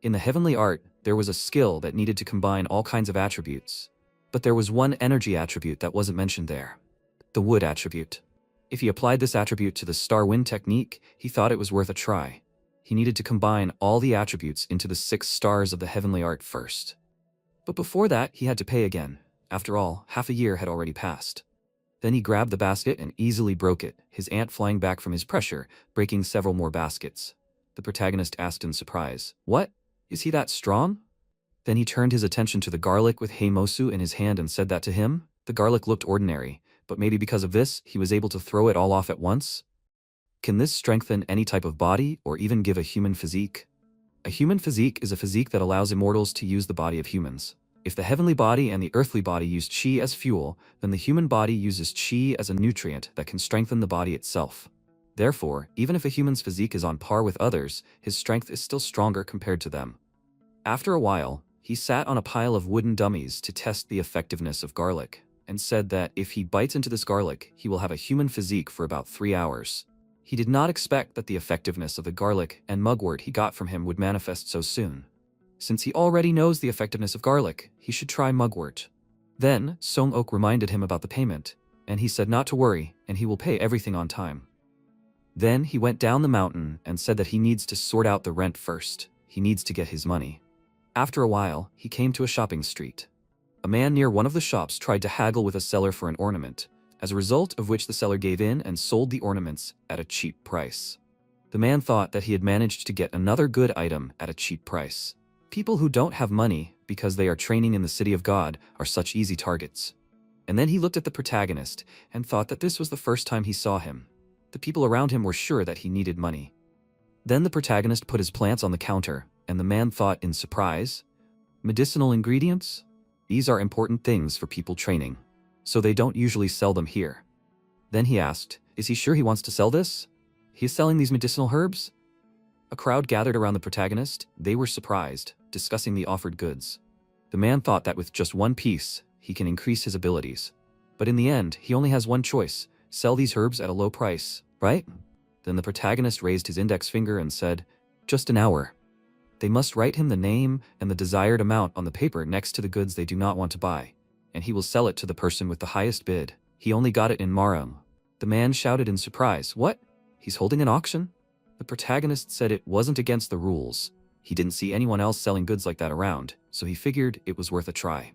[SPEAKER 1] In the heavenly art, there was a skill that needed to combine all kinds of attributes. But there was one energy attribute that wasn't mentioned there. The wood attribute. If he applied this attribute to the star wind technique, he thought it was worth a try. He needed to combine all the attributes into the 6 stars of the heavenly art first. But before that, he had to pay again. After all, half a year had already passed. Then he grabbed the basket and easily broke it, his ant flying back from his pressure, breaking several more baskets. The protagonist asked in surprise, "What? Is he that strong?" Then he turned his attention to the garlic with Heimosu in his hand and said that to him. The garlic looked ordinary, but maybe because of this, he was able to throw it all off at once? Can this strengthen any type of body or even give a human physique? A human physique is a physique that allows immortals to use the body of humans. If the heavenly body and the earthly body use chi as fuel, then the human body uses chi as a nutrient that can strengthen the body itself. Therefore, even if a human's physique is on par with others, his strength is still stronger compared to them. After a while, he sat on a pile of wooden dummies to test the effectiveness of garlic, and said that if he bites into this garlic, he will have a human physique for about 3 hours. He did not expect that the effectiveness of the garlic and mugwort he got from him would manifest so soon. Since he already knows the effectiveness of garlic, he should try mugwort. Then, Song-ok reminded him about the payment, and he said not to worry, and he will pay everything on time. Then he went down the mountain and said that he needs to sort out the rent first. He needs to get his money. After a while, he came to a shopping street. A man near one of the shops tried to haggle with a seller for an ornament, as a result of which the seller gave in and sold the ornaments at a cheap price. The man thought that he had managed to get another good item at a cheap price. People who don't have money, because they are training in the city of God, are such easy targets. And then he looked at the protagonist and thought that this was the first time he saw him. The people around him were sure that he needed money. Then the protagonist put his plants on the counter, and the man thought in surprise, "Medicinal ingredients? These are important things for people training, so they don't usually sell them here." Then he asked, "Is he sure he wants to sell this? He is selling these medicinal herbs?" A crowd gathered around the protagonist. They were surprised, discussing the offered goods. The man thought that with just one piece, he can increase his abilities. But in the end, he only has one choice: sell these herbs at a low price, right? Then the protagonist raised his index finger and said, "Just an hour." They must write him the name and the desired amount on the paper next to the goods they do not want to buy, and he will sell it to the person with the highest bid. He only got it in Marung. The man shouted in surprise, "What? He's holding an auction?" The protagonist said it wasn't against the rules. He didn't see anyone else selling goods like that around, so he figured it was worth a try.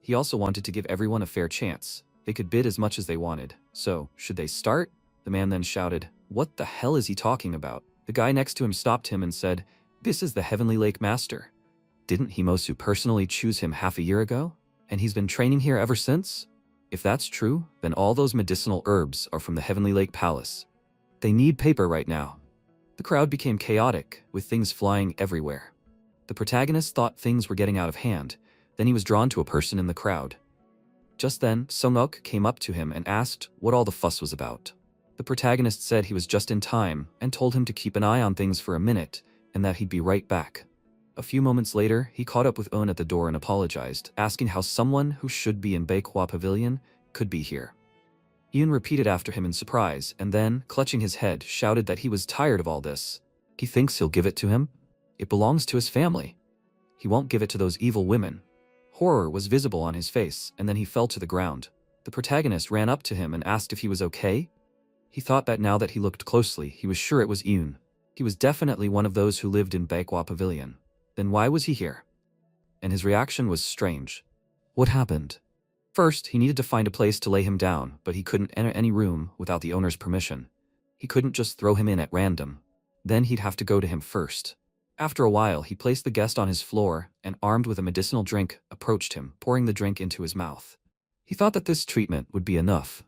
[SPEAKER 1] He also wanted to give everyone a fair chance. They could bid as much as they wanted. So, should they start? The man then shouted, "What the hell is he talking about?" The guy next to him stopped him and said, "This is the Heavenly Lake Master. Didn't Himosu personally choose him half a year ago? And he's been training here ever since? If that's true, then all those medicinal herbs are from the Heavenly Lake Palace. They need paper right now." The crowd became chaotic, with things flying everywhere. The protagonist thought things were getting out of hand. Then he was drawn to a person in the crowd. Just then, Song-ok came up to him and asked what all the fuss was about. The protagonist said he was just in time and told him to keep an eye on things for a minute and that he'd be right back. A few moments later, he caught up with Un at the door and apologized, asking how someone who should be in Baekwa Pavilion could be here. Yoon repeated after him in surprise and then, clutching his head, shouted that he was tired of all this. He thinks he'll give it to him? It belongs to his family. He won't give it to those evil women. Horror was visible on his face, and then he fell to the ground. The protagonist ran up to him and asked if he was okay. He thought that now that he looked closely, he was sure it was Yoon. He was definitely one of those who lived in Baekwa Pavilion. Then why was he here? And his reaction was strange. What happened? First, he needed to find a place to lay him down, but he couldn't enter any room without the owner's permission. He couldn't just throw him in at random. Then he'd have to go to him first. After a while, he placed the guest on his floor and, armed with a medicinal drink, approached him, pouring the drink into his mouth. He thought that this treatment would be enough.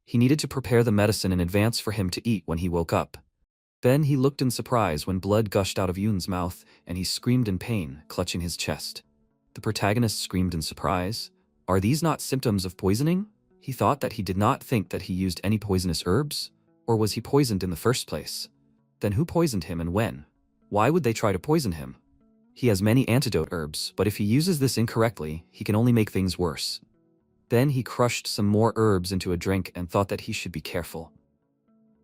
[SPEAKER 1] He needed to prepare the medicine in advance for him to eat when he woke up. Then he looked in surprise when blood gushed out of Yoon's mouth, and he screamed in pain, clutching his chest. The protagonist screamed in surprise. Are these not symptoms of poisoning? He thought that he did not think that he used any poisonous herbs, or was he poisoned in the first place? Then who poisoned him and when? Why would they try to poison him? He has many antidote herbs, but if he uses this incorrectly, he can only make things worse. Then he crushed some more herbs into a drink and thought that he should be careful.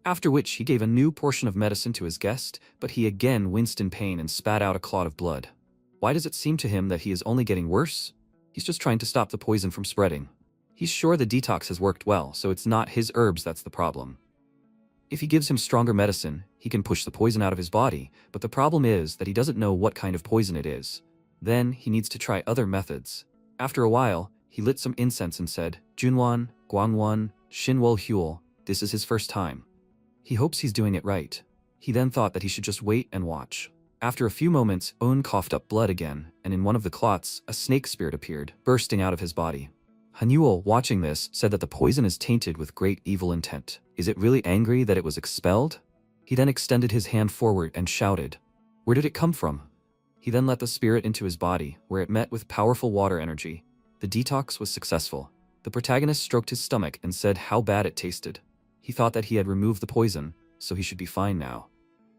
[SPEAKER 1] After which he gave a new portion of medicine to his guest, but he again winced in pain and spat out a clot of blood. Why does it seem to him that he is only getting worse? He's just trying to stop the poison from spreading. He's sure the detox has worked well, so it's not his herbs that's the problem. If he gives him stronger medicine, he can push the poison out of his body, but the problem is that he doesn't know what kind of poison it is. Then he needs to try other methods. After a while, he lit some incense and said, Junwan, Guangwan, Shinwol Huel, this is his first time. He hopes he's doing it right. He then thought that he should just wait and watch. After a few moments, Owen coughed up blood again, and in one of the clots, a snake spirit appeared, bursting out of his body. Hanuel, watching this, said that the poison is tainted with great evil intent. Is it really angry that it was expelled? He then extended his hand forward and shouted, where did it come from? He then let the spirit into his body, where it met with powerful water energy. The detox was successful. The protagonist stroked his stomach and said how bad it tasted. He thought that he had removed the poison, so he should be fine now.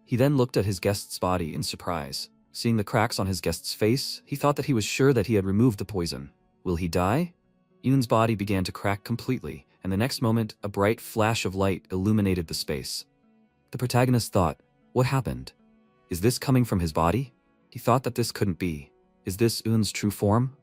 [SPEAKER 1] He then looked at his guest's body in surprise. Seeing the cracks on his guest's face, he thought that he was sure that he had removed the poison. Will he die? Yoon's body began to crack completely, and the next moment, a bright flash of light illuminated the space. The protagonist thought, what happened? Is this coming from his body? He thought that this couldn't be. Is this Yoon's true form?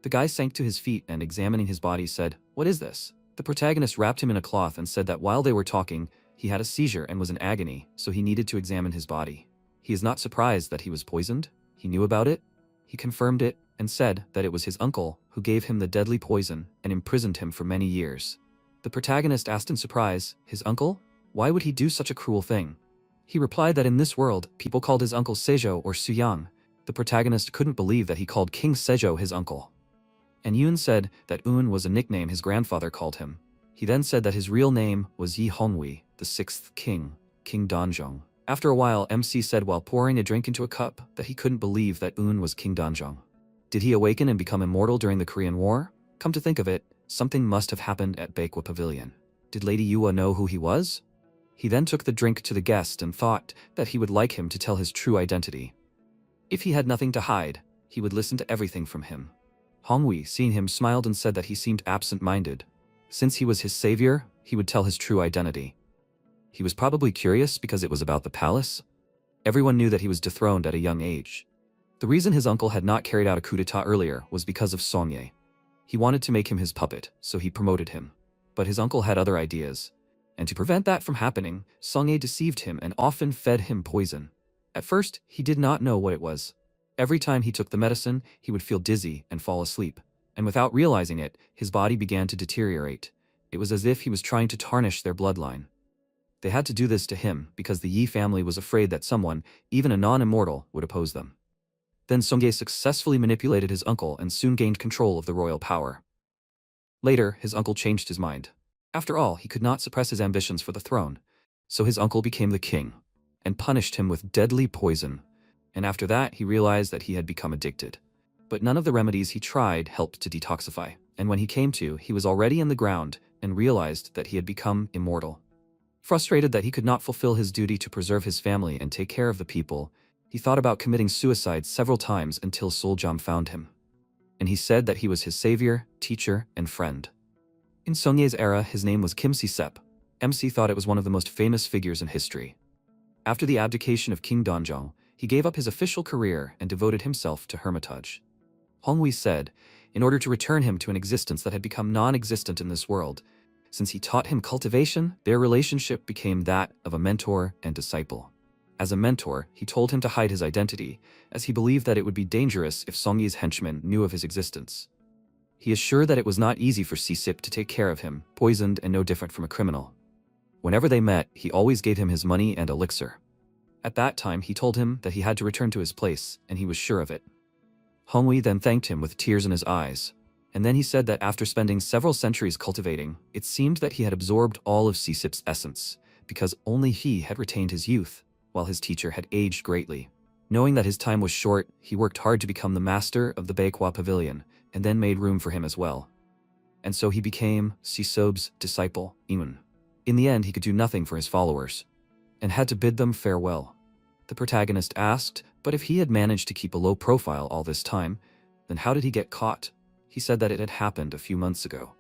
[SPEAKER 1] The guy sank to his feet and, examining his body, said, what is this? The protagonist wrapped him in a cloth and said that while they were talking, he had a seizure and was in agony, so he needed to examine his body. He is not surprised that he was poisoned. He knew about it. He confirmed it and said that it was his uncle who gave him the deadly poison and imprisoned him for many years. The protagonist asked in surprise, his uncle? Why would he do such a cruel thing? He replied that in this world, people called his uncle Seijo or Suyang. The protagonist couldn't believe that he called King Seijo his uncle. And Yoon said that Un was a nickname his grandfather called him. He then said that his real name was Yi Honghui, the sixth king, King Danzhong. After a while, MC said while pouring a drink into a cup that he couldn't believe that Un was King Danzhong. Did he awaken and become immortal during the Korean War? Come to think of it, something must have happened at Baekwa Pavilion. Did Lady Yua know who he was? He then took the drink to the guest and thought that he would like him to tell his true identity. If he had nothing to hide, he would listen to everything from him. Honghui, seeing him, smiled and said that he seemed absent-minded. Since he was his savior, he would tell his true identity. He was probably curious because it was about the palace. Everyone knew that he was dethroned at a young age. The reason his uncle had not carried out a coup d'etat earlier was because of Songye. He wanted to make him his puppet, so he promoted him. But his uncle had other ideas. And to prevent that from happening, Songye deceived him and often fed him poison. At first, he did not know what it was. Every time he took the medicine, he would feel dizzy and fall asleep. And without realizing it, his body began to deteriorate. It was as if he was trying to tarnish their bloodline. They had to do this to him because the Yi family was afraid that someone, even a non-immortal, would oppose them. Then Songye successfully manipulated his uncle and soon gained control of the royal power. Later, his uncle changed his mind. After all, he could not suppress his ambitions for the throne. So his uncle became the king and punished him with deadly poison. And after that, he realized that he had become addicted. But none of the remedies he tried helped to detoxify. And when he came to, he was already in the ground and realized that he had become immortal. Frustrated that he could not fulfill his duty to preserve his family and take care of the people, he thought about committing suicide several times until Soljam found him. And he said that he was his savior, teacher, and friend. In Songye's era, his name was Kim Si-sep. MC thought it was one of the most famous figures in history. After the abdication of King Danzhong, he gave up his official career and devoted himself to hermitage. Honghui said, in order to return him to an existence that had become non-existent in this world, since he taught him cultivation, their relationship became that of a mentor and disciple. As a mentor, he told him to hide his identity, as he believed that it would be dangerous if Songye's henchmen knew of his existence. He is sure that it was not easy for Sisip to take care of him, poisoned and no different from a criminal. Whenever they met, he always gave him his money and elixir. At that time, he told him that he had to return to his place, and he was sure of it. Hongwei then thanked him with tears in his eyes, and then he said that after spending several centuries cultivating, it seemed that he had absorbed all of Sisip's essence, because only he had retained his youth, while his teacher had aged greatly. Knowing that his time was short, he worked hard to become the master of the Baekwa Pavilion, and then made room for him as well. And so he became Sisop's disciple, Imun. In the end, he could do nothing for his followers, and had to bid them farewell. The protagonist asked, but if he had managed to keep a low profile all this time, then how did he get caught? He said that it had happened a few months ago.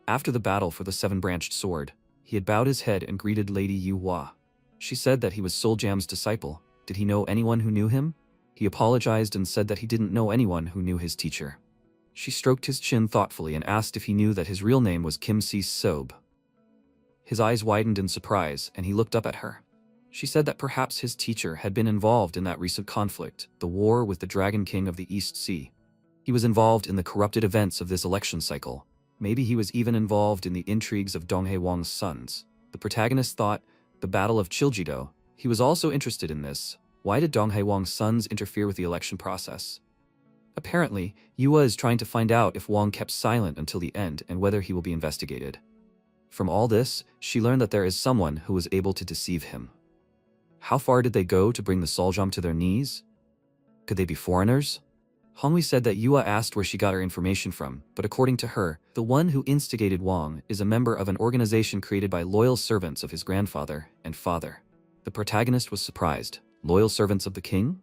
[SPEAKER 1] After the battle for the seven-branched sword, he had bowed his head and greeted Lady Yu Hua. She said that he was Soljam's disciple. Did he know anyone who knew him? He apologized and said that he didn't know anyone who knew his teacher. She stroked his chin thoughtfully and asked if he knew that his real name was Kim Si-sob. His eyes widened in surprise, and he looked up at her. She said that perhaps his teacher had been involved in that recent conflict, the war with the Dragon King of the East Sea. He was involved in the corrupted events of this election cycle. Maybe he was even involved in the intrigues of Donghae Wang's sons. The protagonist thought, the Battle of Chiljido. He was also interested in this. Why did Donghae Wang's sons interfere with the election process? Apparently, Yua is trying to find out if Wang kept silent until the end and whether he will be investigated. From all this, she learned that there is someone who was able to deceive him. How far did they go to bring the Soljam to their knees? Could they be foreigners? Hongwei said that Yua asked where she got her information from, but according to her, the one who instigated Wang is a member of an organization created by loyal servants of his grandfather and father. The protagonist was surprised. Loyal servants of the king?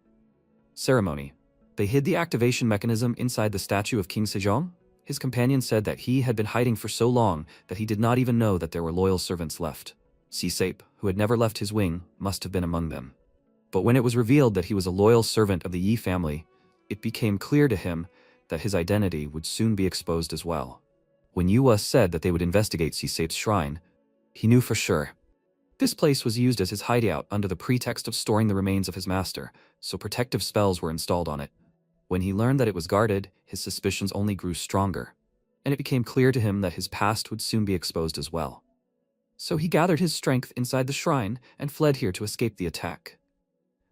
[SPEAKER 1] Ceremony. They hid the activation mechanism inside the statue of King Sejong? His companion said that he had been hiding for so long that he did not even know that there were loyal servants left. Sisip, who had never left his wing, must have been among them. But when it was revealed that he was a loyal servant of the Yi family, it became clear to him that his identity would soon be exposed as well. When Yua said that they would investigate Sisip's shrine, he knew for sure. This place was used as his hideout under the pretext of storing the remains of his master, so protective spells were installed on it. When he learned that it was guarded, his suspicions only grew stronger, and it became clear to him that his past would soon be exposed as well. So he gathered his strength inside the shrine and fled here to escape the attack.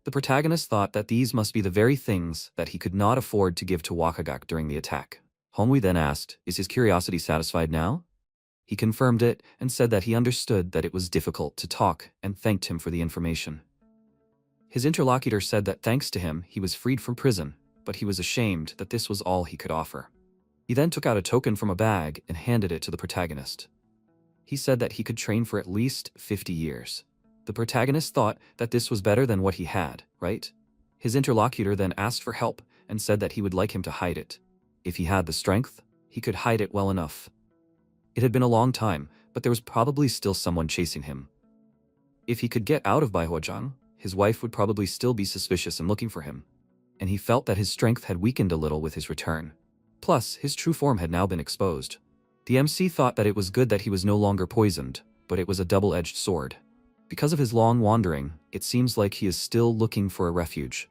[SPEAKER 1] The protagonist thought that these must be the very things that he could not afford to give to Wakagak during the attack. Hongwei then asked, is his curiosity satisfied now? He confirmed it and said that he understood that it was difficult to talk and thanked him for the information. His interlocutor said that thanks to him, he was freed from prison, but he was ashamed that this was all he could offer. He then took out a token from a bag and handed it to the protagonist. He said that he could train for at least 50 years. The protagonist thought that this was better than what he had, right? His interlocutor then asked for help and said that he would like him to hide it. If he had the strength, he could hide it well enough. It had been a long time, but there was probably still someone chasing him. If he could get out of Baihuozhang, his wife would probably still be suspicious and looking for him. And he felt that his strength had weakened a little with his return. Plus, his true form had now been exposed. The MC thought that it was good that he was no longer poisoned, but it was a double-edged sword. Because of his long wandering, it seems like he is still looking for a refuge.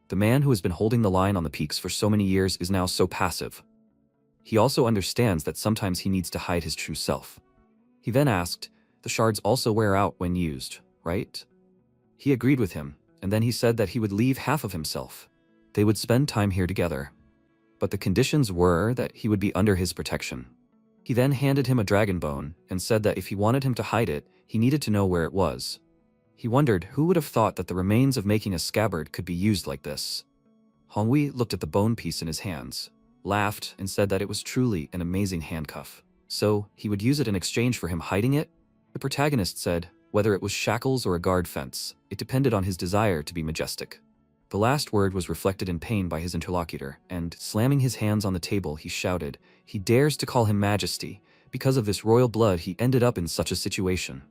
[SPEAKER 1] The man who has been holding the line on the peaks for so many years is now so passive. He also understands that sometimes he needs to hide his true self. He then asked, the shards also wear out when used, right? He agreed with him, and then he said that he would leave half of himself. They would spend time here together. But the conditions were that he would be under his protection. He then handed him a dragon bone and said that if he wanted him to hide it, he needed to know where it was. He wondered who would have thought that the remains of making a scabbard could be used like this. Hongwei looked at the bone piece in his hands, laughed, and said that it was truly an amazing handcuff. So, he would use it in exchange for him hiding it? The protagonist said, whether it was shackles or a guard fence, it depended on his desire to be majestic. The last word was reflected in pain by his interlocutor, and, slamming his hands on the table, he shouted, he dares to call him Majesty. Because of this royal blood, he ended up in such a situation.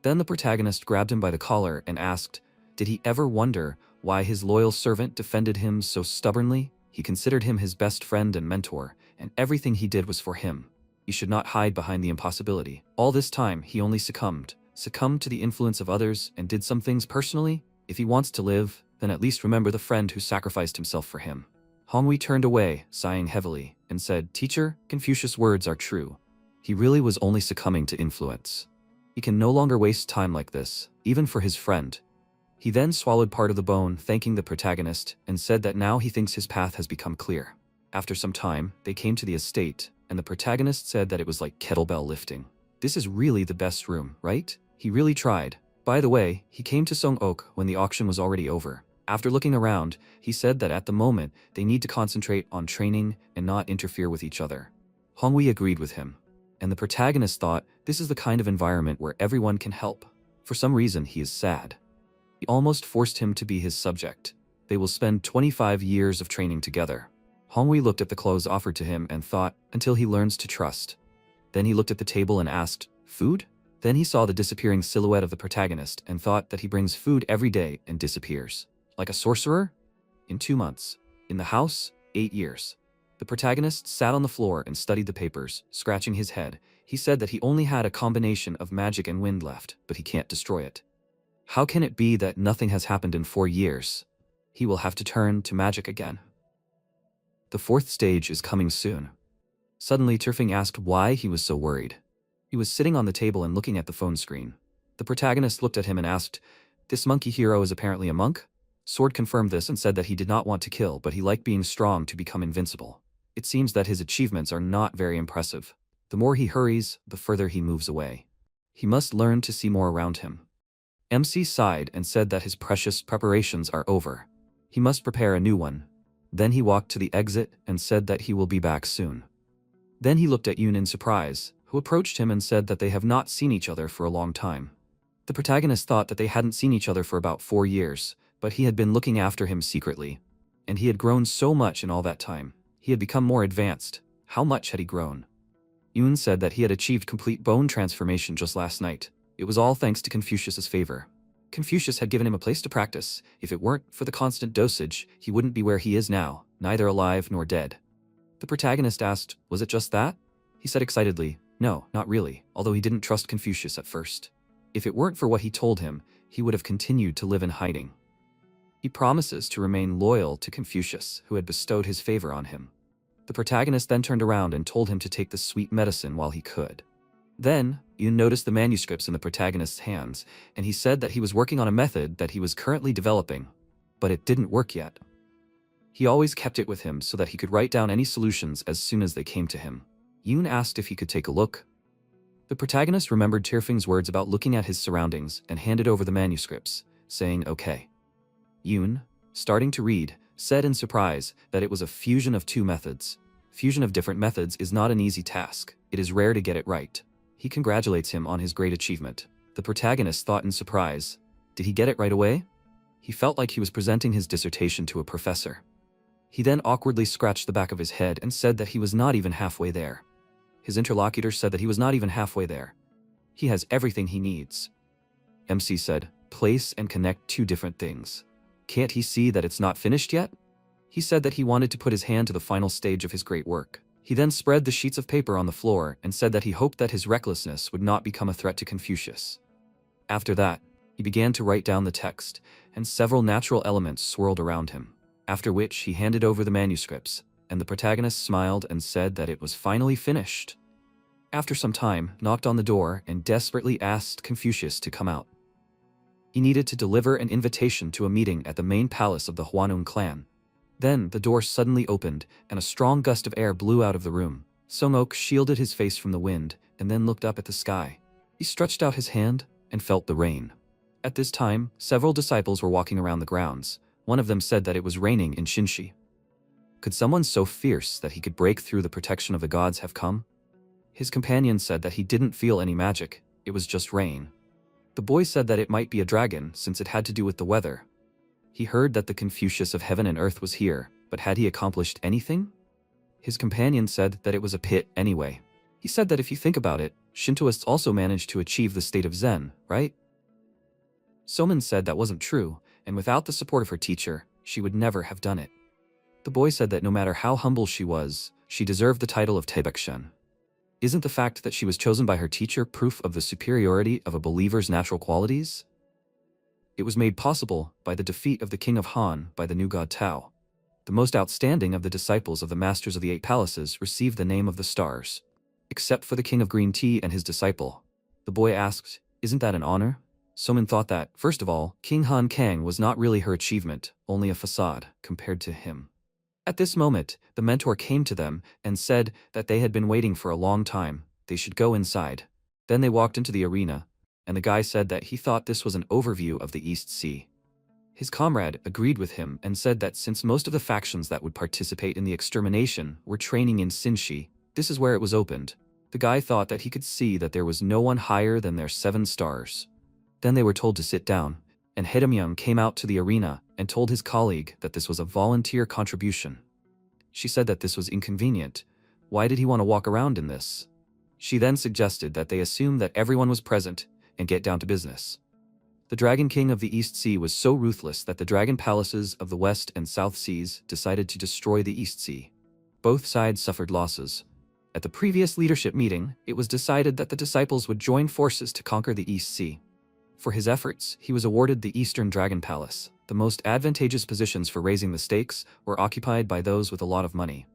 [SPEAKER 1] Then the protagonist grabbed him by the collar and asked, did he ever wonder why his loyal servant defended him so stubbornly? He considered him his best friend and mentor, and everything he did was for him. He should not hide behind the impossibility. All this time, he only succumbed to the influence of others and did some things personally. If he wants to live, then at least remember the friend who sacrificed himself for him. Hongwei turned away, sighing heavily, and and said, "Teacher, Confucius' words are true. He really was only succumbing to influence. He can no longer waste time like this, even for his friend." He then swallowed part of the bone, thanking the protagonist, and said that now he thinks his path has become clear. After some time, they came to the estate, and the protagonist said that it was like kettlebell lifting. "This is really the best room, right? He really tried." By the way, he came to Song Ok when the auction was already over. After looking around, he said that at the moment, they need to concentrate on training and not interfere with each other. Hongwei agreed with him, and the protagonist thought this is the kind of environment where everyone can help. For some reason, he is sad. He almost forced him to be his subject. They will spend 25 years of training together. Hongwei looked at the clothes offered to him and thought, until he learns to trust. Then he looked at the table and asked, "Food?" Then he saw the disappearing silhouette of the protagonist and thought that he brings food every day and disappears. Like a sorcerer? In 2 months. In the house? 8 years. The protagonist sat on the floor and studied the papers, scratching his head. He said that he only had a combination of magic and wind left, but he can't destroy it. How can it be that nothing has happened in 4 years? He will have to turn to magic again. The 4th stage is coming soon. Suddenly Turfing asked why he was so worried. He was sitting on the table and looking at the phone screen. The protagonist looked at him and asked, "This monkey hero is apparently a monk?" Sword confirmed this and said that he did not want to kill, but he liked being strong to become invincible. It seems that his achievements are not very impressive. The more he hurries, the further he moves away. He must learn to see more around him. MC sighed and said that his precious preparations are over. He must prepare a new one. Then he walked to the exit and said that he will be back soon. Then he looked at Yoon in surprise, who approached him and said that they have not seen each other for a long time. The protagonist thought that they hadn't seen each other for about 4 years, but he had been looking after him secretly. And he had grown so much in all that time. He had become more advanced. How much had he grown? Yoon said that he had achieved complete bone transformation just last night. It was all thanks to Confucius's favor. Confucius had given him a place to practice. If it weren't for the constant dosage, he wouldn't be where he is now, neither alive nor dead. The protagonist asked, "Was it just that?" He said excitedly, "No, not really," although he didn't trust Confucius at first. If it weren't for what he told him, he would have continued to live in hiding. He promises to remain loyal to Confucius, who had bestowed his favor on him. The protagonist then turned around and told him to take the sweet medicine while he could. Then, Yoon noticed the manuscripts in the protagonist's hands, and he said that he was working on a method that he was currently developing, but it didn't work yet. He always kept it with him so that he could write down any solutions as soon as they came to him. Yoon asked if he could take a look. The protagonist remembered Tirfing's words about looking at his surroundings and handed over the manuscripts, saying okay. Yoon, starting to read, said in surprise that it was a fusion of 2 methods. Fusion of different methods is not an easy task. It is rare to get it right. He congratulates him on his great achievement. The protagonist thought in surprise, did he get it right away? He felt like he was presenting his dissertation to a professor. He then awkwardly scratched the back of his head and said that he was not even halfway there. His interlocutor said that he was not even halfway there. He has everything he needs. MC said, place and connect 2 different things. Can't he see that it's not finished yet? He said that he wanted to put his hand to the final stage of his great work. He then spread the sheets of paper on the floor and said that he hoped that his recklessness would not become a threat to Confucius. After that, he began to write down the text, and several natural elements swirled around him. After which he handed over the manuscripts, and the protagonist smiled and said that it was finally finished. After some time, knocked on the door and desperately asked Confucius to come out. He needed to deliver an invitation to a meeting at the main palace of the Hwanung clan. Then the door suddenly opened, and a strong gust of air blew out of the room. Song-ok shielded his face from the wind, and then looked up at the sky. He stretched out his hand, and felt the rain. At this time, several disciples were walking around the grounds. One of them said that it was raining in Shinshi. Could someone so fierce that he could break through the protection of the gods have come? His companion said that he didn't feel any magic, it was just rain. The boy said that it might be a dragon since it had to do with the weather. He heard that the Confucius of heaven and earth was here, but had he accomplished anything? His companion said that it was a pit anyway. He said that if you think about it, Shintoists also managed to achieve the state of Zen, right? Soman said that wasn't true, and without the support of her teacher, she would never have done it. The boy said that no matter how humble she was, she deserved the title of Taebakshen. Isn't the fact that she was chosen by her teacher proof of the superiority of a believer's natural qualities? It was made possible by the defeat of the king of Han by the new god Tao. The most outstanding of the disciples of the Masters of the Eight Palaces received the name of the Stars. Except for the King of Green Tea and his disciple. The boy asked, "Isn't that an honor?" Somin thought that, first of all, King Han Kang was not really her achievement, only a facade, compared to him. At this moment, the mentor came to them and said that they had been waiting for a long time, they should go inside. Then they walked into the arena, and the guy said that he thought this was an overview of the East Sea. His comrade agreed with him and said that since most of the factions that would participate in the extermination were training in Sinshi, this is where it was opened. The guy thought that he could see that there was no one higher than their 7 stars. Then they were told to sit down, and Hedemyeong came out to the arena and told his colleague that this was a volunteer contribution. She said that this was inconvenient. Why did he want to walk around in this? She then suggested that they assume that everyone was present and get down to business. The Dragon King of the East Sea was so ruthless that the Dragon Palaces of the West and South Seas decided to destroy the East Sea. Both sides suffered losses. At the previous leadership meeting, it was decided that the disciples would join forces to conquer the East Sea. For his efforts, he was awarded the Eastern Dragon Palace. The most advantageous positions for raising the stakes were occupied by those with a lot of money.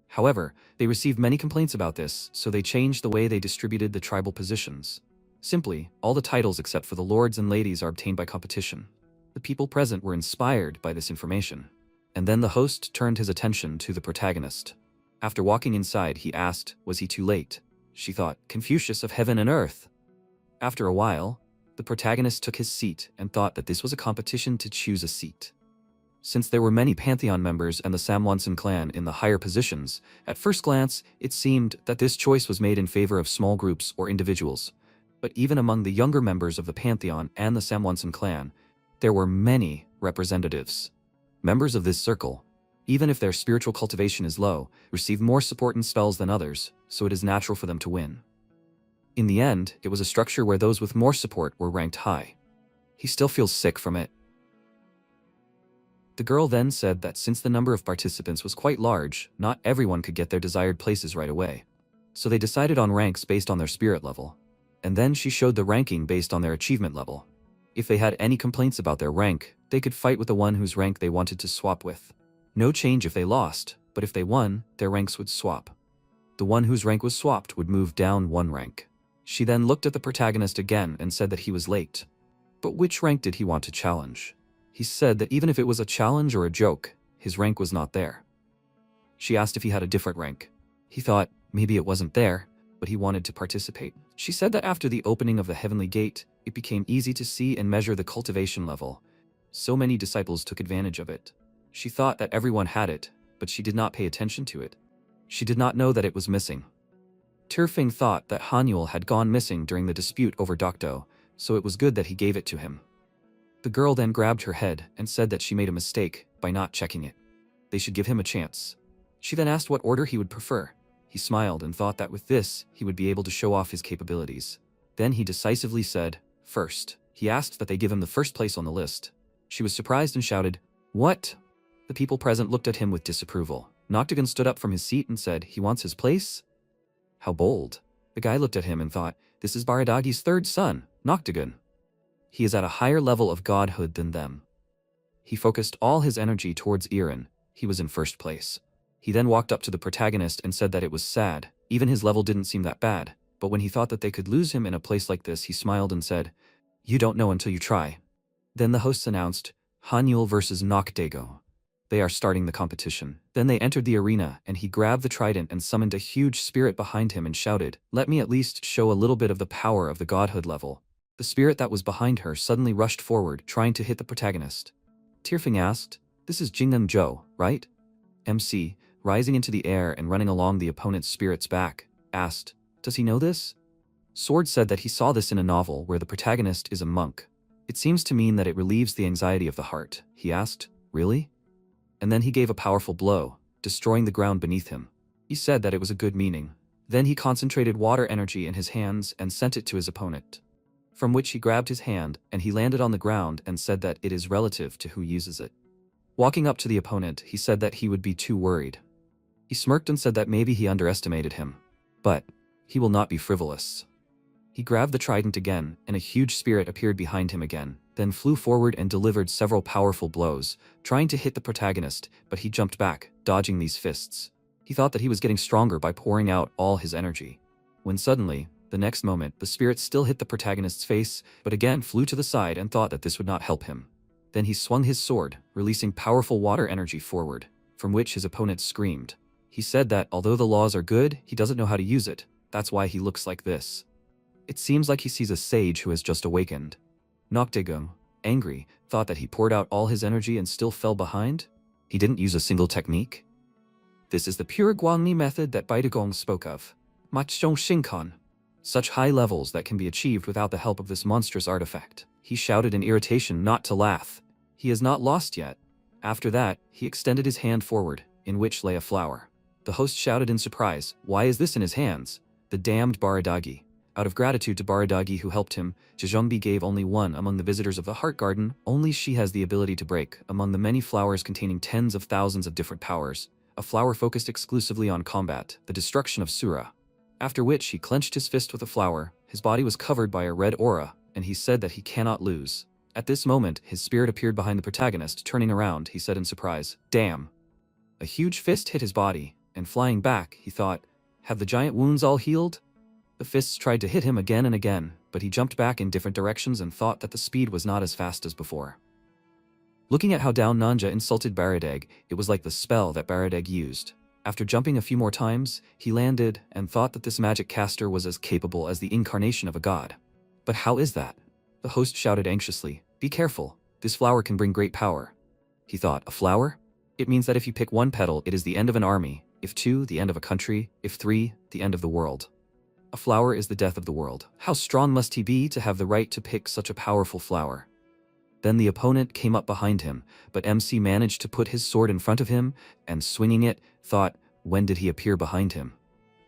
[SPEAKER 1] However, they received many complaints about this, so they changed the way they distributed the tribal positions. Simply, all the titles except for the lords and ladies are obtained by competition. The people present were inspired by this information. And then the host turned his attention to the protagonist. After walking inside, he asked, was he too late? She thought, Confucius of heaven and earth. After a while, the protagonist took his seat and thought that this was a competition to choose a seat. Since there were many Pantheon members and the Samwonsan clan in the higher positions, at first glance, it seemed that this choice was made in favor of small groups or individuals. But even among the younger members of the Pantheon and the Samwonsan clan, there were many representatives. Members of this circle, even if their spiritual cultivation is low, receive more support and spells than others, so it is natural for them to win. In the end, it was a structure where those with more support were ranked high. He still feels sick from it. The girl then said that since the number of participants was quite large, not everyone could get their desired places right away. So they decided on ranks based on their spirit level. And then she showed the ranking based on their achievement level. If they had any complaints about their rank, they could fight with the one whose rank they wanted to swap with. No change if they lost, but if they won, their ranks would swap. The one whose rank was swapped would move down 1 rank. She then looked at the protagonist again and said that he was late. But which rank did he want to challenge? He said that even if it was a challenge or a joke, his rank was not there. She asked if he had a different rank. He thought maybe it wasn't there, but he wanted to participate. She said that after the opening of the Heavenly Gate, it became easy to see and measure the cultivation level. So many disciples took advantage of it. She thought that everyone had it, but she did not pay attention to it. She did not know that it was missing. Turfing thought that Hanyul had gone missing during the dispute over Dokdo, so it was good that he gave it to him. The girl then grabbed her head and said that she made a mistake by not checking it. They should give him a chance. She then asked what order he would prefer. He smiled and thought that with this, he would be able to show off his capabilities. Then he decisively said, first. He asked that they give him the first place on the list. She was surprised and shouted, "What?" The people present looked at him with disapproval. Noctigan stood up from his seat and said, "He wants his place?" How bold. The guy looked at him and thought, this is Baradagi's 3rd son, Noctigan. He is at a higher level of godhood than them. He focused all his energy towards Iran. He was in 1st place. He then walked up to the protagonist and said that it was sad. Even his level didn't seem that bad. But when he thought that they could lose him in a place like this, he smiled and said, "You don't know until you try." Then the hosts announced, Hanyul versus Nokdago. They are starting the competition. Then they entered the arena, and he grabbed the trident and summoned a huge spirit behind him and shouted, "Let me at least show a little bit of the power of the godhood level." The spirit that was behind her suddenly rushed forward, trying to hit the protagonist. Tirfing asked, "This is Jingnam Zhou, right?" MC, rising into the air and running along the opponent's spirit's back, asked, "Does he know this?" Sword said that he saw this in a novel where the protagonist is a monk. "It seems to mean that it relieves the anxiety of the heart." He asked, "Really?" And then he gave a powerful blow, destroying the ground beneath him. He said that it was a good meaning. Then he concentrated water energy in his hands and sent it to his opponent. From which he grabbed his hand, and he landed on the ground and said that it is relative to who uses it. Walking up to the opponent, he said that he would be too worried. He smirked and said that maybe he underestimated him. But he will not be frivolous. He grabbed the trident again, and a huge spirit appeared behind him again. then flew forward and delivered several powerful blows, trying to hit the protagonist, but he jumped back, dodging these fists. He thought that he was getting stronger by pouring out all his energy. When suddenly, the next moment, the spirit still hit the protagonist's face, but again flew to the side and thought that this would not help him. Then he swung his sword, releasing powerful water energy forward, from which his opponent screamed. He said that although the laws are good, he doesn't know how to use it. That's why he looks like this. It seems like he sees a sage who has just awakened. Noctigung, angry, thought that he poured out all his energy and still fell behind. He didn't use a single technique. This is the pure Guangmi method that Baidagong spoke of. Machong Shinkan. Such high levels that can be achieved without the help of this monstrous artifact. He shouted in irritation not to laugh. He is not lost yet. After that, he extended his hand forward, in which lay a flower. The host shouted in surprise, "Why is this in his hands?" The damned Baradagi. Out of gratitude to Baradagi who helped him, Jijongbi gave only one among the visitors of the Heart Garden. Only she has the ability to break, among the many flowers containing tens of thousands of different powers, a flower focused exclusively on combat, the destruction of Asura. After which he clenched his fist with the flower, his body was covered by a red aura, and he said that he cannot lose. At this moment, his spirit appeared behind the protagonist. Turning around, he said in surprise, "Damn." A huge fist hit his body, and flying back, he thought, "Have the giant wounds all healed?" The fists tried to hit him again and again, but he jumped back in different directions and thought that the speed was not as fast as before. Looking at how down Nanja insulted Baradeg, it was like the spell that Baradeg used. After jumping a few more times, he landed and thought that this magic caster was as capable as the incarnation of a god. But how is that? The host shouted anxiously, "Be careful, this flower can bring great power." He thought, a flower? It means that if you pick one petal, it is the end of an army, if two, the end of a country, if three, the end of the world. A flower is the death of the world. How strong must he be to have the right to pick such a powerful flower? Then the opponent came up behind him, but MC managed to put his sword in front of him, and swinging it, thought, when did he appear behind him?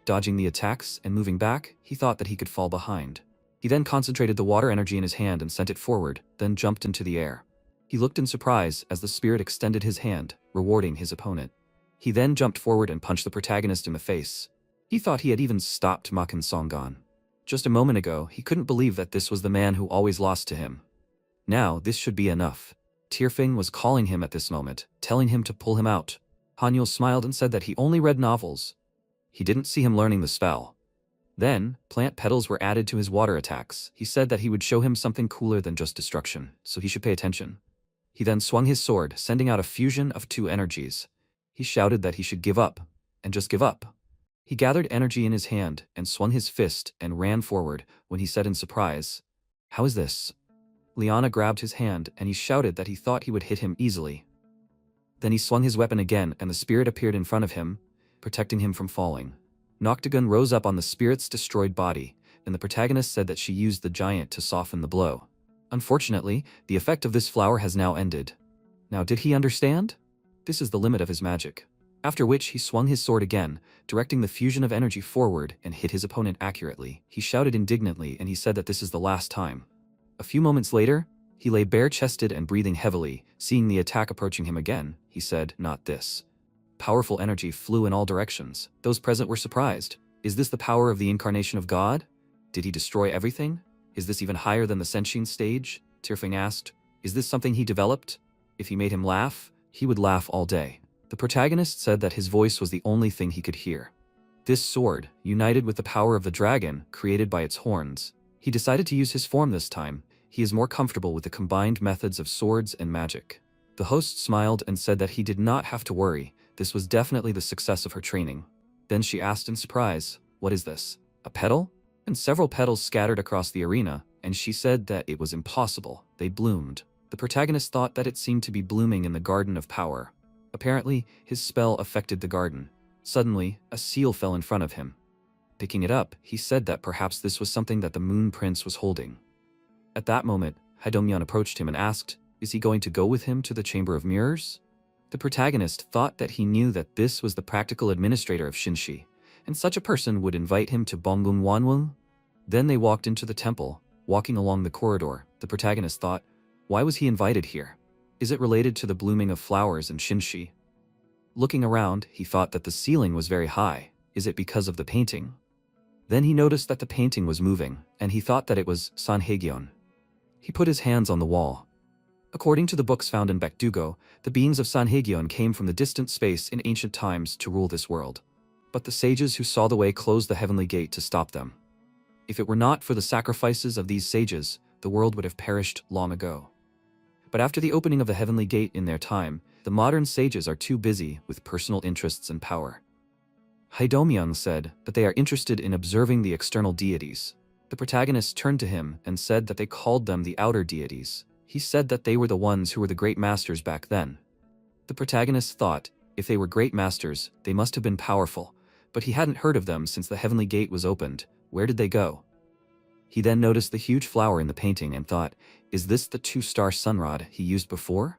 [SPEAKER 1] Dodging the attacks and moving back, he thought that he could fall behind. He then concentrated the water energy in his hand and sent it forward, then jumped into the air. He looked in surprise as the spirit extended his hand, rewarding his opponent. He then jumped forward and punched the protagonist in the face. He thought he had even stopped Makan Songan. Just a moment ago, he couldn't believe that this was the man who always lost to him. Now, this should be enough. Tierfing was calling him at this moment, telling him to pull him out. Hanyul smiled and said that he only read novels. He didn't see him learning the spell. Then, plant petals were added to his water attacks. He said that he would show him something cooler than just destruction, so he should pay attention. He then swung his sword, sending out a fusion of two energies. He shouted that he should give up, and just give up. He gathered energy in his hand and swung his fist and ran forward when he said in surprise, "How is this?" Liana grabbed his hand and he shouted that he thought he would hit him easily. Then he swung his weapon again and the spirit appeared in front of him, protecting him from falling. Noctigun rose up on the spirit's destroyed body, and the protagonist said that she used the giant to soften the blow. Unfortunately, the effect of this flower has now ended. Now did he understand? This is the limit of his magic. After which he swung his sword again, directing the fusion of energy forward and hit his opponent accurately. He shouted indignantly and he said that this is the last time. A few moments later, he lay bare-chested and breathing heavily. Seeing the attack approaching him again, he said, "Not this." Powerful energy flew in all directions. Those present were surprised. Is this the power of the incarnation of God? Did he destroy everything? Is this even higher than the Senshin stage? Tierfing asked. Is this something he developed? If he made him laugh, he would laugh all day. The protagonist said that his voice was the only thing he could hear. This sword, united with the power of the dragon, created by its horns. He decided to use his form this time. He is more comfortable with the combined methods of swords and magic. The host smiled and said that he did not have to worry. This was definitely the success of her training. Then she asked in surprise, "What is this? A petal?" And several petals scattered across the arena, and she said that it was impossible. They bloomed. The protagonist thought that it seemed to be blooming in the Garden of Power. Apparently, his spell affected the garden. Suddenly, a seal fell in front of him. Picking it up, he said that perhaps this was something that the Moon Prince was holding. At that moment, Haidongmyeon approached him and asked, is he going to go with him to the Chamber of Mirrors? The protagonist thought that he knew that this was the practical administrator of Shinshi, and such a person would invite him to Bongbun Wanwung. Then they walked into the temple, walking along the corridor. The protagonist thought, why was he invited here? Is it related to the blooming of flowers in Shinshi? Looking around, he thought that the ceiling was very high. Is it because of the painting? Then he noticed that the painting was moving, and he thought that it was Sanhaegyeon. He put his hands on the wall. According to the books found in Baekdugo, the beings of Sanhaegyeon came from the distant space in ancient times to rule this world. But the sages who saw the way closed the heavenly gate to stop them. If it were not for the sacrifices of these sages, the world would have perished long ago. But after the opening of the heavenly gate in their time, the modern sages are too busy with personal interests and power. Haidomyeon said that they are interested in observing the external deities. The protagonist turned to him and said that they called them the outer deities. He said that they were the ones who were the great masters back then. The protagonist thought, if they were great masters, they must have been powerful, but he hadn't heard of them since the heavenly gate was opened. Where did they go? He then noticed the huge flower in the painting and thought, is this the two-star sunrod he used before?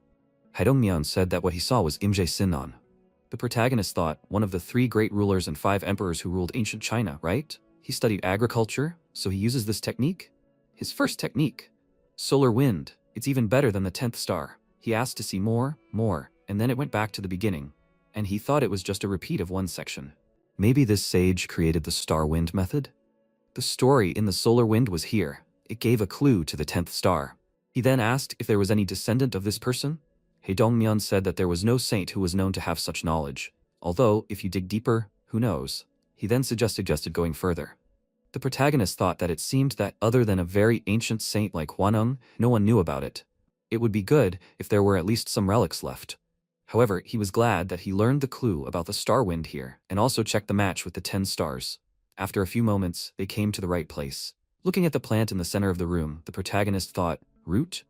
[SPEAKER 1] Haidongmyeon said that what he saw was Imje Sinnon. The protagonist thought, one of the 3 great rulers and 5 emperors who ruled ancient China, right? He studied agriculture, so he uses this technique? His first technique. Solar wind. It's even better than the 10th star. He asked to see more, and then it went back to the beginning. And he thought it was just a repeat of one section. Maybe this sage created the star wind method? The story in the solar wind was here. It gave a clue to the 10th star. He then asked if there was any descendant of this person. Haedongmyeon said that there was no saint who was known to have such knowledge. Although, if you dig deeper, who knows? He then suggested going further. The protagonist thought that it seemed that other than a very ancient saint like Hwanung, no one knew about it. It would be good if there were at least some relics left. However, he was glad that he learned the clue about the star wind here, and also checked the match with the 10 stars. After a few moments, they came to the right place. Looking at the plant in the center of the room, the protagonist thought, root?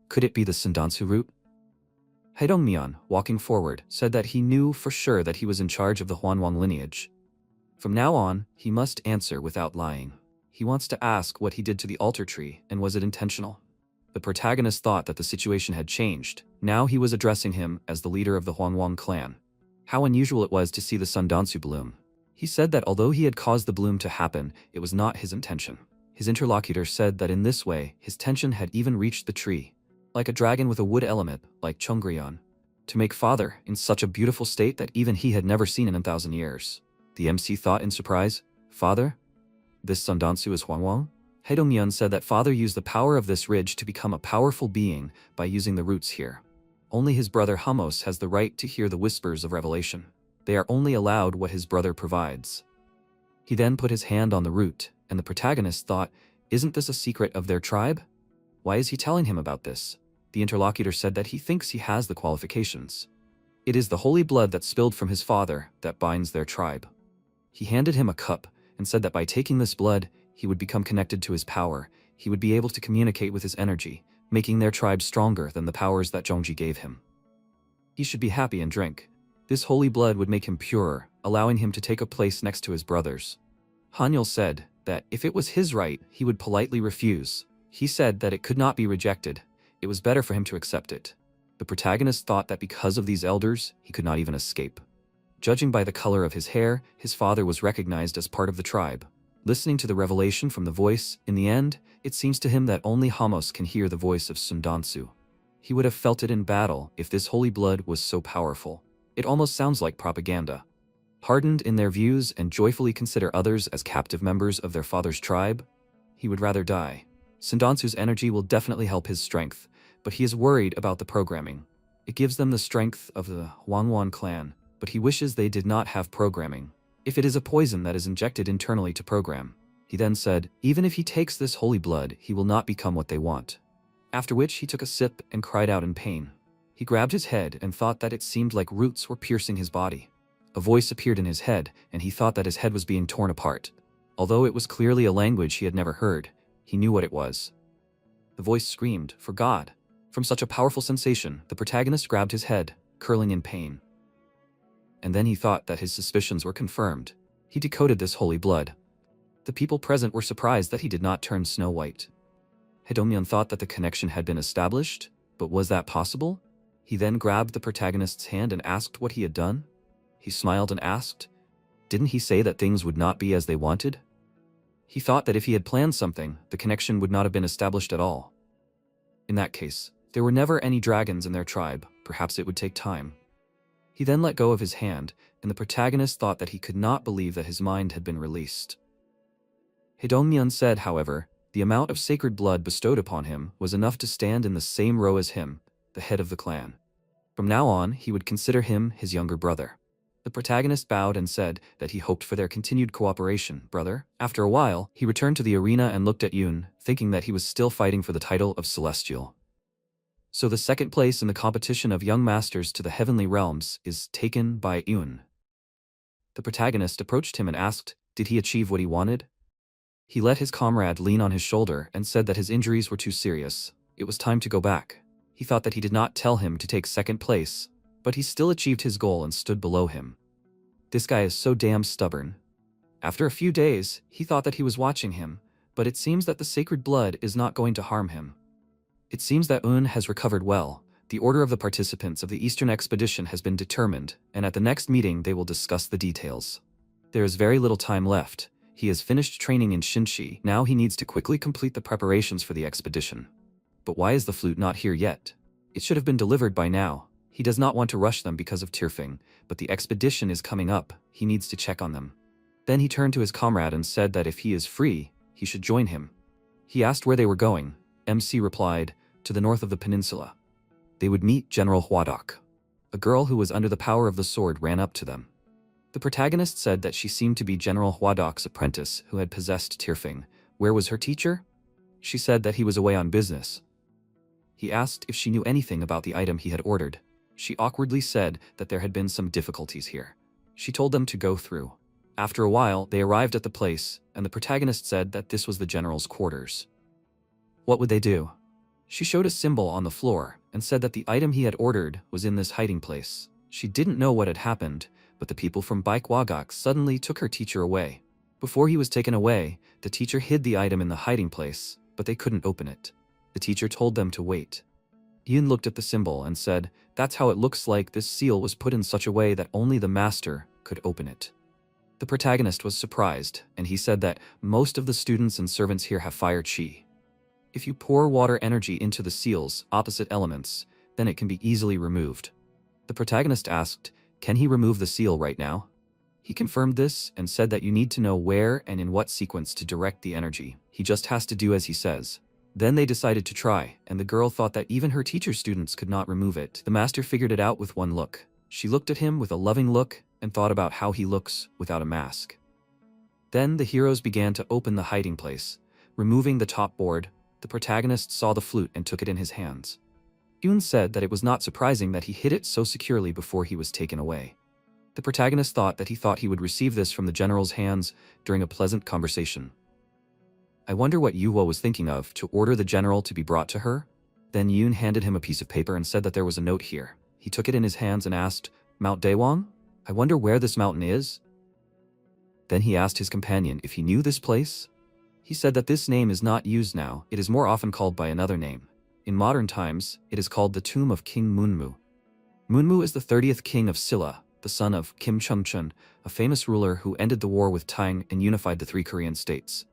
[SPEAKER 1] Could it be the Sandansu root? Haedongmyeon, walking forward, said that he knew for sure that he was in charge of the Hwanwang lineage. From now on, he must answer without lying. He wants to ask what he did to the altar tree, and was it intentional? The protagonist thought that the situation had changed. Now he was addressing him as the leader of the Hwanwang clan. How unusual it was to see the Sandansu bloom. He said that although he had caused the bloom to happen, it was not his intention. His interlocutor said that in this way, his tension had even reached the tree. Like a dragon with a wood element, like Chongryeon. To make father in such a beautiful state that even he had never seen in 1,000 years. The MC thought in surprise, father? This Sandansu is Hwanwang? Haedongmyeon said that father used the power of this ridge to become a powerful being by using the roots here. Only his brother Hamos has the right to hear the whispers of revelation. They are only allowed what his brother provides. He then put his hand on the root, and the protagonist thought, isn't this a secret of their tribe? Why is he telling him about this? The interlocutor said that he thinks he has the qualifications. It is the holy blood that spilled from his father that binds their tribe. He handed him a cup and said that by taking this blood, he would become connected to his power. He would be able to communicate with his energy, making their tribe stronger than the powers that Zhongji gave him. He should be happy and drink. This holy blood would make him purer, allowing him to take a place next to his brothers. Hanyul said that if it was his right, he would politely refuse. He said that it could not be rejected. It was better for him to accept it. The protagonist thought that because of these elders, he could not even escape. Judging by the color of his hair, his father was recognized as part of the tribe. Listening to the revelation from the voice, in the end, it seems to him that only Hamos can hear the voice of Sundansu. He would have felt it in battle if this holy blood was so powerful. It almost sounds like propaganda. Hardened in their views and joyfully consider others as captive members of their father's tribe, he would rather die. Sundansu's energy will definitely help his strength, but he is worried about the programming. It gives them the strength of the Hwanwang clan, but he wishes they did not have programming. If it is a poison that is injected internally to program. He then said, even if he takes this holy blood, he will not become what they want. After which he took a sip and cried out in pain. He grabbed his head and thought that it seemed like roots were piercing his body. A voice appeared in his head, and he thought that his head was being torn apart. Although it was clearly a language he had never heard, he knew what it was. The voice screamed, for God. From such a powerful sensation, the protagonist grabbed his head, curling in pain. And then he thought that his suspicions were confirmed. He decoded this holy blood. The people present were surprised that he did not turn snow white. Haedongmyeon thought that the connection had been established, but was that possible? He then grabbed the protagonist's hand and asked what he had done. He smiled and asked, didn't he say that things would not be as they wanted? He thought that if he had planned something, the connection would not have been established at all. In that case, there were never any dragons in their tribe. Perhaps it would take time. He then let go of his hand, and the protagonist thought that he could not believe that his mind had been released. Haedongmyeon said, however, The amount of sacred blood bestowed upon him was enough to stand in the same row as him, the head of the clan. From now on, he would consider him his younger brother. The protagonist bowed and said that he hoped for their continued cooperation, brother. After a while, he returned to the arena and looked at Yoon, thinking that he was still fighting for the title of Celestial. So the second place in the competition of young masters to the heavenly realms is taken by Yoon. The protagonist approached him and asked, did he achieve what he wanted? He let his comrade lean on his shoulder and said that his injuries were too serious. It was time to go back. He thought that he did not tell him to take second place, but he still achieved his goal and stood below him. This guy is so damn stubborn. After a few days, he thought that he was watching him, but it seems that the sacred blood is not going to harm him. It seems that Yoon has recovered well. The order of the participants of the Eastern Expedition has been determined, and at the next meeting they will discuss the details. There is very little time left. He has finished training in Shinshi, now he needs to quickly complete the preparations for the expedition. But why is the flute not here yet? It should have been delivered by now. He does not want to rush them because of Tirfing, but the expedition is coming up, he needs to check on them. Then he turned to his comrade and said that if he is free, he should join him. He asked where they were going. MC replied, to the north of the peninsula. They would meet General Hwadok. A girl who was under the power of the sword ran up to them. The protagonist said that she seemed to be General Hwadok's apprentice who had possessed Tirfing. Where was her teacher? She said that he was away on business. He asked if she knew anything about the item he had ordered. She awkwardly said that there had been some difficulties here. She told them to go through. After a while, they arrived at the place, and the protagonist said that this was the general's quarters. What would they do? She showed a symbol on the floor and said that the item he had ordered was in this hiding place. She didn't know what had happened, but the people from Wagak suddenly took her teacher away. Before he was taken away, the teacher hid the item in the hiding place, but they couldn't open it. The teacher told them to wait. Yoon looked at the symbol and said, that's how it looks like this seal was put in such a way that only the master could open it. The protagonist was surprised, and he said that most of the students and servants here have fire chi. If you pour water energy into the seal's opposite elements, then it can be easily removed. The protagonist asked, can he remove the seal right now? He confirmed this and said that you need to know where and in what sequence to direct the energy. He just has to do as he says. Then they decided to try, and the girl thought that even her teacher students could not remove it. The master figured it out with one look. She looked at him with a loving look and thought about how he looks without a mask. Then the heroes began to open the hiding place. Removing the top board, the protagonist saw the flute and took it in his hands. Yoon said that it was not surprising that he hid it so securely before he was taken away. The protagonist thought that he would receive this from the general's hands during a pleasant conversation. I wonder what Yuhua was thinking of to order the general to be brought to her? Then Yoon handed him a piece of paper and said that there was a note here. He took it in his hands and asked, Mount Daewang? I wonder where this mountain is? Then he asked his companion if he knew this place. He said that this name is not used now, it is more often called by another name. In modern times, it is called the Tomb of King Munmu. Munmu is the 30th king of Silla, the son of Kim Chungchun, a famous ruler who ended the war with Tang and unified the three Korean states.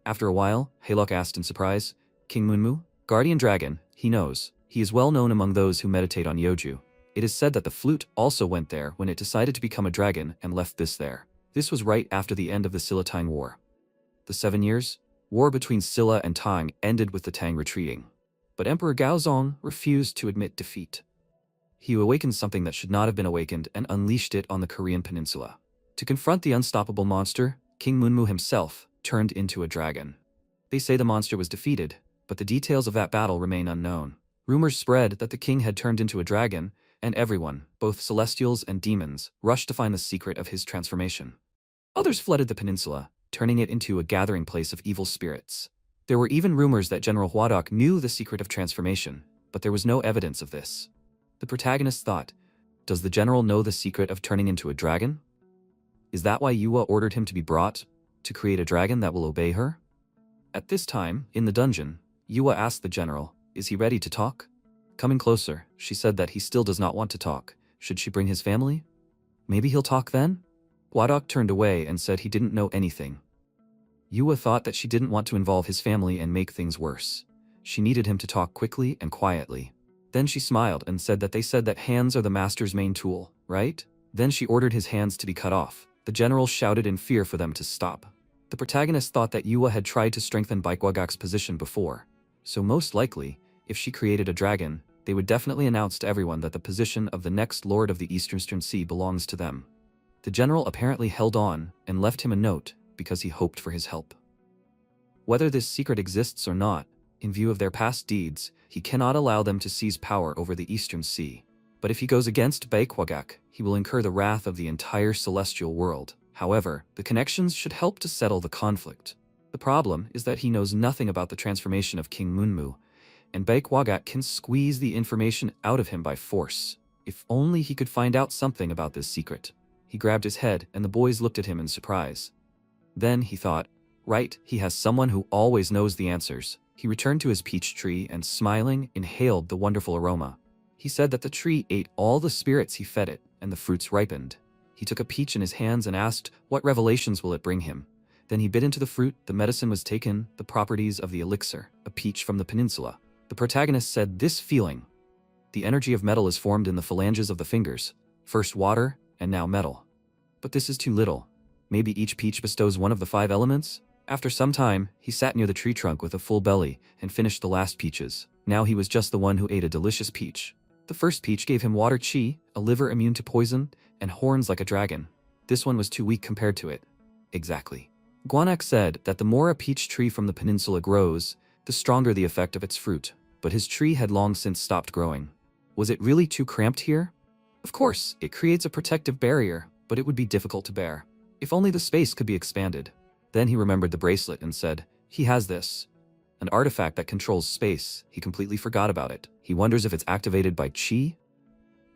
[SPEAKER 1] After a while, Haylok asked in surprise, King Munmu? Guardian Dragon, he knows. He is well known among those who meditate on Yeoju. It is said that the flute also went there when it decided to become a dragon and left this there. This was right after the end of the Silla-Tang War. The 7 years, war between Silla and Tang ended with the Tang retreating. But Emperor Gaozong refused to admit defeat. He awakened something that should not have been awakened and unleashed it on the Korean peninsula. To confront the unstoppable monster, King Munmu himself turned into a dragon. They say the monster was defeated, but the details of that battle remain unknown. Rumors spread that the king had turned into a dragon, and everyone, both celestials and demons, rushed to find the secret of his transformation. Others flooded the peninsula, turning it into a gathering place of evil spirits. There were even rumors that General Hwadok knew the secret of transformation, but there was no evidence of this. The protagonist thought, does the general know the secret of turning into a dragon? Is that why Yuhua ordered him to be brought, to create a dragon that will obey her? At this time, in the dungeon, Yuhua asked the general, is he ready to talk? Coming closer, she said that he still does not want to talk. Should she bring his family? Maybe he'll talk then? Hwadok turned away and said he didn't know anything. Yuhua thought that she didn't want to involve his family and make things worse. She needed him to talk quickly and quietly. Then she smiled and said that hands are the master's main tool, right? Then she ordered his hands to be cut off. The general shouted in fear for them to stop. The protagonist thought that Yua had tried to strengthen Baekwagak's position before, so most likely, if she created a dragon, they would definitely announce to everyone that the position of the next Lord of the Eastern Sea belongs to them. The general apparently held on and left him a note because he hoped for his help. Whether this secret exists or not, in view of their past deeds, he cannot allow them to seize power over the Eastern Sea. But if he goes against Baekwagak, he will incur the wrath of the entire celestial world. However, the connections should help to settle the conflict. The problem is that he knows nothing about the transformation of King Munmu, and Baekwagak can squeeze the information out of him by force. If only he could find out something about this secret. He grabbed his head, and the boys looked at him in surprise. Then he thought, right, he has someone who always knows the answers. He returned to his peach tree and, smiling, inhaled the wonderful aroma. He said that the tree ate all the spirits he fed it, and the fruits ripened. He took a peach in his hands and asked, what revelations will it bring him? Then he bit into the fruit, the medicine was taken, the properties of the elixir, a peach from the peninsula. The protagonist said, this feeling. The energy of metal is formed in the phalanges of the fingers, first water, and now metal. But this is too little. Maybe each peach bestows one of the 5 elements? After some time, he sat near the tree trunk with a full belly and finished the last peaches. Now he was just the one who ate a delicious peach. The first peach gave him water chi, a liver immune to poison, and horns like a dragon. This one was too weak compared to it. Exactly. Guanak said that the more a peach tree from the peninsula grows, the stronger the effect of its fruit. But his tree had long since stopped growing. Was it really too cramped here? Of course, it creates a protective barrier, but it would be difficult to bear. If only the space could be expanded. Then he remembered the bracelet and said, he has this. An artifact that controls space. He completely forgot about it. He wonders if it's activated by chi?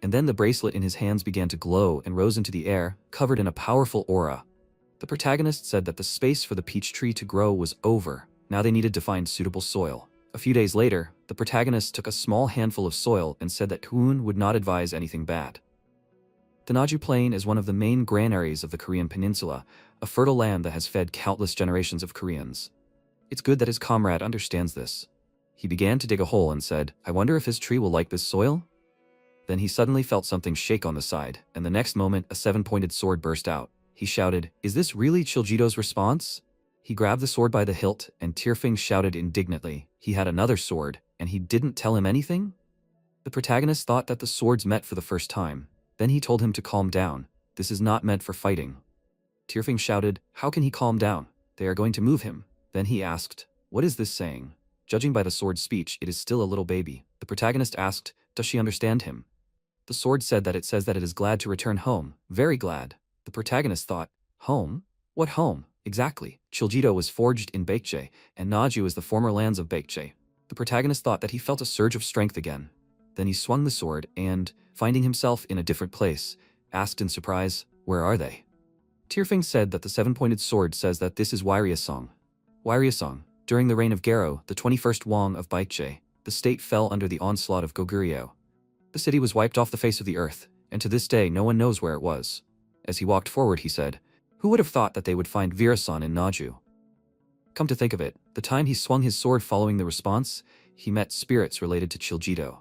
[SPEAKER 1] And then the bracelet in his hands began to glow and rose into the air, covered in a powerful aura. The protagonist said that the space for the peach tree to grow was over. Now they needed to find suitable soil. A few days later, the protagonist took a small handful of soil and said that Kuun would not advise anything bad. The Naju Plain is one of the main granaries of the Korean peninsula, a fertile land that has fed countless generations of Koreans. It's good that his comrade understands this. He began to dig a hole and said, I wonder if his tree will like this soil? Then he suddenly felt something shake on the side, and the next moment a 7-pointed sword burst out. He shouted, is this really Chiljito's response? He grabbed the sword by the hilt, and Tearfing shouted indignantly, he had another sword, and he didn't tell him anything? The protagonist thought that the swords met for the first time. Then he told him to calm down. This is not meant for fighting. Tearfing shouted, how can he calm down? They are going to move him. Then he asked, what is this saying? Judging by the sword's speech, it is still a little baby. The protagonist asked, does she understand him? The sword said that it says that it is glad to return home. Very glad. The protagonist thought, home? What home? Exactly. Chiljito was forged in Baekje, and Naju is the former lands of Baekje. The protagonist thought that he felt a surge of strength again. Then he swung the sword and, finding himself in a different place, asked in surprise, where are they? Tearfing said that the 7-pointed sword says that this is Wairyasong. Wairyasong. During the reign of Garo, the 21st Wong of Baekje, the state fell under the onslaught of Goguryeo. The city was wiped off the face of the earth, and to this day no one knows where it was. As he walked forward he said, who would have thought that they would find Virasan in Naju? Come to think of it, the time he swung his sword following the response, he met spirits related to Chiljito.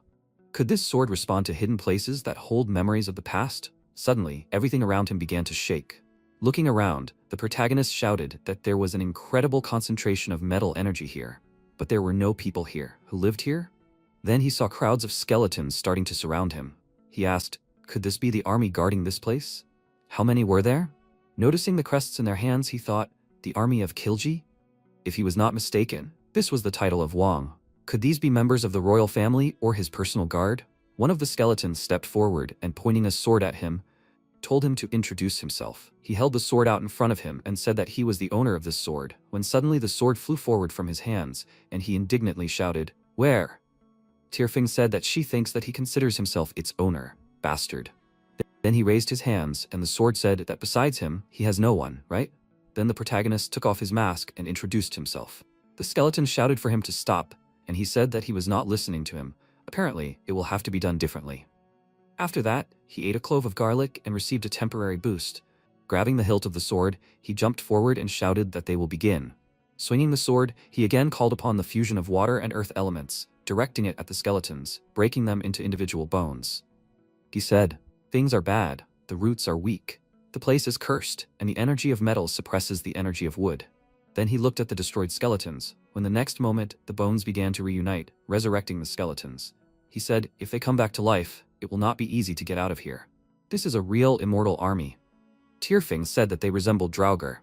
[SPEAKER 1] Could this sword respond to hidden places that hold memories of the past? Suddenly, everything around him began to shake. Looking around, the protagonist shouted that there was an incredible concentration of metal energy here. But there were no people here who lived here? Then he saw crowds of skeletons starting to surround him. He asked, could this be the army guarding this place? How many were there? Noticing the crests in their hands, he thought, the army of Kilji? If he was not mistaken, this was the title of Wang. Could these be members of the royal family or his personal guard? One of the skeletons stepped forward and, pointing a sword at him, told him to introduce himself. He held the sword out in front of him and said that he was the owner of this sword, when suddenly the sword flew forward from his hands, and he indignantly shouted, where? Tearfing said that she thinks that he considers himself its owner. Bastard. Then he raised his hands, and the sword said that besides him, he has no one, right? Then the protagonist took off his mask and introduced himself. The skeleton shouted for him to stop, and he said that he was not listening to him. Apparently, it will have to be done differently. After that, he ate a clove of garlic and received a temporary boost. Grabbing the hilt of the sword, he jumped forward and shouted that they will begin. Swinging the sword, he again called upon the fusion of water and earth elements, directing it at the skeletons, breaking them into individual bones. He said, things are bad, the roots are weak. The place is cursed, and the energy of metal suppresses the energy of wood. Then he looked at the destroyed skeletons, when the next moment, the bones began to reunite, resurrecting the skeletons. He said, if they come back to life, it will not be easy to get out of here. This is a real immortal army. Tyrfing said that they resembled Draugr.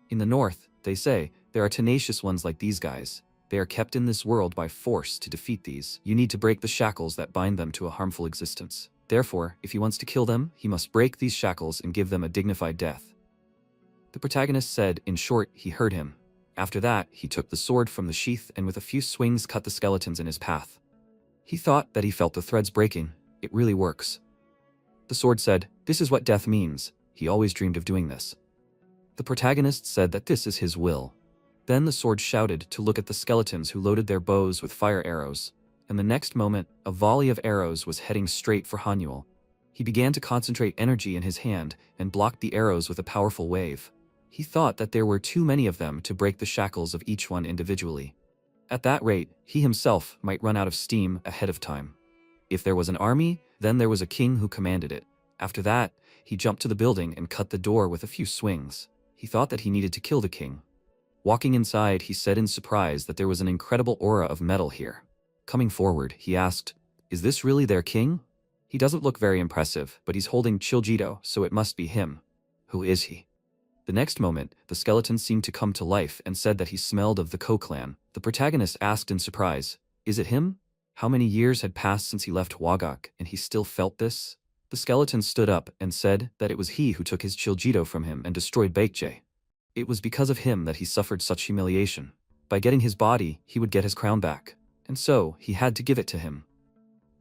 [SPEAKER 1] In the north, they say, there are tenacious ones like these guys. They are kept in this world by force. To defeat these, you need to break the shackles that bind them to a harmful existence. Therefore, if he wants to kill them, he must break these shackles and give them a dignified death. The protagonist said, in short, he heard him. After that, he took the sword from the sheath and with a few swings cut the skeletons in his path. He thought that he felt the threads breaking. It really works. The sword said, this is what death means. He always dreamed of doing this. The protagonist said that this is his will. Then the sword shouted to look at the skeletons who loaded their bows with fire arrows. And the next moment, a volley of arrows was heading straight for Hanuel. He began to concentrate energy in his hand and blocked the arrows with a powerful wave. He thought that there were too many of them to break the shackles of each one individually. At that rate, he himself might run out of steam ahead of time. If there was an army, then there was a king who commanded it. After that, he jumped to the building and cut the door with a few swings. He thought that he needed to kill the king. Walking inside, he said in surprise that there was an incredible aura of metal here. Coming forward, he asked, is this really their king? He doesn't look very impressive, but he's holding Chiljito, so it must be him. Who is he? The next moment, the skeleton seemed to come to life and said that he smelled of the Ko clan. The protagonist asked in surprise, is it him? How many years had passed since he left Wagak, and he still felt this? The skeleton stood up and said that it was he who took his Chiljito from him and destroyed Baekje. It was because of him that he suffered such humiliation. By getting his body, he would get his crown back, and so he had to give it to him.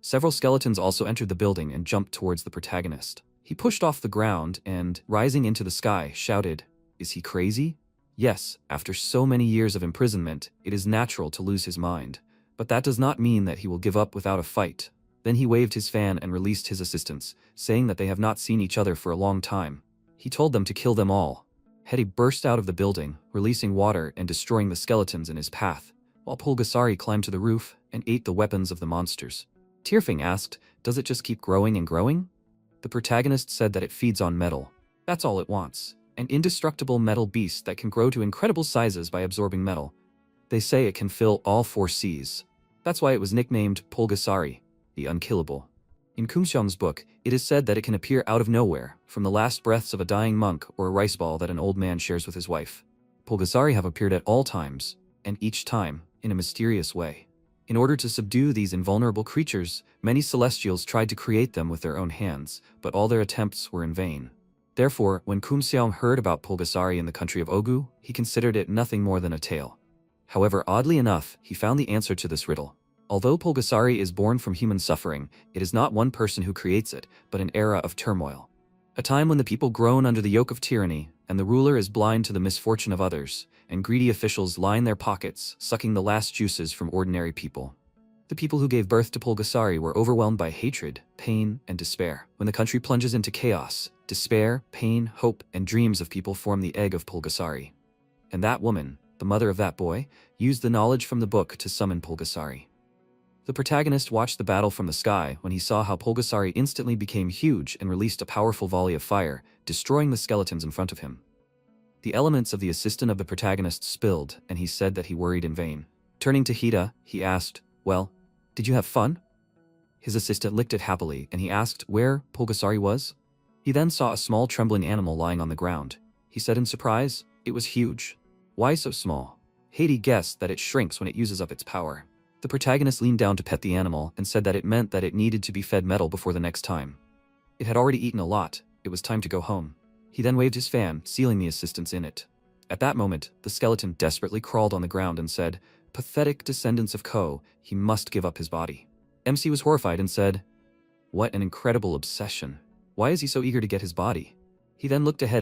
[SPEAKER 1] Several skeletons also entered the building and jumped towards the protagonist. He pushed off the ground and, rising into the sky, shouted, is he crazy? Yes, after so many years of imprisonment, it is natural to lose his mind. But that does not mean that he will give up without a fight. Then he waved his fan and released his assistants, saying that they have not seen each other for a long time. He told them to kill them all. Hetty burst out of the building, releasing water and destroying the skeletons in his path, while Pulgasari climbed to the roof and ate the weapons of the monsters. Tyrfing asked, does it just keep growing and growing? The protagonist said that it feeds on metal. That's all it wants. An indestructible metal beast that can grow to incredible sizes by absorbing metal. They say it can fill all 4 seas. That's why it was nicknamed Pulgasari, the unkillable. In Kumseong's book, it is said that it can appear out of nowhere, from the last breaths of a dying monk or a rice ball that an old man shares with his wife. Pulgasari have appeared at all times, and each time, in a mysterious way. In order to subdue these invulnerable creatures, many celestials tried to create them with their own hands, but all their attempts were in vain. Therefore, when Kumseong heard about Pulgasari in the country of Ogu, he considered it nothing more than a tale. However, oddly enough, he found the answer to this riddle. Although Pulgasari is born from human suffering, it is not one person who creates it, but an era of turmoil. A time when the people groan under the yoke of tyranny, and the ruler is blind to the misfortune of others, and greedy officials line their pockets, sucking the last juices from ordinary people. The people who gave birth to Pulgasari were overwhelmed by hatred, pain, and despair. When the country plunges into chaos, despair, pain, hope, and dreams of people form the egg of Pulgasari. And that woman, the mother of that boy, used the knowledge from the book to summon Pulgasari. The protagonist watched the battle from the sky when he saw how Pulgasari instantly became huge and released a powerful volley of fire, destroying the skeletons in front of him. The elements of the assistant of the protagonist spilled, and he said that he worried in vain. Turning to Hida, he asked, well, did you have fun? His assistant licked it happily, and he asked where Pulgasari was. He then saw a small trembling animal lying on the ground. He said in surprise, it was huge. Why so small? Hadi guessed that it shrinks when it uses up its power. The protagonist leaned down to pet the animal and said that it meant that it needed to be fed metal before the next time. It had already eaten a lot. It was time to go home. He then waved his fan, sealing the assistants in it. At that moment, the skeleton desperately crawled on the ground and said, pathetic descendants of Ko, he must give up his body. MC was horrified and said, what an incredible obsession. Why is he so eager to get his body? He then looked ahead